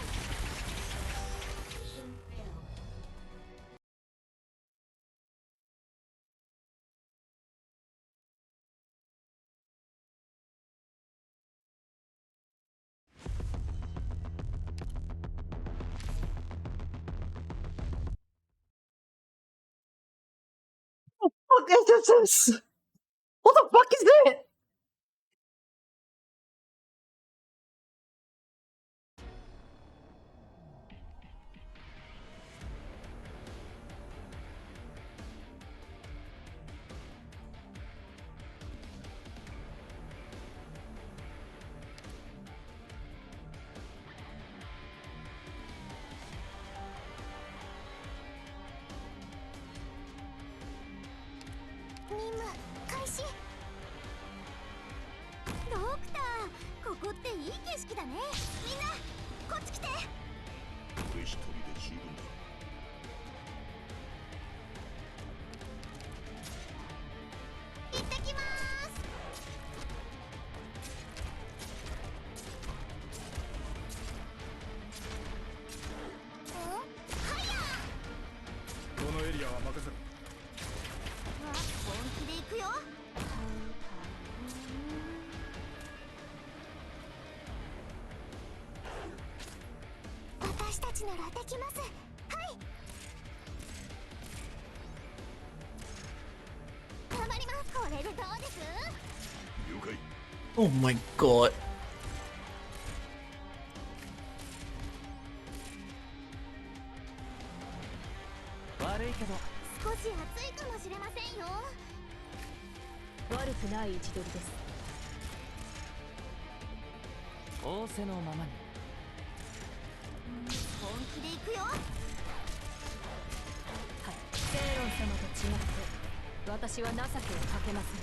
What is this? What the fuck is that?任務開始。ドクター、ここっていい景色だね。みんなこっち来て。俺一人で十分だ。行ってきまーす。お、はいやこのエリアは任せろ。ー。本気で行くよ。私たちならできます。はい。頑張ります。これでどうです？了解。 Oh my god. 悪いけど少し暑いかもしれませんよ。悪くない位置取りです。仰せのままに。本気で行くよ。はい。セイロン様と違って私は情けをかけません。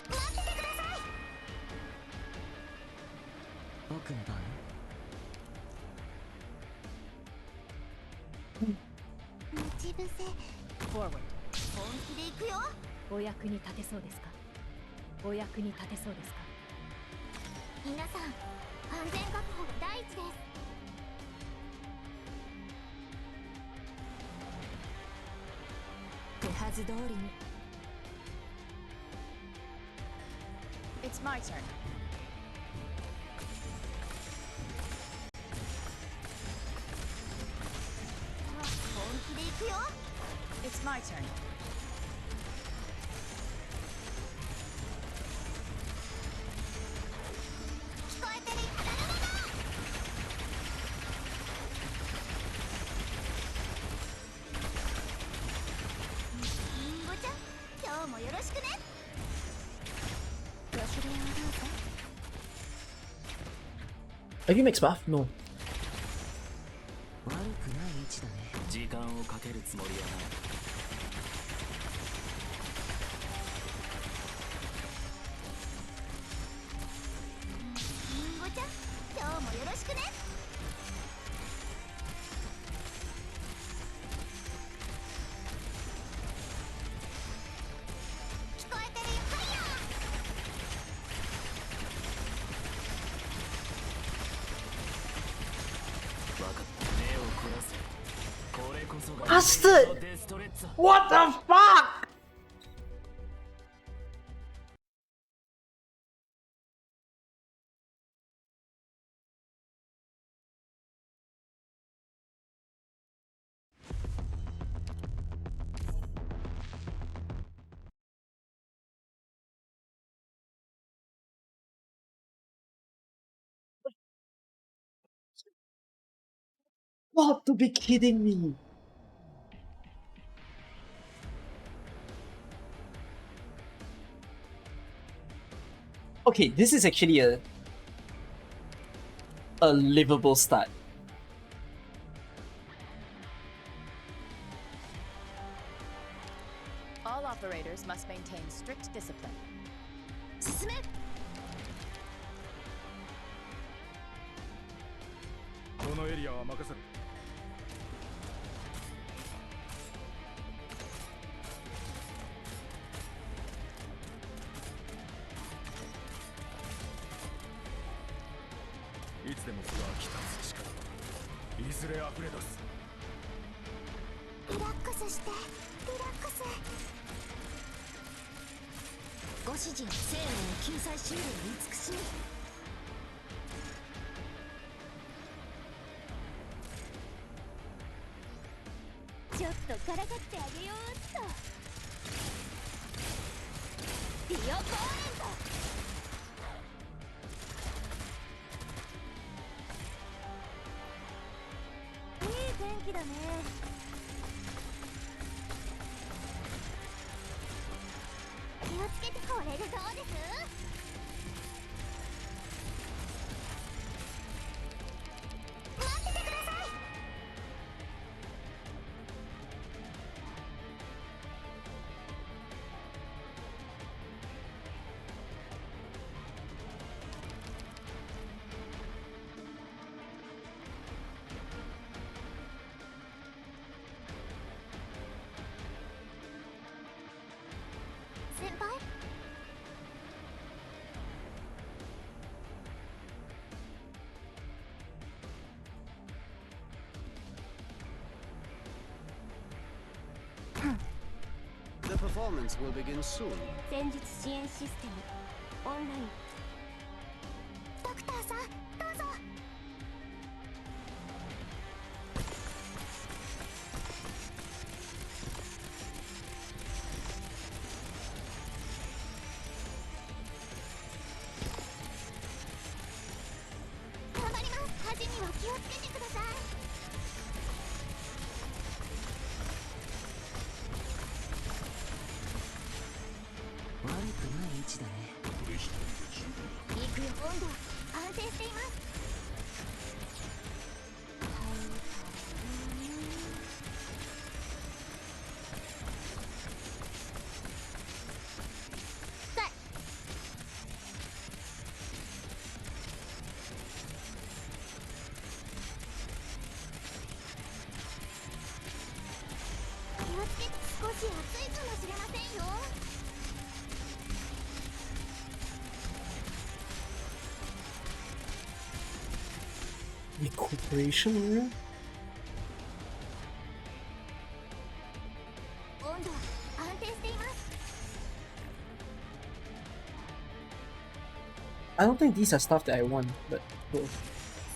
待っててください。僕の番。待ち伏せ。フォワード。本気で行くよ。お役に立てそうですか？お役に立てそうですか？皆さん、安全確保が第一です。手はず通りに。It's my turn. 本気で行くよ。It's my turn. 聞こえてる？頼むぞ。リンゴちゃん、今日もよろしくね。ご指令をどうぞ。Have you mixed buff? No. 悪くない位置だね。時間をかけるつもりはない。りんごちゃん、今日もよろしくね。聞こえてるよ、はいや。分かった。目を凝らせ。これこそが Bastard! デストレッツァ。 What the fuck? What, to be kidding me? Okay, this is actually a livable start. All operators must maintain strict discipline. 進め。このエリアは任せる。いつでもそれは来たつ力はいずれ溢れ出す。リラックスして、リラックス。ご主人、生命を救済しうる慈しみ。ちょっとからかってあげようっと。ディオポーレント。いい天気だね。気をつけて、これでどうです？待っててください。先輩？ The performance will begin soon. 戦術支援システムオンライン。ドクターさん、どうぞ。頑張ります。火事には気をつけてください。悪くない位置だね。俺一人で十分だ。行くよ。温度安定しています。気をつけて。少し暑いかもしれませんよ。Recuperation area? 温度安定しています。 I don't think these are stuff that I want, but cool.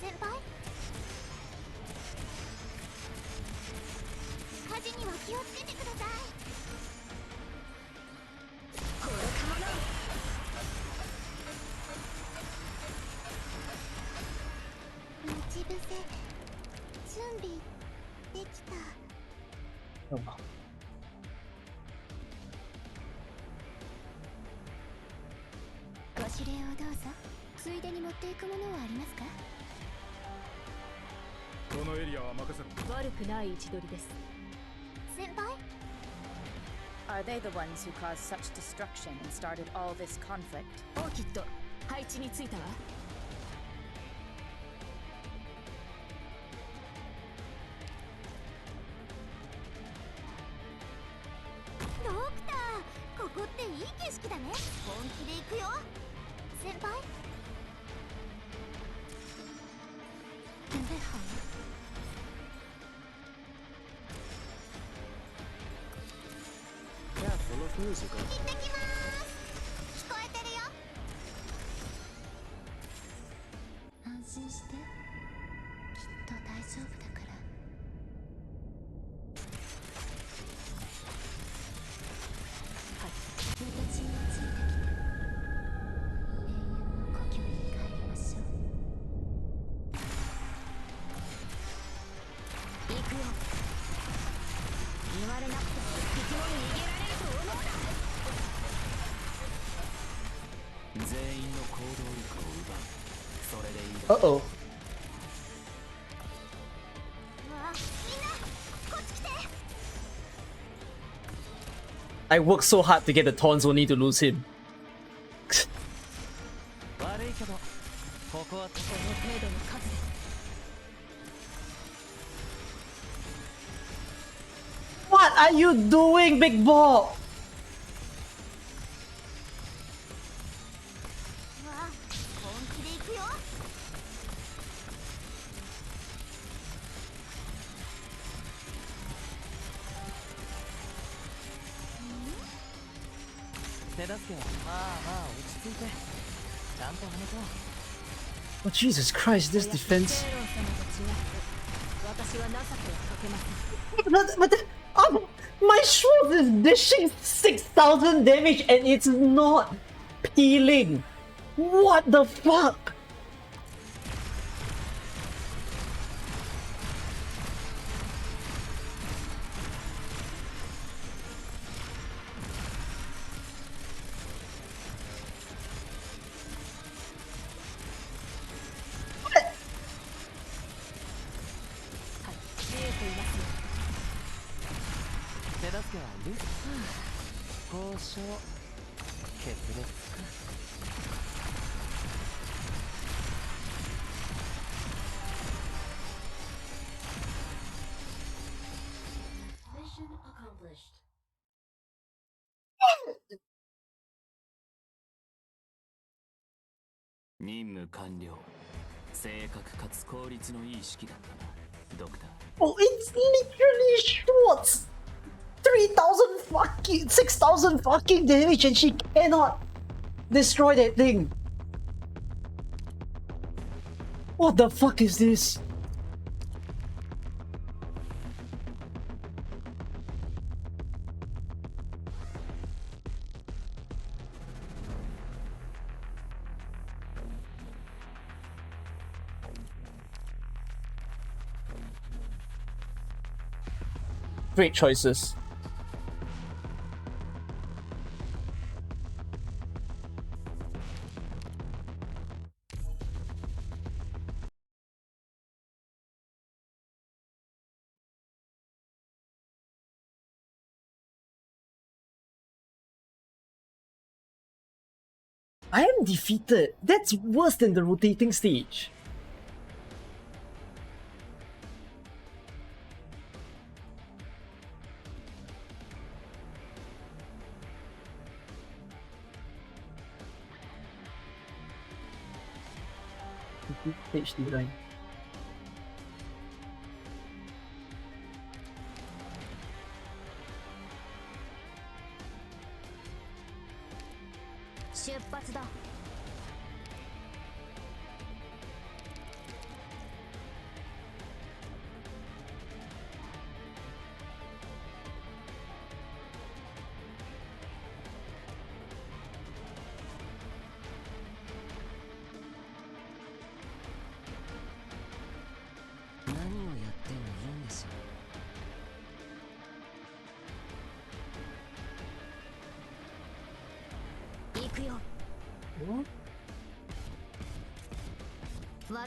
先輩？火事には気をつけてください。これかもな。待ち伏せ準備できた。 Oh. ご指令をどうぞ。ついでに持っていくものはありますか？このエリアは任せろ。悪くない位置取りです。先輩 Are they the ones who caused such destruction and started all this conflict? オーキッド、配置についたわ。ドクター、ここっていい景色だね。本気で行くよ先輩。準備好了。 Careful of musical. 行ってきまーす。聞こえてるよ。安心して、きっと大丈夫だから。はい、私についてきて。永遠の故郷に帰りましょう。行くよ。言われなくても敵も逃げられると思うな。全員の行動力を奪う。それでいい。 Uh-oh. うわ、みんなこっち来て。 I worked so hard to get the taunts only to lose him. 悪いけど、ここはこの程度の数で。 What are you doing, Big Ball? うわ、本気で行くよ。手助けはまあまあ落ち着いて。ちゃんとはめと。 Oh Jesus Christ, this defense. 私は情けをかけません。 My sword is dishing 6,000 damage and it's not peeling. What the fuck? What? 見えていますよ。手助けはいる？交渉決裂か。任務完了。正確かつ効率のいい式だったな、ドクター。 Oh, it's literally Schwartz! 3,000 fucking 6,000 fucking damage and she cannot destroy that thing. What the fuck is this? Great choices. I am defeated. That's worse than the rotating stage. Stage design.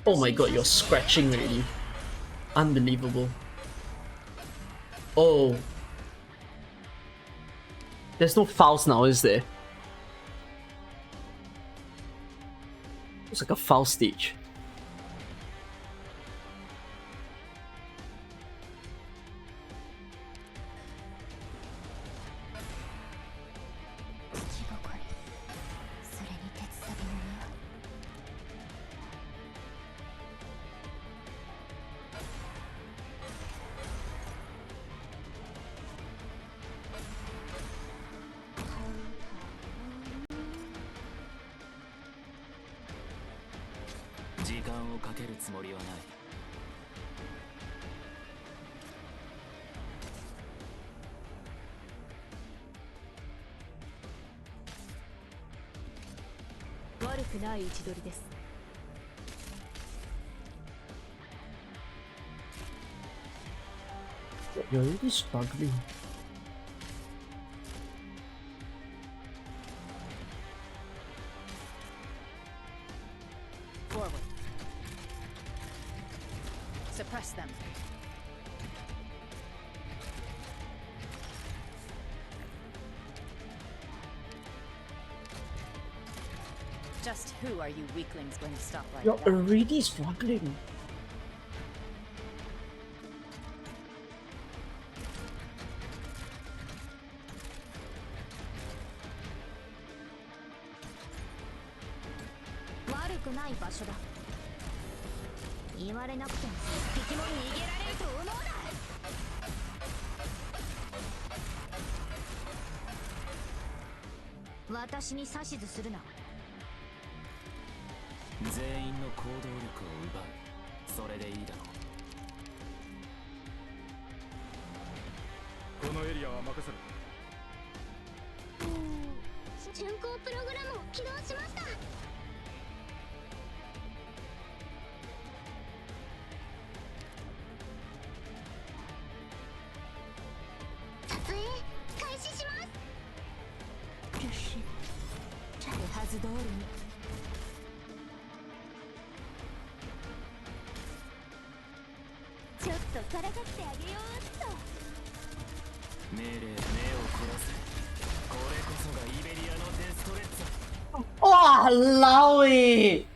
Oh my god, you're scratching already. Unbelievable. Oh. There's no Faust now, is there? It's like a Faust stage. You're really struggling. Forward. Suppress them. Just who are you weaklings going to stop like You're that? already struggling. Oh, Lowie!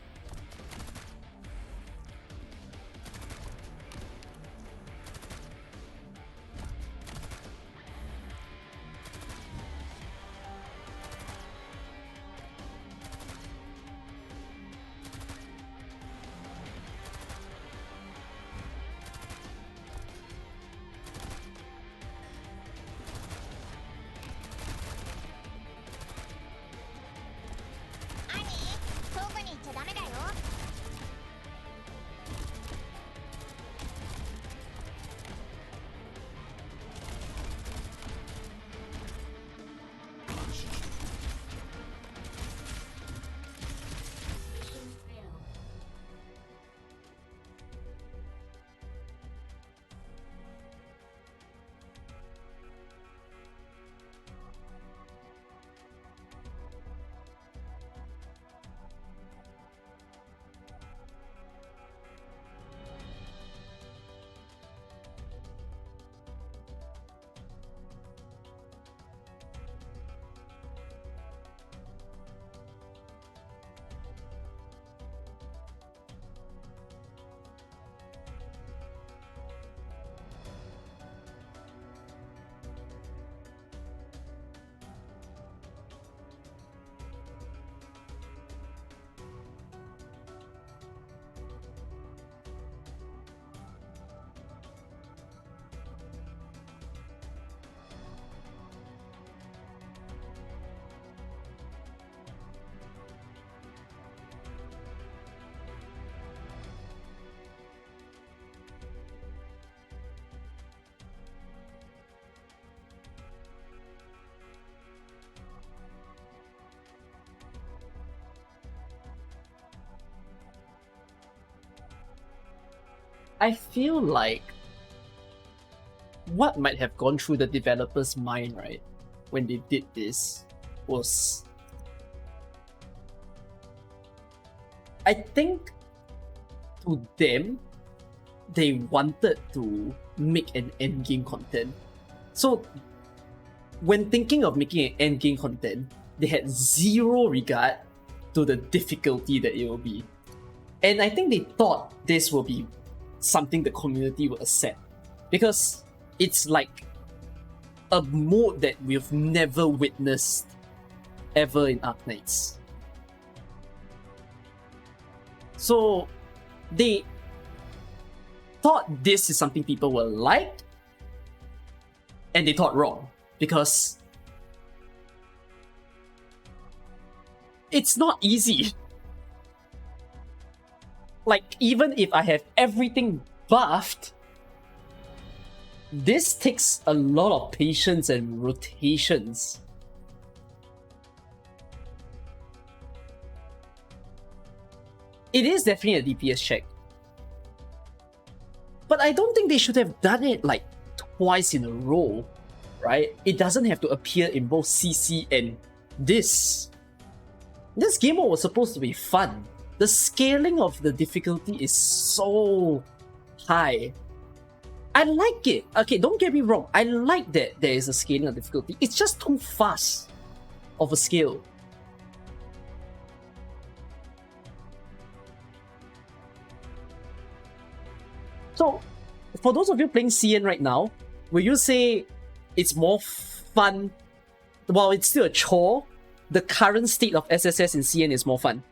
I feel like what might have gone through the developer's mind, right, when they did this was, I think to them, they wanted to make an endgame content. So when thinking of making an endgame content, they had zero regard to the difficulty that it will be. And I think they thought this will be something the community will accept. Because it's like a mode that we've never witnessed ever in Arknights. So they thought this is something people will like, and they thought wrong, because it's not easy. Like, even if I have everything buffed, this takes a lot of patience and rotations. It is definitely a DPS check. But I don't think they should have done it like twice in a row, right? It doesn't have to appear in both CC and this. This game mode was supposed to be fun. The scaling of the difficulty is so high. I like it. Okay, don't get me wrong. I like that there is a scaling of difficulty. It's just too fast of a scale. So, for those of you playing CN right now, will you say it's more fun? While it's still a chore, the current state of SSS in CN is more fun.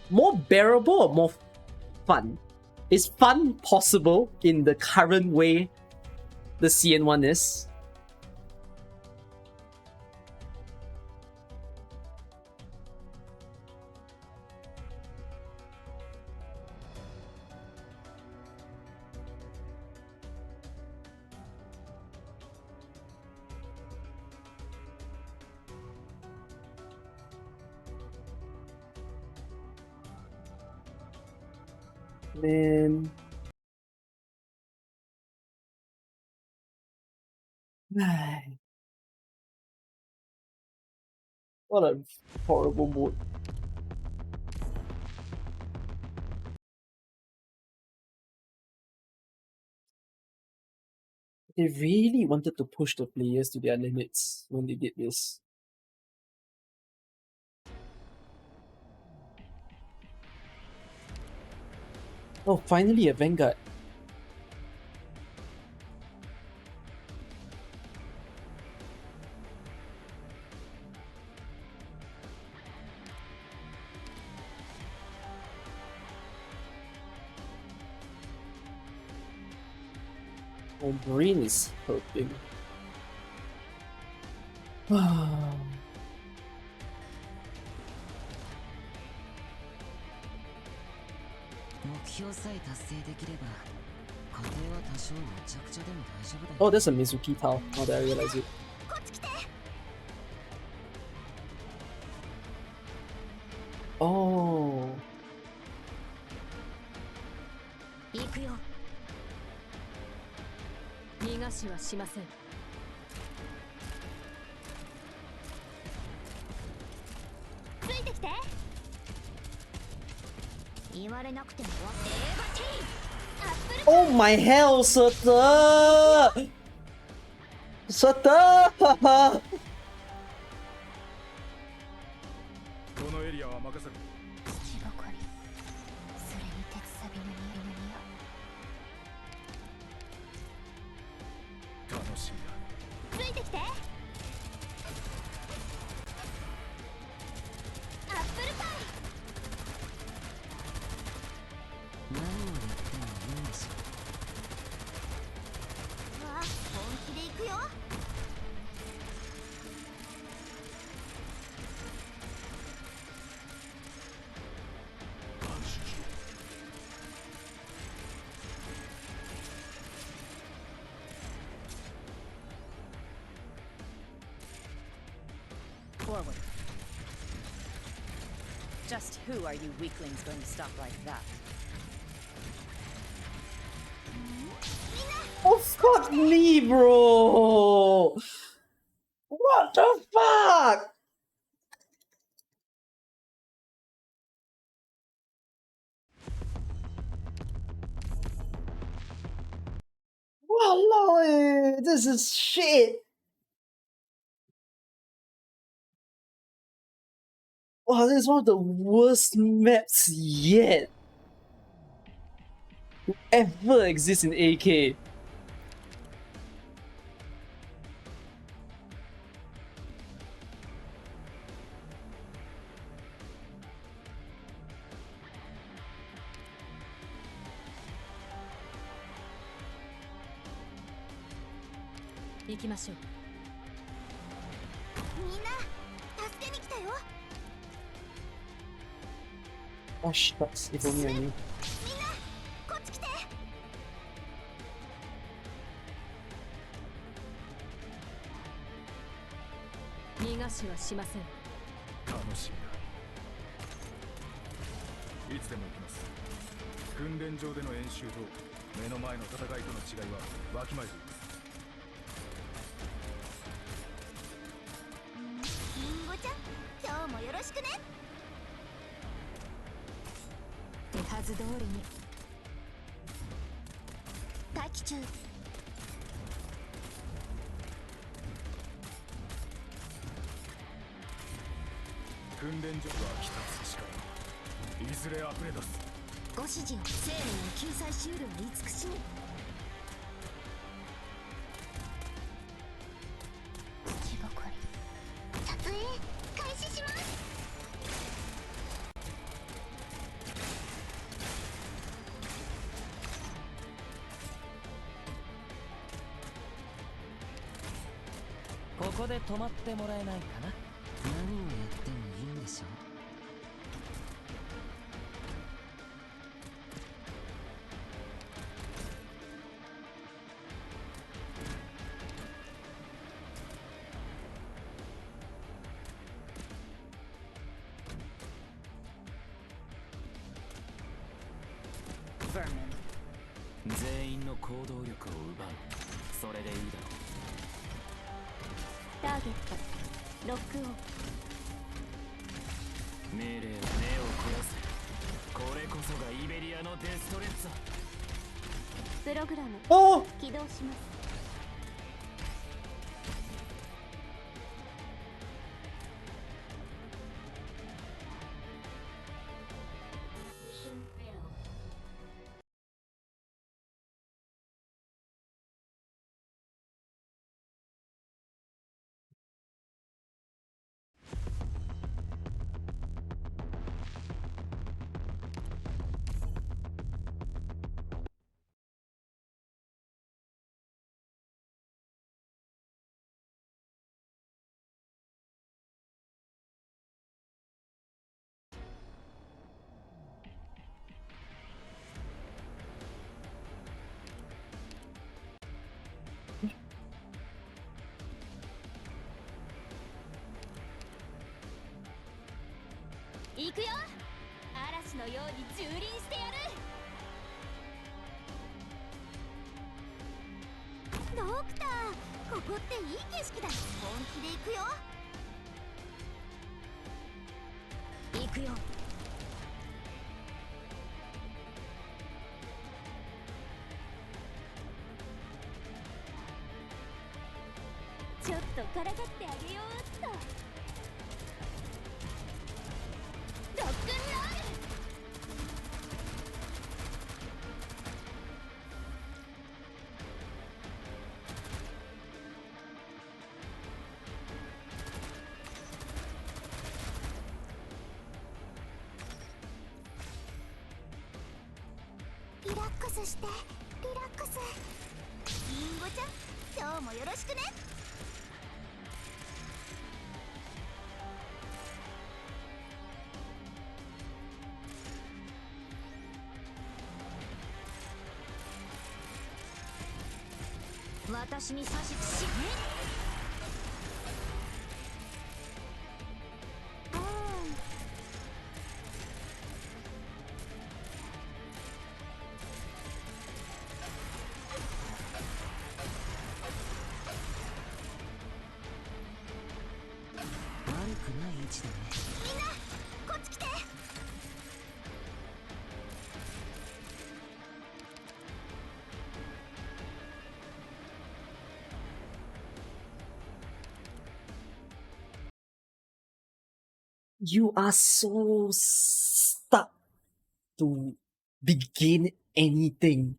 More bearable or more fun? Is fun possible in the current way the CN one is? Man. What a horrible mood. They really wanted to push the players to their limits when they did this. Oh, finally a Vanguard. My brain is hurting. Wow. 目標さえ達成できれば、家庭は多少むちゃくちゃでも大丈夫だよ。 Oh, there's a Mizuki tile. Now that I realize it. Oh. 行くよ。逃がしはしません。ついてきて。言われなくてもわかる。Oh my hell, Sutter! Sutter! このエリアは任せる。土ぼこり、それに鉄サビの匂い。楽しみだ。ついてきて。アップルパイ。何をやってもいいんでしょう。わあ、本気で行くよ。安心しろ。 Forward. Just who are you weaklings going to stop like that? Oh, fuck me, bro! What the fuck? Walao, this is shit. Wow, this is one of the worst maps yet to ever exist in AK.行きましょう。みんな助けに来たよ。 Oh shucks, if only I knew. みんなこっち来て。逃がしはしません。楽しみだ。いつでも行きます。訓練場での演習と目の前の戦いとの違いはわきまえています。リンゴちゃん、今日もよろしくね。手はず通りに。待機中。訓練場は来たつ力いずれ溢れ出す。ご指示を。生命の救済シールを慈しみ。土ばかり。撮影開始します。ここで止まってもらえないかな。何をやってもいいんでしょ。全員の行動力を奪う。それでいいだろう。ターゲットロックオン。命令は目を肥やせ。これこそがイベリアのデストレッツァ。プログラムOh! 起動します。行くよ。嵐のように蹂躙してやる。ドクター、ここっていい景色だ。本気で行くよ。行くよ。ちょっとからかってあげようっと。ロックンロール。リラックスして、リラックス。リンゴちゃん、今日もよろしくね。私に指図し。悪くない位置だね。みんなこっち来て。You are so stuck to begin anything.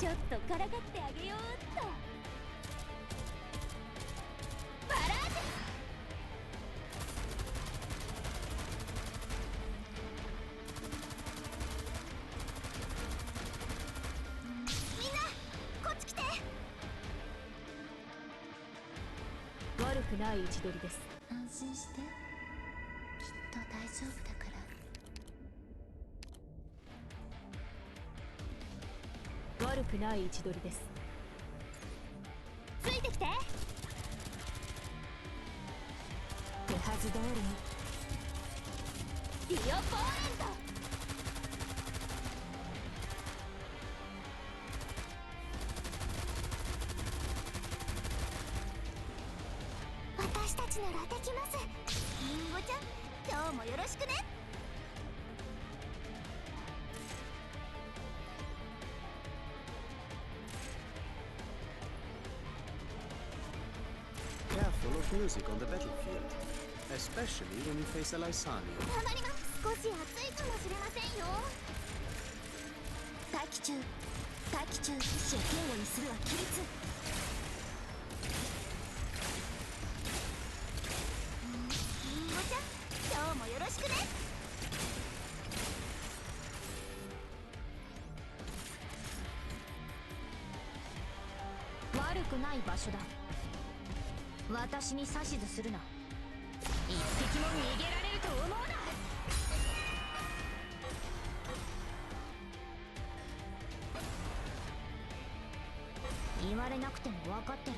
ちょっとからかってあげようっと。バラージュ。みんなこっち来て。悪くない位置取りです。安心して、きっと大丈夫だから。悪くない位置取りです。ついてきて。手はず通りに。ディオポーエント。私たちならできます。リンゴちゃん、今日もよろしくね。Careful of music on the battlefield, especially when you face a Lysani. たまります。少し暑いかもしれませんよ。待機中意志を堅固にするは規律。リンゴちゃん、今日もよろしくね。悪くない場所だ。私に指図するな。一匹も逃げられると思うな。言われなくても分かってる。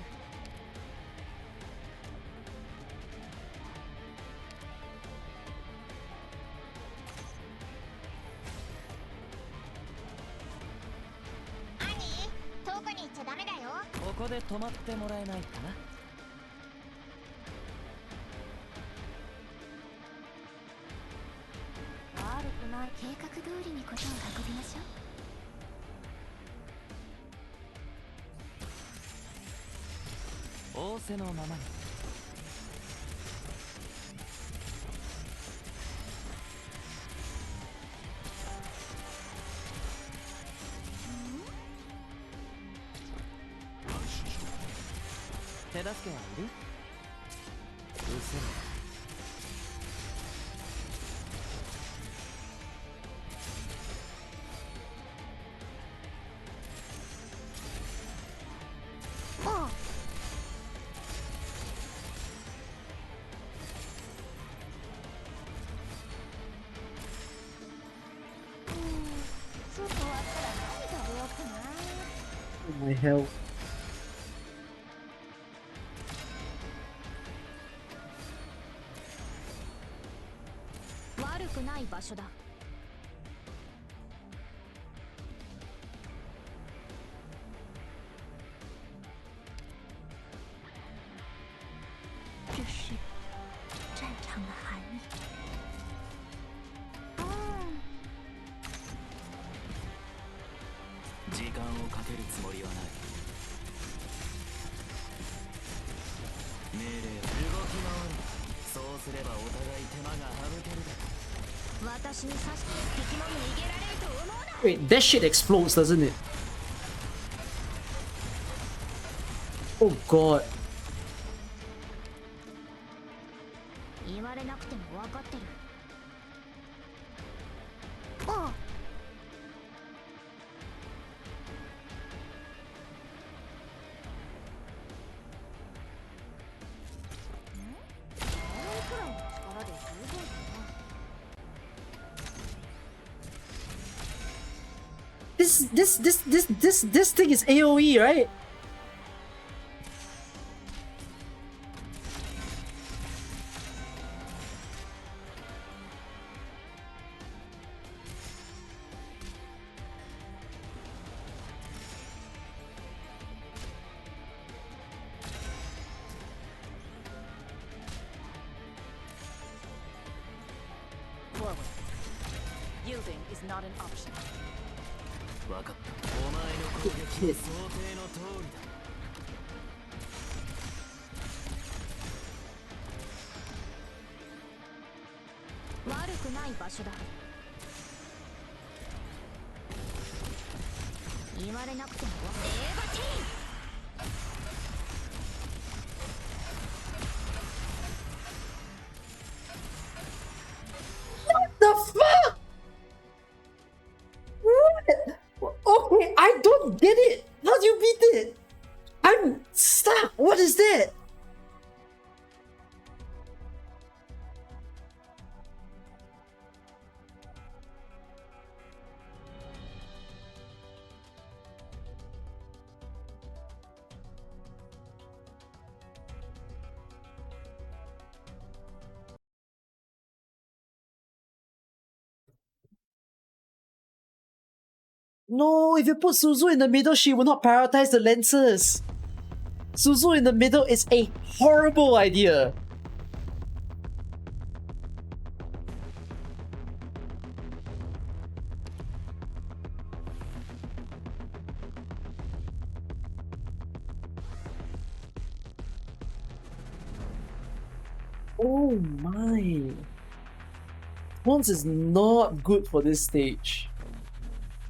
遠くに行っちゃダメだよ。ここで止まってもらえないかな。悪くない。計画通りにことを運びましょう。仰せのままに。手助けはいる？うせろ。My health. 悪くない場所だ。这是战场的含义。時間をかけるつもりはない。命令を動き回る。そうすればお互い手間が省けるだろう。私に刺して一匹も逃げられると思うな。 Wait, that shit explodes, doesn't it? Oh god. 言われなくても分かってる。This thing is AoE, right? Forward. Yielding is not an option. 分かった。お前の攻撃は想定の通りだ。悪くない場所だ。言われなくてもエヴァティーン。 The fuck? What? Okay, I don't get it. How do you beat it? I'm stuck. What is that? No, if you put Suzu in the middle, she will not prioritize the lenses. Suzu in the middle is a horrible idea. Oh my. Swans is not good for this stage.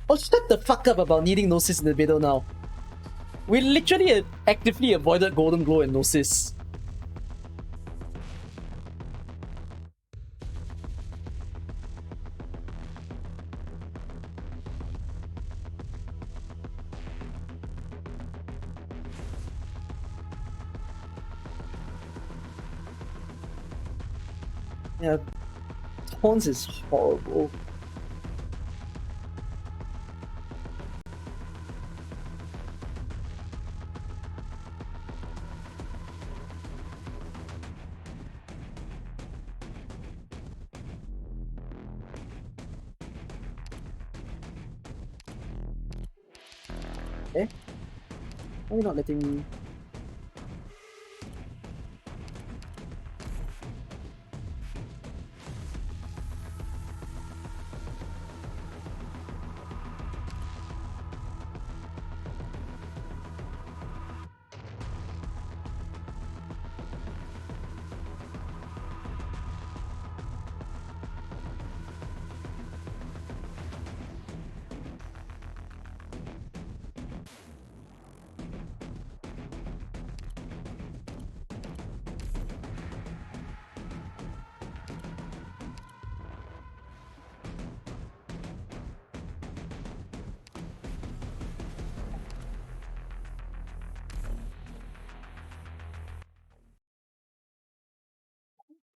Oh, shut the fuck up about needing Gnosis in the middle now. We literally actively avoided Golden Glow and Gnosis. Yeah, Swans is horrible. Eh? Why are you not letting me?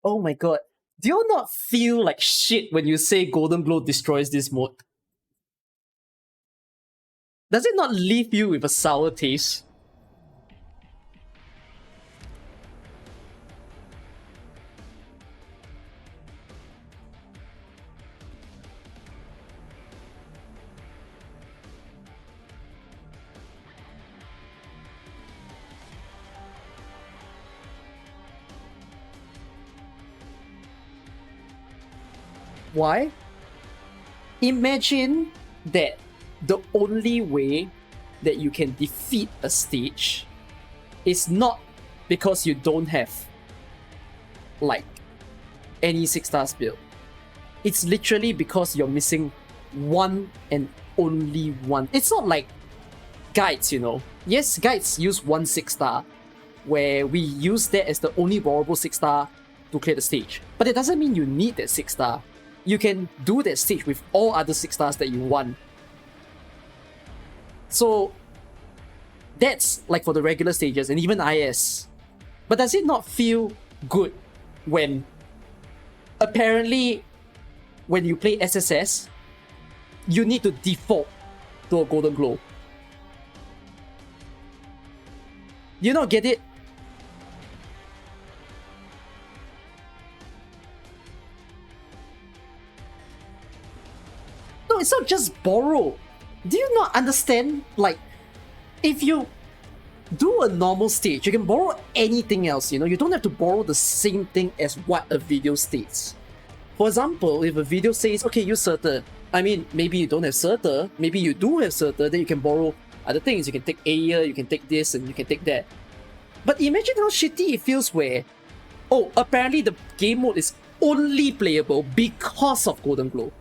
Oh my god. Do you not feel like shit when you say Golden Glow destroys this mode? Does it not leave you with a sour taste? Why? Imagine that the only way that you can defeat a stage is not because you don't have like any 6-star build. It's literally because you're missing one and only one. It's not like guides, you know. Yes, guides use one 6-star, where we use that as the only borrowable 6-star to clear the stage. But it doesn't mean you need that 6-star. You can do that stage with all other 6-stars that you want. So that's like for the regular stages and even IS. But does it not feel good when apparently when you play SSS, you need to default to a golden glow. You not get it? No, it's not just borrow. Do you not understand? Like, if you do a normal stage, you can borrow anything else, you know? You don't have to borrow the same thing as what a video states. For example, if a video says, okay, use Surtur. I mean, maybe you don't have Surtur, maybe you do have Surtur, then you can borrow other things. You can take Air, you can take this, and you can take that. But imagine how shitty it feels where, oh, apparently the game mode is only playable because of Golden Glow.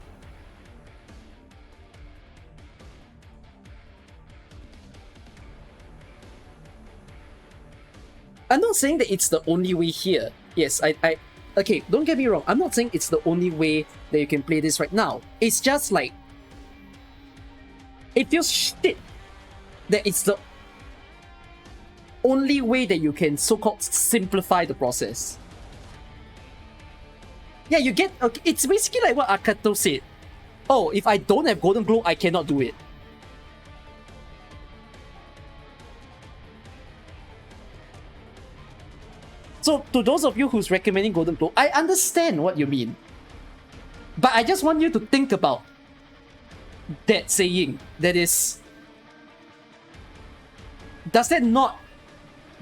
I'm not saying that it's the only way here. Yes, okay, don't get me wrong. I'm not saying it's the only way that you can play this right now. It's just like, it feels shit that it's the only way that you can so-called simplify the process. Yeah, you get, okay, it's basically like what Akato said. Oh, if I don't have Golden Glow, I cannot do it. So, to those of you who's recommending Golden Glow, I understand what you mean. But I just want you to think about that saying. That is, does that not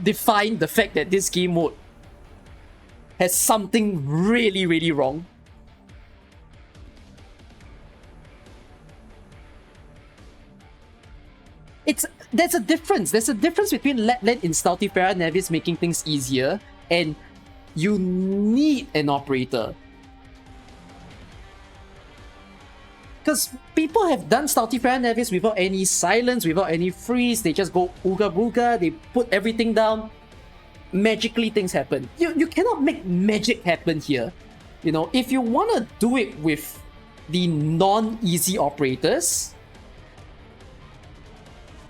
define the fact that this game mode has something really, really wrong? There's a difference. There's a difference between Letland in Stultifera Nevis making things easier and you need an operator. Because people have done Stultifera Nevis without any silence, without any freeze. They just go ooga booga, they put everything down. Magically things happen. You cannot make magic happen here. You know, if you want to do it with the non-easy operators,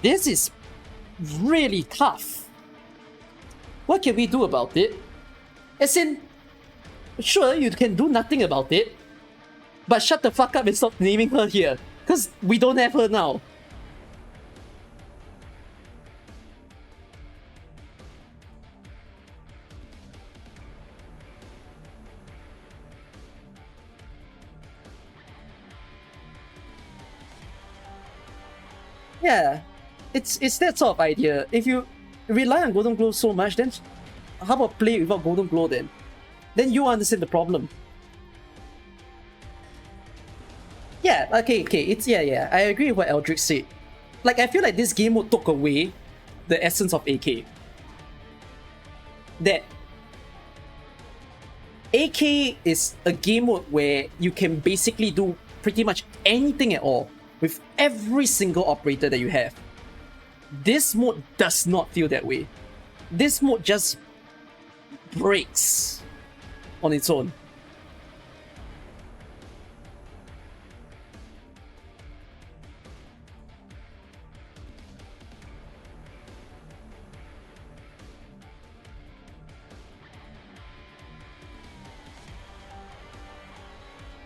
this is really tough. What can we do about it? As in, sure, you can do nothing about it, but shut the fuck up and stop naming her here, because we don't have her now. Yeah, it's that sort of idea. If you rely on Golden Glow so much, then how about play without Golden Glow then? Then you understand the problem. Yeah, okay, it's yeah, I agree with what Eldrick said. Like, I feel like this game mode took away the essence of AK. That AK is a game mode where you can basically do pretty much anything at all with every single operator that you have. This mode does not feel that way. This mode just breaks on its own.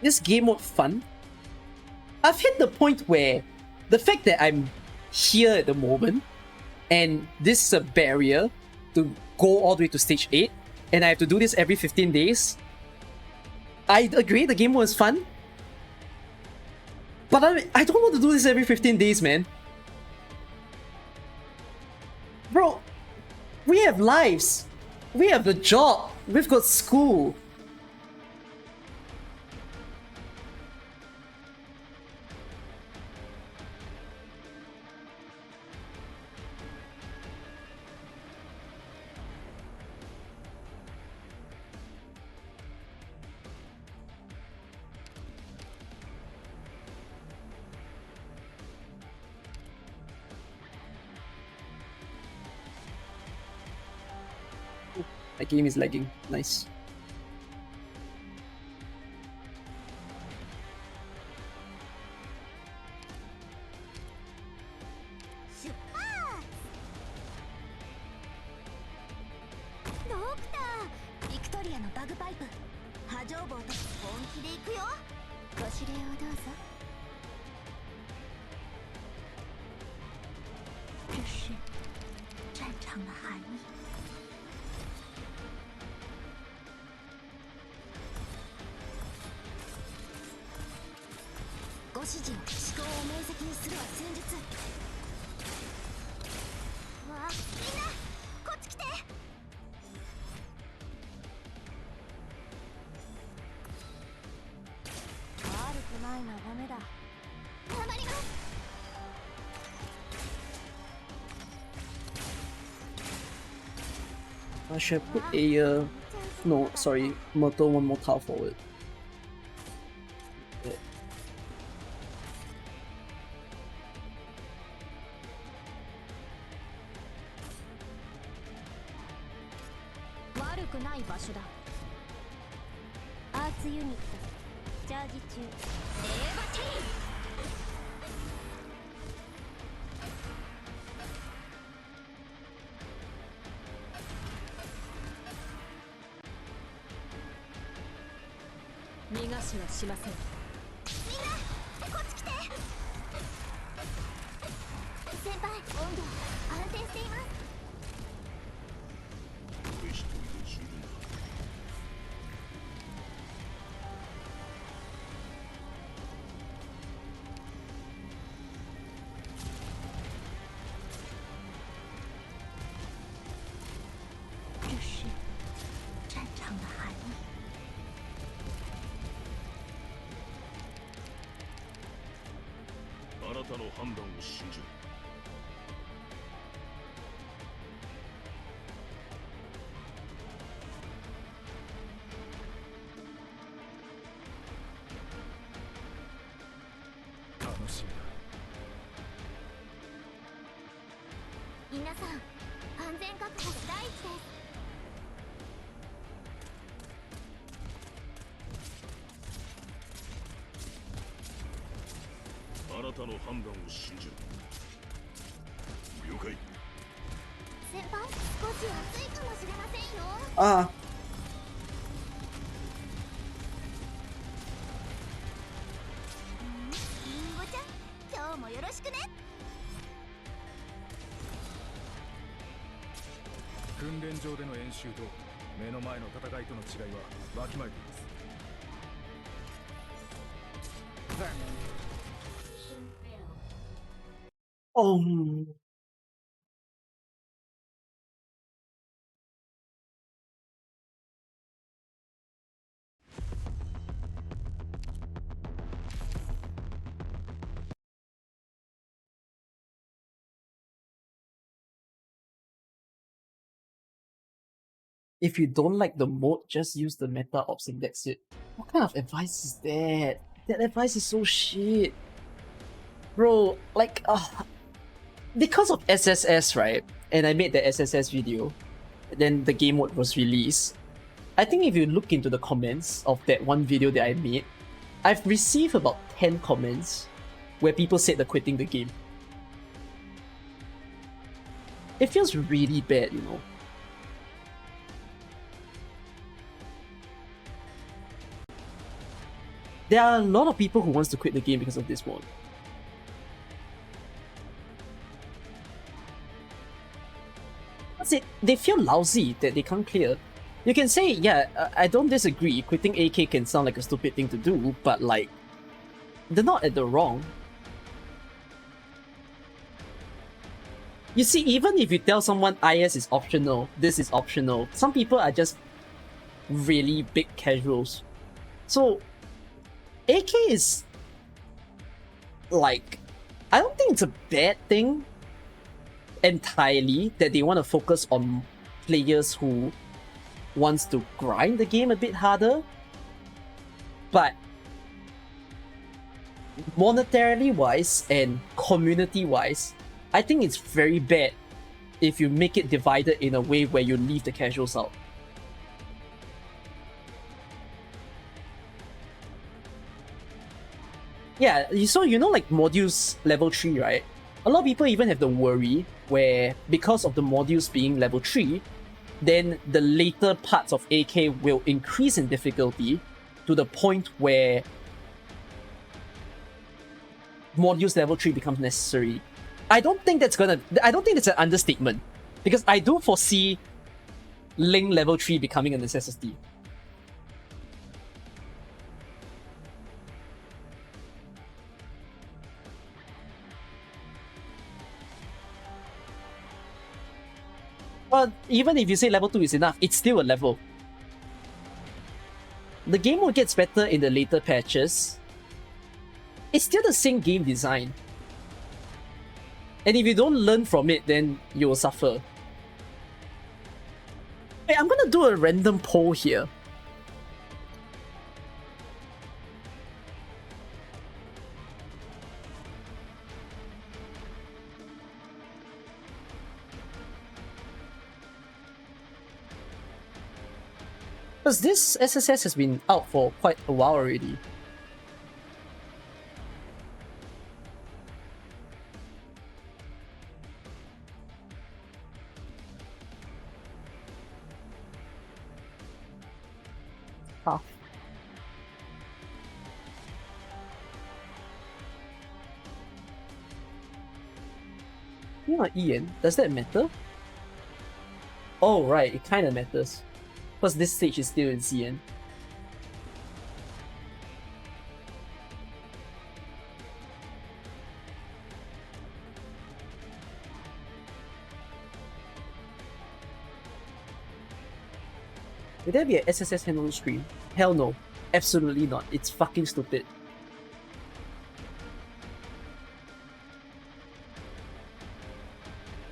This game mode fun. I've hit the point where the fact that I'm here at the moment and this is a barrier to go all the way to stage 8 and I have to do this every 15 days. I agree the game mode is fun, but I don't want to do this every 15 days, man. Bro, we have lives. We have a job. We've got school. My game is lagging. Nice. 长的含义。ご指示を思考を明晰にするは戦術。わあ、みんなこっち来て。悪くない眺めだ。頑張ります。I should have put a no, sorry, Myrtle one more tile forward. Yeah. 悪くない場所だ。アーツユニットチャージ中。セーバティ逃がしはしません。みんなこっち来て。先輩、温度安定しています。俺一人で十分だ。这是战场的含义。あなたの判断を信じる。楽しみだ。皆さん、安全確保が第一です。あなたの判断を信じる。了解。先輩、少し暑いかもしれませんよ。Ah, りんごちゃん、今日もよろしくね。訓練場での演習と目の前の戦いとの違いはわきまえています。oh. If you don't like the mode, just use the meta ops and that's it. What kind of advice is that? That advice is so shit. Bro, like, because of SSS, right? And I made the SSS video, then the game mode was released. I think if you look into the comments of that one video that I made, I've received about 10 comments where people said they're quitting the game. It feels really bad, you know. There are a lot of people who wants to quit the game because of this mode. That's it. They feel lousy that they can't clear. You can say, yeah, I don't disagree, quitting AK can sound like a stupid thing to do, but like, they're not at the wrong. You see, even if you tell someone IS is optional, this is optional, some people are just really big casuals. So, AK is like, I don't think it's a bad thing entirely that they want to focus on players who wants to grind the game a bit harder, but monetarily wise and community wise, I think it's very bad if you make it divided in a way where you leave the casuals out. Yeah, so you know like modules level 3, right? A lot of people even have the worry where because of the modules being level 3, then the later parts of AK will increase in difficulty to the point where modules level 3 becomes necessary. I don't think that's an understatement. Because I do foresee Ling level 3 becoming a necessity. But even if you say level 2 is enough, it's still a level. The game mode gets better in the later patches. It's still the same game design. And if you don't learn from it, then you will suffer. Hey, I'm gonna do a random poll here. Because this SSS has been out for quite a while already. Huh. You're not Ian. Does that matter? Oh, right. It kind of matters. Because this stage is still in CN. Will there be a SSS hand on screen? Hell no. Absolutely not. It's fucking stupid.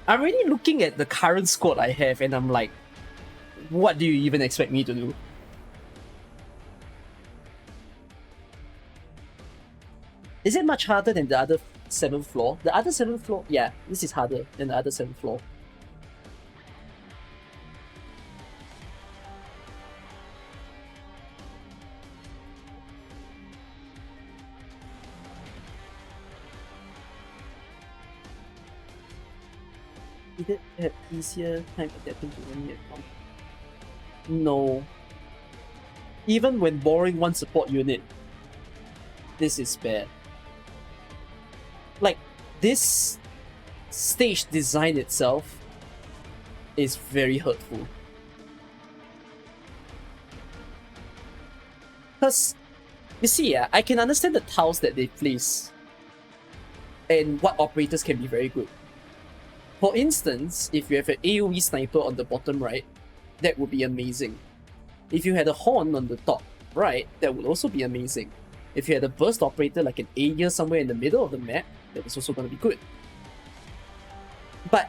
I'm really looking at the current squad I have and I'm like, what do you even expect me to do? Is it much harder than the other 7th floor? The other 7th floor? Yeah, this is harder than the other 7th floor. Did it have easier time adapting to any account? No. Even when borrowing one support unit, this is bad. Like, this stage design itself is very hurtful. Because, you see, I can understand the tiles that they place and what operators can be very good. For instance, if you have an AoE sniper on the bottom right, that would be amazing. If you had a horn on the top right, that would also be amazing. If you had a burst operator like an Aegir somewhere in the middle of the map, that was also going to be good. But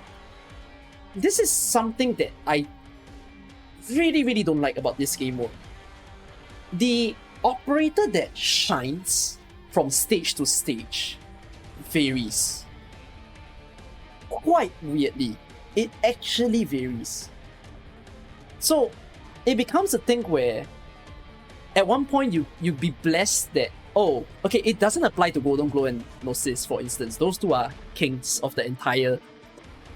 this is something that I really don't like about this game mode. The operator that shines from stage to stage varies. Quite weirdly. It actually varies. So it becomes a thing where at one point you'd be blessed that, oh, okay, it doesn't apply to Golden Glow and Gnosis, for instance. Those two are kings of the entire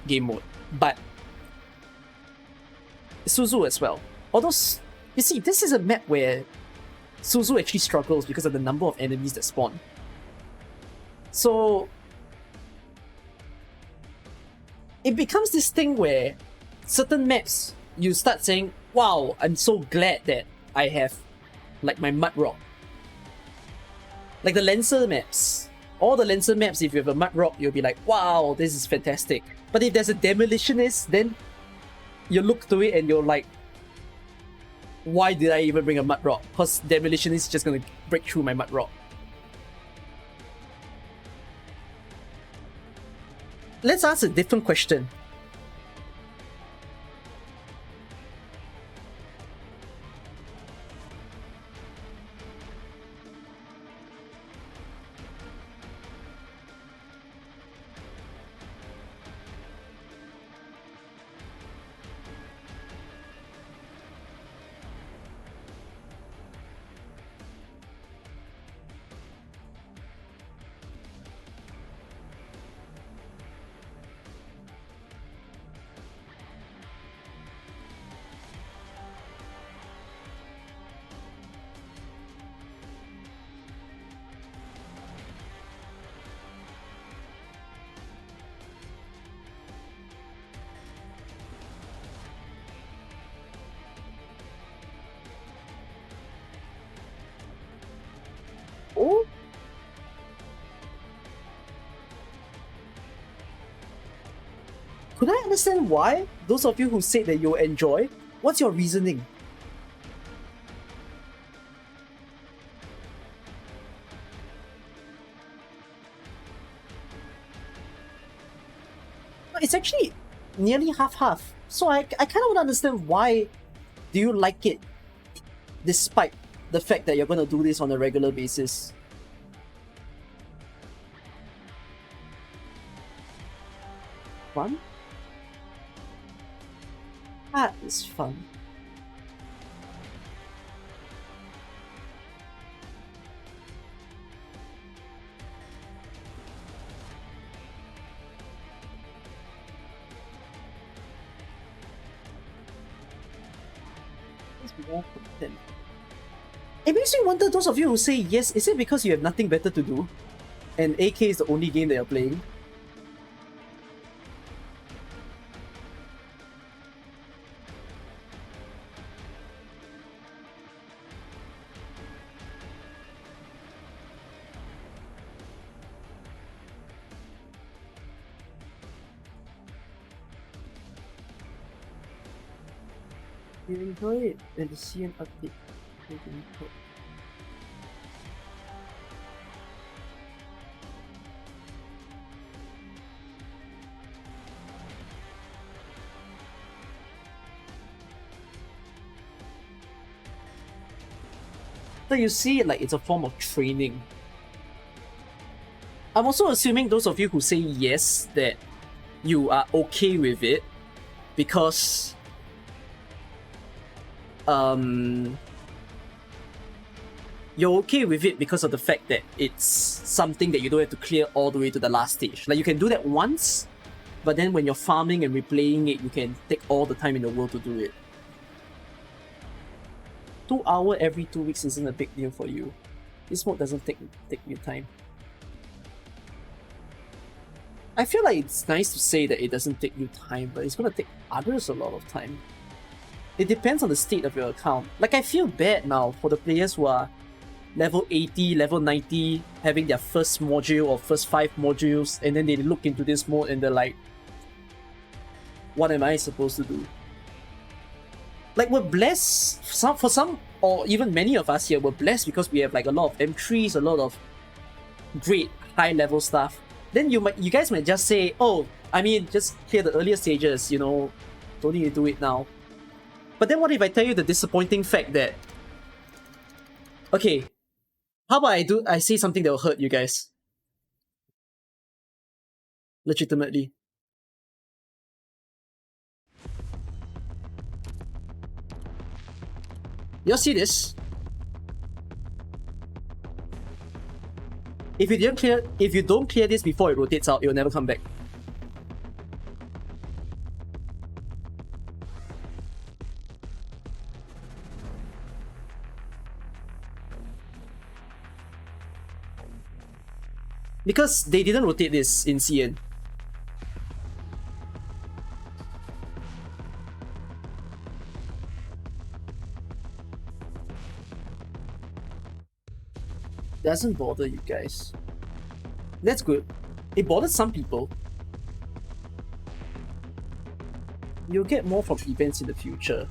game mode. But Suzu as well. Although, you see, this is a map where Suzu actually struggles because of the number of enemies that spawn. So it becomes this thing where certain maps, you start saying, wow, I'm so glad that I have like my mud rock. Like the Lancer maps. All the Lancer maps, if you have a mud rock, you'll be like, wow, this is fantastic. But if there's a demolitionist, then you look to it and you're like, why did I even bring a mud rock? Because demolitionist is just gonna break through my mud rock. Let's ask a different question. Could I understand why? Those of you who said that you'll enjoy, what's your reasoning? It's actually nearly half-half. So I kind of want to understand why do you like it, despite the fact that you're going to do this on a regular basis. Fun? That is fun. It makes me wonder, those of you who say yes, is it because you have nothing better to do? And AK is the only game that you're playing? You enjoy it and to see an update. So you see it like it's a form of training. I'm also assuming those of you who say yes, that you are okay with it because you're okay with it because of the fact that it's something that you don't have to clear all the way to the last stage. Like, you can do that once, but then when you're farming and replaying it, you can take all the time in the world to do it. 2 hours every 2 weeks isn't a big deal for you. This mode doesn't take you time. I feel like it's nice to say that it doesn't take you time, but it's gonna take others a lot of time. It depends on the state of your account. Like, I feel bad now for the players who are level 80, level 90, having their first module or first 5 modules, and then they look into this mode and they're like, what am I supposed to do? Like, we're blessed, for some, or even many of us here, we're blessed because we have like a lot of M3s, a lot of great high-level stuff. Then you guys might just say, oh, I mean, just clear the earlier stages, you know, don't need to do it now. But then what if I tell you the disappointing fact that, okay, how about I say something that will hurt you guys? Legitimately. You all see this? If you don't clear this before it rotates out, it will never come back. Because they didn't rotate this in CN. Doesn't bother you guys. That's good. It bothers some people. You'll get more from events in the future.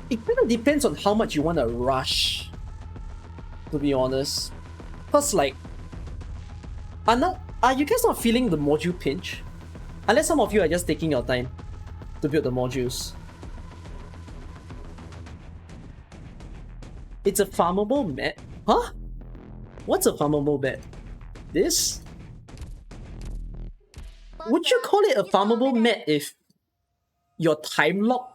It kind of depends on how much you want to rush, to be honest. Because, like, are you guys not feeling the module pinch? Unless some of you are just taking your time to build the modules. It's a farmable map? Huh? What's a farmable map? This? Would you call it a farmable map if you're time locked?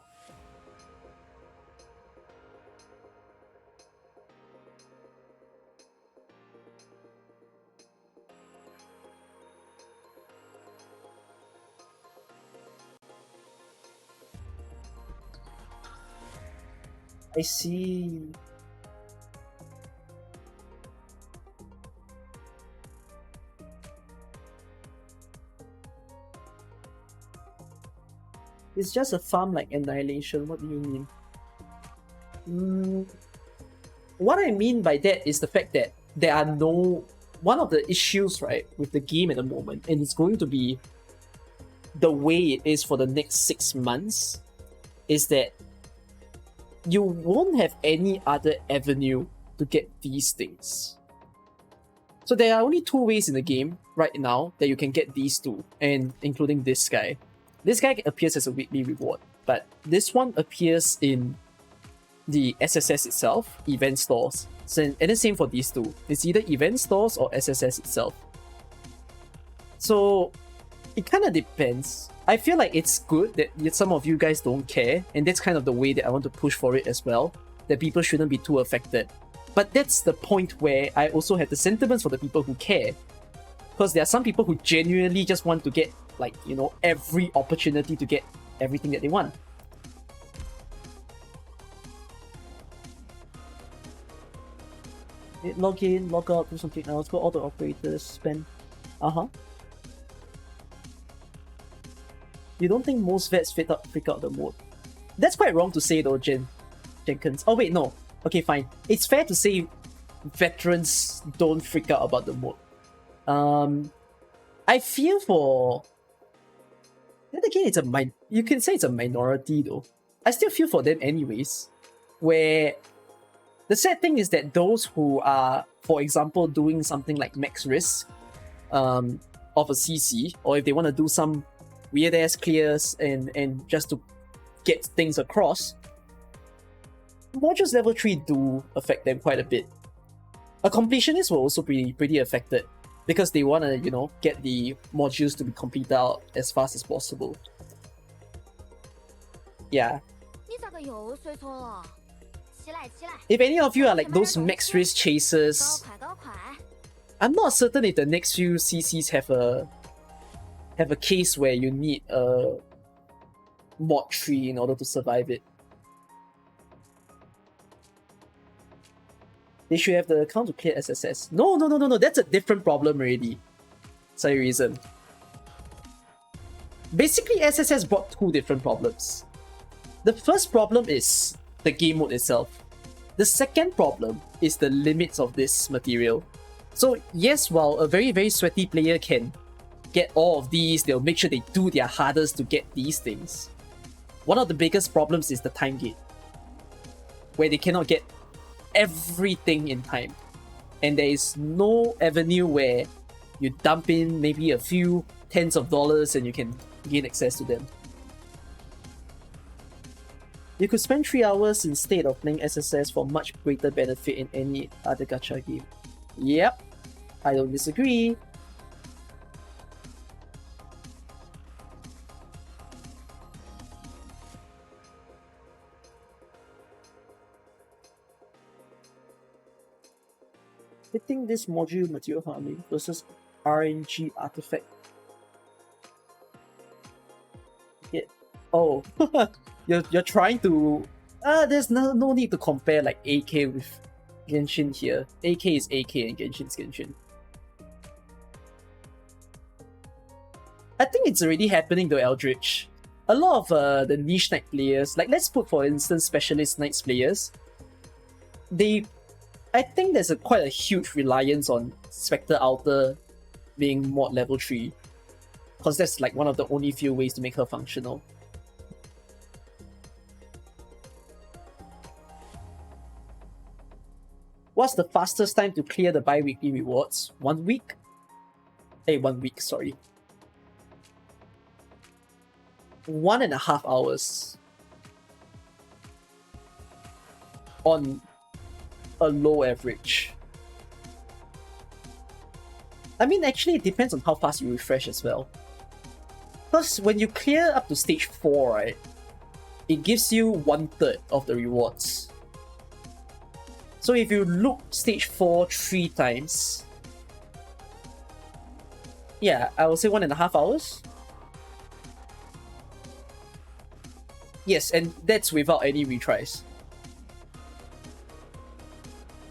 I see. It's just a farm like Annihilation. What do you mean? What I mean by that is the fact that there are no... One of the issues, right, with the game at the moment, and it's going to be the way it is for the next 6 months is that you won't have any other avenue to get these things. So there are only 2 ways in the game right now that you can get these 2, and including this guy. This guy appears as a weekly reward, but this one appears in the SSS itself, event stores. So, and the same for these 2. It's either event stores or SSS itself. So it kind of depends. I feel like it's good that some of you guys don't care, and that's kind of the way that I want to push for it as well, that people shouldn't be too affected. But that's the point where I also have the sentiments for the people who care. Because there are some people who genuinely just want to get, like, you know, every opportunity to get everything that they want. Log in, log out, do something else, go all the operators, spend. You don't think most vets freak out the mode? That's quite wrong to say though, Jenkins. Oh wait, no. Okay, fine. It's fair to say veterans don't freak out about the mode. I feel for... Then again, it's you can say it's a minority though. I still feel for them anyways. Where the sad thing is that those who are, for example, doing something like max risk of a CC, or if they want to do some weird ass clears and just to get things across, modules level 3 do affect them quite a bit. A completionist will also be pretty affected because they want to, you know, get the modules to be completed out as fast as possible. Yeah. If any of you are like those max risk chasers, I'm not certain if the next few CCs have a case where you need a mod tree in order to survive it. They should have the account to clear SSS. No, that's a different problem already. Sorry, reason. Basically, SSS brought 2 different problems. The first problem is the game mode itself. The second problem is the limits of this material. So yes, while a very, very sweaty player can get all of these, they'll make sure they do their hardest to get these things. One of the biggest problems is the time gate, where they cannot get everything in time. And there is no avenue where you dump in maybe a few tens of dollars and you can gain access to them. You could spend 3 hours instead of playing SSS for much greater benefit in any other gacha game. Yep, I don't disagree. I think this module material farming versus RNG artifact. Yeah. Oh, you're trying to. There's no need to compare like AK with Genshin here. AK is AK and Genshin is Genshin. I think it's already happening though, Eldritch. A lot of the niche knight players, like let's put for instance specialist knights players, I think there's quite a huge reliance on Spectre Altar being mod level 3. Because that's like one of the only few ways to make her functional. What's the fastest time to clear the bi-weekly rewards? 1 week? 1 week, sorry. 1.5 hours. On a low average. I mean, actually, it depends on how fast you refresh as well. Because when you clear up to stage 4, right, it gives you 1/3 of the rewards. So if you look stage 4 3 times, yeah, I would say 1.5 hours. Yes, and that's without any retries.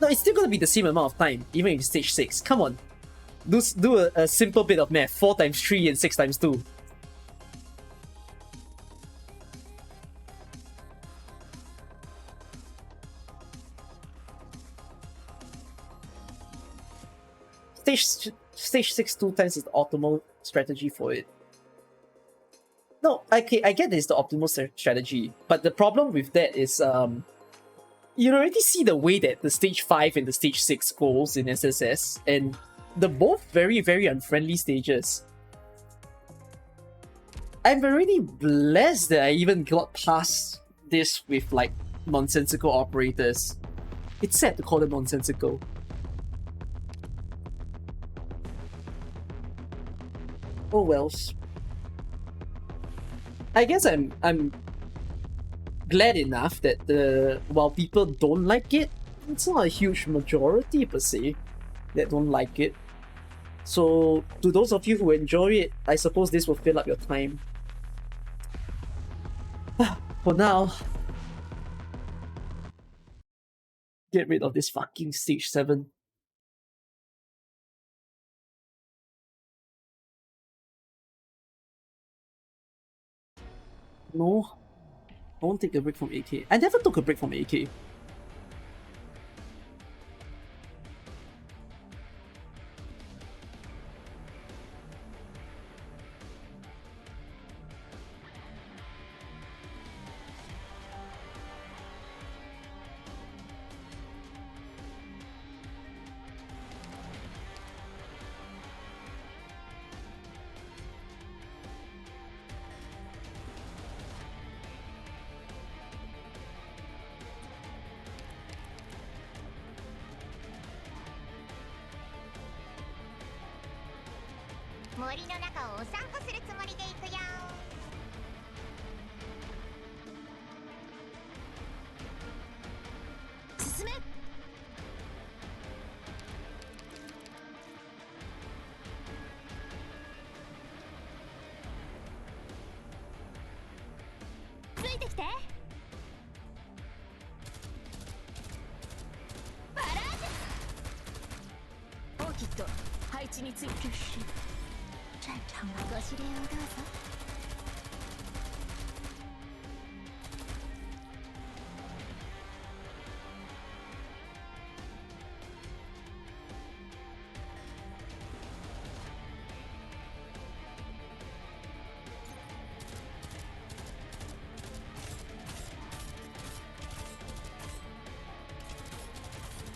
No, it's still gonna be the same amount of time, even if it's stage 6. Come on. Do a simple bit of math. 4 times 3 and 6 times 2. Stage 6 2 times is the optimal strategy for it. No, I get it's the optimal strategy, but the problem with that is you already see the way that the stage 5 and the stage 6 goes in SSS, and they're both very, very unfriendly stages. I'm already blessed that I even got past this with like nonsensical operators. It's sad to call them nonsensical. Oh wells. I guess I'm glad enough that while people don't like it, it's not a huge majority per se that don't like it. So to those of you who enjoy it, I suppose this will fill up your time. For now, get rid of this fucking stage 7. No, I won't take a break from AK. I never took a break from AK.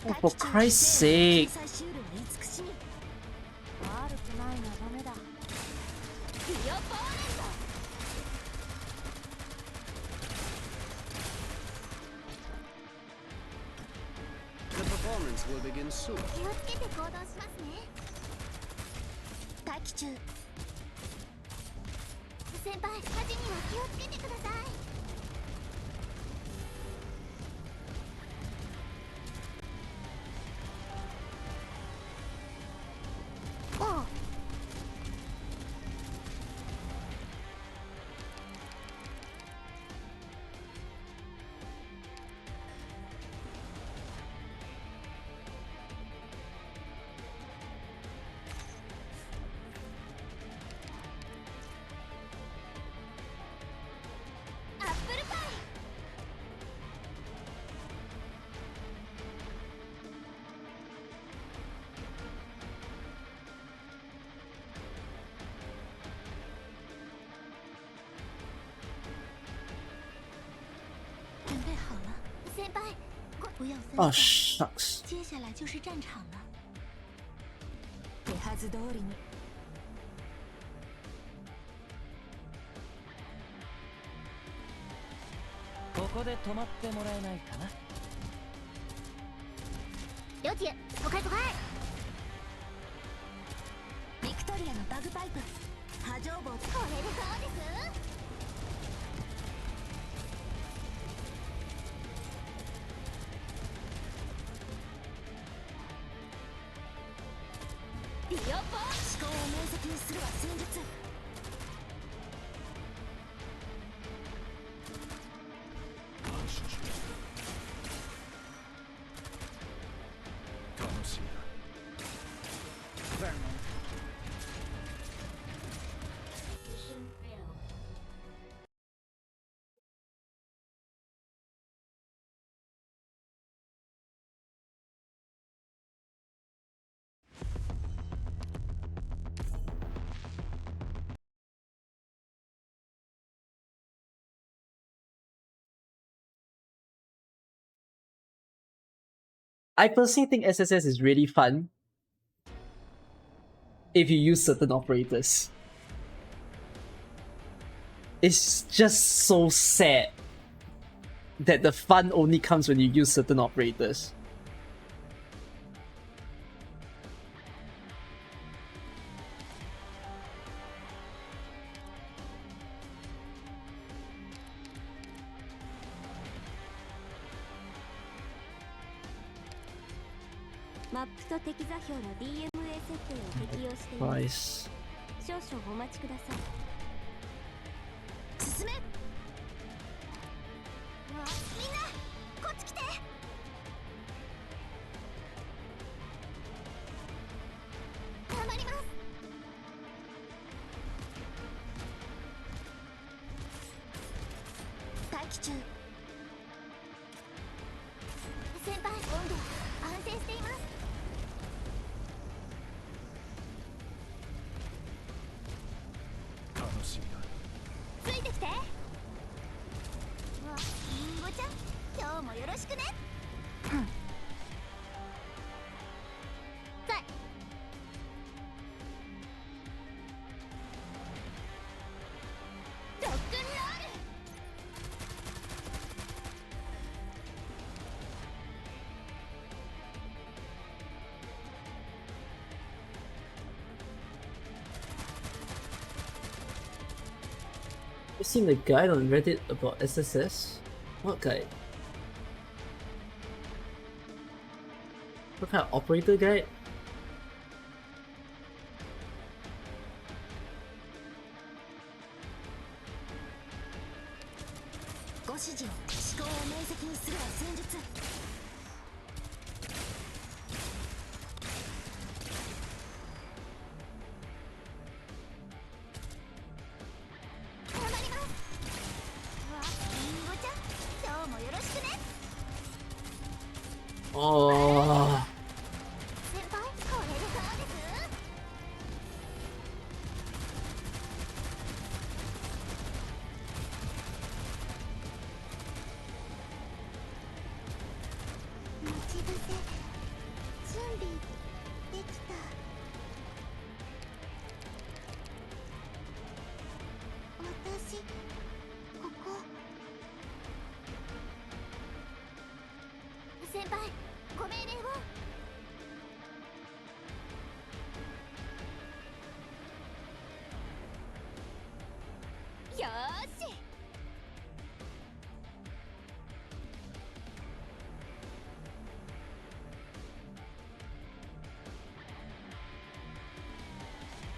Oh, for Christ's sake. The performance will begin soon. 先輩、火事には気をつけてください。Oh, shucks. 接下来就是战场了。手はず通りに。ここで止まってもらえないかな。了解，走开走开。ビクトリアのバグパイプ。波状棒。これでそうです。思考を明晰にするは戦術。安心しろ。楽しみだ。I personally think SSS is really fun if you use certain operators. It's just so sad that the fun only comes when you use certain operators. Nice. 少々お待ちください。進め。うわ、みんなこっち来て。頑張ります。待機中。先輩、温度は安定しています。楽しみだ。ついてきて。うわ、りんごちゃん、今日もよろしくね。うん。さい。ロックンロール。You seen the guide on Reddit about SSS? What guide? What kind of operator guide? ご指示を思考を明晰にするは戦術。頑張ります。うわ、りんごちゃん、今日もよろしくね。Oh. 先輩、これでどうです？待ち伏せ、準備できた。私、ここ。先輩、ご命令を。よーし。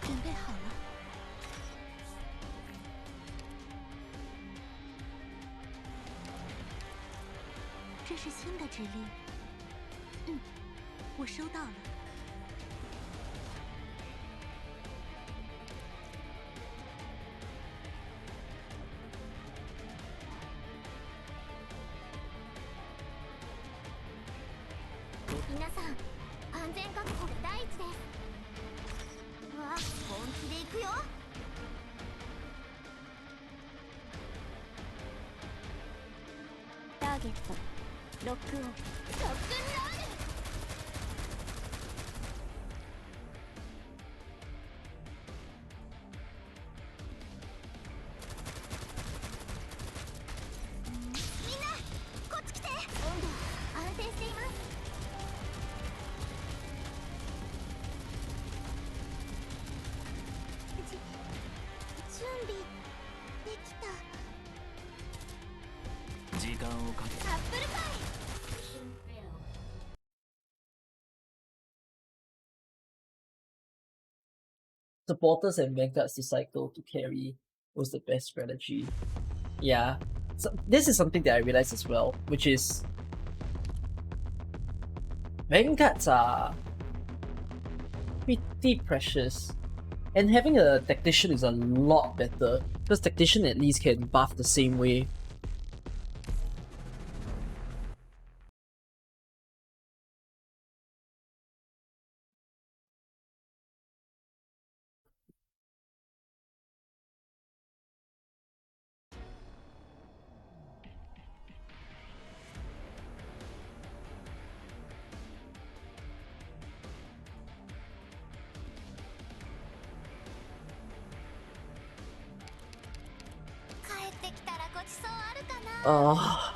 准备好了。这是新的指令。嗯，我收到了。皆さん、安全確保が第一です。うわ、本気で行くよ。ターゲット、ロックオン。ロックンロール。みんなこっち来て。温度安定しています。準備できた。時間をかけアップルパイ。Supporters and vanguards to cycle to carry was the best strategy. Yeah. So this is something that I realized as well, which is vanguards are pretty precious. And having a tactician is a lot better, because tactician at least can buff the same way. Uh,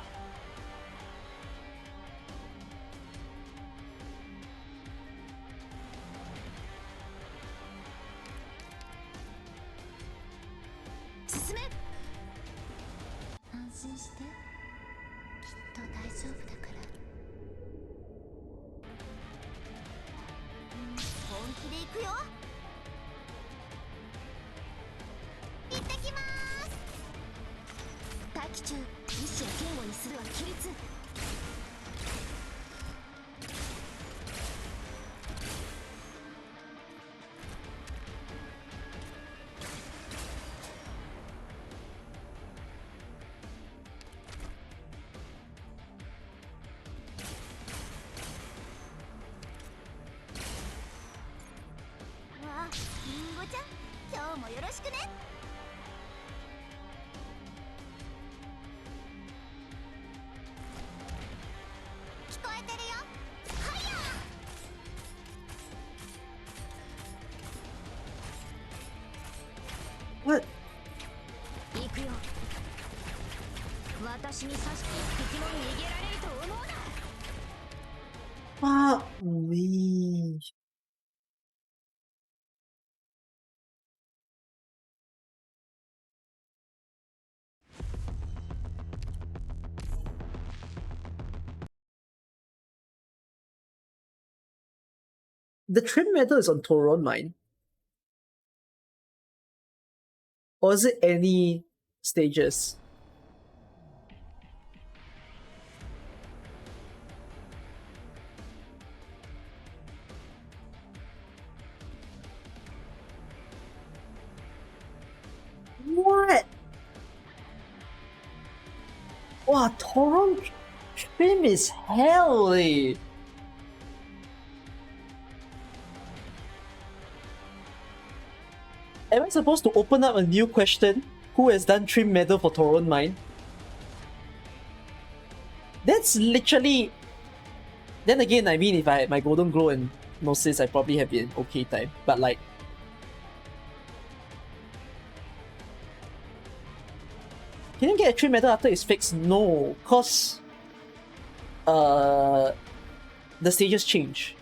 What? Fuck me. The trim medal is on Toron mine. Or is it any stages? What? Wow, Toron trim is hell. Am I supposed to open up a new question? Who has done trim medal for Toron mine? That's literally... Then again, I mean, if I had my Golden Glow and Gnosis, I probably have been okay time. But like... Can you get a trim medal after it's fixed? No, cause... the stages change.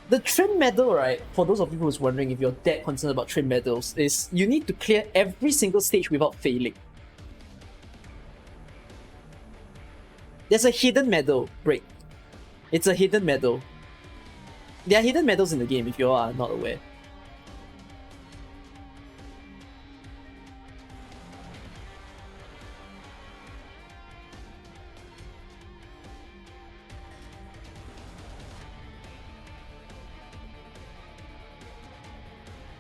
The trim medal, right, for those of you who's wondering if you're that concerned about trim medals, is you need to clear every single stage without failing. There's a hidden medal break. It's a hidden medal. There are hidden medals in the game if you are not aware.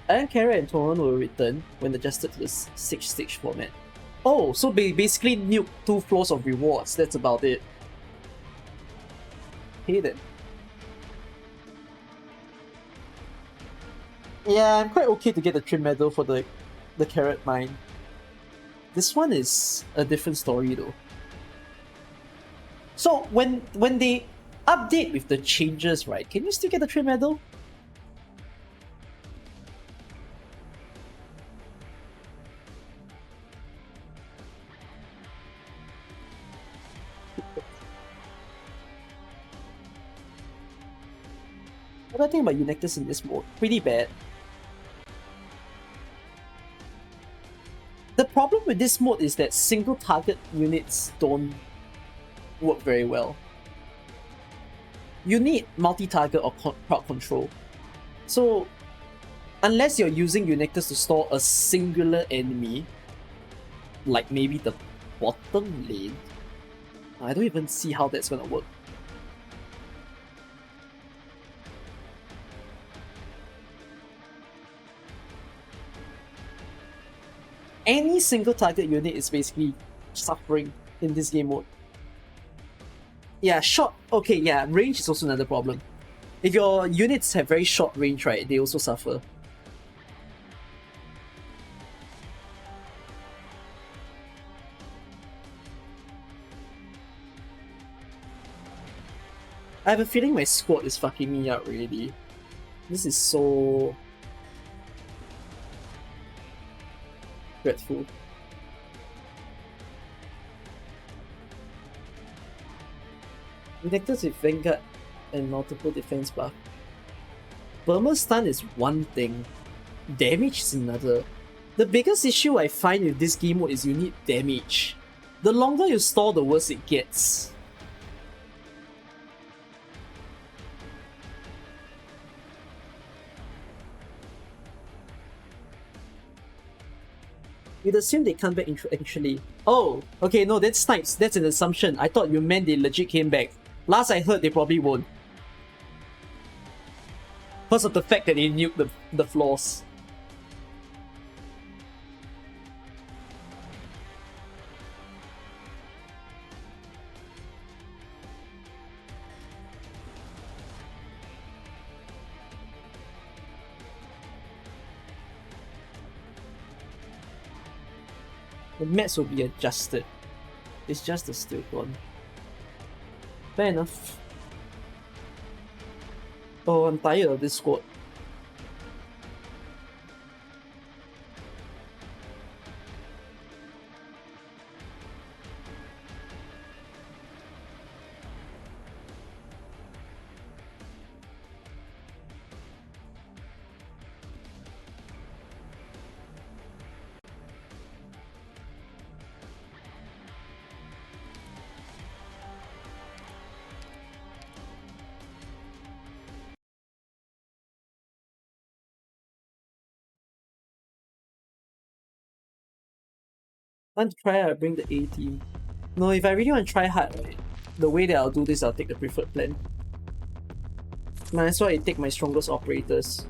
Iron Carrot and Toron will return when adjusted to the 6-stage format. Oh, so basically nuke 2 floors of rewards, that's about it. Okay then. Yeah, I'm quite okay to get the trim medal for the carrot mine. This one is a different story though. So when they update with the changes, right, can you still get the trim medal? What do I think about Unectus in this mode? Pretty bad. The problem with this mode is that single target units don't work very well. You need multi-target or crowd control. So, unless you're using Unectus to store a singular enemy, like maybe the bottom lane, I don't even see how that's gonna work. Any single target unit is basically suffering in this game mode. Yeah, short... Okay, yeah, range is also another problem. If your units have very short range, right, they also suffer. I have a feeling my squad is fucking me up already. This is so... Dreadful. Connectors with Vanguard and multiple defense buff. Burma stun is one thing, damage is another. The biggest issue I find with this game mode is you need damage. The longer you stall, the worse it gets. You'd assume they come back actually. Oh, okay, no, that's snipes. That's an assumption. I thought you meant they legit came back. Last I heard, they probably won't. Because of the fact that they nuked the floors. The maps will be adjusted. It's just a still one. Fair enough. Oh, I'm tired of this squad. Want to try, I'll bring the A team. No, if I really want to try hard, right, the way that I'll do this, I'll take the preferred plan. Might as well I take my strongest operators.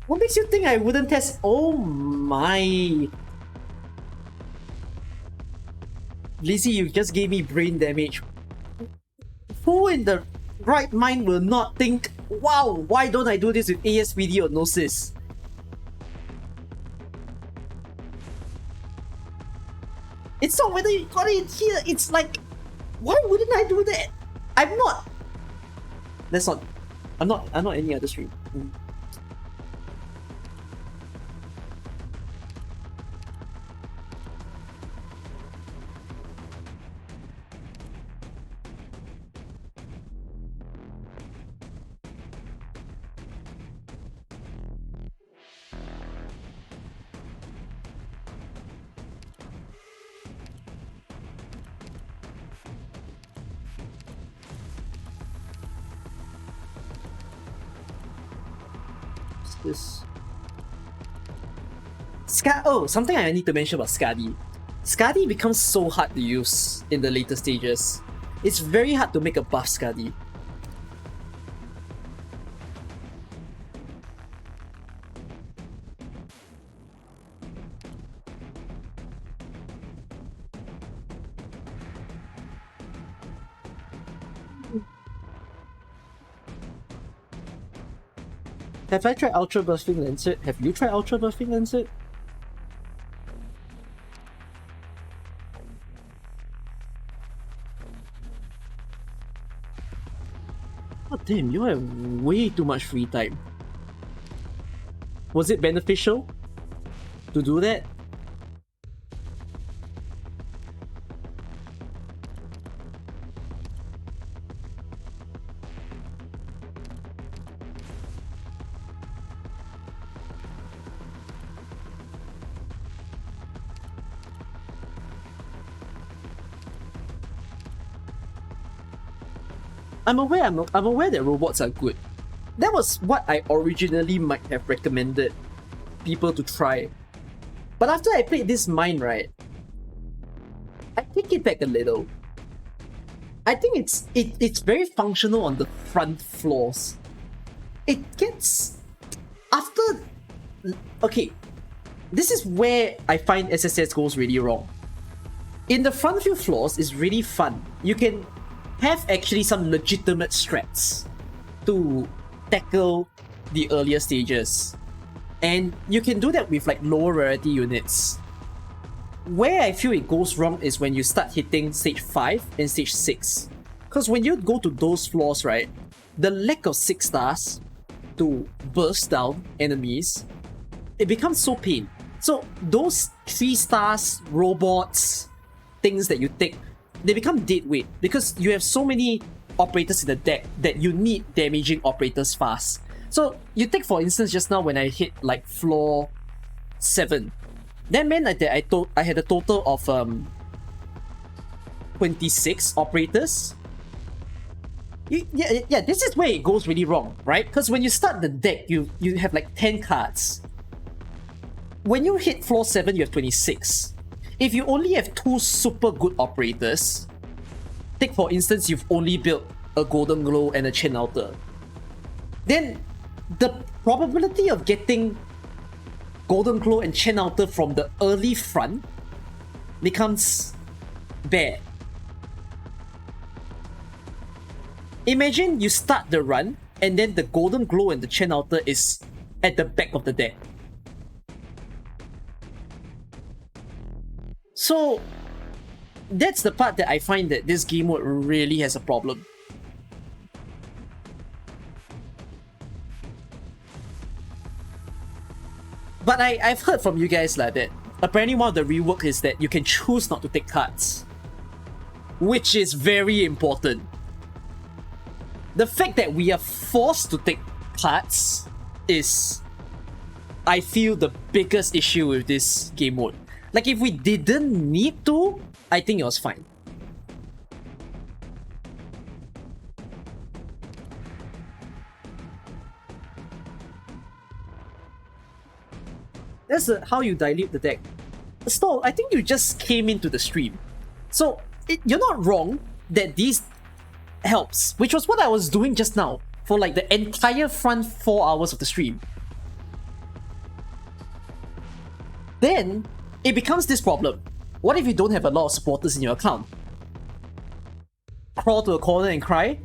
What makes you think I wouldn't test? Oh my! Lizzie, you just gave me brain damage. Who in the right mind will not think, wow, why don't I do this with ASPD or Gnosis? It's not whether you got it here, it's like, why wouldn't I do that? I'm not. That's not. I'm not any other stream. This oh, something I need to mention about Skadi. Skadi becomes so hard to use in the later stages. It's very hard to make a buff Skadi. Have I tried Ultra Buffing Lancet? Have you tried Ultra Buffing Lancet? God damn, you have way too much free time. Was it beneficial to do that? I'm aware that robots are good. That was what I originally might have recommended people to try. But after I played this mine, right, I take it back a little. I think it's very functional on the front floors. It gets after okay, this is where I find SSS goes really wrong. In the front few floors is really fun. You can have actually some legitimate strats to tackle the earlier stages. And you can do that with like lower rarity units. Where I feel it goes wrong is when you start hitting stage 5 and stage 6. Because when you go to those floors, right, the lack of 6 stars to burst down enemies, it becomes so pain. So those 3 stars, robots, things that you take, they become dead weight because you have so many operators in the deck that you need damaging operators fast. So you take for instance just now when I hit like floor 7, that meant that I had a total of 26 operators. Yeah, this is where it goes really wrong, right? Because when you start the deck, you have like 10 cards. When you hit floor 7, you have 26. If you only have 2 super good operators, take for instance, you've only built a Golden Glow and a Chain Outer, then the probability of getting Golden Glow and Chain Outer from the early front becomes bad. Imagine you start the run and then the Golden Glow and the Chain Outer is at the back of the deck. So that's the part that I find that this game mode really has a problem. But I've heard from you guys like that apparently one of the rework is that you can choose not to take cards, which is very important. The fact that we are forced to take cards is, I feel, the biggest issue with this game mode. Like, if we didn't need to, I think it was fine. That's how you dilute the deck. Stall, I think you just came into the stream. So, you're not wrong that these helps, which was what I was doing just now for like the entire front 4 hours of the stream. Then, it becomes this problem. What if you don't have a lot of supporters in your account? Crawl to a corner and cry?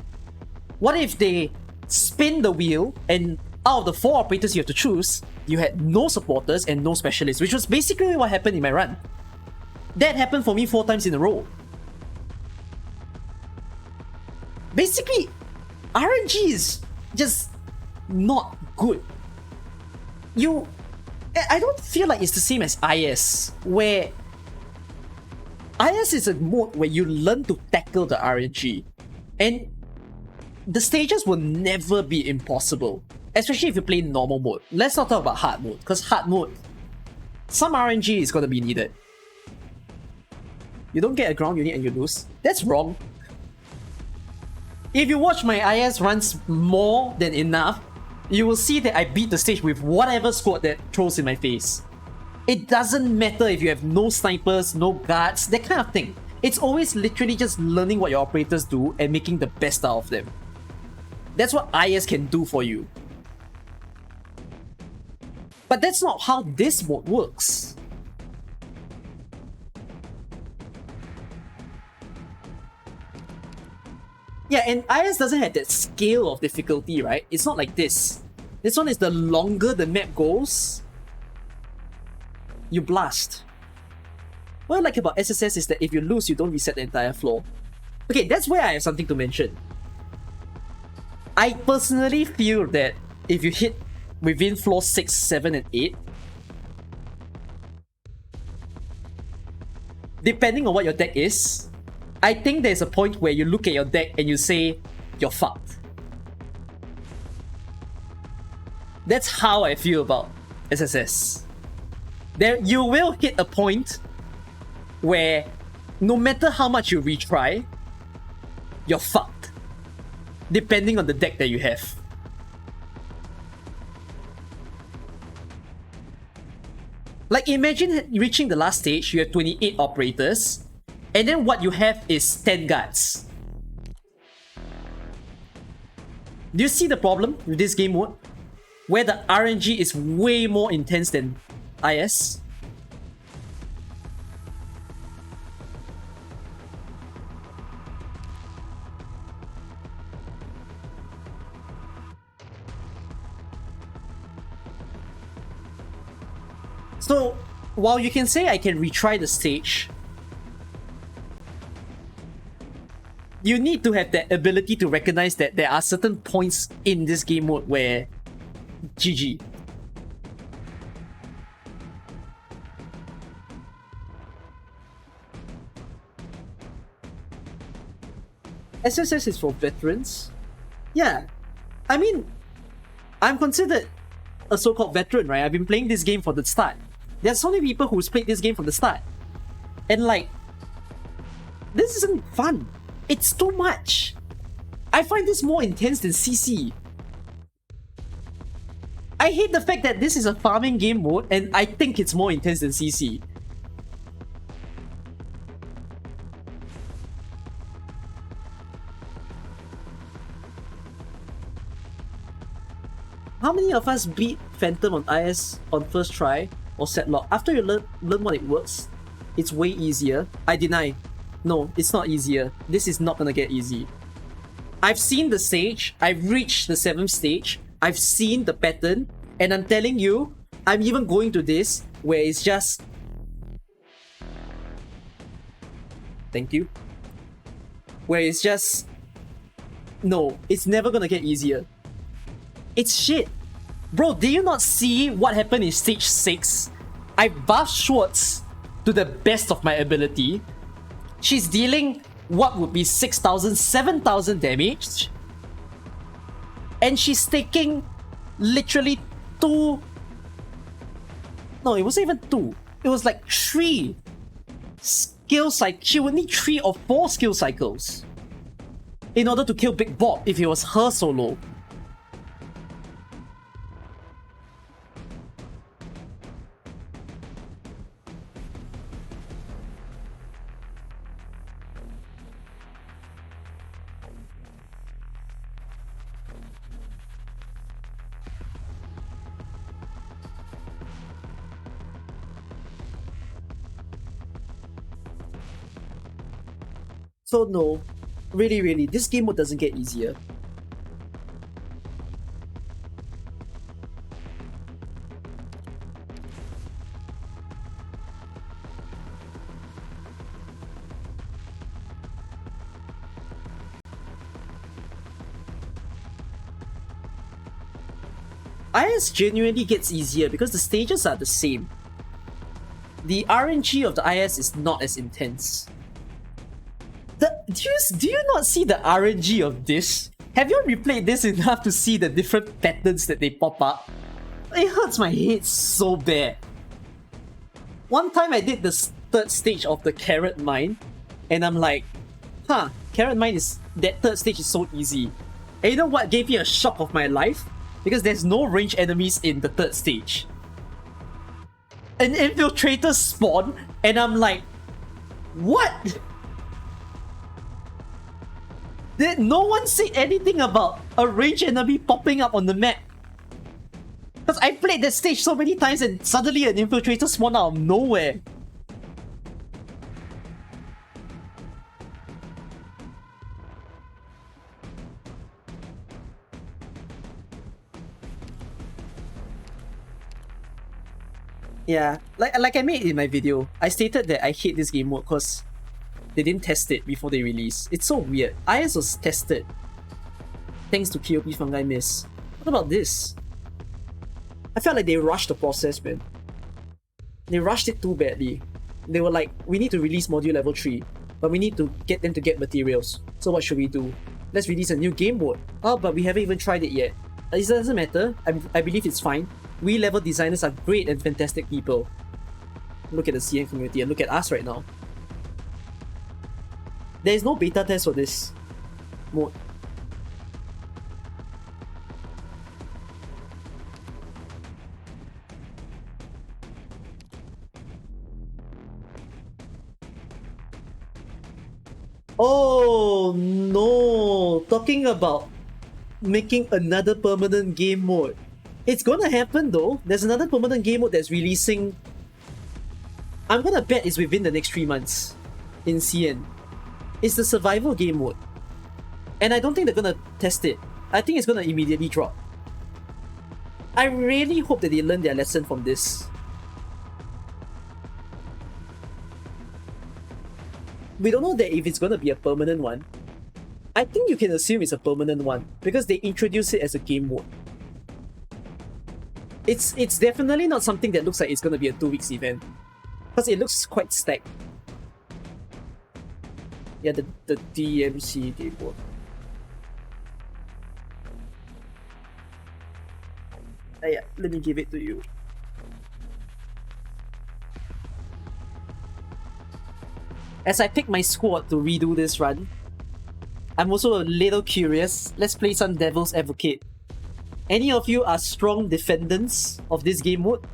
What if they spin the wheel and out of the 4 operators you have to choose, you had no supporters and no specialists, which was basically what happened in my run. That happened for me 4 times in a row. Basically, RNG is just not good. I don't feel like it's the same as IS, where IS is a mode where you learn to tackle the RNG, and the stages will never be impossible, especially if you play normal mode. Let's not talk about hard mode, because hard mode, some RNG is gonna be needed. You don't get a ground unit and you lose. That's wrong. If you watch my IS runs more than enough, you will see that I beat the stage with whatever squad that throws in my face. It doesn't matter if you have no snipers, no guards, that kind of thing. It's always literally just learning what your operators do and making the best out of them. That's what IS can do for you. But that's not how this mode works. Yeah, and IS doesn't have that scale of difficulty, right? It's not like this. This one is the longer the map goes, you blast. What I like about SSS is that if you lose, you don't reset the entire floor. Okay, that's where I have something to mention. I personally feel that if you hit within floor 6, 7, and 8, depending on what your deck is, I think there's a point where you look at your deck and you say, you're fucked. That's how I feel about SSS. You will hit a point where no matter how much you retry, you're fucked. Depending on the deck that you have. Like, imagine reaching the last stage, you have 28 operators, and then what you have is 10 guards. Do you see the problem with this game mode? Where the RNG is way more intense than IS? So, while you can say I can retry the stage, you need to have that ability to recognize that there are certain points in this game mode where GG. SSS is for veterans? Yeah. I mean, I'm considered a so-called veteran, right? I've been playing this game from the start. There's so many people who's played this game from the start. And like, this isn't fun. It's too much. I find this more intense than CC. I hate the fact that this is a farming game mode and I think it's more intense than CC. How many of us beat Phantom on IS on first try or set lock? After you learn what it works, it's way easier. I deny. No, it's not easier. This is not gonna get easy. I've seen the stage, I've reached the 7th stage, I've seen the pattern, and I'm telling you, I'm even going to this where it's just... Thank you. Where it's just... No, it's never gonna get easier. It's shit. Bro, did you not see what happened in stage 6? I buffed Schwartz to the best of my ability. She's dealing what would be 6,000, 7,000 damage. And she's taking literally 2... No, it wasn't even 2. It was like 3 skill cycles. She would need 3 or 4 skill cycles in order to kill Big Bob if it was her solo. So no, really, this game mode doesn't get easier. IS genuinely gets easier because the stages are the same. The RNG of the IS is not as intense. Do you not see the RNG of this? Have you replayed this enough to see the different patterns that they pop up? It hurts my head so bad. One time I did the 3rd stage of the Carrot Mine, and I'm like, huh, Carrot Mine is... that 3rd stage is so easy. And you know what gave me a shock of my life? Because there's no ranged enemies in the 3rd stage. An infiltrator spawned, and I'm like, what? Did no one say anything about a ranged enemy popping up on the map? Because I played that stage so many times and suddenly an infiltrator spawned out of nowhere. Yeah, like I made in my video, I stated that I hate this game mode because they didn't test it before they released. It's so weird. IS was tested thanks to KOP Fungi Miss. What about this? I felt like they rushed the process, man. They rushed it too badly. They were like, we need to release module level 3, but we need to get them to get materials. So what should we do? Let's release a new game mode. Oh, but we haven't even tried it yet. It doesn't matter. I believe it's fine. We level designers are great and fantastic people. Look at the CN community and look at us right now. There is no beta test for this mode. Oh no! Talking about making another permanent game mode. It's gonna happen though. There's another permanent game mode that's releasing. I'm gonna bet it's within the next 3 months in CN. It's the survival game mode. And I don't think they're gonna test it. I think it's gonna immediately drop. I really hope that they learn their lesson from this. we don't know that if it's gonna be a permanent one. I think you can assume it's a permanent one because they introduce it as a game mode. It's definitely not something that looks like it's gonna be a 2 weeks event because it looks quite stacked. Yeah, the DMC game mode. Yeah, let me give it to you. As I pick my squad to redo this run, I'm also a little curious. Let's play some Devil's Advocate. Any of you are strong defendants of this game mode?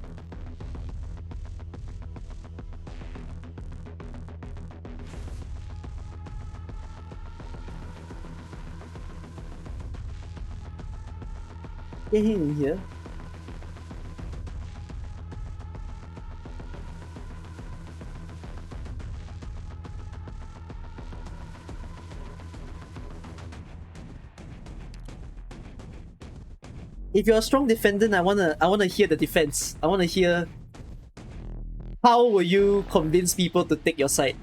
Get him in here. If you're a strong defendant, I wanna hear the defense. I wanna hear how will you convince people to take your side.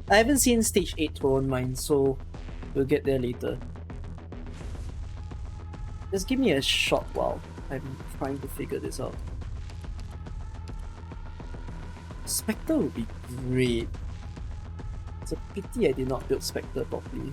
I haven't seen stage 8 Throne Mine, so we'll get there later. Just give me a short while I'm trying to figure this out. Spectre would be great. It's a pity I did not build Spectre properly.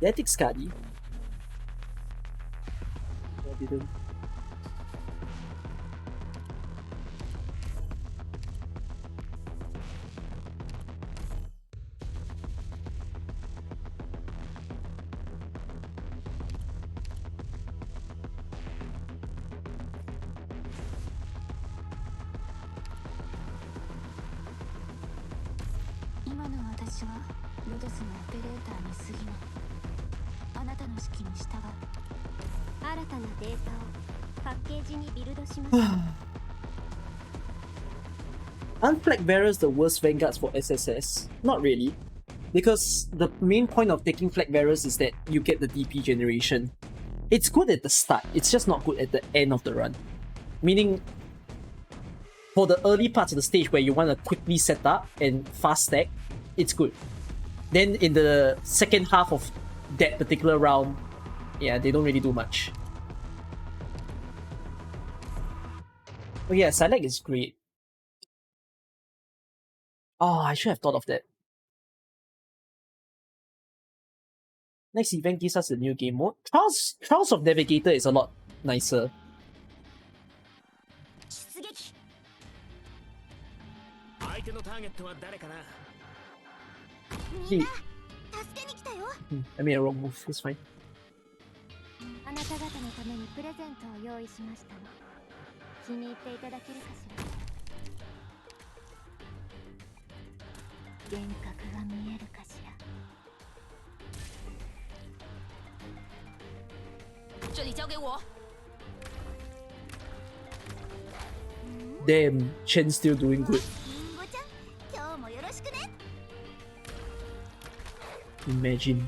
Did I take Skadi? I didn't. Aren't flag bearers the worst vanguards for SSS? Not really. Because the main point of taking flag bearers is that you get the DP generation. It's good at the start, it's just not good at the end of the run. Meaning, for the early parts of the stage where you want to quickly set up and fast stack, it's good. Then in the second half of that particular round, yeah, they don't really do much. Oh yeah, Select is great. Oh, I should have thought of that. Next event gives us a new game mode. Trials of Navigator is a lot nicer. 出撃相手のターゲットは誰かな See, 助けに来たよ I made a wrong move. It's fine. あなた方のためにプレゼントを用意しましたの気に入っていただけるかしら幻覚が見えるかしら这里交给我。 Damn, Chen's still doing good. リンゴちゃん今日もよろしくね Imagine.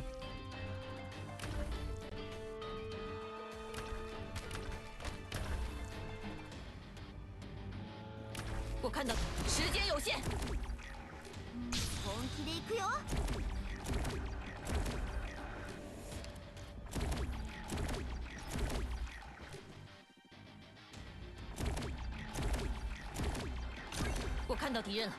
我看到时间有限。本気で行くよ我看到敌人了。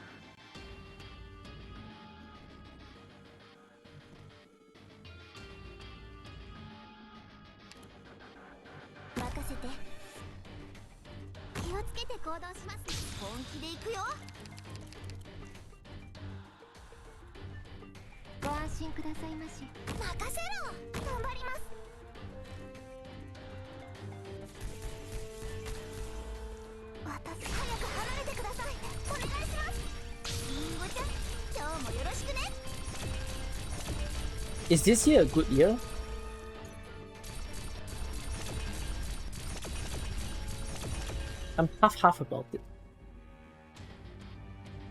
任せて気をつけて行動します本気で行くよご安心くださいまし任せろ頑張ります私早く離れてくださいお願いしますリンゴちゃん今日もよろしくね Is this year a good year? I'm half about it.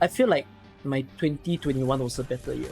I feel like my 2021 was a better year.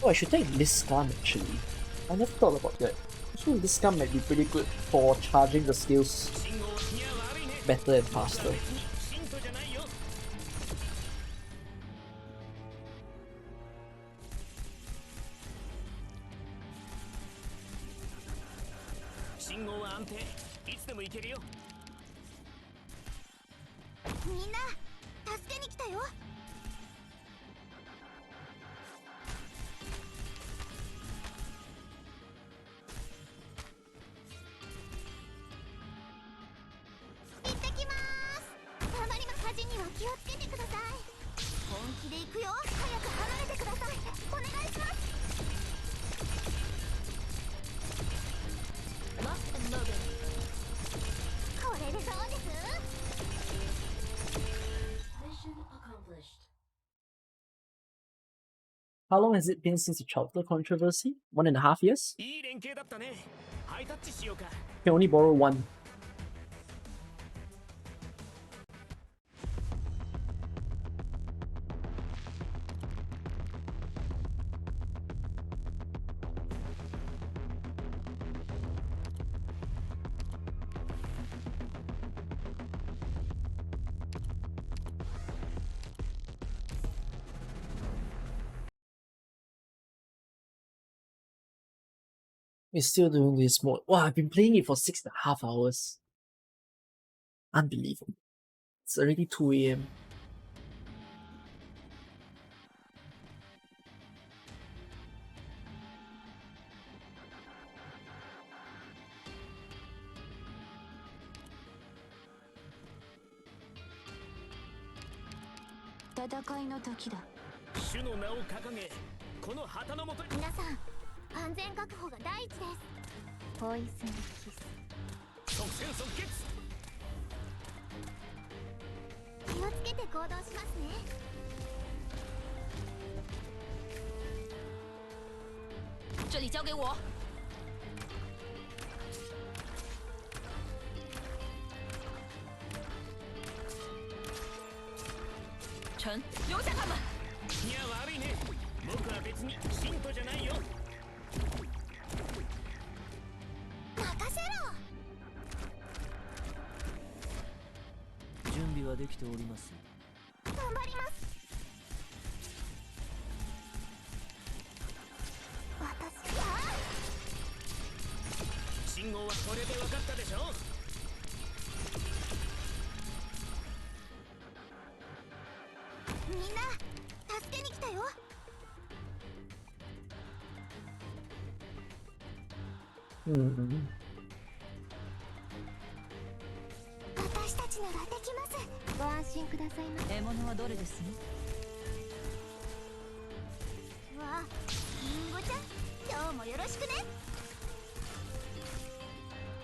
Oh, I should take this gun actually. I never thought about that. So this gun might be pretty good for charging the skills better and faster. How long has it been since the childhood controversy? 1.5 years? Can only borrow one. We're still doing this mode. Wow, I've been playing it for 6.5 hours. Unbelievable. It's already 2 AM.皆さん安全確保が第一ですポイズンキス即戦即決気をつけて行動しますね这里交给我。哼，留下他们。いや悪いね。僕は別に信徒じゃないよ。任せろ。準備はできております。頑張ります。信号はこれで分かったでしょ。みんな助けに来たよ。私たちならできます。ご安心くださいませ。獲物はどれですね。わあ、リンゴちゃん、今日もよろしくね。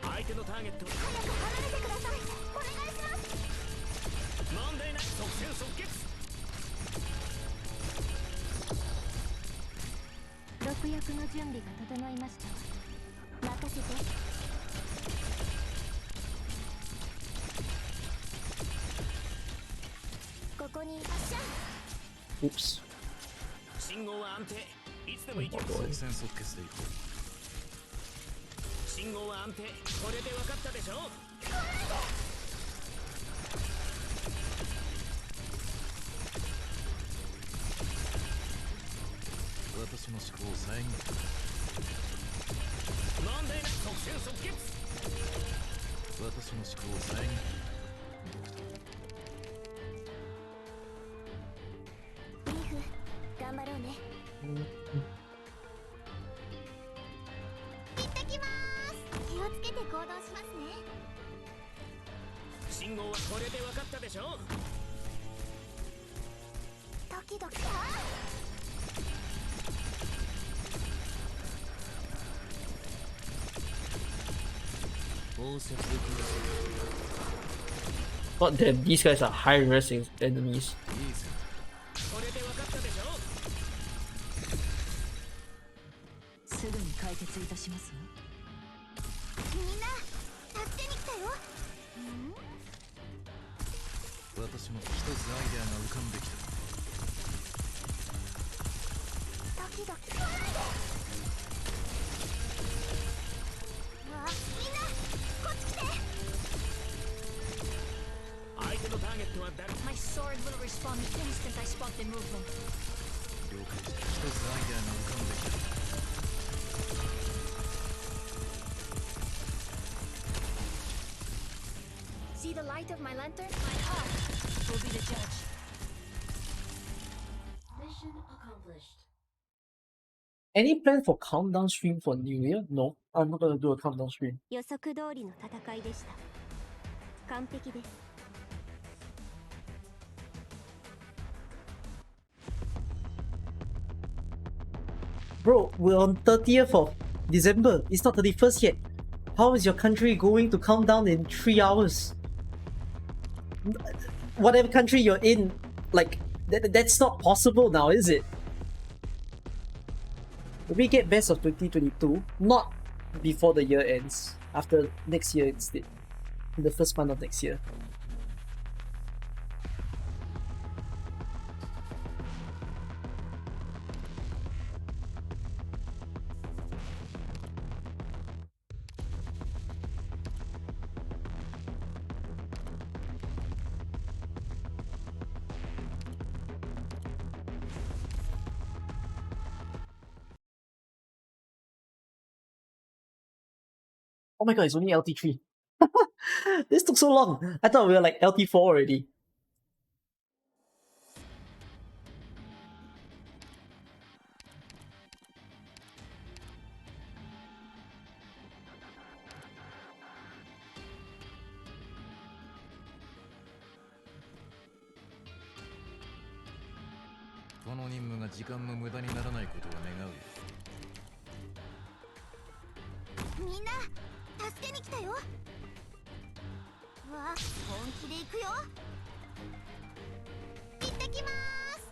相手のターゲット早く離れてください。お願いします。問題ない。即戦即決。毒薬の準備が整いました。任せて。ここに発射。Oops. 信号は安定。いつでも行ける。即戦即決でいこう。信号は安定。これで分かったでしょ。私の思考を遮る。問題ない。即戦即決。私の思考を遮る。リーフ、頑張ろうね。行ってきまーす。気をつけて行動しますね。信号はこれで分かったでしょ。ドキドキ。God damn, these guys are high risk enemies. これで分かったでしょ。すぐに解決いたしますわ。みんな助けに来たよ。私も一つアイデアが浮かんできた。ドキドキ。わあ、みんなこっち来て。相手のターゲットは誰。 My sword will respond the instant I spot the movement. 了解した。一つアイデアが浮かんできた。See the light of my lantern? My heart will be the judge. Mission accomplished. Any plan for countdown stream for New Year? No, I'm not gonna do a countdown stream. 予測通りの戦いでした。完璧です。Bro, we're on 30th of December. It's not 31st yet. How is your country going to count down in 3 hours? Whatever country you're in, like, that's not possible now, is it? We get best of 2022, not before the year ends. After next year instead. In the first month of next year. Oh my god, it's only LT3. This took so long. I thought we were like LT4 already.みんな助けに来たよ。わあ、本気で行くよ。行ってきまーす。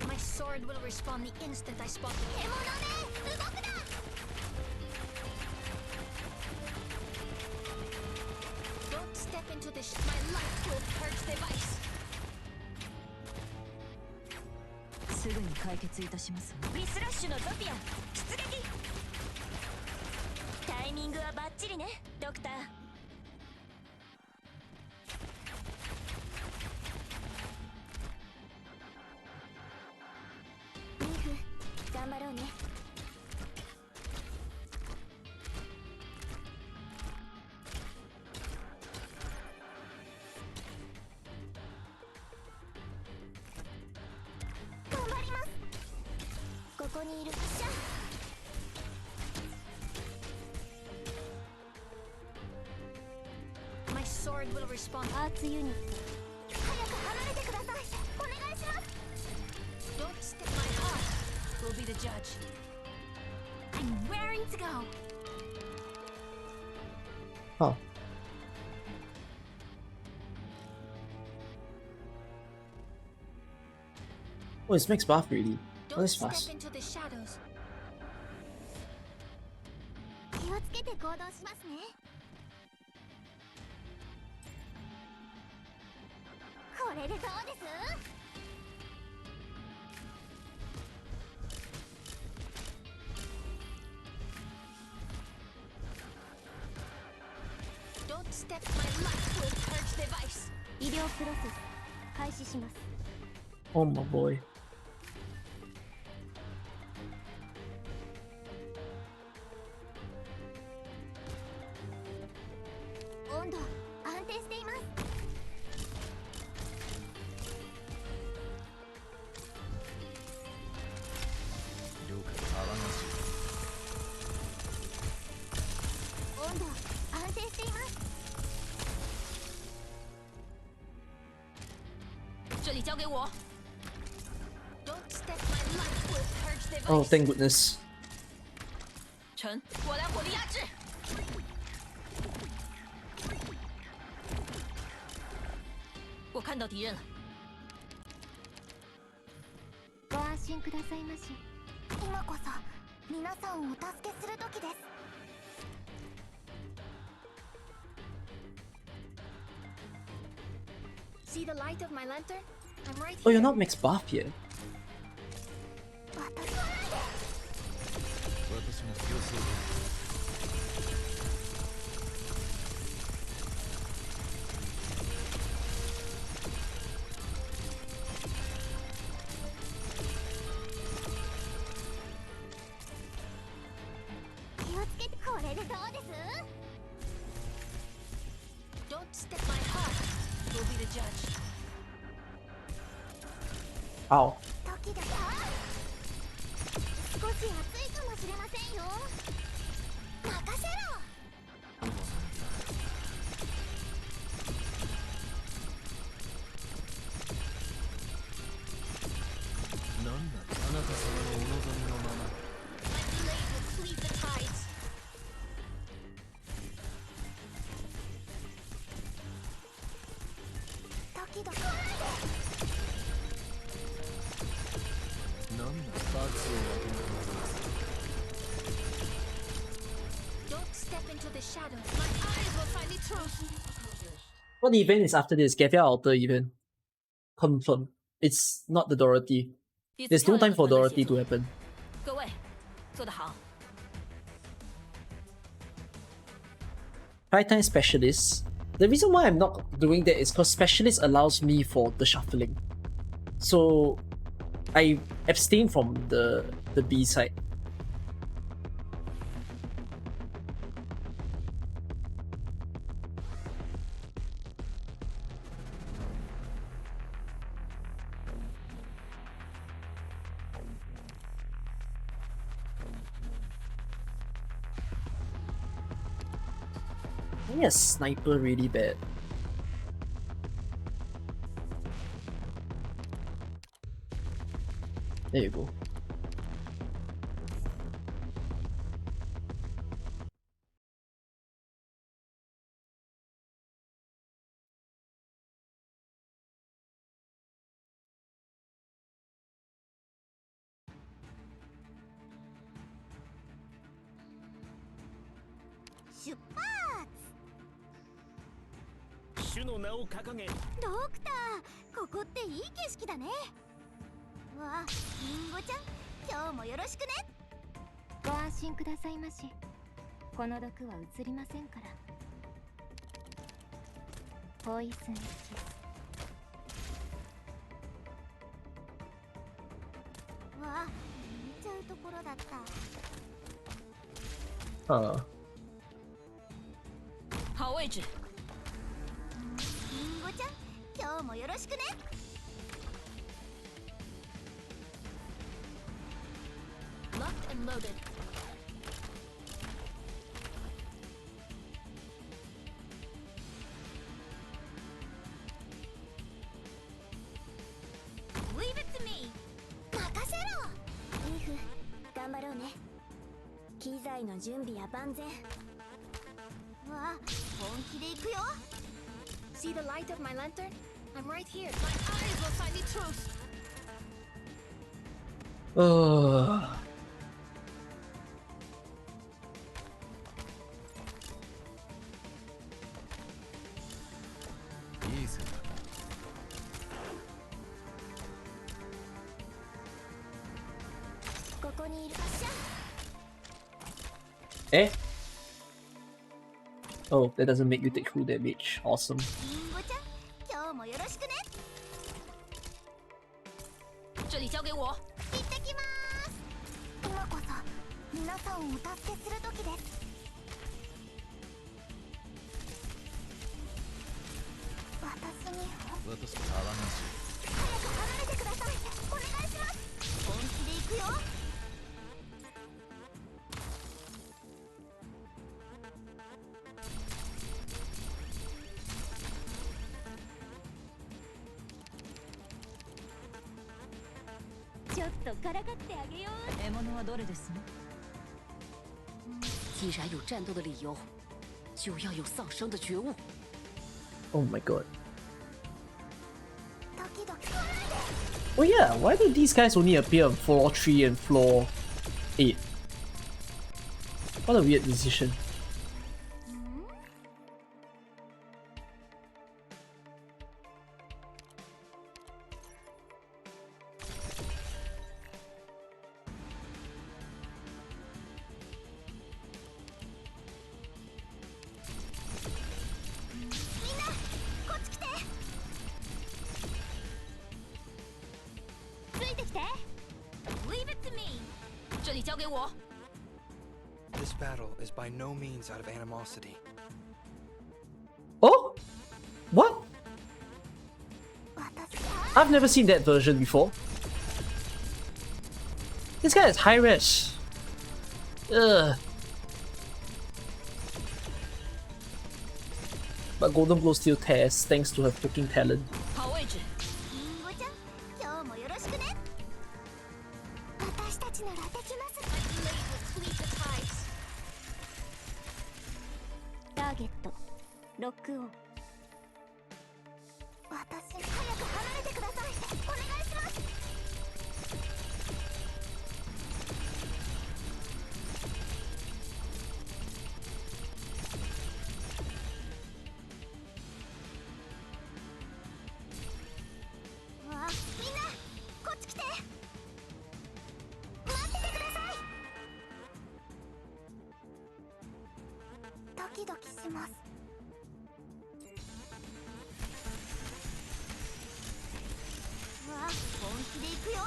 My sword will respond the instant I spot the 獲物ね、動くな。Finish my life will purge device. すぐに解決いたしますわ。ミスラッシュのゾピアン出撃。タイミングはバッチリね、ドクター。ミンフ、頑張ろうね。頑張ります。ここにいる。シャッ。My sword will respond. アーツユニット。早く離れてください。お願いします。Don't step my heart. Will be the judge. I'm raring to go. Huh. Oh, it's max buff really. Oh, that's Don't fast. step into the shadows. 気をつけて行動しますね。これでどうです？ Don't step my life will purge device. 医療プロセス開始します。 Oh my boy. 温度安定しています。了解。騒がしい。温度安定しています。这里交给我。Don't step my life will purge device. Oh, thank goodness. 臣，我来火力压制。我看到敌人了。ご安心くださいまし。今こそ皆さんをお助けする時です。See the light of my lantern? I'm right Oh, here. you're not max buff yet. 私私も強そうだ。気をつけて。これでどうです？ Don't step my heart. Will be the judge. Ow. 時だよ。少し暑いかもしれませんよ。任せろ。なんだ、あなた様のお望みのまま。 My blade will cleave the tides. 時だ。なんだ、罰を当てなくなります。 Don't step into the shadows. My eyes will find the truth. What event is after this? Gavia Altar event. Confirm. It's not the Dorothy. There's no time for Dorothy to happen. 各位，做得好。 Five times specialist. The reason why I'm not doing that is because specialist allows me for the shuffling. So I abstain from the B side. I need a sniper really bad. There you go. の名を掲げ。ドクター、ここっていい景色だね。わあ、リンゴちゃん、今日もよろしくね。ご安心くださいまし。この毒は移りませんから。ポイズンキス。わあ、見ちゃうところだった。好位置。リンゴちゃん、今日もよろしくね。Locked and loaded. Leave it to me. 任せろ。リーフ、頑張ろうね。機材の準備や万全。わあ、本気で行くよ。See the light of my lantern? I'm right here. My eyes will find the truth. Eh? Oh, that doesn't make you take full damage. Awesome. リンゴちゃん、今日もよろしくね。这里交给我。行ってきます。今こそ皆さんをお助けする時です。私に早く離れてください。お願いします。本気で行くよ。ちょっとからかってあげよう。獲物はどれです？既然有战斗的理由，就要有丧生的觉悟。 Oh my god. ドキドキ。 Oh yeah, why do these guys only appear on floor 3 and floor 8? What a weird decision. This battle is by no means out of animosity. Oh? What? I've never seen that version before. This guy is high res. Ugh. But Golden Glow still tears thanks to her freaking talent. 好位置。リンゴちゃん、今日もよろしくね。私たちならできます。ターゲット、ロックオン。私、早く離れてください。お願いします。わあ、みんな、こっち来て。待っててください。ドキドキします。わあ、本気で行くよ。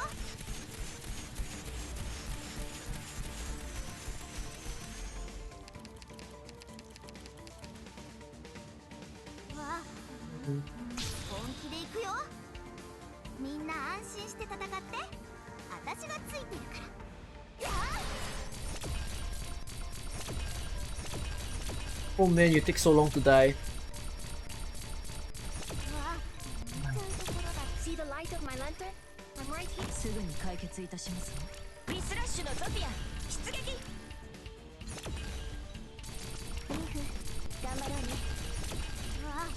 わあ、本気で行くよ。みんな安心して戦って。私がついてるから。やあ、 Oh man, you take so long to die. See the light of my lantern? I'm right here. すぐに解決いたしますわ。ミスラッシュのゾフィア、出撃。リーフ、頑張ろうね。わあ、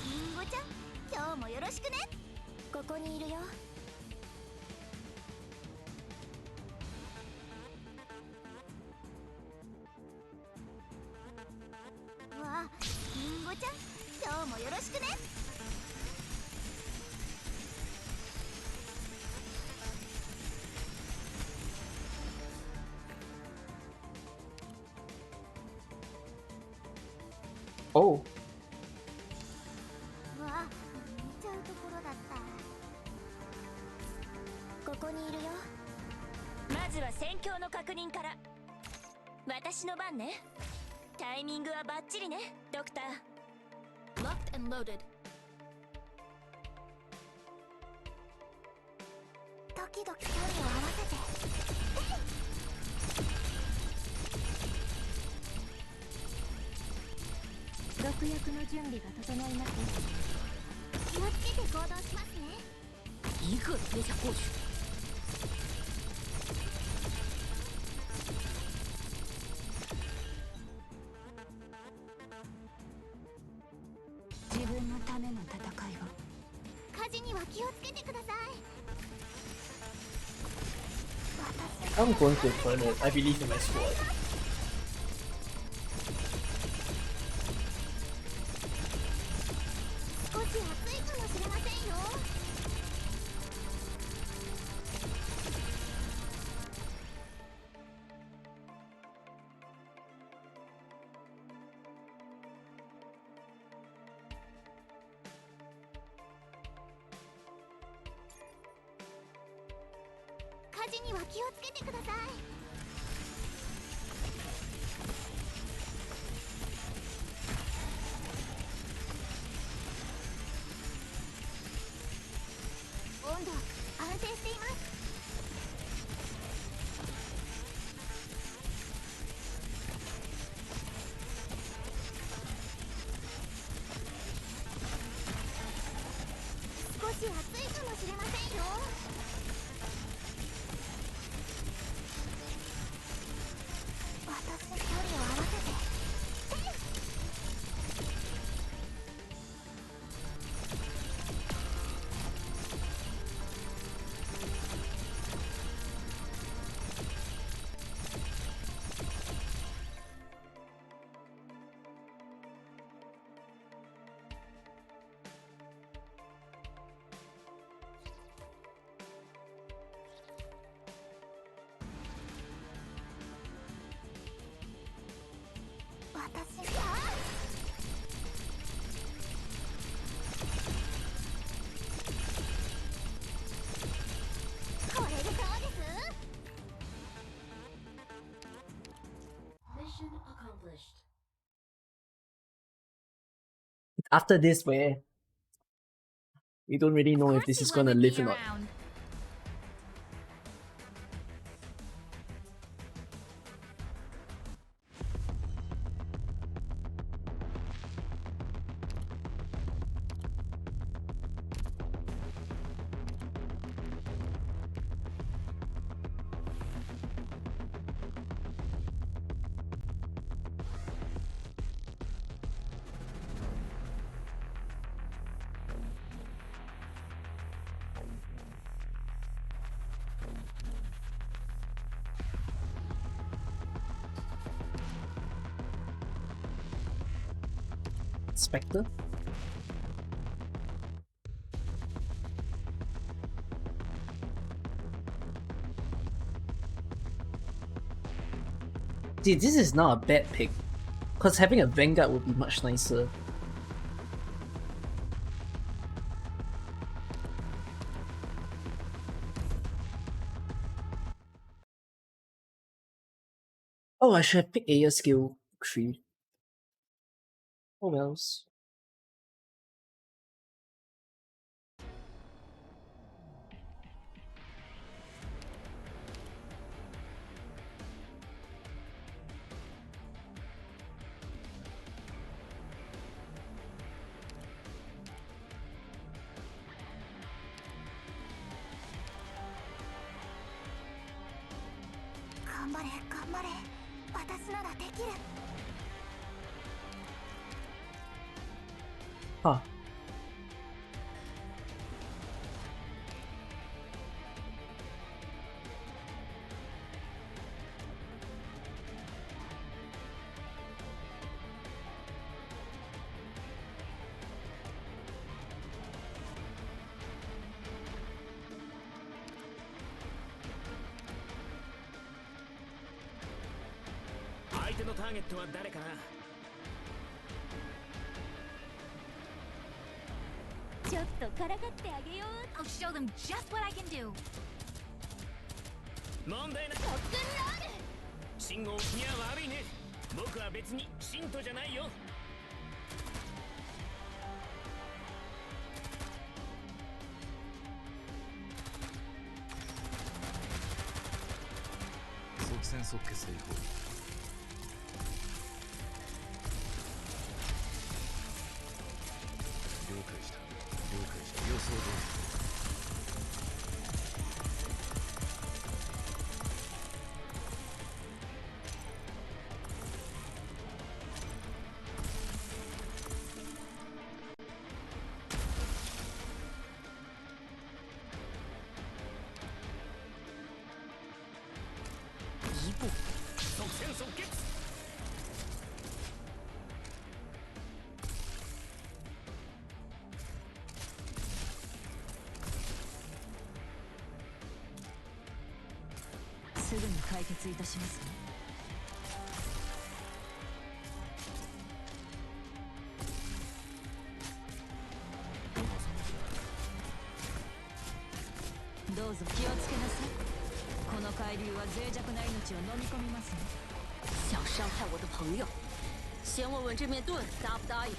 リンゴちゃん、今日もよろしくね。ここにいるよ。わあ、リンゴちゃん、今日もよろしくね。Oh. うわ、見ちゃうところだった。ここにいるよ。まずは戦況の確認から。私の番ね。タイミングはバッチリね、ドクター。Locked and loaded。時々距離を合わせて。毒薬の準備が整います。気をつけて行動しますね。一个跌下过去。自分のための戦いを。火事には気をつけてください。 I'm going to turn it. I believe in my squad. 少し暑いかもしれませんよ。火事には気をつけてください。温度安定しています。少し暑いかもしれませんよ。私距離を合わせて。私がこれでどうです？ Mission accomplished. After this, where we don't really know if this is gonna live or not. Spectre? See, this is not a bad pick, because having a Vanguard would be much nicer. Oh, I should have picked Aya skill 3. Oh wells. Huh. 手のターゲットは誰かな。ちょっとからかってあげよう。I'll show them just what I can do. 問題なく。ロックンロール。信号君は悪いね。僕は別に信徒じゃないよ。即戦即決でいこう。了解した。了解した。予想通り。即戦即決。すぐに解決いたしますね。どうぞ気をつけなさい。この海流は脆弱な命を飲み込みますね。想伤害我的朋友，先问问这面盾答不答应。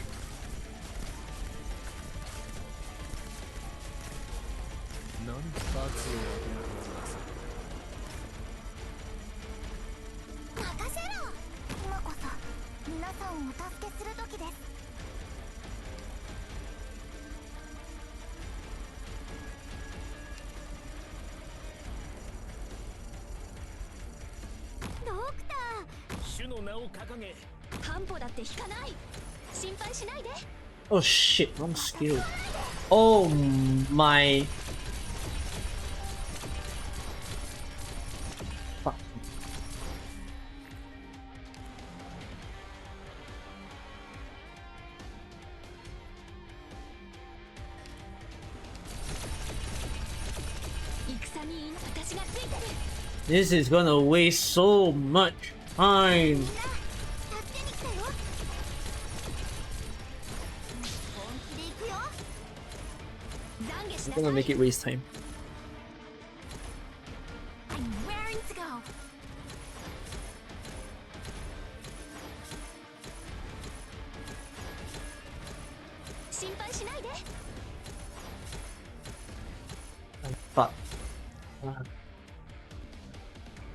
何罰を当てな任せろ。今こそ皆さんをお助けする時です。ドクター。主の名を掲げ。半歩だって引かない。心配しないで。 Oh shit, wrong skill. Oh my. Fuck. This is gonna waste so much time. I'm gonna make it waste time. I'm raring to go. Fuck.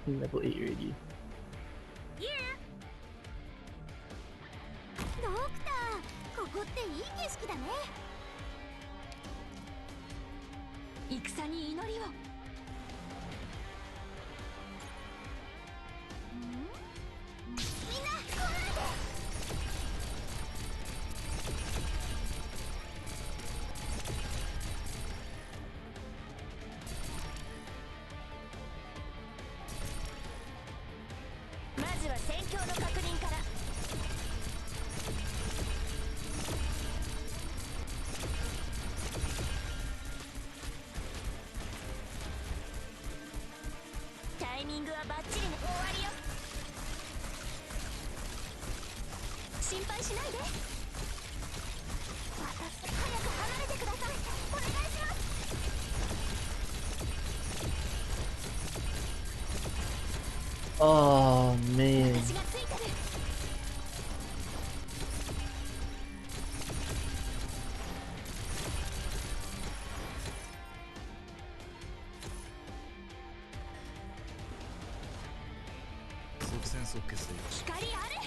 Level 8 already. ドクター、ここっていい景色だね。戦に祈りを。みんな来ないで。まずは戦況の確認から。タイミングはバッチリね。終わりよ。心配しないで。私、早く離れてください。お願いします。Oh man. 私がついてる。即戦即決でいこう。光あれ。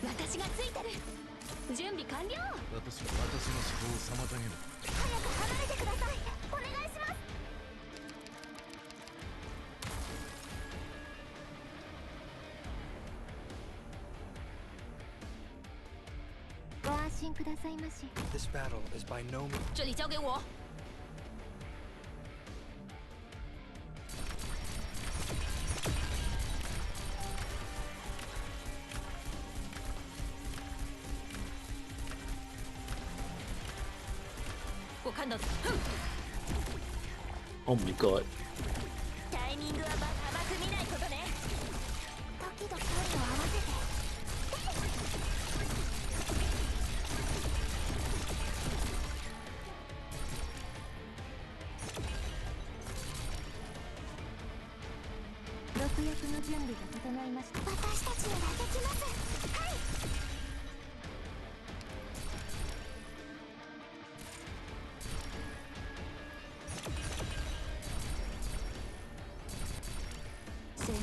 私がついてる。準備完了。私の思考を妨げる。早く離れてください。お願いします。ご安心くださいまし。This battle is by no means. 这里交给我。Oh my god. タイミングは甘く見ないことね。時々距離を合わせて。毒薬の準備が整いました。私たちならできます。はい。戦場、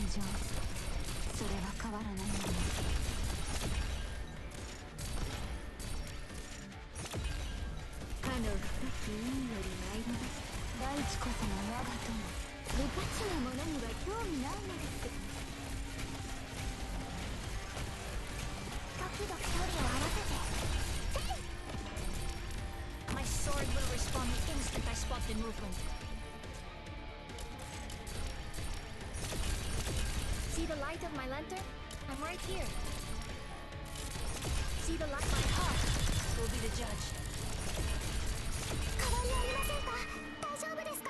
それは変わらないもの。彼女がさっきいいより参りました。大地こそが我が友。無価値なものには興味ないのです。時々距離を合わせて。My sword will respond the instant I spot the movement. See the light of my lantern? I'm right here. See the light. My heart will be the judge. 変わりありませんか？大丈夫ですか？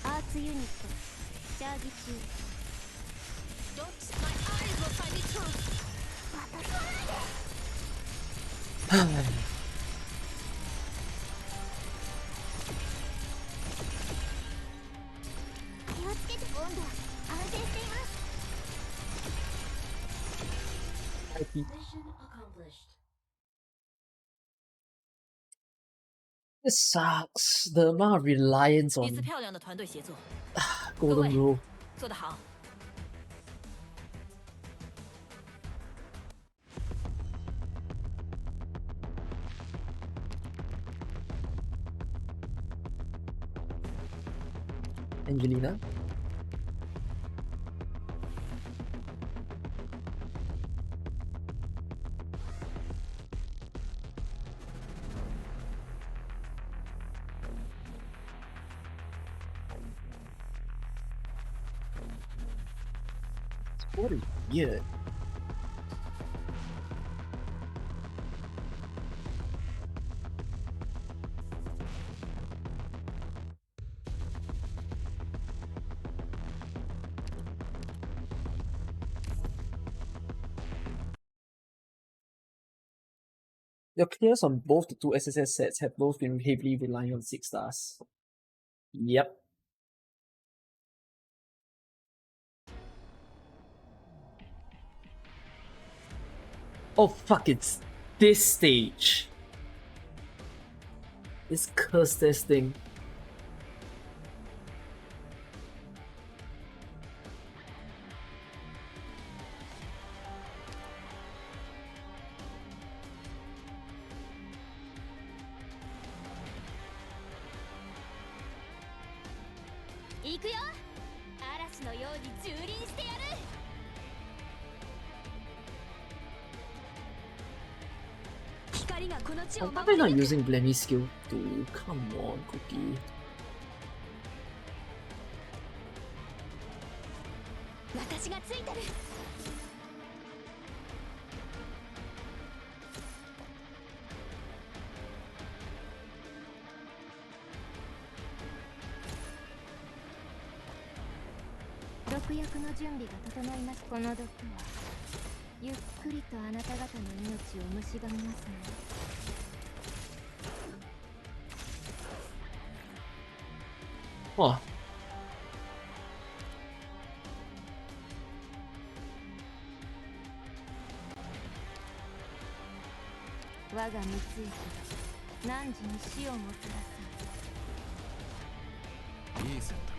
アーツユニットチャージ中。Don't my eyes will find the truth. 私は気をつけて。温度安定しています。This sucks. The amount of reliance 一 on 次漂亮的团队协作， Golden Rule. 做得好。 Angelina. What is weird? Your clears on both the two SSS sets have both been heavily relying on 6 stars. Yep. Oh fuck, it's this stage. This curse testing. Why am I not using Blenny's skill too? Come on, Cookie. 私がついてる。毒薬の準備が整います。この毒はゆっくりとあなた方の命を蝕みますね。Oh. 我が三井家汝に死をもたらす。いい選択。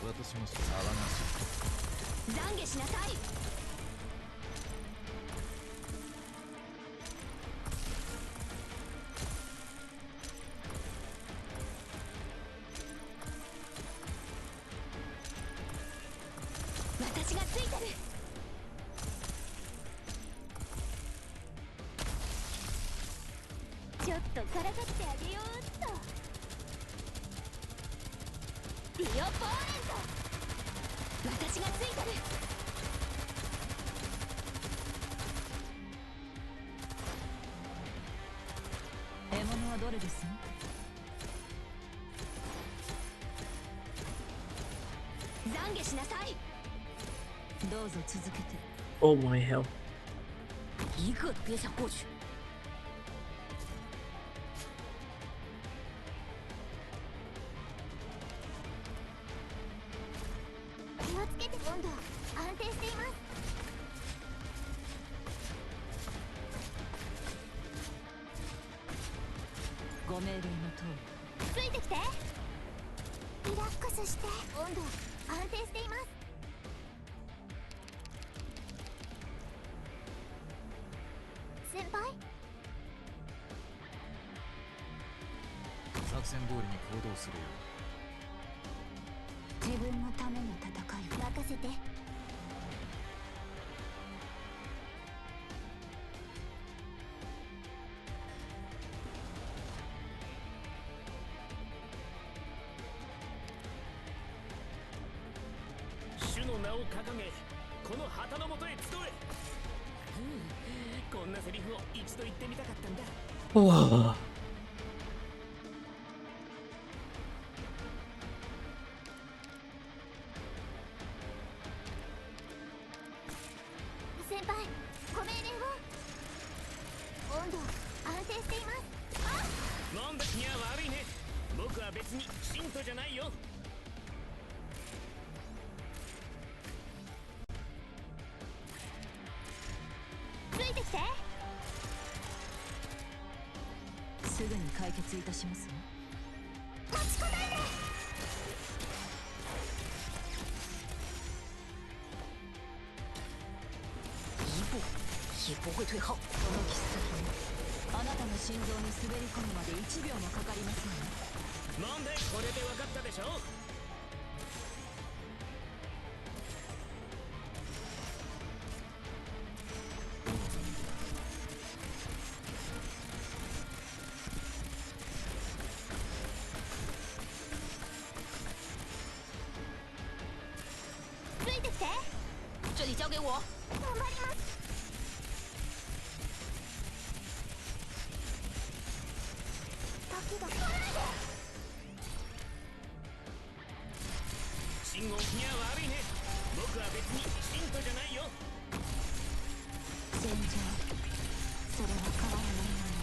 私も騒がしい。懺悔しなさい。私がついてる。からかってあげようっと。ディオポーレント、私がついてる。獲物はどれですね。懺悔しなさい。どうぞ続けて。 Oh my hell. 一个都别想过去。気をつけて。温度安定しています。ご命令の通ついてきて。リラックスして。温度安定しています。先輩、作戦通りに行動するよ。り。自分のための戦いを任せて。主の名を掲げ、この旗の下へ集え。こんなセリフを一度言ってみたかったんだ。 Oh. 先輩、ご命令を。温度安定しています。なんだ君は悪いね。僕は別に信徒じゃないよ。ついてきて。すぐに解決いたしますわ。持ちこたえて。一步也不会退后。この切っ先あなたの心臓に滑り込むまで1秒もかかりませんよ。なんでこれで分かったでしょ。ついてきて。这里交给我。頑張ります。時々信号君は悪いね。僕は別に信徒じゃないよ。戦場、それは変わらないもの。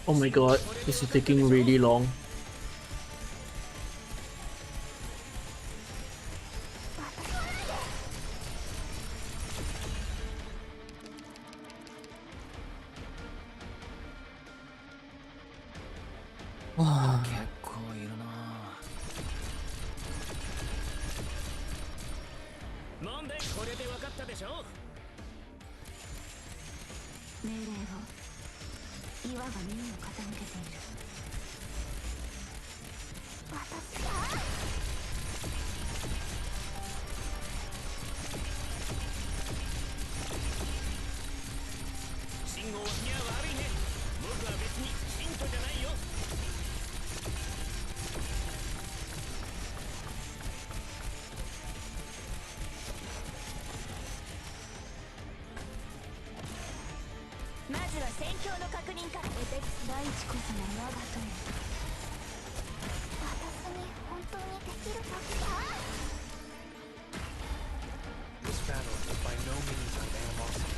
Oh my god, this is taking really long. 結構いるな。なんでこれで分かったでしょ。命令を岩が耳を傾けている。私が。信号君は悪いね。僕は別に信徒じゃないよ。まずは戦況の確認から。エペックス第一こそが我が友。私に本当にできる時だ。This battle is by no means out of animosity.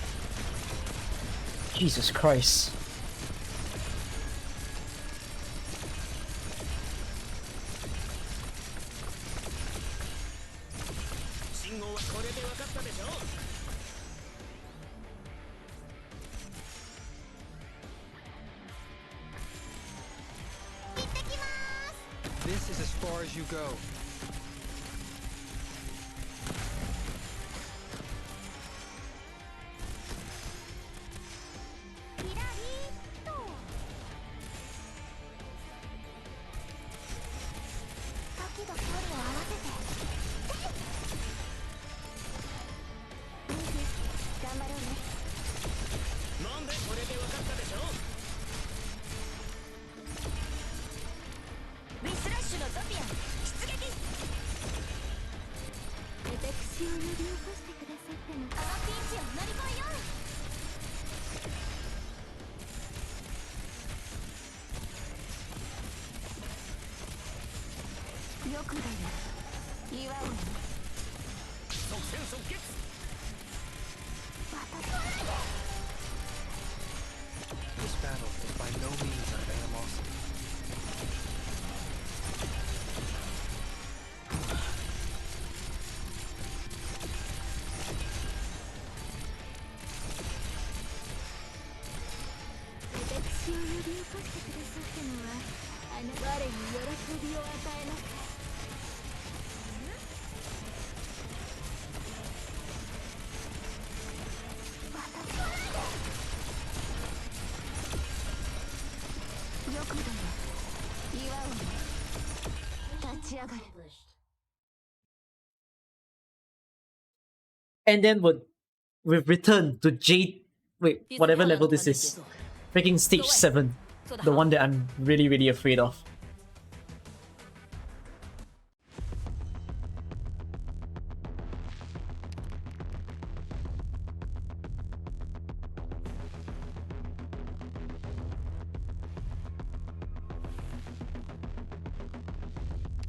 Jesus Christ. 信号はこれで分かったでしょ。 This is as far as you go. キラリーっと。時々距離を頑張ろうね。なんでこれで分かったでしょ。ウィスラッシュのトピアン出撃。私を呼び起こしてくださったの。あのピンチを乗り越えよう。よくだよ、祝うよ。即戦即決。渡さないで。 This battle is by no means out of animosity. 私を呼び起こしてくださったのは我に喜びを与えます。よくだよ、祝うよ。立ち上がる。 And then we've returned to Jade. Wait, whatever level this is. Freaking stage 7. The one that I'm really, really afraid of.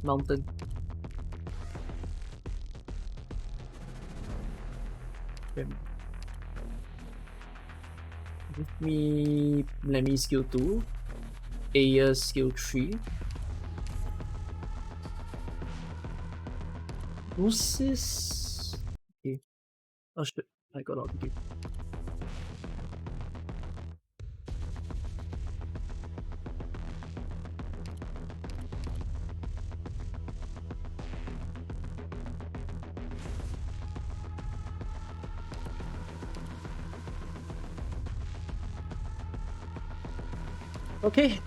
Mountain. Give me Lemmy skill 2, Aya skill 3. Lucis. Okay. Oh shit, I got out of the game. Okay.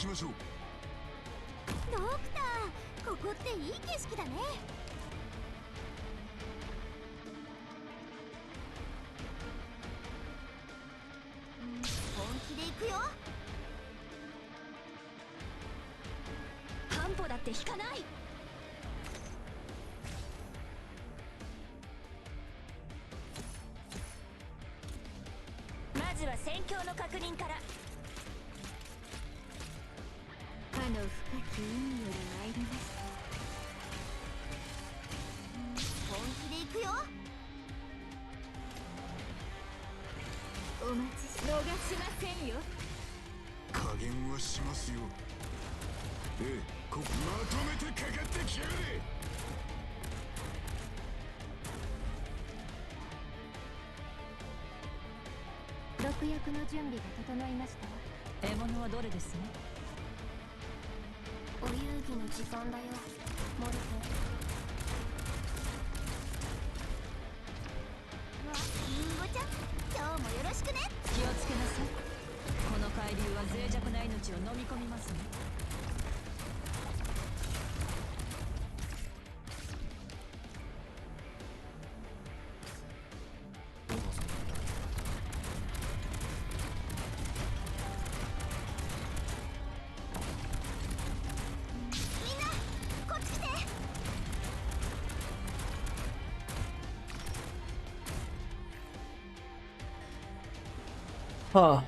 ドクター、ここっていい景色だね。本気で行くよ。半歩だって引かない。まずは戦況の確認から。かの深き海より参ります。本気で行くよ。お待ちし逃しませんよ。加減はしますよ。ええ、まとめてかかってきやがれ。毒薬の準備が整いましたわ。獲物はどれですね。お遊戯の時間だよ、モルフ。リンゴちゃん、今日もよろしくね。気をつけなさい。この海流は脆弱な命を飲み込みますね。Huh.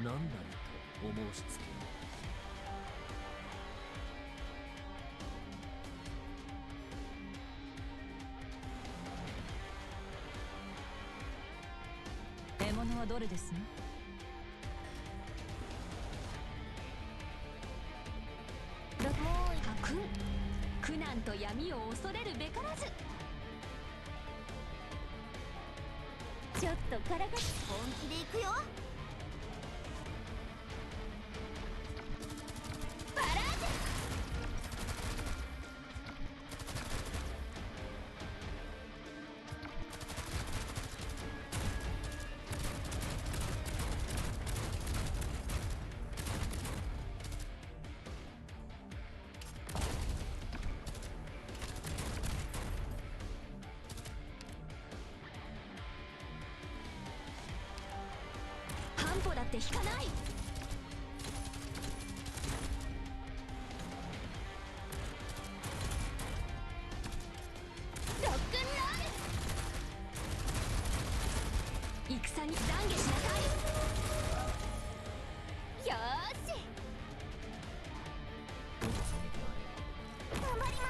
何なりとお申し付けを。獲物はどれですの？もう家訓、苦難と闇を恐れるべからず。ちょっとからか本気で行くよ。バラージ半歩だって引かない。ロックンロール。戦に懺悔しなさい。よーし、お望みであれば。頑張りま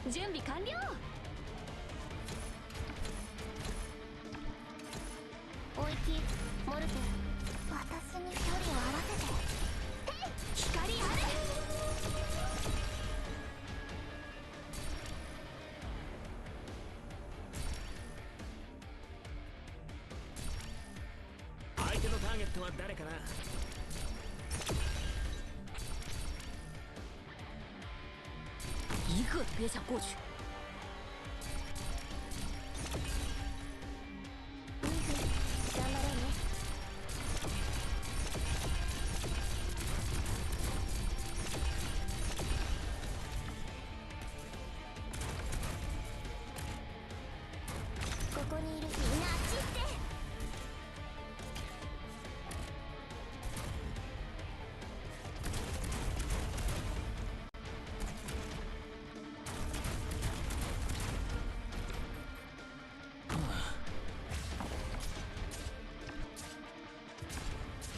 す。準備完了。おいきモルテ、私に距離を合わせて。へい、光あれ。相手のターゲットは誰かな。一个都别想过去。頑張ろうね。ここにいるみんなあっち行って。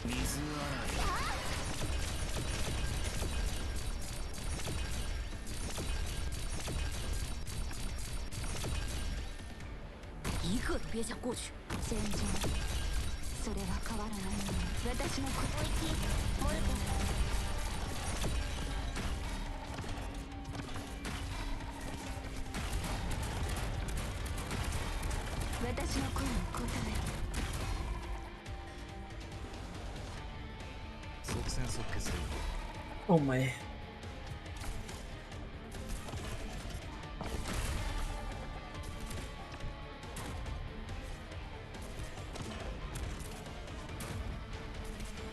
水洗一个都别想过去。戦場、それは変わらないのに私のこおいきモルテ、私の声に応える。即戦即決でいい。 Oh my.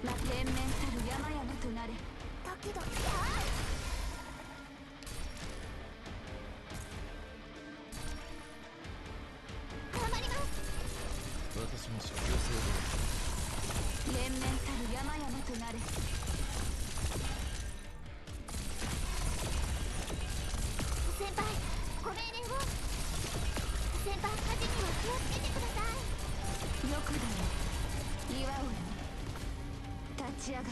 連綿たる山々となれ。ドキドキ。頑張ります。私も予想連綿たる山々となれ。先輩、ご命令を。先輩、火事には気をつけてください。よくだよ、岩をよ。立ち上がる。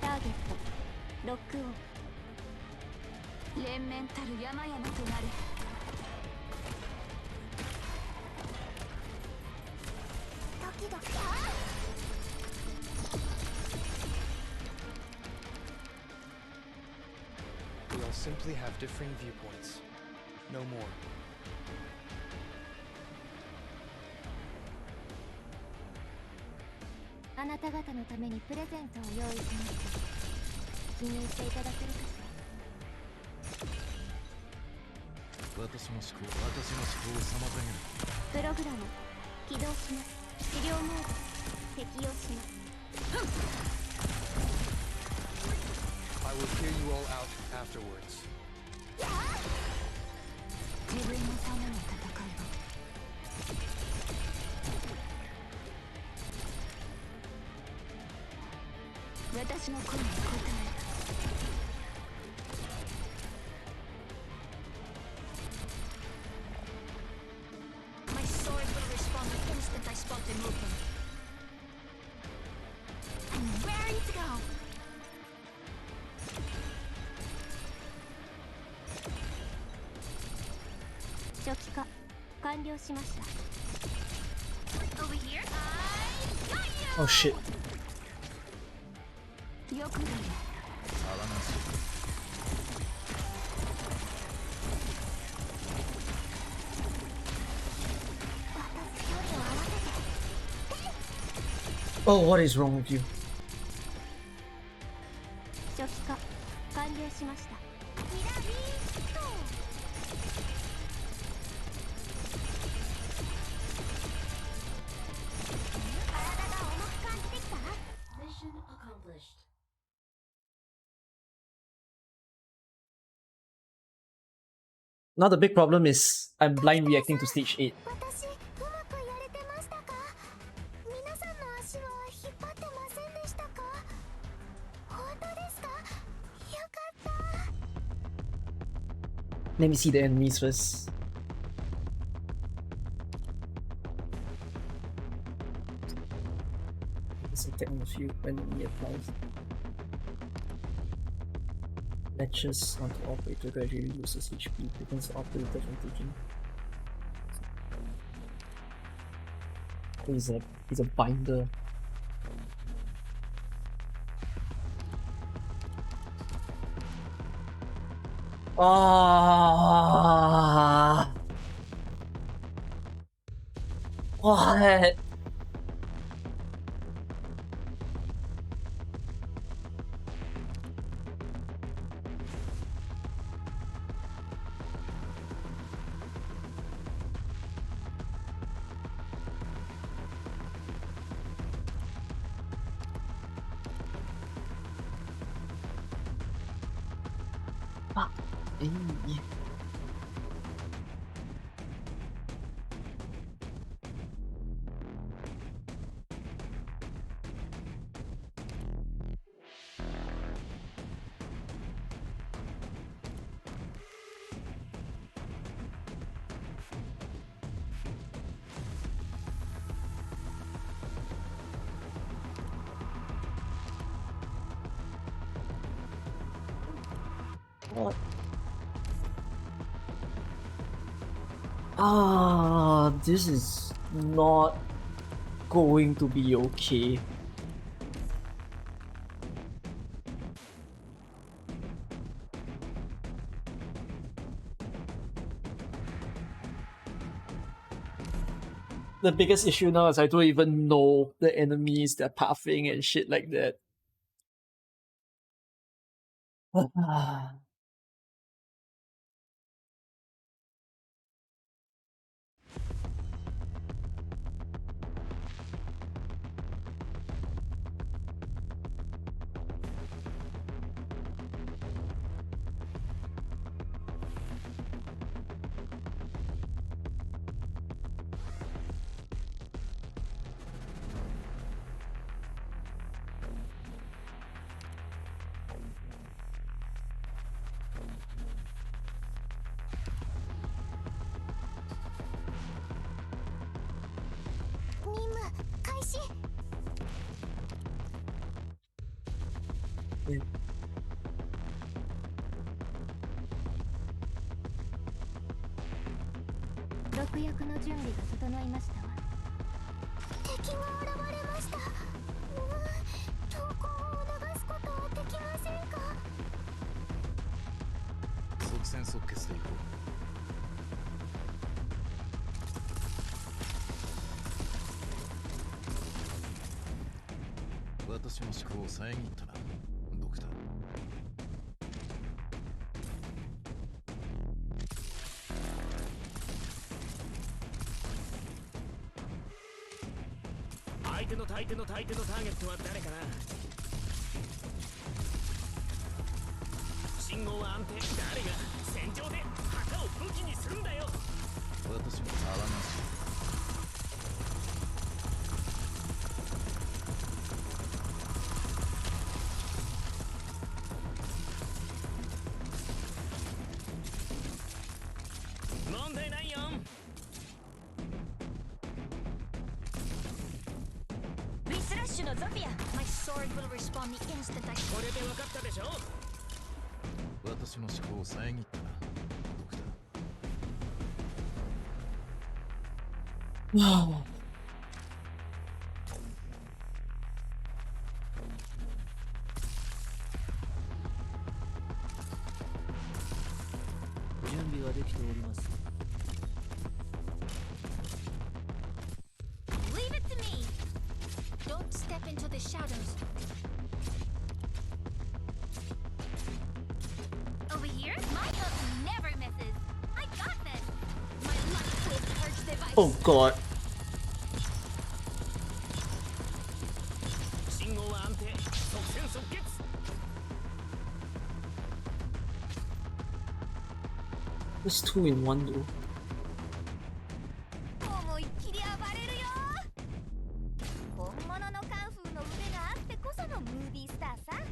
ターゲットロックオン。連綿たる山々となれ。ドキドキ。We'll simply have differing viewpoints. No more. あなた方のためにプレゼントを用意しました。気に入っていただけるかしら。私の思考を妨げる。プログラム起動します。治療モード適用します。 I will hear you all out afterwards. 自分のための戦いを。私の声に応える。spot the movement. I'm raring to go. 初期化完了しました。Over here. I got you. Oh shit. よくない。Oh, what is wrong with you? 初期化完了しました。ピラミッド。体が重く感じてきた。Mission accomplished. Now the big problem is I'm blind reacting to stage 8. 私うまくやれてましたか？皆さんの足は引っ張ってませんでしたか？本当ですか？よかった。 Let me see the enemies first. Let's attack on a few when enemy applies. Latches onto operator gradually loses HP, prevents the operator from taking. He's a binder. Ah, what? Fuck. Hey. What? Ah, this is not going to be okay. The biggest issue now is I don't even know the enemies, their pathing and shit like that. Yeah. 毒薬の準備が整いましたわ。敵が現れました。投降を促すことはできませんか？即戦即決でいこう。私の思考を遮ったな、ドクター。相手のターゲットは誰かな。信号は安定。誰が戦場で旗を武器にするんだよ。私も合わないし。問題ないよ。種のゾフィア My sword will respond the instant I これで分かったでしょ。私の思考を遮ったな、ドクター。準備はできております。Leave it to me. Don't step into the shadows. Over here? My hook never misses. I got this. My luck will purge device. Oh god. 信号は安定。即戦即決。That's 2 in 1 though. 思いっきり暴れるよ。本物のカンフーの腕があってこそのムービースターさ。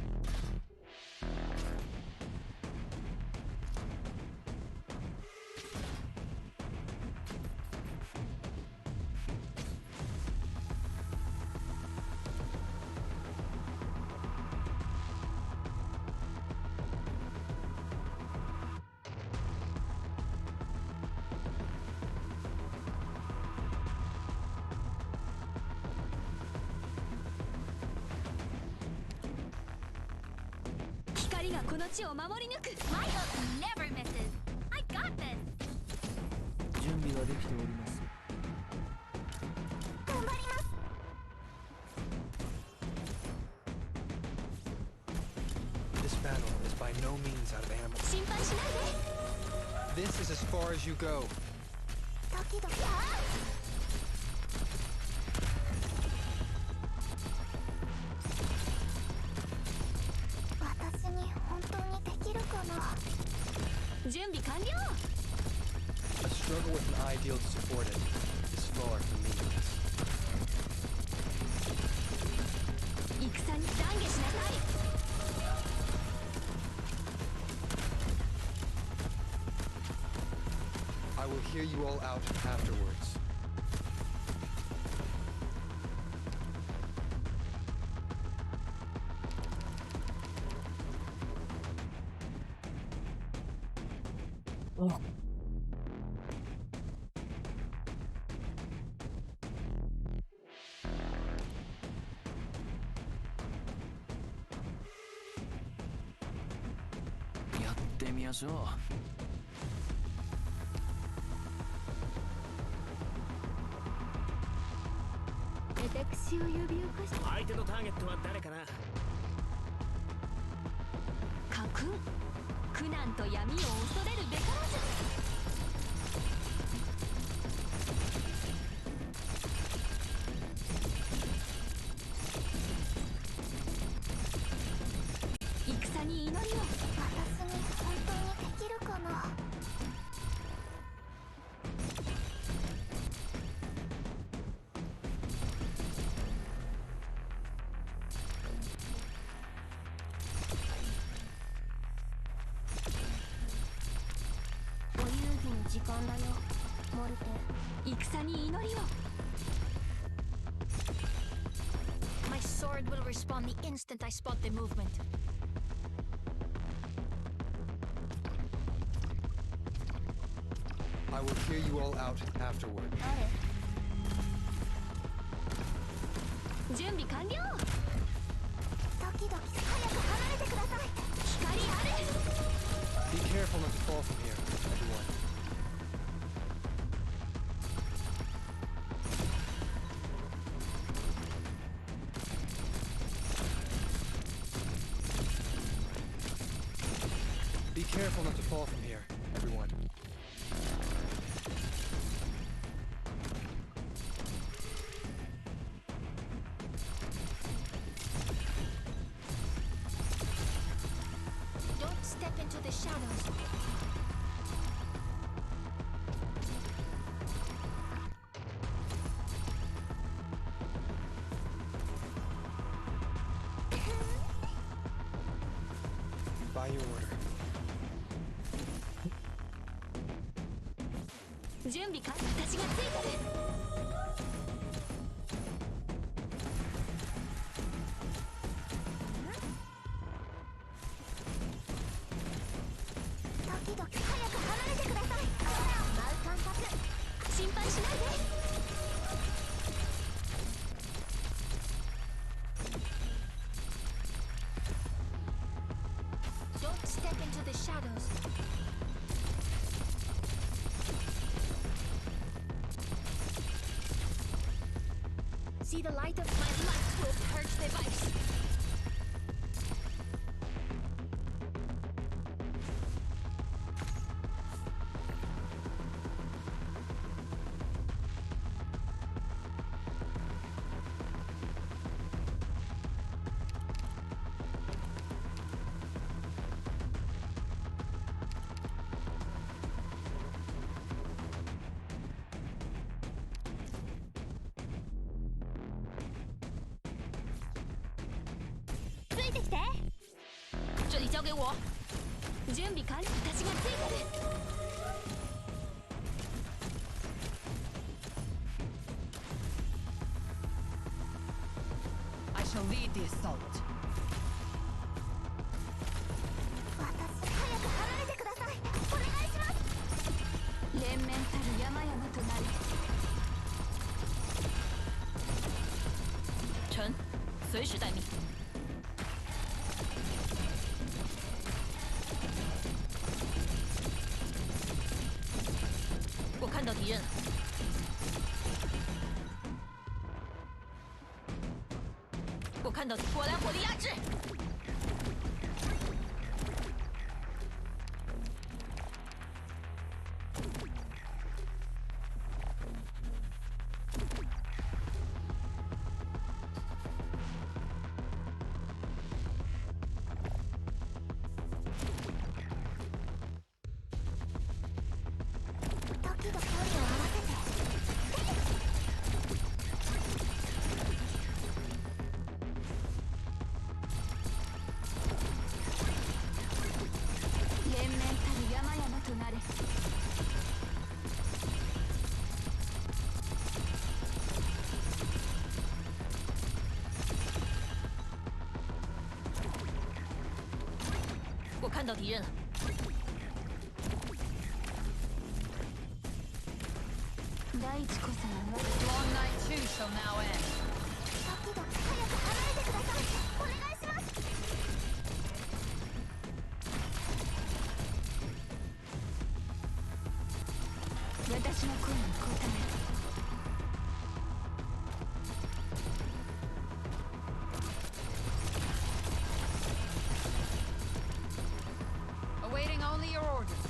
光がこの地を守り抜く My hook never misses. I got this. 準備はできております。頑張ります。This battle is by no means out of animal. 心配しないで。 This is as far as you go. ドキドキ。私に本当にできるかな。準備完了。A struggle with an ideal to support it is far from meaningless. 戦に懺悔しなさい。I will hear you all out afterwards. Oh. やってみましょう。私を呼び起こして相手のターゲットは誰かな。家訓苦難と闇を恐れるべからず。戦に祈りを。私に本当にできるかな。お遊戯の時間だよ、モルテ。戦に祈りを。My sword will respond the instant I spot the movement. I will hear you all out afterward. 準備完了。ドキドキ早く離れてください。光ある。 Be careful not to fall from here, everyone. Be careful not to fall from here, everyone. Don't step into the shadows. By your order. 準備か。私がついてる。see the light of my light will purge the vice. I shall lead the assault. 私早く離れてください。お願いします。連綿たる山々となり。臣，随时待命。我看到敌人了。我看到我来火力压制。時々距離を合わせて。連綿たる山々となれ。我看到敌人了。大地こそは One night too shall now end. 時々早く離れてください。お願いします。私の声に応え。Awaiting only your orders.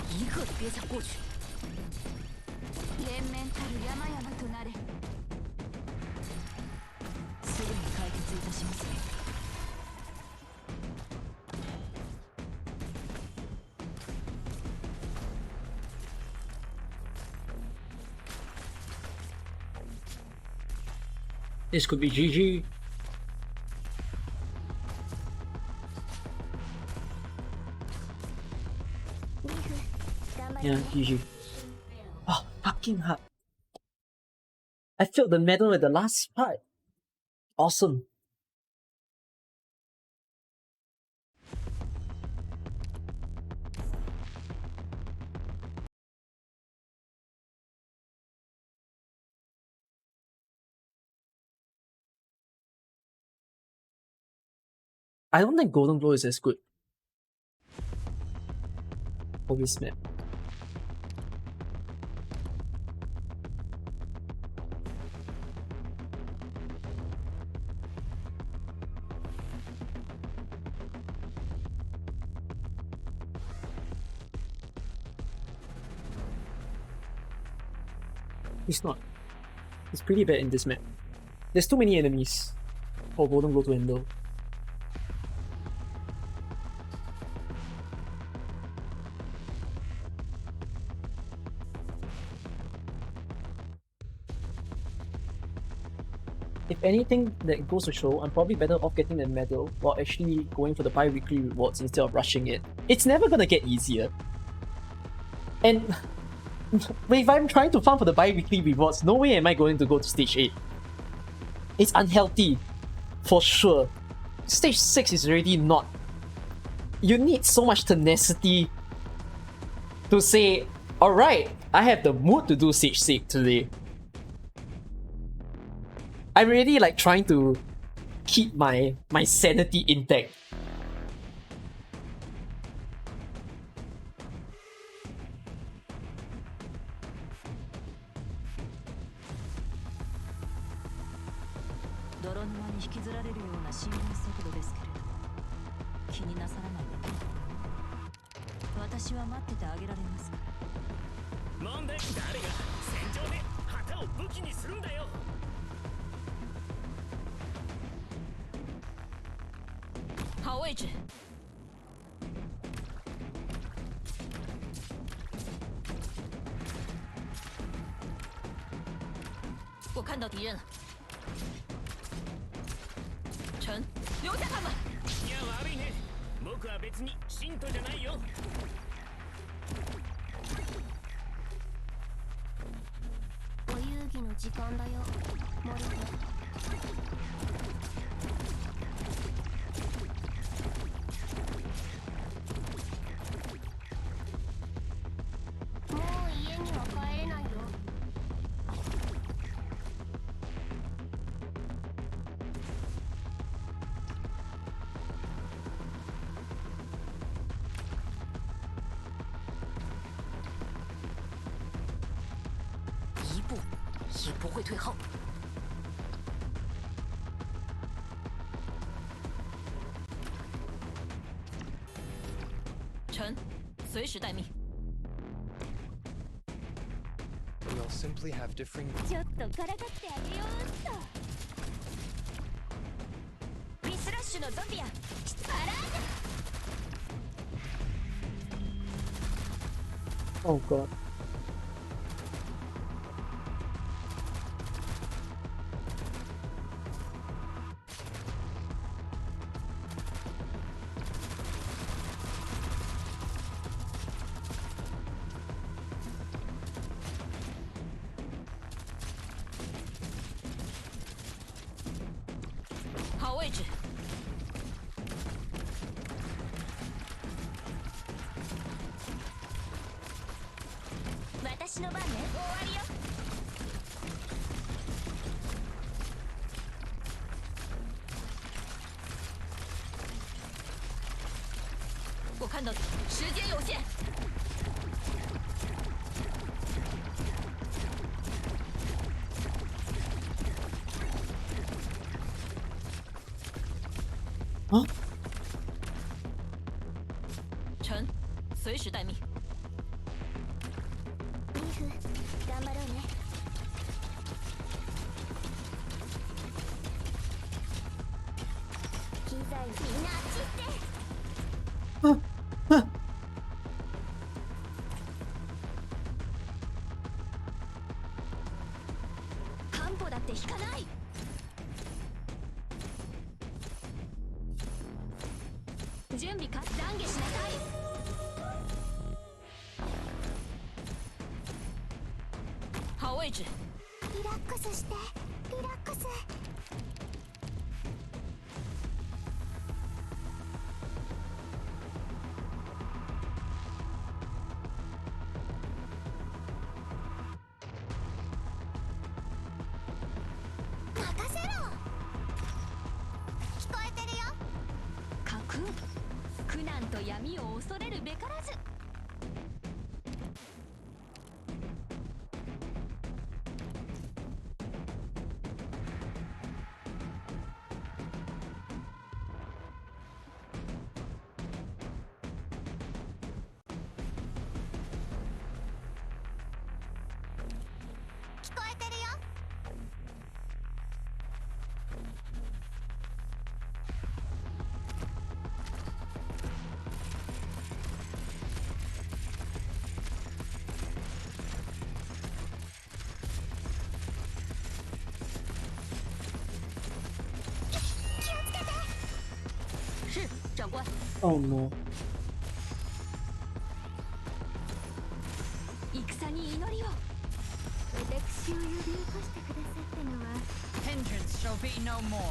一个都别想过去。連綿たる山々となれ。すぐに解決いたします。This could be GG. Yeah, GG. Oh, fucking hard. I failed the medal at the last part. Awesome. I don't think Golden Glow is as good for this map. It's not. It's pretty bad in this map. There's too many enemies for Golden Glow to handle. If anything, that goes to show I'm probably better off getting the medal while actually going for the bi-weekly rewards instead of rushing it. It's never gonna get easier. And if I'm trying to farm for the bi-weekly rewards, no way am I going to go to stage 8. It's unhealthy, for sure. Stage 6 is already not. You need so much tenacity to say, alright, I have the mood to do stage 6 today. I'm really like trying to keep my sanity intact. 泥沼に引きずられるような進入速度ですけれど、気になさらないで。私は待っててあげられますから。問題、誰が戦場で旗を武器にするんだよ。好位置。我看到敌人了。臣，留下他们。いや悪いね。僕は別に信徒じゃないよ。お遊戯の時間だよ、モリコ。もう家には帰れないよ。一步也不会退后。臣，随时待命。 We'll simply have differing. ちょっとからかってあげようっと。ミスラッシュのゾンビや。あら Oh god.我看到时间有限。啊？臣，随时待命。リーフ、頑張ろうね。機材みんなあっち行って。 半歩だって引かない。準備か、懺悔しなさい。好位置。リラックスして、リラックス。 苦難と闇を恐れるべからず。聞こえてるよ。 是，长官。 Oh no. 戦に祈りを。私を呼び起こしてくださったのは。 Hindrance shall be no more.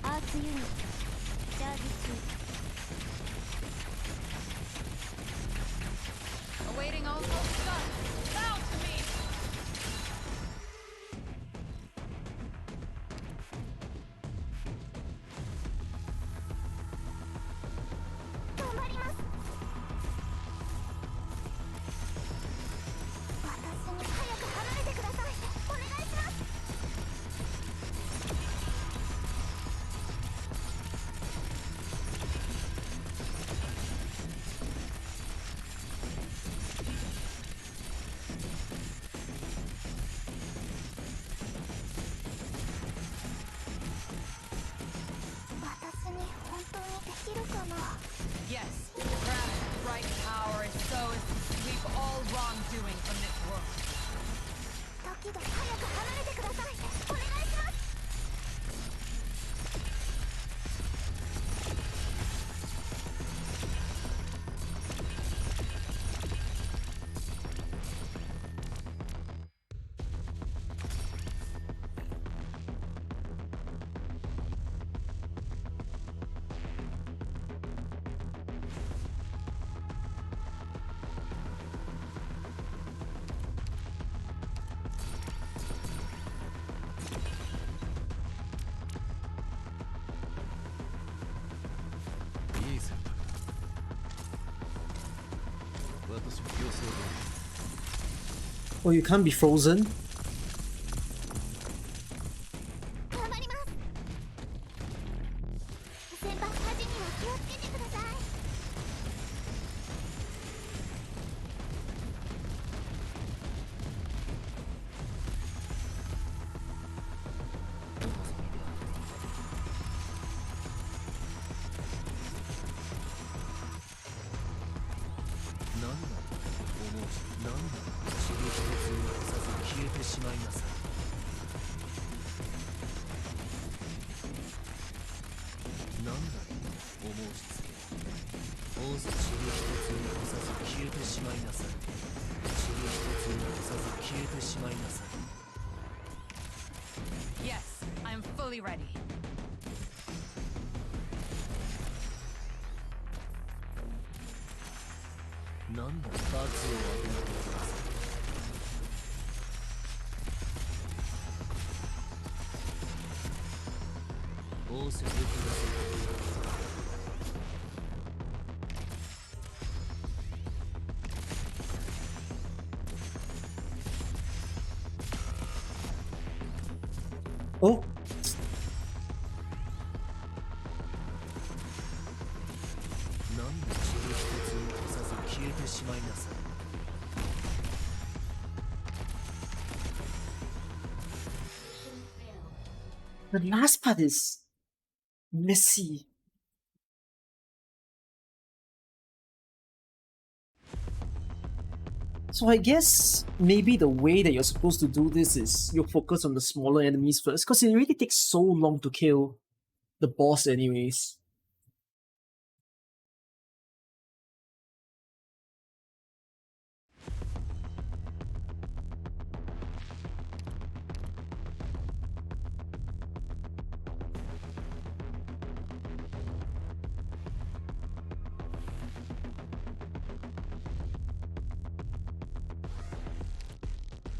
アーツユニットチャージ中。 Awaiting all hope done. Bow to me. 頑張ります。Oh, you can't be frozen? 頑張ります。先輩、火事には気をつけてください。Yes, I'm fully ready. なんだ、罰を与えることだ。仰せてください。Oh, なんだ、塵一つ残さず消えてしまいなさい。the last part is messy. So I guess maybe the way that you're supposed to do this is you focus on the smaller enemies first, because it really takes so long to kill the boss anyways.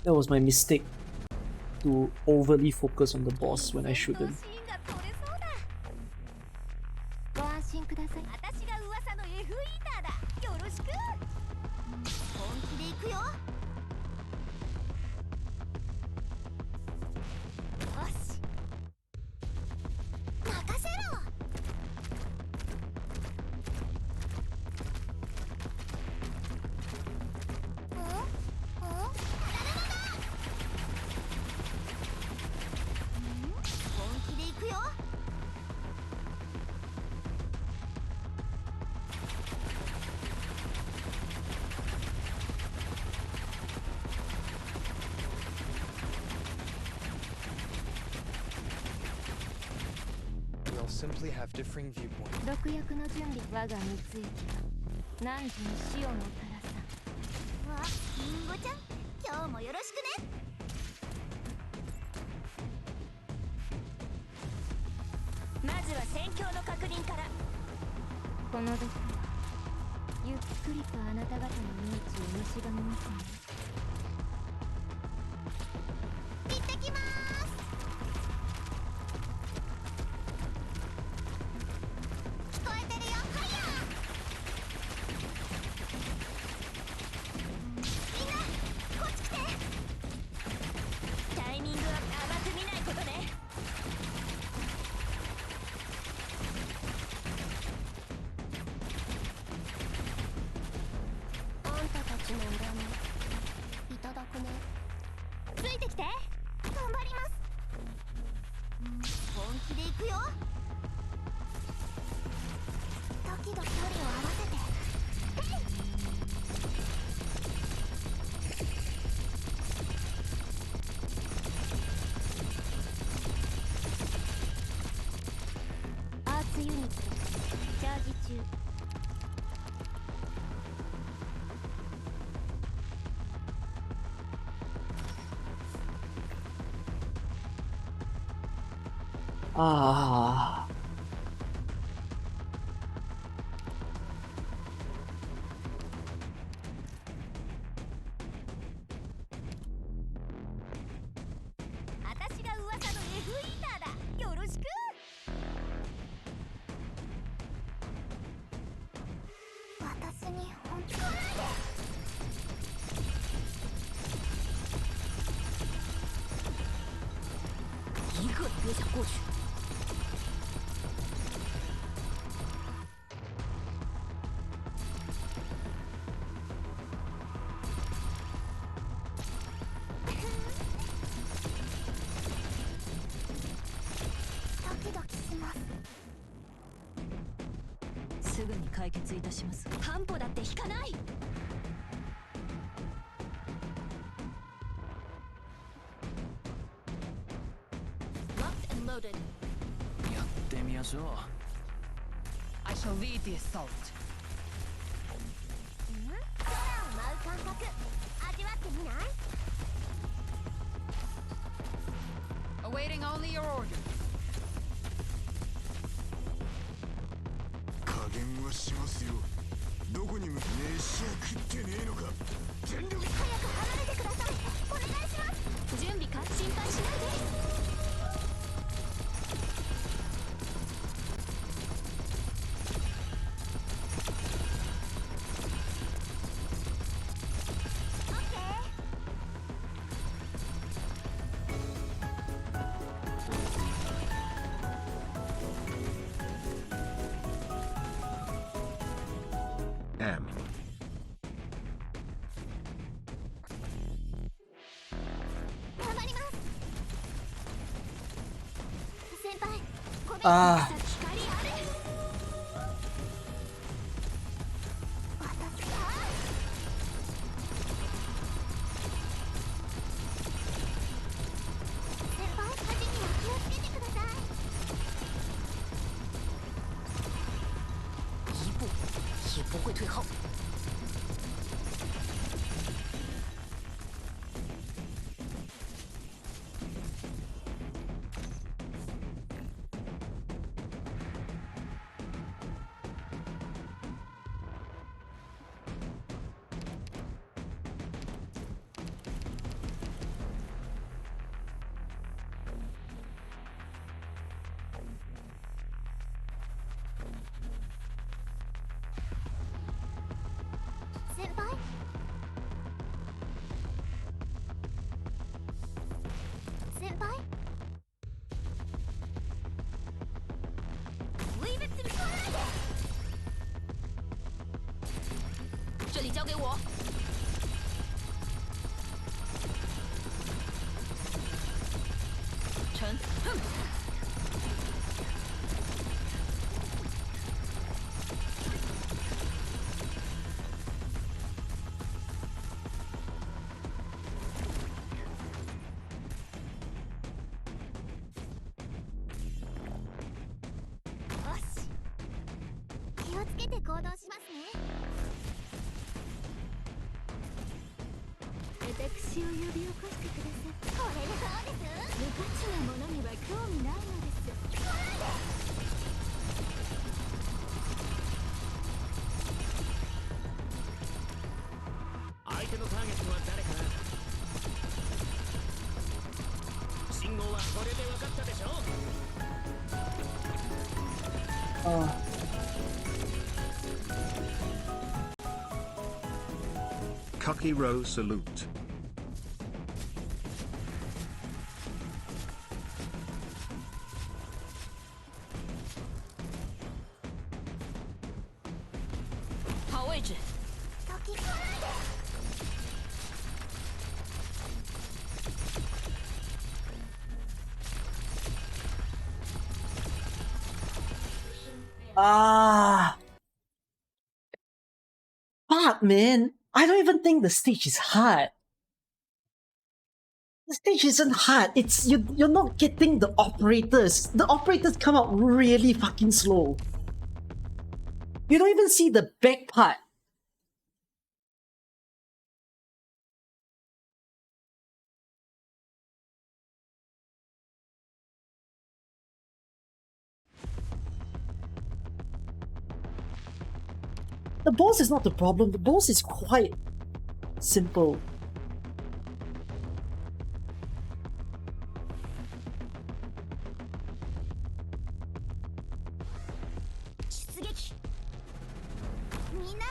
That was my mistake, to overly focus on the boss when I shouldn't. ご安心ください。私が噂の F イーターだ。よろしく。本気で行くよ。よし。任せろ。本気で行くよ。We'll simply have differing viewpoints. 毒薬の準備、我が三井何時に死をもたらさ。わ、リンゴちゃん、今日もよろしくね。まずは戦況の確認から。この毒、ゆっくりとあなた方の命を蝕みますね。行ってきます。聞こえてるよ。ファイヤー。みんな、こっち来て。タイミングは甘く見ないことね。あんたたちの恨みいただくね。ついてきて。頑張ります。本気で行くよ。時々距離を合わせて。アーツユニットチャージ中。Ah. 私が噂の F イーターだ。よろしく。私に本当来ないで。别想过去。ドキドキします。すぐに解決いたします。半歩だって引かない。Locked and loaded。やってみましょう。I shall lead the assault. 空を舞う感覚味わってみない？ Awaiting only your order. 加減はしますよ。どこに向か飯は食ってねえのか。全力。早く離れてください。お願いします。準備か？心配しないで。M 頑張ります。先輩、ごめん。あ光ある。私だ。先輩、火事には気をつけてください。一步也不会退后。先輩。先輩。Leave it to me。这里交给我。臣，哼。よし。気をつけて行動しますね。私を呼び起こしてください。これでそうです。無価値なものには興味ないのです。来ないで。相手のターゲットは誰かな。信号はこれで分かったでしょ。Cucky Row salute. Fuck, man. I don't even think the stage is hard. The stage isn't hard. It's you're not getting the operators. The operators come out really fucking slow. You don't even see the back part. The boss is not the problem. The boss is quite simple. Minna,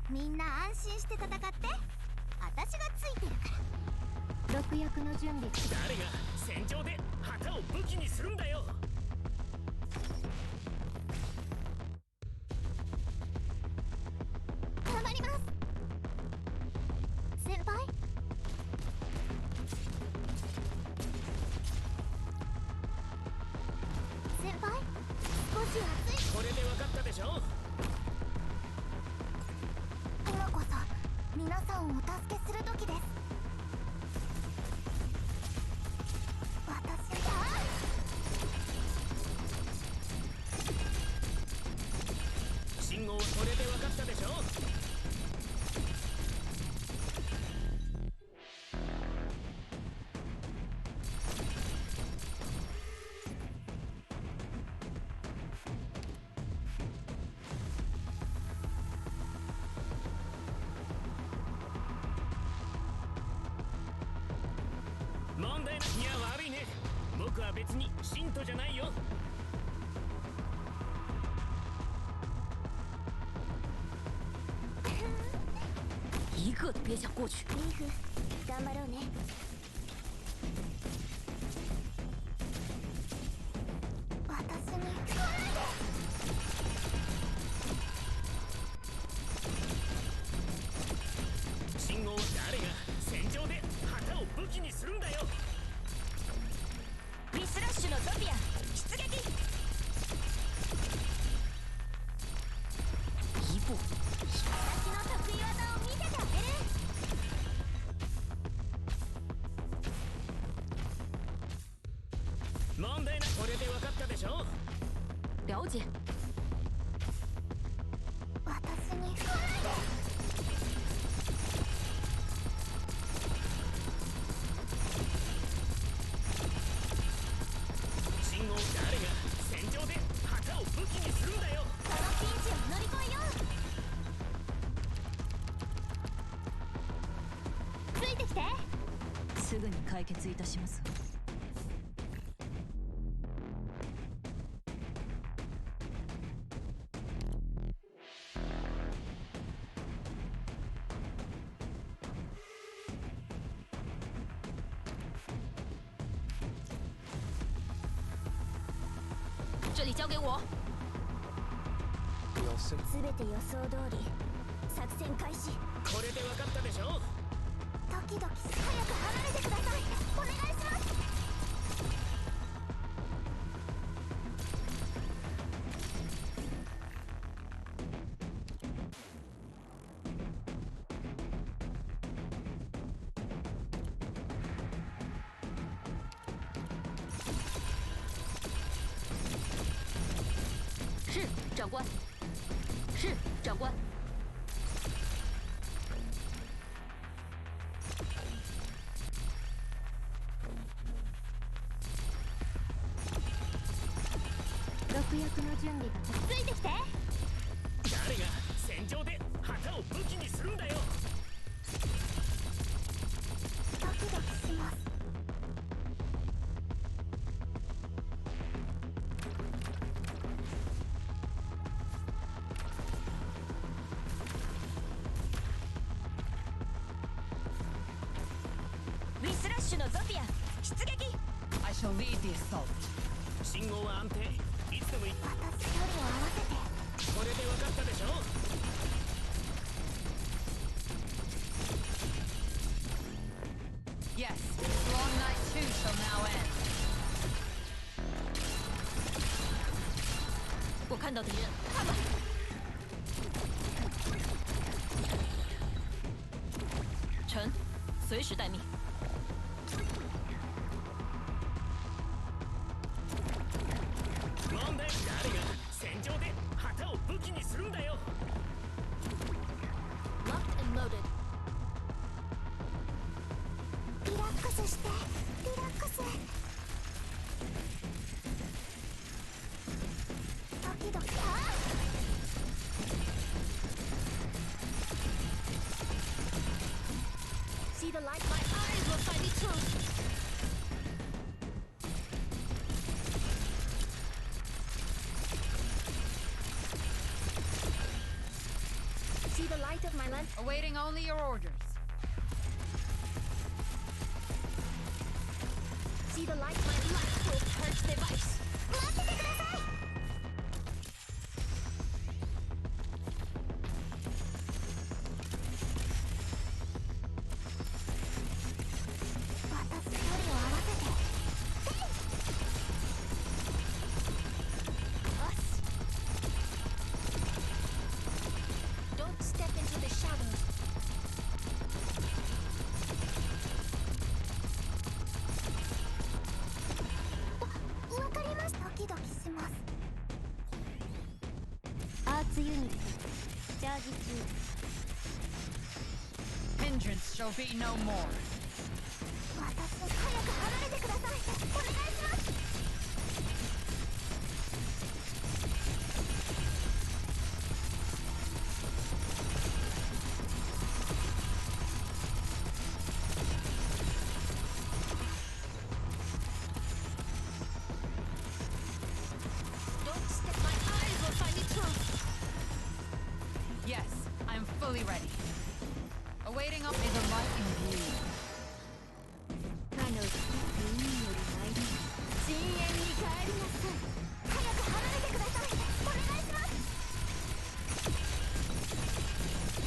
みんな安心して戦って。私がついてるから。毒薬の準備。誰が戦場で旗を武器にするんだよ。頑張ります。先輩。先輩、少し暑い。これで分かったでしょ。今こそ皆さんをお助けする時です。私は信号はこれで分かったでしょ。問題ない。いや悪いね。僕は別に信徒じゃないよ。一个都别想过去。リーフ、頑張ろうね。私に来ないで。信号は誰が戦場で旗を武器にするんだよ。ウィスラッシュのゾピア出撃。イボ、私の得意技を見せてあげる。問題ない。これで分かったでしょ。了解。私に来ないで。信号誰が戦場で旗を武器にするんだよ。そのピンチを乗り越えよう。ついてきて。すぐに解決いたします。这里交给我。 We'll sim- すべて予想通り作戦開始。これで分かったでしょ。ドキドキ早く離れてください。お願いします。是，长官。是，长官。毒薬の準備が。ついてきて。誰が戦場で旗を武器にするんだよ。ドキドキします。ウィスラッシュのゾフィア出撃。 I shall lead the assault. 信号は安定。いつでもいい。私距離を合わせて。これで分かったでしょ。Yes, Long Night 2 shall now end. 我看到敌人，看吧。臣，随时待命。問題。誰が戦場で旗を武器にするんだよ。 Locked and loaded。リラックスして。リラックス。ドキドキ。See the light, my eyes will find the truth. See the light of my lens. Awaiting only your orders. See the light, my light will purge the vice. 待っててください。私距離を合わせて。よし。Don't step into the shadows. わかりました。ドキドキします。アーツユニットチャージ中。 Hindrance shall be no more. 私早く離れてください。お願いします。Don't step. My eyes will find the truth. Yes, I'm fully ready. Awaiting up is a light in view. 彼女海より参り深淵に帰りなさい。早く離れてください。お願いします。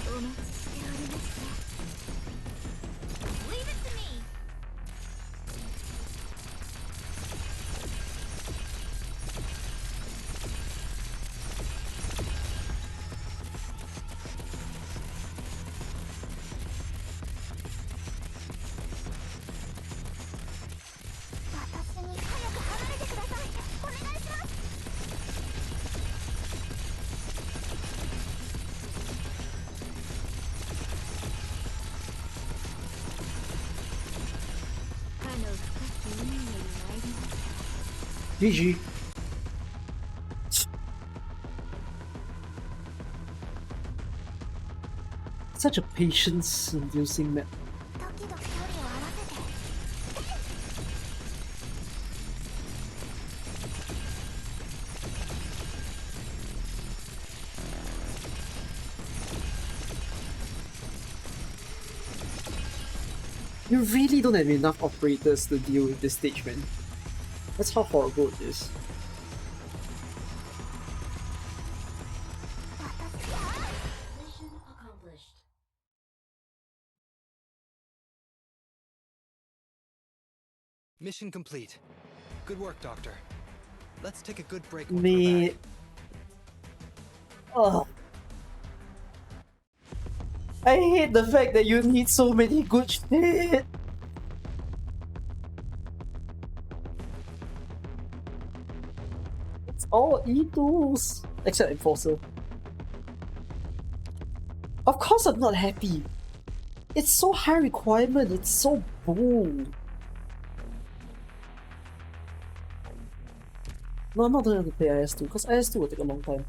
お待ちしておりました。Leave it to me. 私に早く離れてください。お願いします。かの深き海より参りました。 GG. Such a patience-inducing map. 時々距離を合わせて。You really don't have enough operators to deal with this stage, man. That's how horrible it is. Mission accomplished. Mission complete. Good work, Doctor. Let's take a good break once we're Me. back. Oh. I hate the fact that you need so many good shit. It's all E2s. Except Enforcer. Of course I'm not happy. It's so high requirement, it's so bold. No, I'm not going to play IS2 because IS2 will take a long time.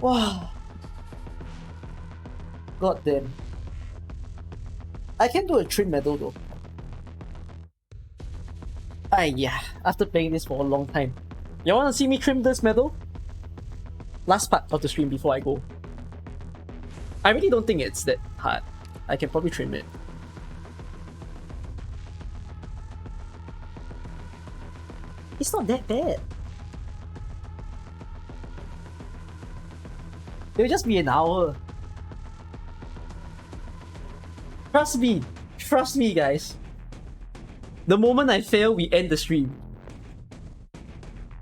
Wow. God damn. I can do a trim medal though. Yeah, after playing this for a long time. You wanna see me trim this medal? Last part of the stream before I go. I really don't think it's that hard. I can probably trim it. It's not that bad. It'll just be an hour. Trust me guys. The moment I fail, we end the stream.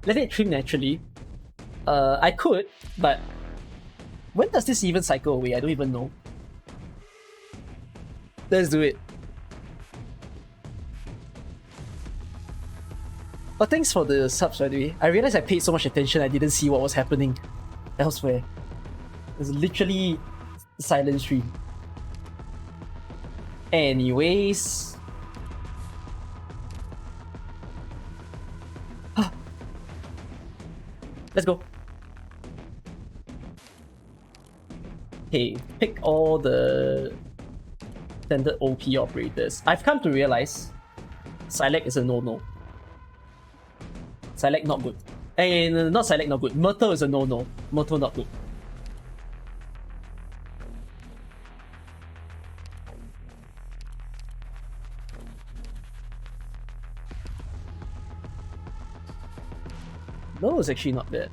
Let it trim naturally. I could, but when does this even cycle away? I don't even know. Let's do it. But thanks for the subs, by the way. I realized I paid so much attention I didn't see what was happening elsewhere. It was literally a silent stream. Anyways. Let's go. Okay, pick all the standard OP operators. I've come to realize Select is a no-no. Select not good. Not Select not good. Myrtle is a no-no. Myrtle not good. That was actually not bad.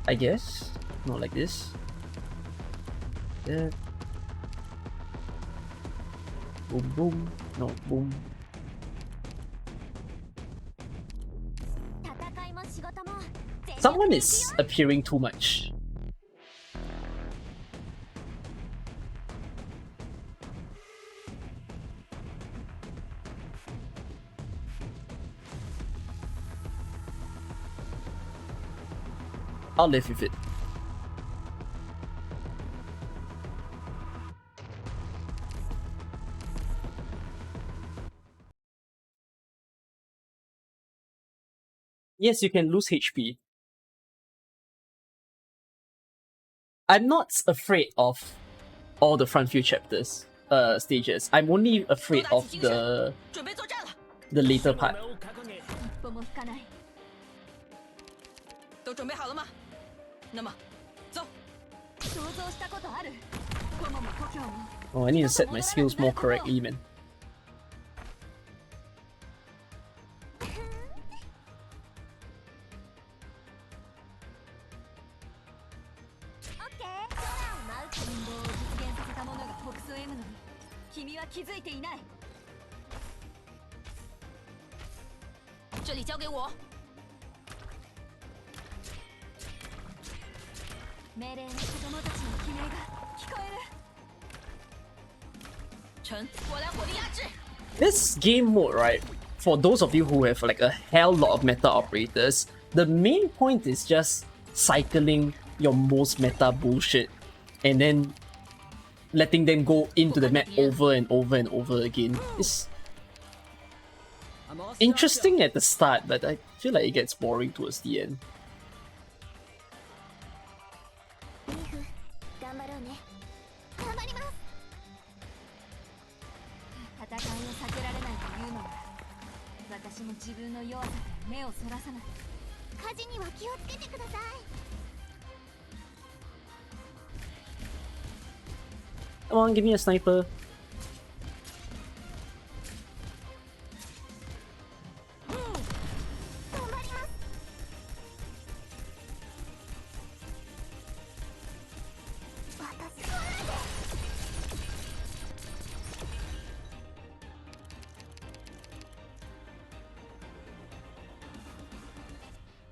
I guess. Not like this. Yeah. Boom, boom. No, boom. Someone is appearing too much. I'll live with it. Yes, you can lose HP. I'm not afraid of all the front few chapters, stages. I'm only afraid of the later part. 都准备好了吗？那么，走。想像したことある。この故郷も。Oh, I need to set my skills more correctly, man. OK。運動を実現させた者が北総 M のに、君は気づいていない。这里交给我。 命令の子供たちの悲鳴が聞こえる。臣，我来火力压制。 This game mode, right? For those of you who have like a hell lot of meta operators, the main point is just cycling your most meta bullshit and then letting them go into the map over and over and over again. It's interesting at the start, but I feel like it gets boring towards the end. 頑張ろうね。頑張ります。戦いを避けられないというのなら、私も自分の弱さから目をそらさない。火事には気をつけてください。Come on, give me a sniper.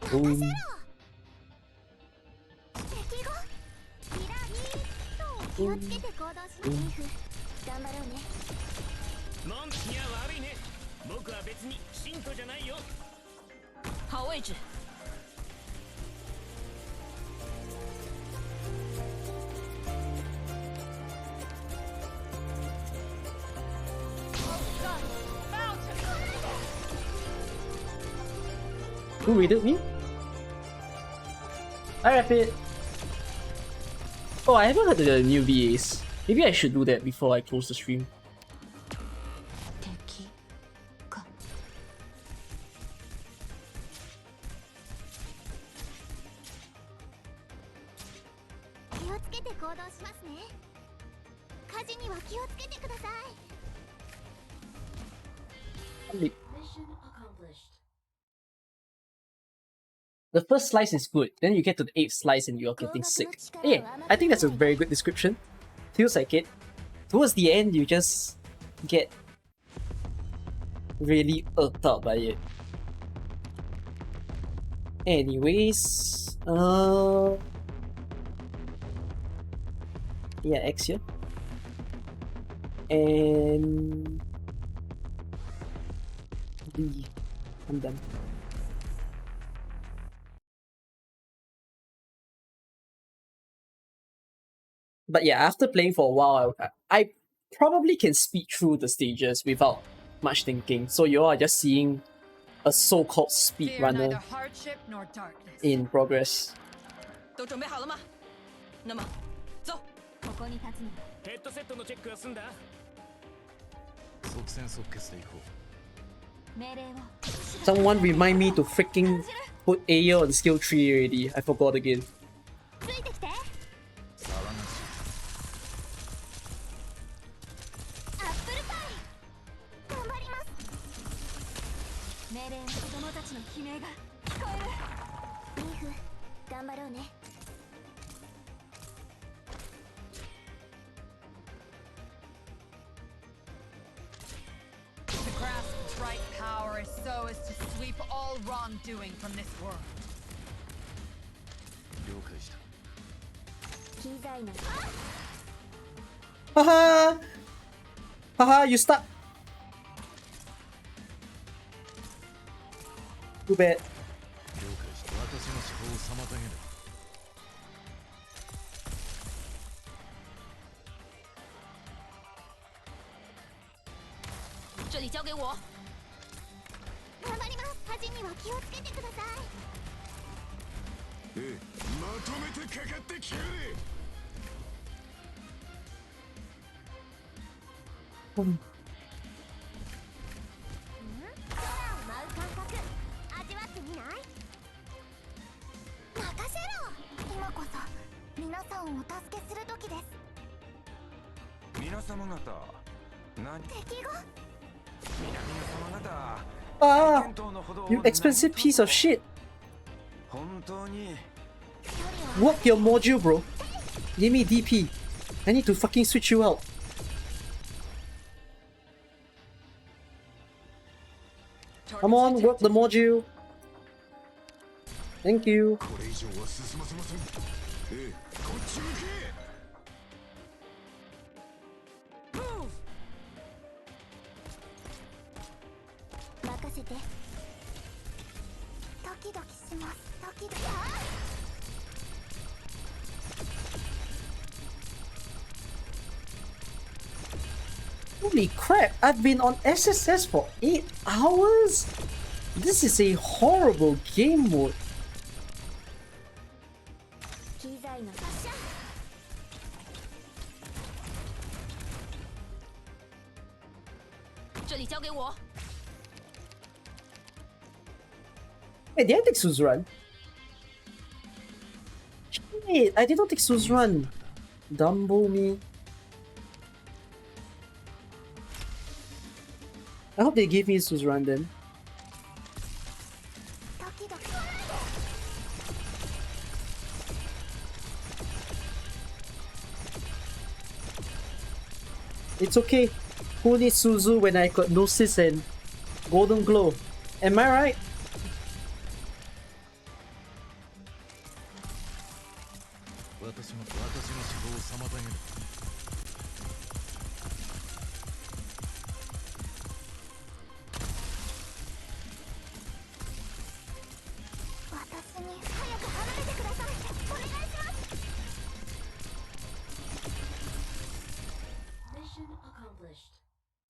Boom. 気をつけて行動します。頑張ろうね。文句には悪いね。僕は別に信徒じゃないよ。好位置。Who raided me? I rapid. Oh, I haven't heard of the new VAs. Maybe I should do that before I close the stream. The first slice is good, then you get to the 8th slice and you're getting sick. Yeah, I think that's a very good description. Feels like it. Towards the end, you just get really irked out by it. Anyways, yeah, X here. And B. I'm done. But yeah, after playing for a while, I probably can speed through the stages without much thinking. So you all are just seeing a so-called speedrunner in progress. 都准备好了吗？那么，走。ここに立つのはヘッドセットのチェックは済んだ。即戦即決でいこう。 Someone remind me to freaking put Aya on skill 3 already. I forgot again. Wrongdoing from this world. Haha! Haha, you stuck! Too bad. Ah! You expensive piece of shit! Work your module, bro. Give me DP. I need to fucking switch you out. Come on, work the module. Thank you. Holy crap, I've been on SSS for 8 hours? This is a horrible game mode. Wait, did I take Suzerain? Shit, I did not take Suzerain. Dumbo me. I hope they gave me Suzerain then. It's okay. Who needs Suzu when I got Gnosis and Golden Glow? Am I right?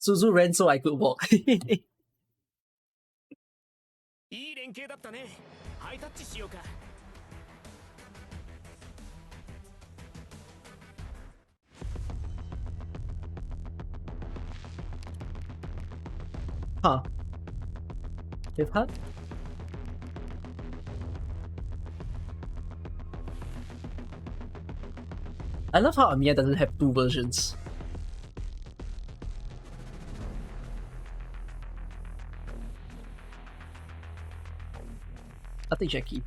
Suzu ran so I could walk. いい連携だったね。ハイタッチしようか。Huh. With her? I love how Amiya doesn't have two versions. I'll take Jackie.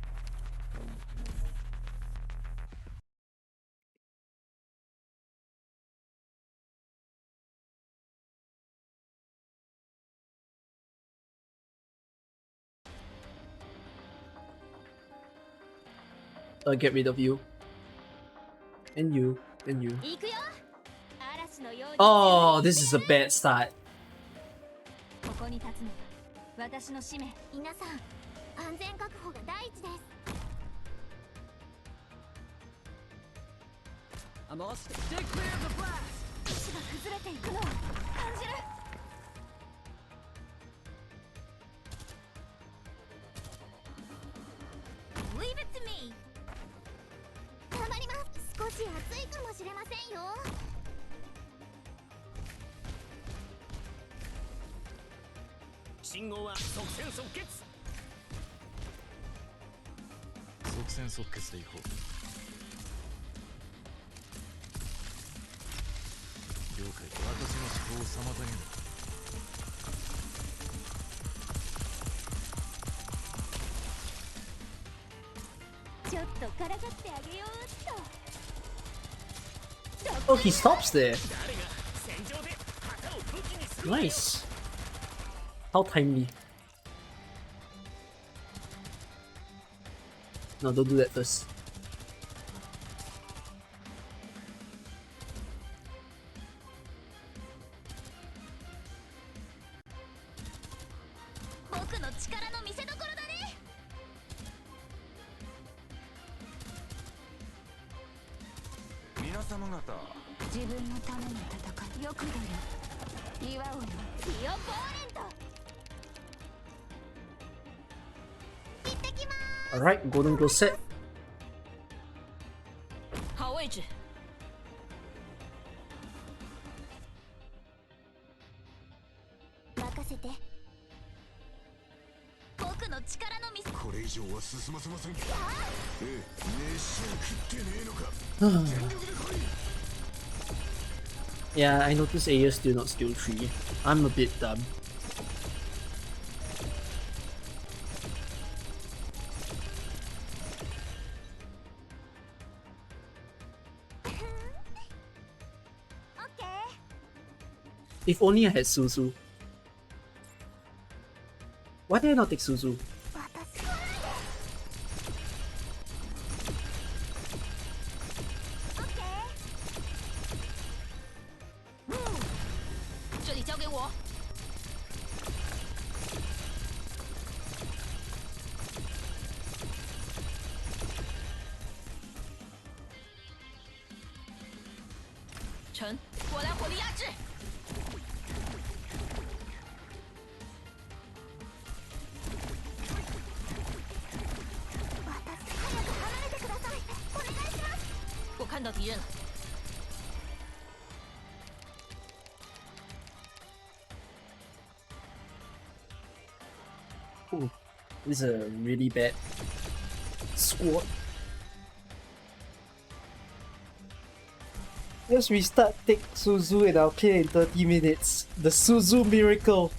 I'll get rid of you. And you. And you. Oh, this is a bad start. I'm all stay clear of the blast. Leave it to me. 少し暑いかもしれませんよ。信号は即戦即決。即戦即決でいこう。了解。私の思考を妨げる。ちょっとからかってあげようっと。 Oh, he stops there. Nice. How timely. No, don't do that first. 僕の力の見せ所だね。皆様方、自分のための戦い、よくだよ。祝うよ、ティオ・ボーレント。行ってきまーす。 Alright, golden glow set. 好位置。任せて。僕の力の見せ。これ以上は進ませません。飯を食ってねえのか。全力で来い。 Yeah, I noticed Aya's still not skill 3. I'm a bit dumb. If only I had Suzu. Why did I not take Suzu? 这里交给我。臣，我来火力压制。我看到敌人了。 Ooh, this is a really bad squad. Let's restart, take Suzu and I'll clear in 30 minutes. The Suzu miracle.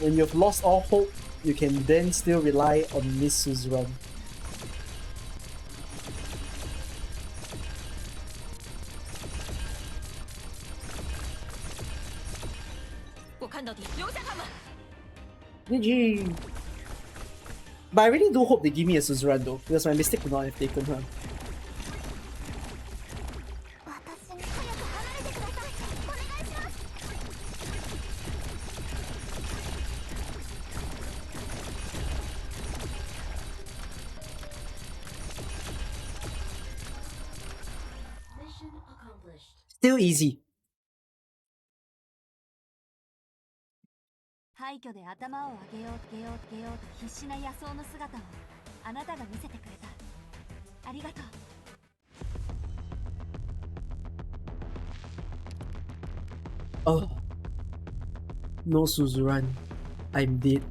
When you've lost all hope, you can then still rely on Miss Suzuran. 我看到敌，留下他们。 GG! But I really do hope they give me a Suzuran though, because my mistake would not have taken her. Still easy. 廃墟で頭を上げようと必死な野草の姿をあなたが見せてくれた。ありがとう。 Oh. No Suzuran. I'm dead.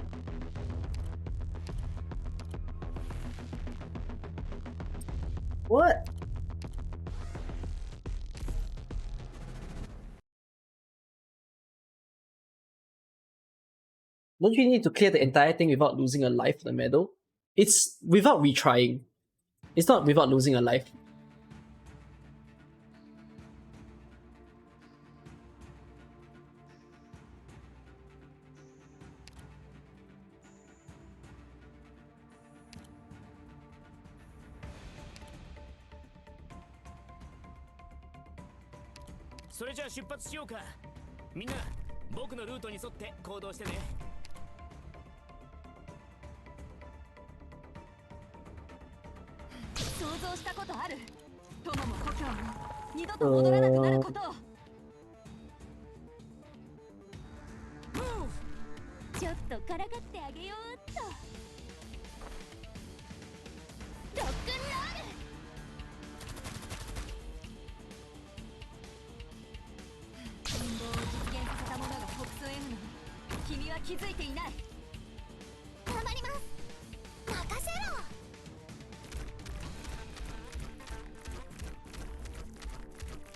What? Don't you need to clear the entire thing without losing a life for the medal? It's without retrying. It's not without losing a life. So じゃあ出発しようか。みんな、僕のルートに沿って行動してね。想像したことある。友も故郷も二度と戻らなくなることを。ちょっとからかってあげようっと。ロックンロール。は気づいていない。頑張ります。任せろ。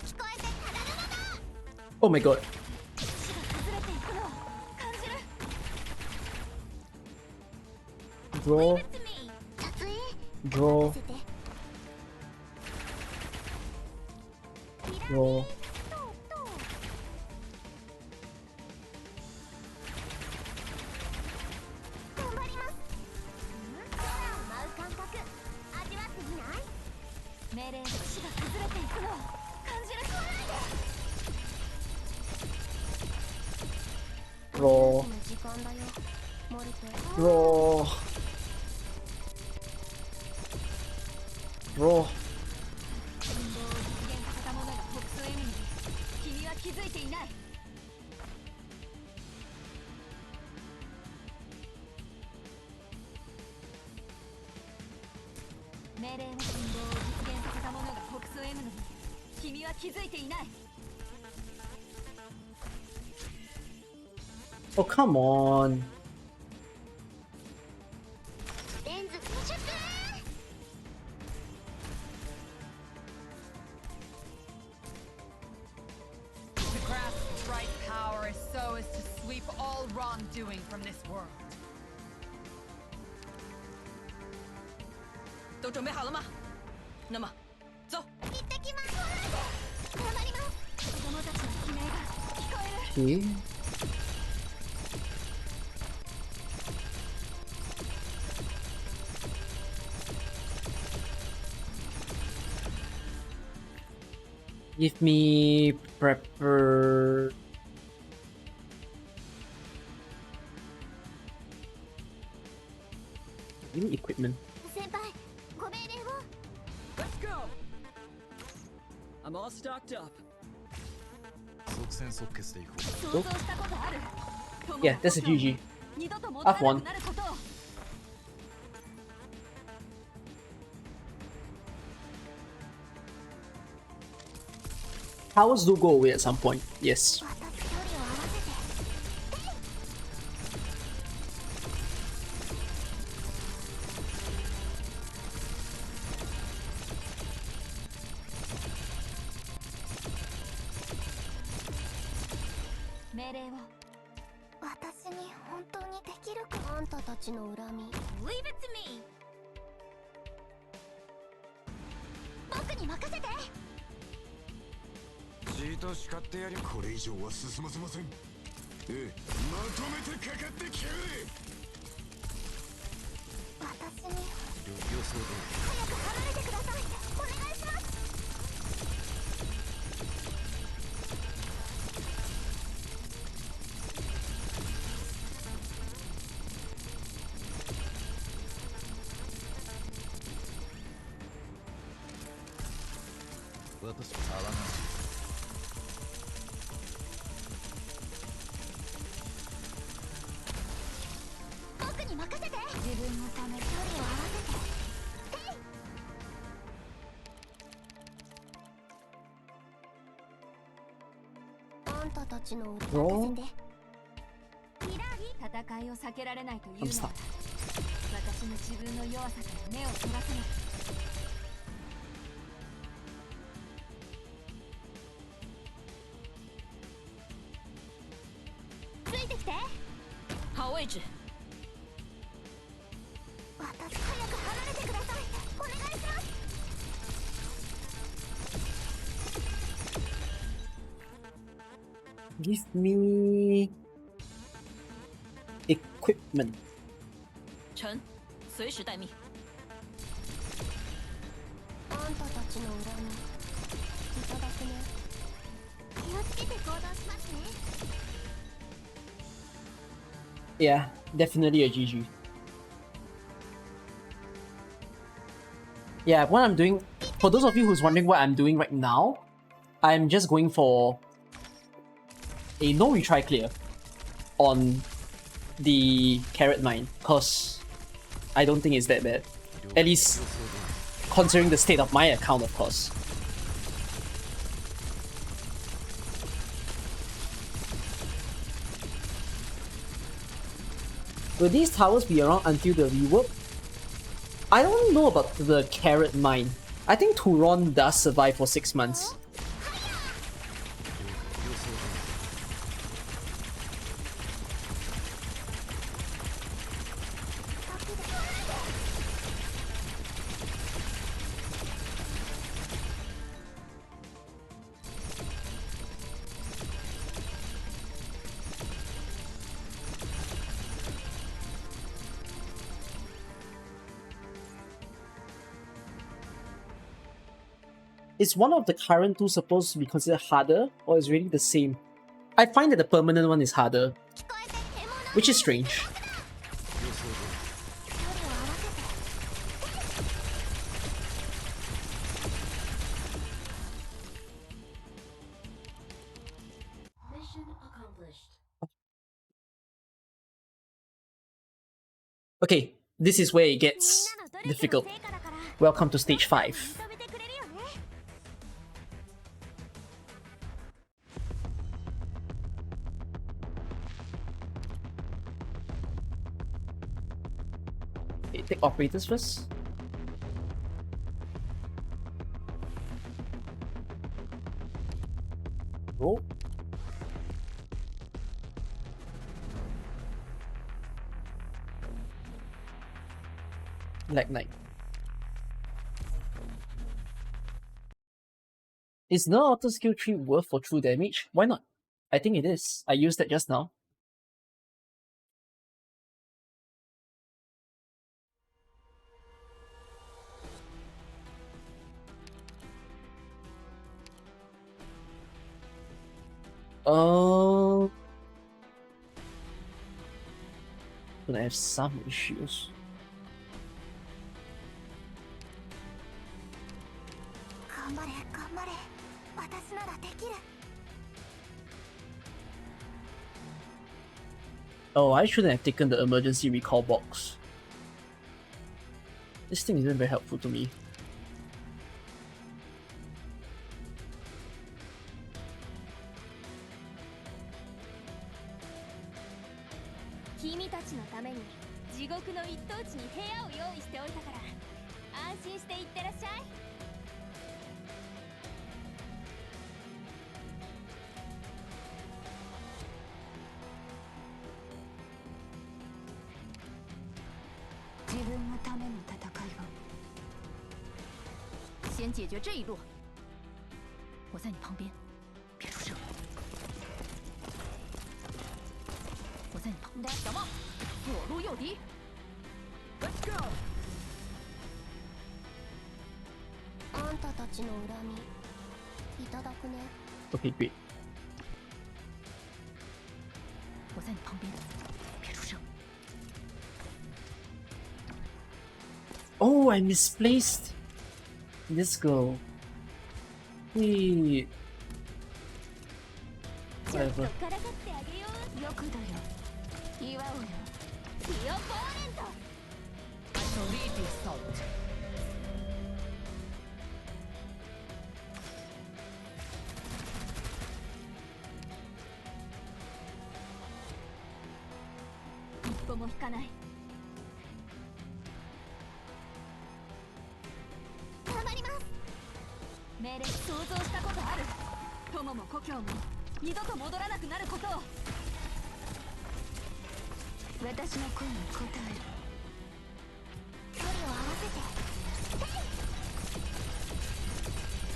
聞こえてただるのだ。 Oh my god. 死が崩れていくのを感じる。 Draw. 撮影 Draw. させて。 Draw. 頑張ります。空を舞う感覚味わってみない？命令の死が崩れていくのを感じる。 Draw. 時間だよ。モルテ。 Draw. Draw. 運動を実現させたものが北総エミに。君は気づいていない。 命令の運動を実現させたものが北総 M のに君は気づいていない。 Oh, come on. レンズシュッ To grasp the right power is so as to sweep all wrongdoing from this world. 都准备好了吗？那么，走。行ってきます。頑張ります。子供たちの悲鳴が聞こえる。 Okay. Give me prepper. Give me equipment. 先輩、ご命令を。 Let's go! I'm all stocked up. 即戦即決でいこう。想像したことある。 Yeah, that's a GG. 二度と戻ら I've な won. くなることを。 Powers do go away at some point. Yes. また距離を合わせて。 命令を。 私に本当にできるか。あんたたちの恨み。 Leave it to me。 僕に任せて。 じーと叱ってやり、これ以上は進ませません。ええ、まとめてかかってきやがれ。私に予想通り。 早く離れてください。お願いします。 私は合わない。 僕に任せて。自分のため距離を合わせて。あんたたちの歌わせて。戦いを避けられないというのは私も自分の弱さから目をそらせない。 ついてきて。好位置。 私早く離れてください。お願いします。 Give me equipment. 臣，随时待命。 あんたたちの恨みいただくね。気をつけて行動しますね。 Yeah, definitely a GG. Yeah, what I'm doing, for those of you who's wondering what I'm doing right now, I'm just going for a no retry clear on the carrot mine, cause I don't think it's that bad. At least considering the state of my account, of course. Will these towers be around until the rework? I don't know about the carrot mine. I think Turon does survive for 6 months. Is one of the current two supposed to be considered harder, or is really the same? I find that the permanent one is harder, which is strange. Mission accomplished. Okay, this is where it gets difficult. Welcome to stage 5. Okay, take operators first. Roll. Black Knight. Is no auto skill tree worth for true damage? Why not? I think it is. I used that just now. Gonna have some issues. Oh, I shouldn't have taken the emergency recall box. This thing isn't very helpful to me. Okay, great. Oh, I misplaced this girl. Wait. Whatever.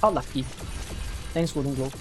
How lucky. Thanks, Golden Globe.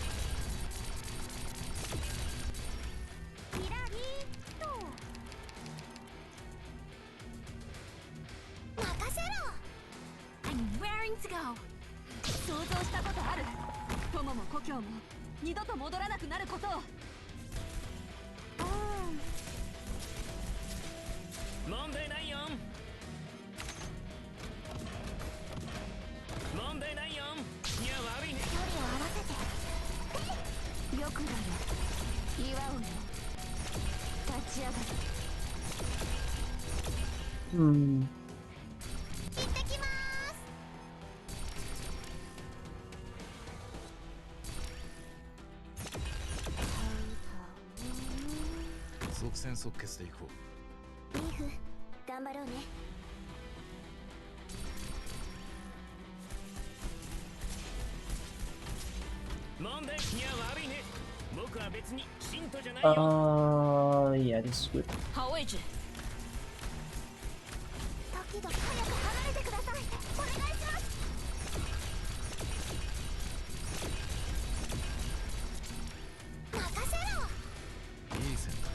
リーフ頑張ろうね。問題いや悪いね。僕は別に信徒じゃないよ。Yeah, this is good. 好位置。時々早く離れてください。お願いします。任せろ。いい線だ。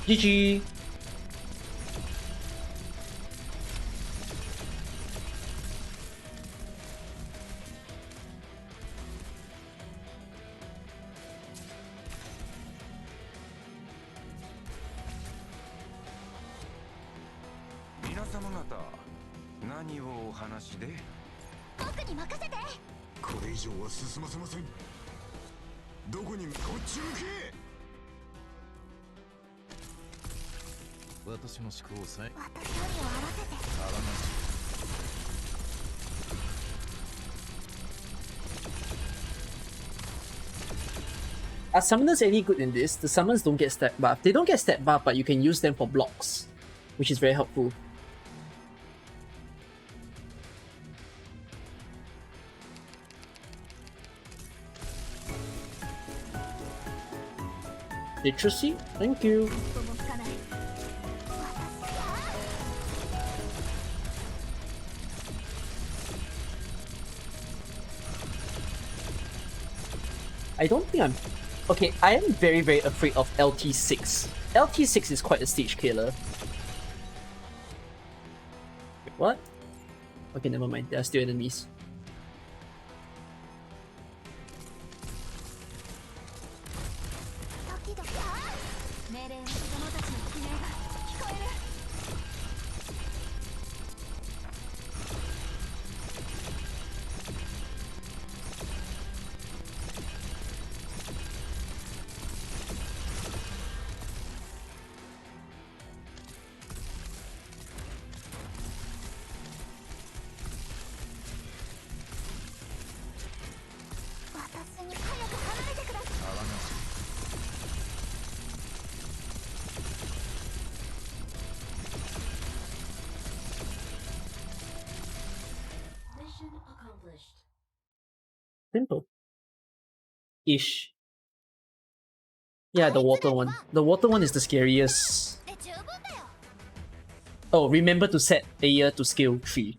GG. 皆様方、何をお話で？僕に任せて。これ以上は進ませません。どこにこっち向け。私の思考をさえ。距離を合わせて。合わなし。 Are summoners any good in this? The summons don't get stat buff. They don't get stat buff, but you can use them for blocks, which is very helpful. Literacy? Thank you. I don't think I'm... Okay, I am very, very afraid of LT6. LT6 is quite a stage killer. Wait, what? Okay, never mind. There are still enemies. Simple. Ish. Yeah, the water one. The water one is the scariest. Oh, remember to set Aya to skill 3.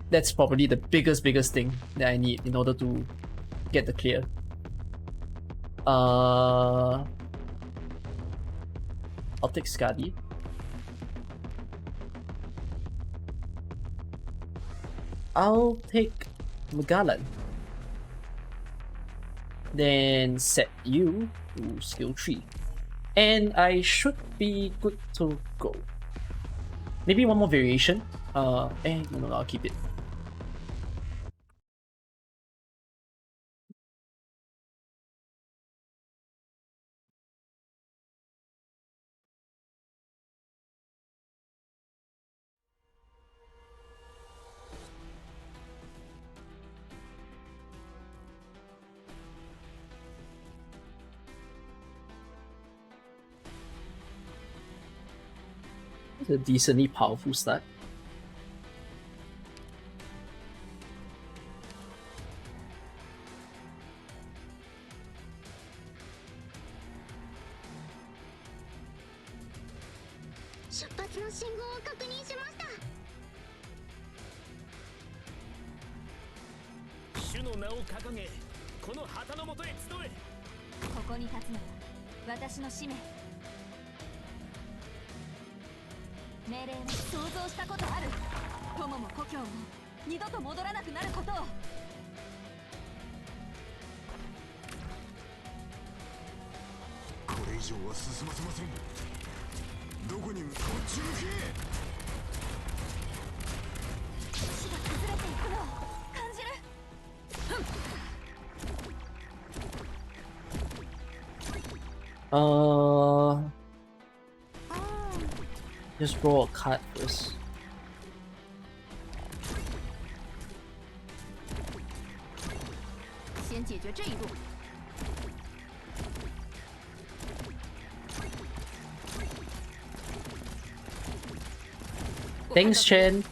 That's probably the biggest thing that I need in order to get the clear. I'll take Skadi. I'll take Magalan. Then set you to skill 3. And I should be good to go. Maybe one more variation. No, I'll keep it. It's a decently powerful start. Just roll a card first. Thanks, Chen.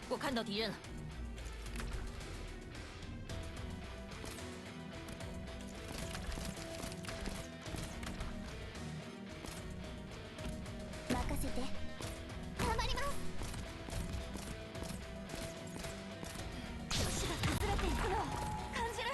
我看到敌人了。任せて。頑張ります。足が崩れていくのを感じる。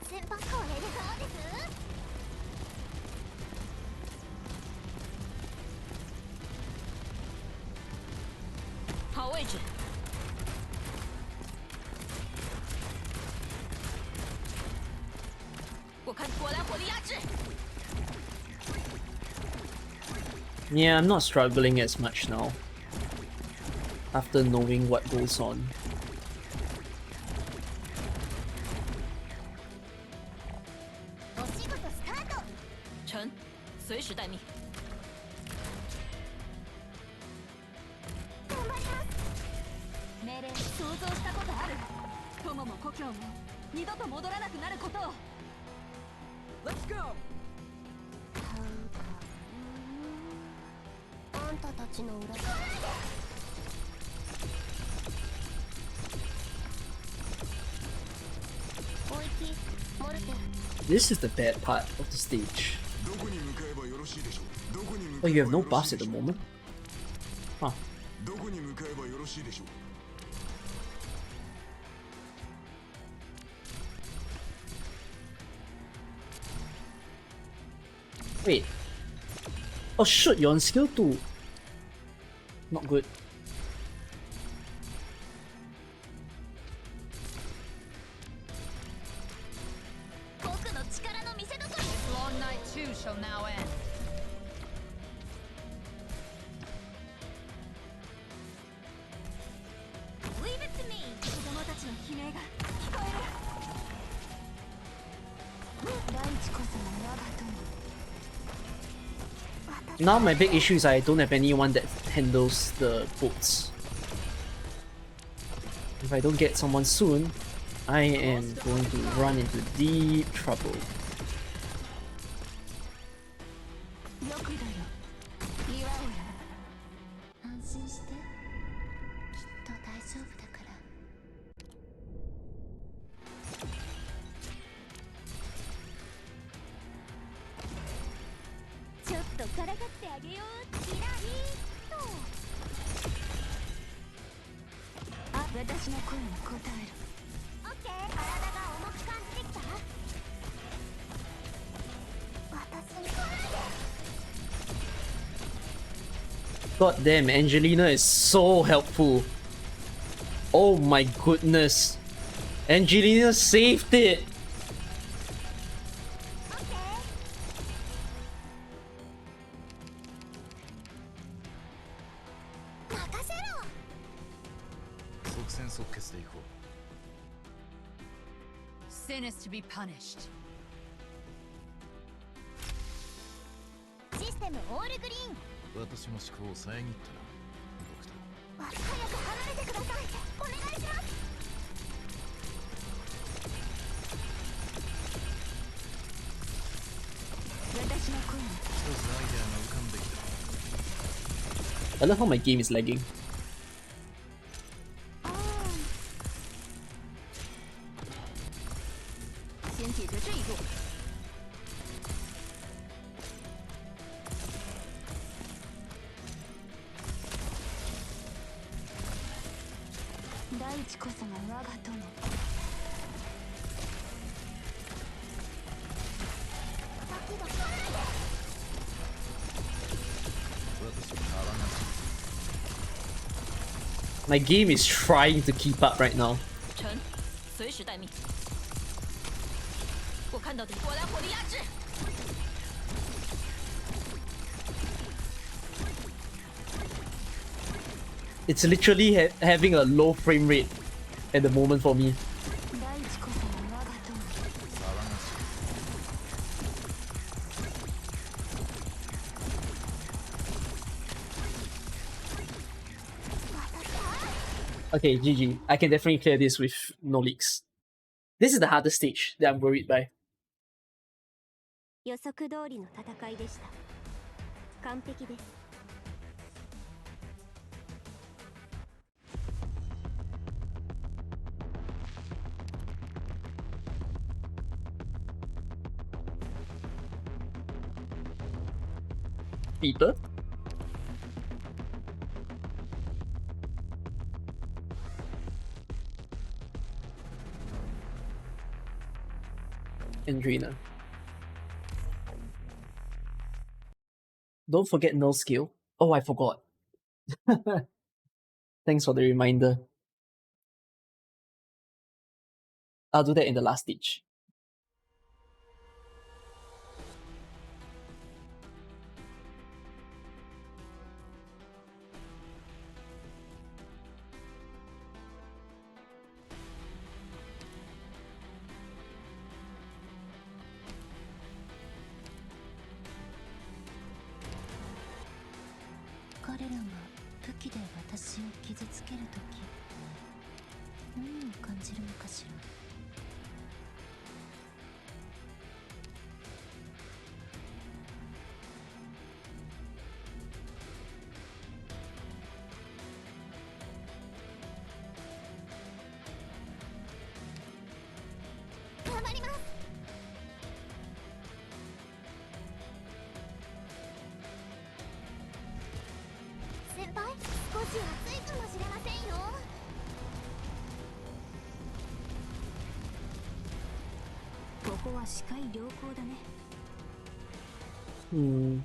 先輩、これでどうです？好位置。我看果然火力压制。 Yeah, I'm not struggling as much now. After knowing what goes on. お仕事スタート。臣，随时待命。頑張ります。命令想像したことある。友も故郷も二度と戻らなくなることを。Let's go。あんたたちの裏。おいき、モルテ。 This is the bad part of the stage. Oh, you have no buffs at the moment? Huh. Wait. Oh shoot, you're on skill 2. Not good. Long night 2 shall now end. 子供たちの悲鳴が聞こえる。大地こそが我が友。 Now my big issue is I don't have anyone that handles the boats. If I don't get someone soon, I am going to run into deep trouble. よくだよ。岩をやる。安心して。きっと大丈夫だから。ちょっとからかってあげよう。キラリと。あ、私の声に応える。オッケー。体が重く感じてきた。私に来ないで。 God damn, Angelina is so helpful. Oh my goodness. Angelina saved it. Sin is to be punished. システムオールグリーン。 私の思考を遮ったな、ドクター。早く離れてください。お願いします。 私の声に。一つアイデアが浮かんできた。 I love how my game is lagging. 先解决这一步。 大地こそが我が友。 My game is trying to keep up right now. 臣，随时待命。我看到敌果然火力压制。 It's literally having a low frame rate at the moment for me. 大地こそが我が友。Okay, GG. I can definitely clear this with no leaks. This is the hardest stage that I'm worried by. 予測通りの戦いでした。完璧です。Peter? Andrina. Don't forget no skill. Oh, I forgot. Thanks for the reminder. I'll do that in the last stage. Hmm.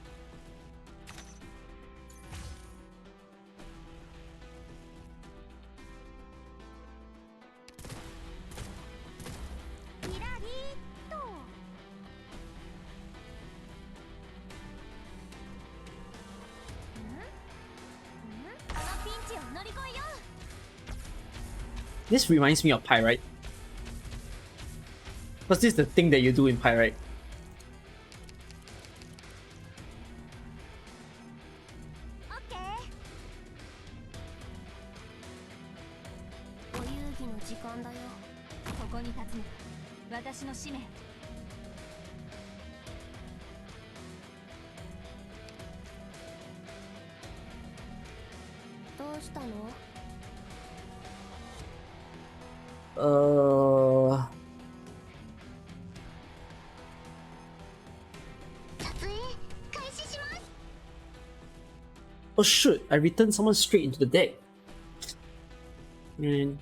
This reminds me of Pyrite. Because this is the thing that you do in Pyrite. Oh shoot, I returned someone straight into the deck. Man.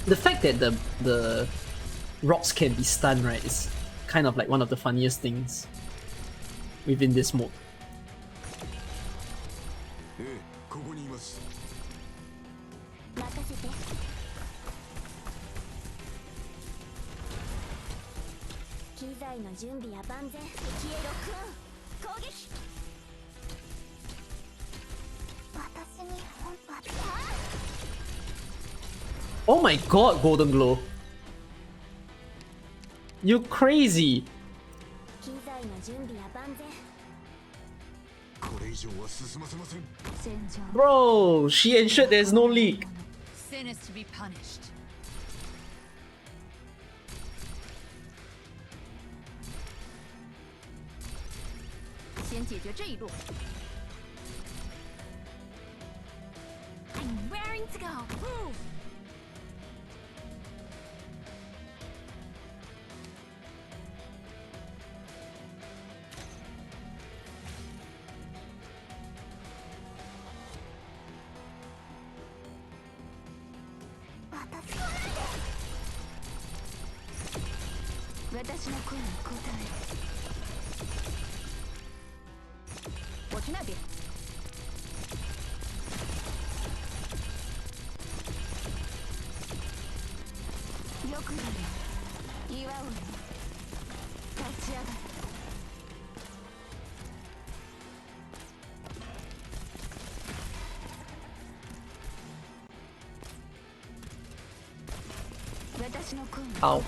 The fact that the rocks can be stunned, right, is kind of like one of the funniest things within this mode. Oh my god, Golden Glow. You crazy. Bro, she ensured there's no leak. Sin is to be punished. I'm raring to go. Move. Ow.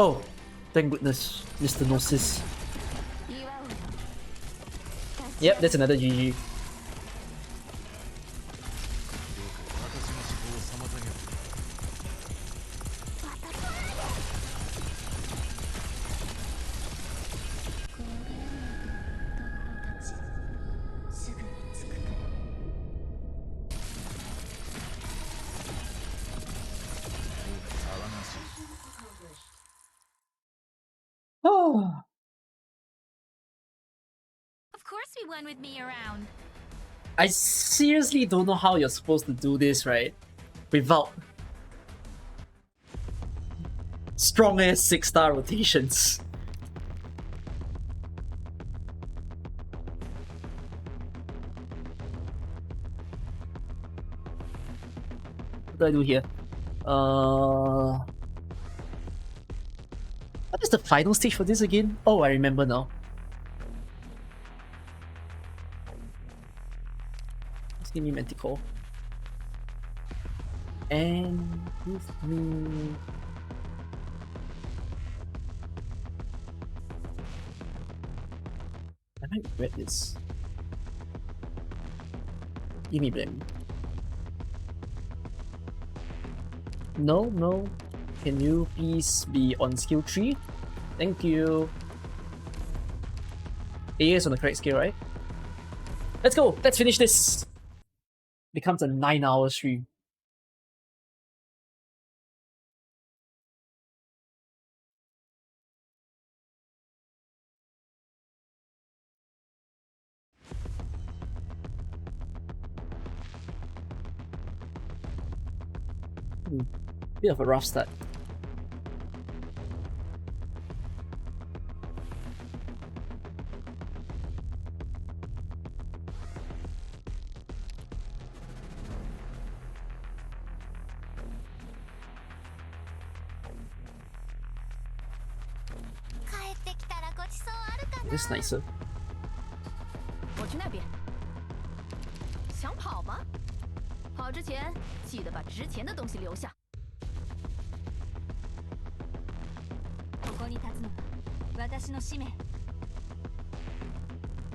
Oh, thank goodness, Mr. Gnosis. Yep, that's another GG. Oh. Of course we won with me around. I seriously don't know how you're supposed to do this, right? Without strong ass 6-star rotations. What do I do here? What is the final stage for this again? Oh, I remember now. Just give me Manticore. And give me... I might regret this. Give me Blem. No, no. Can you please be on skill 3? Thank you. A is on the correct skill, right? Let's go! Let's finish this! Becomes a 9-hour stream. Bit of a rough start. This is nicer. 我去那边。想跑吗？跑之前记得把值钱的东西留下。ここに立つのが私の使命。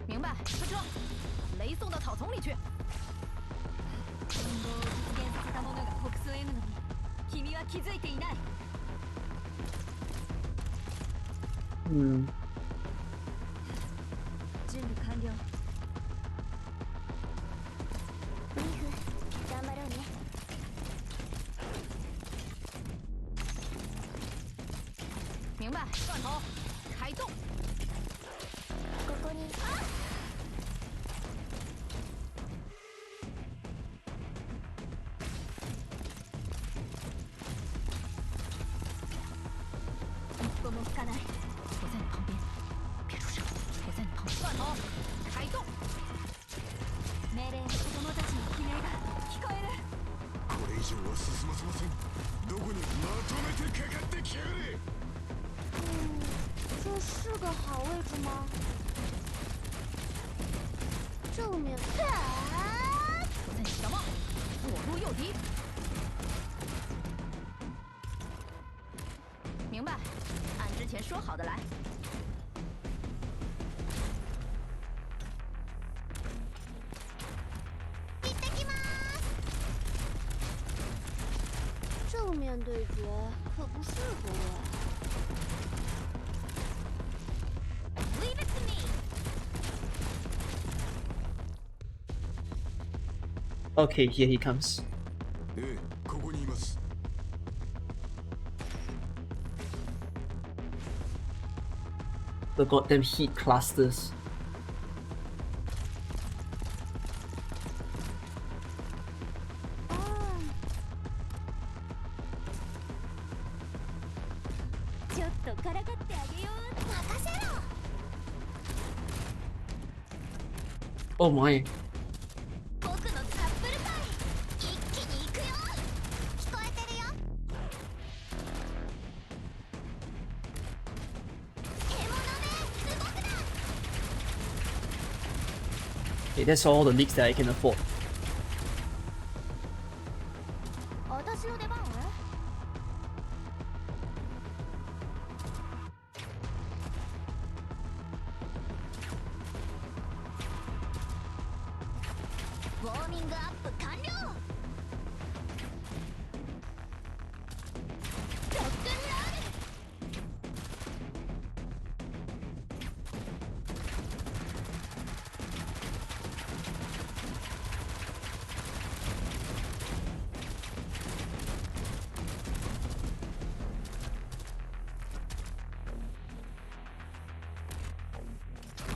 明白，出车，把雷送到草丛里去。運動を実現させた者が北総 M のに君は気づいていない。Hmm. 準備完了。リーフ、頑張ろうね。明白，断头，开动。ここに。一歩も引かない。我在你旁边，别出声。我在你旁边。断头，开动。命令、子供たちの悲鳴が聞こえる。これ以上は進ませません。どこにまとめてかかってきやがれ。这是个好位置吗？正面。我在你小帽，左入右敌。明白，按之前说好的来。正面对决可不适合我。Leave it to me. Okay, here he comes. ええ、ここにいます。 The goddamn heat clusters. Oh my. 僕のタップルパイ一気に行くよ。聞こえてるよ。獲物め、動くな。 Okay, that's all the leaks that I can afford. 私の出番は？ウォーミングアップ完了。ロックンロール。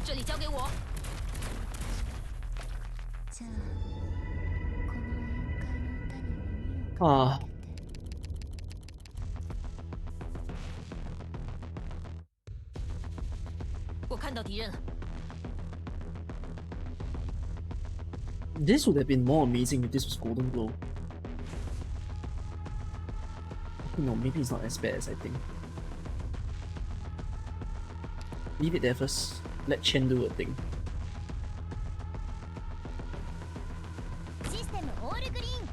这里交给我。じゃあ、この宴会の歌に耳を。 Ah. 我看到敌人了。 This would have been more amazing if this was Golden Glow. No, maybe it's not as bad as I think. Leave it there first. Let Chen do a thing. システムオールグリーン。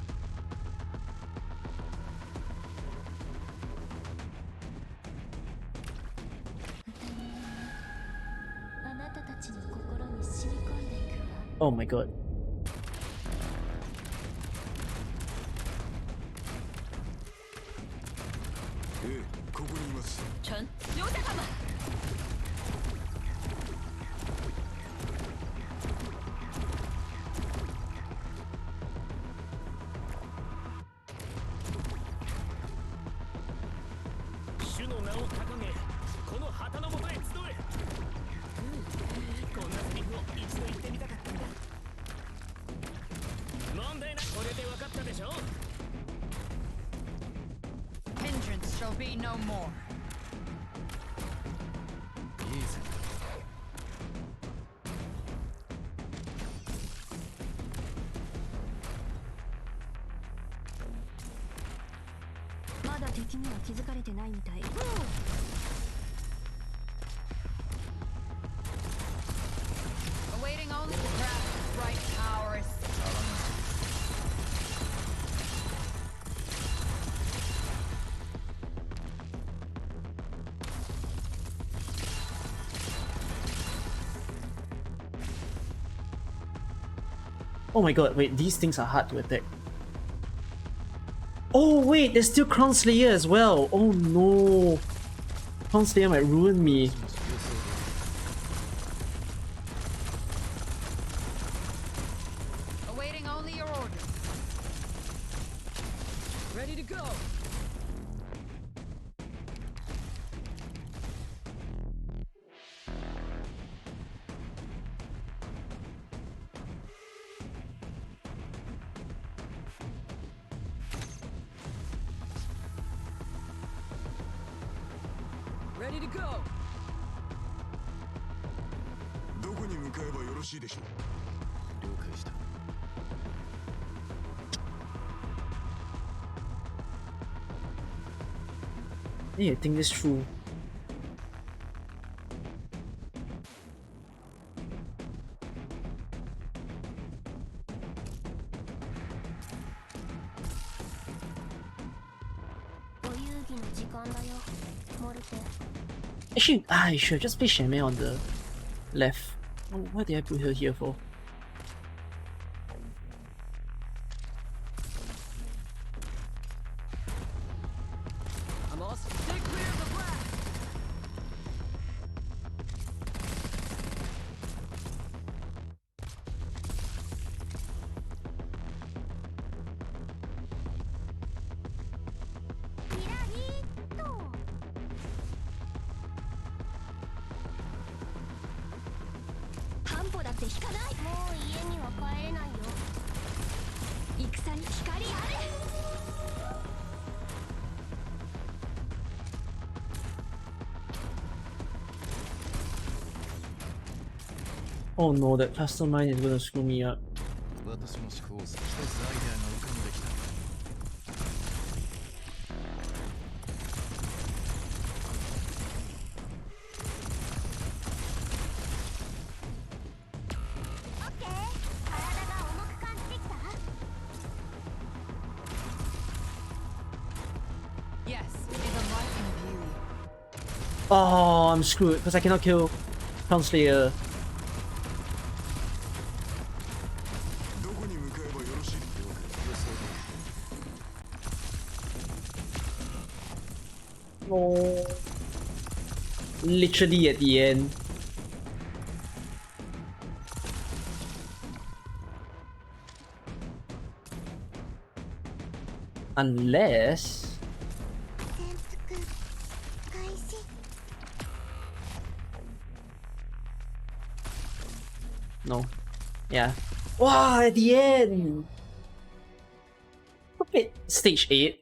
あなたたちの心に染み込んでいくわ。 Oh my god. ええ、ここにいます。臣，留下他们。主の名を掲げ、この旗の元へ集え。こんなセリフを一度言ってみたかったんだ。問題ない。これで分かったでしょ。 Vengeance shall be no more. Easy. まだ敵には気づかれてないみたい。Awaiting only the craft's bright powers. Oh my god, wait, these things are hard to attack. Oh wait, there's still Crown Slayer as well. Oh no. Crown Slayer might ruin me. go. Ready to go. どこに向かえばよろしいでしょう。了解した。Hey, I think this through. Actually, I should just play Shaman on the left. Oh, what did I put her here for? I'm all stay clear of the blast. Oh no, that mastermind is gonna screw me up. 私の思考一つアイデアが浮かんできた。Yes, it is a life in beauty. Oh, I'm screwed because I cannot kill Crown Slayer. どこに向かえばよろしい。了解。Oh, literally at the end. Unless... No. Yeah. Wow, at the end! Okay, stage 8.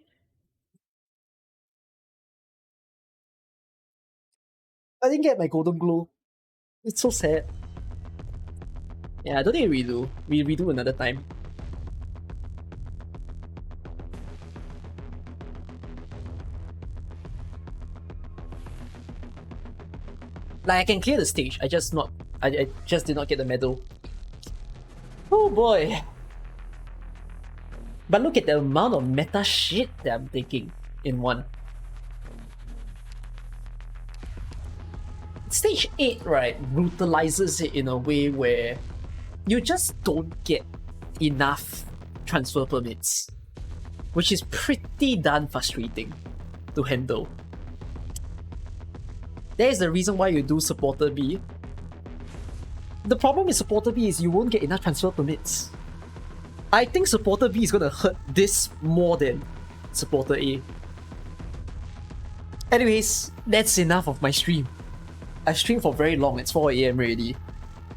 I didn't get my golden glow. It's so sad. Yeah, I don't think we redo. We redo another time. Like, I can clear the stage, I just did not get the medal. Oh boy. But look at the amount of meta shit that I'm taking in one. Stage 8, right, brutalizes it in a way where you just don't get enough transfer permits, which is pretty darn frustrating to handle. That is the reason why you do Supporter B. The problem with Supporter B is you won't get enough transfer permits. I think Supporter B is gonna hurt this more than Supporter A. Anyways, that's enough of my stream. I've streamed for very long, it's 4 AM already.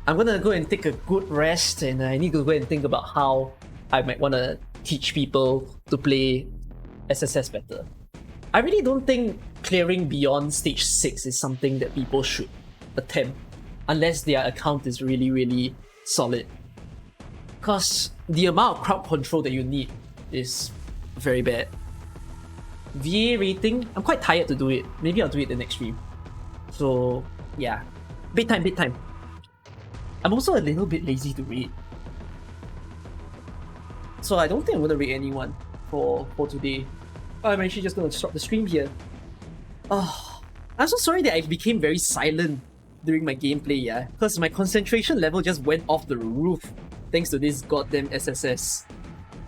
I'm gonna go and take a good rest and I need to go and think about how I might wanna teach people to play SSS better. I really don't think clearing beyond stage 6 is something that people should attempt unless their account is really, really solid. Because the amount of crowd control that you need is very bad. VA rating, I'm quite tired to do it. Maybe I'll do it the next stream. So yeah, big time. I'm also a little bit lazy to read. So I don't think I'm gonna rate anyone for today. I'm actually just gonna stop the stream here. Oh, I'm so sorry that I became very silent during my gameplay, yeah, because my concentration level just went off the roof thanks to this goddamn SSS.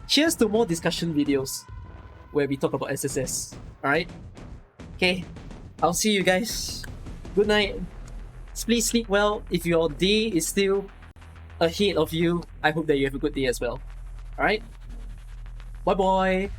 Cheers to more discussion videos where we talk about SSS, alright? Okay, I'll see you guys. Good night. Please sleep well. If your day is still ahead of you, I hope that you have a good day as well. Alright? Bye bye!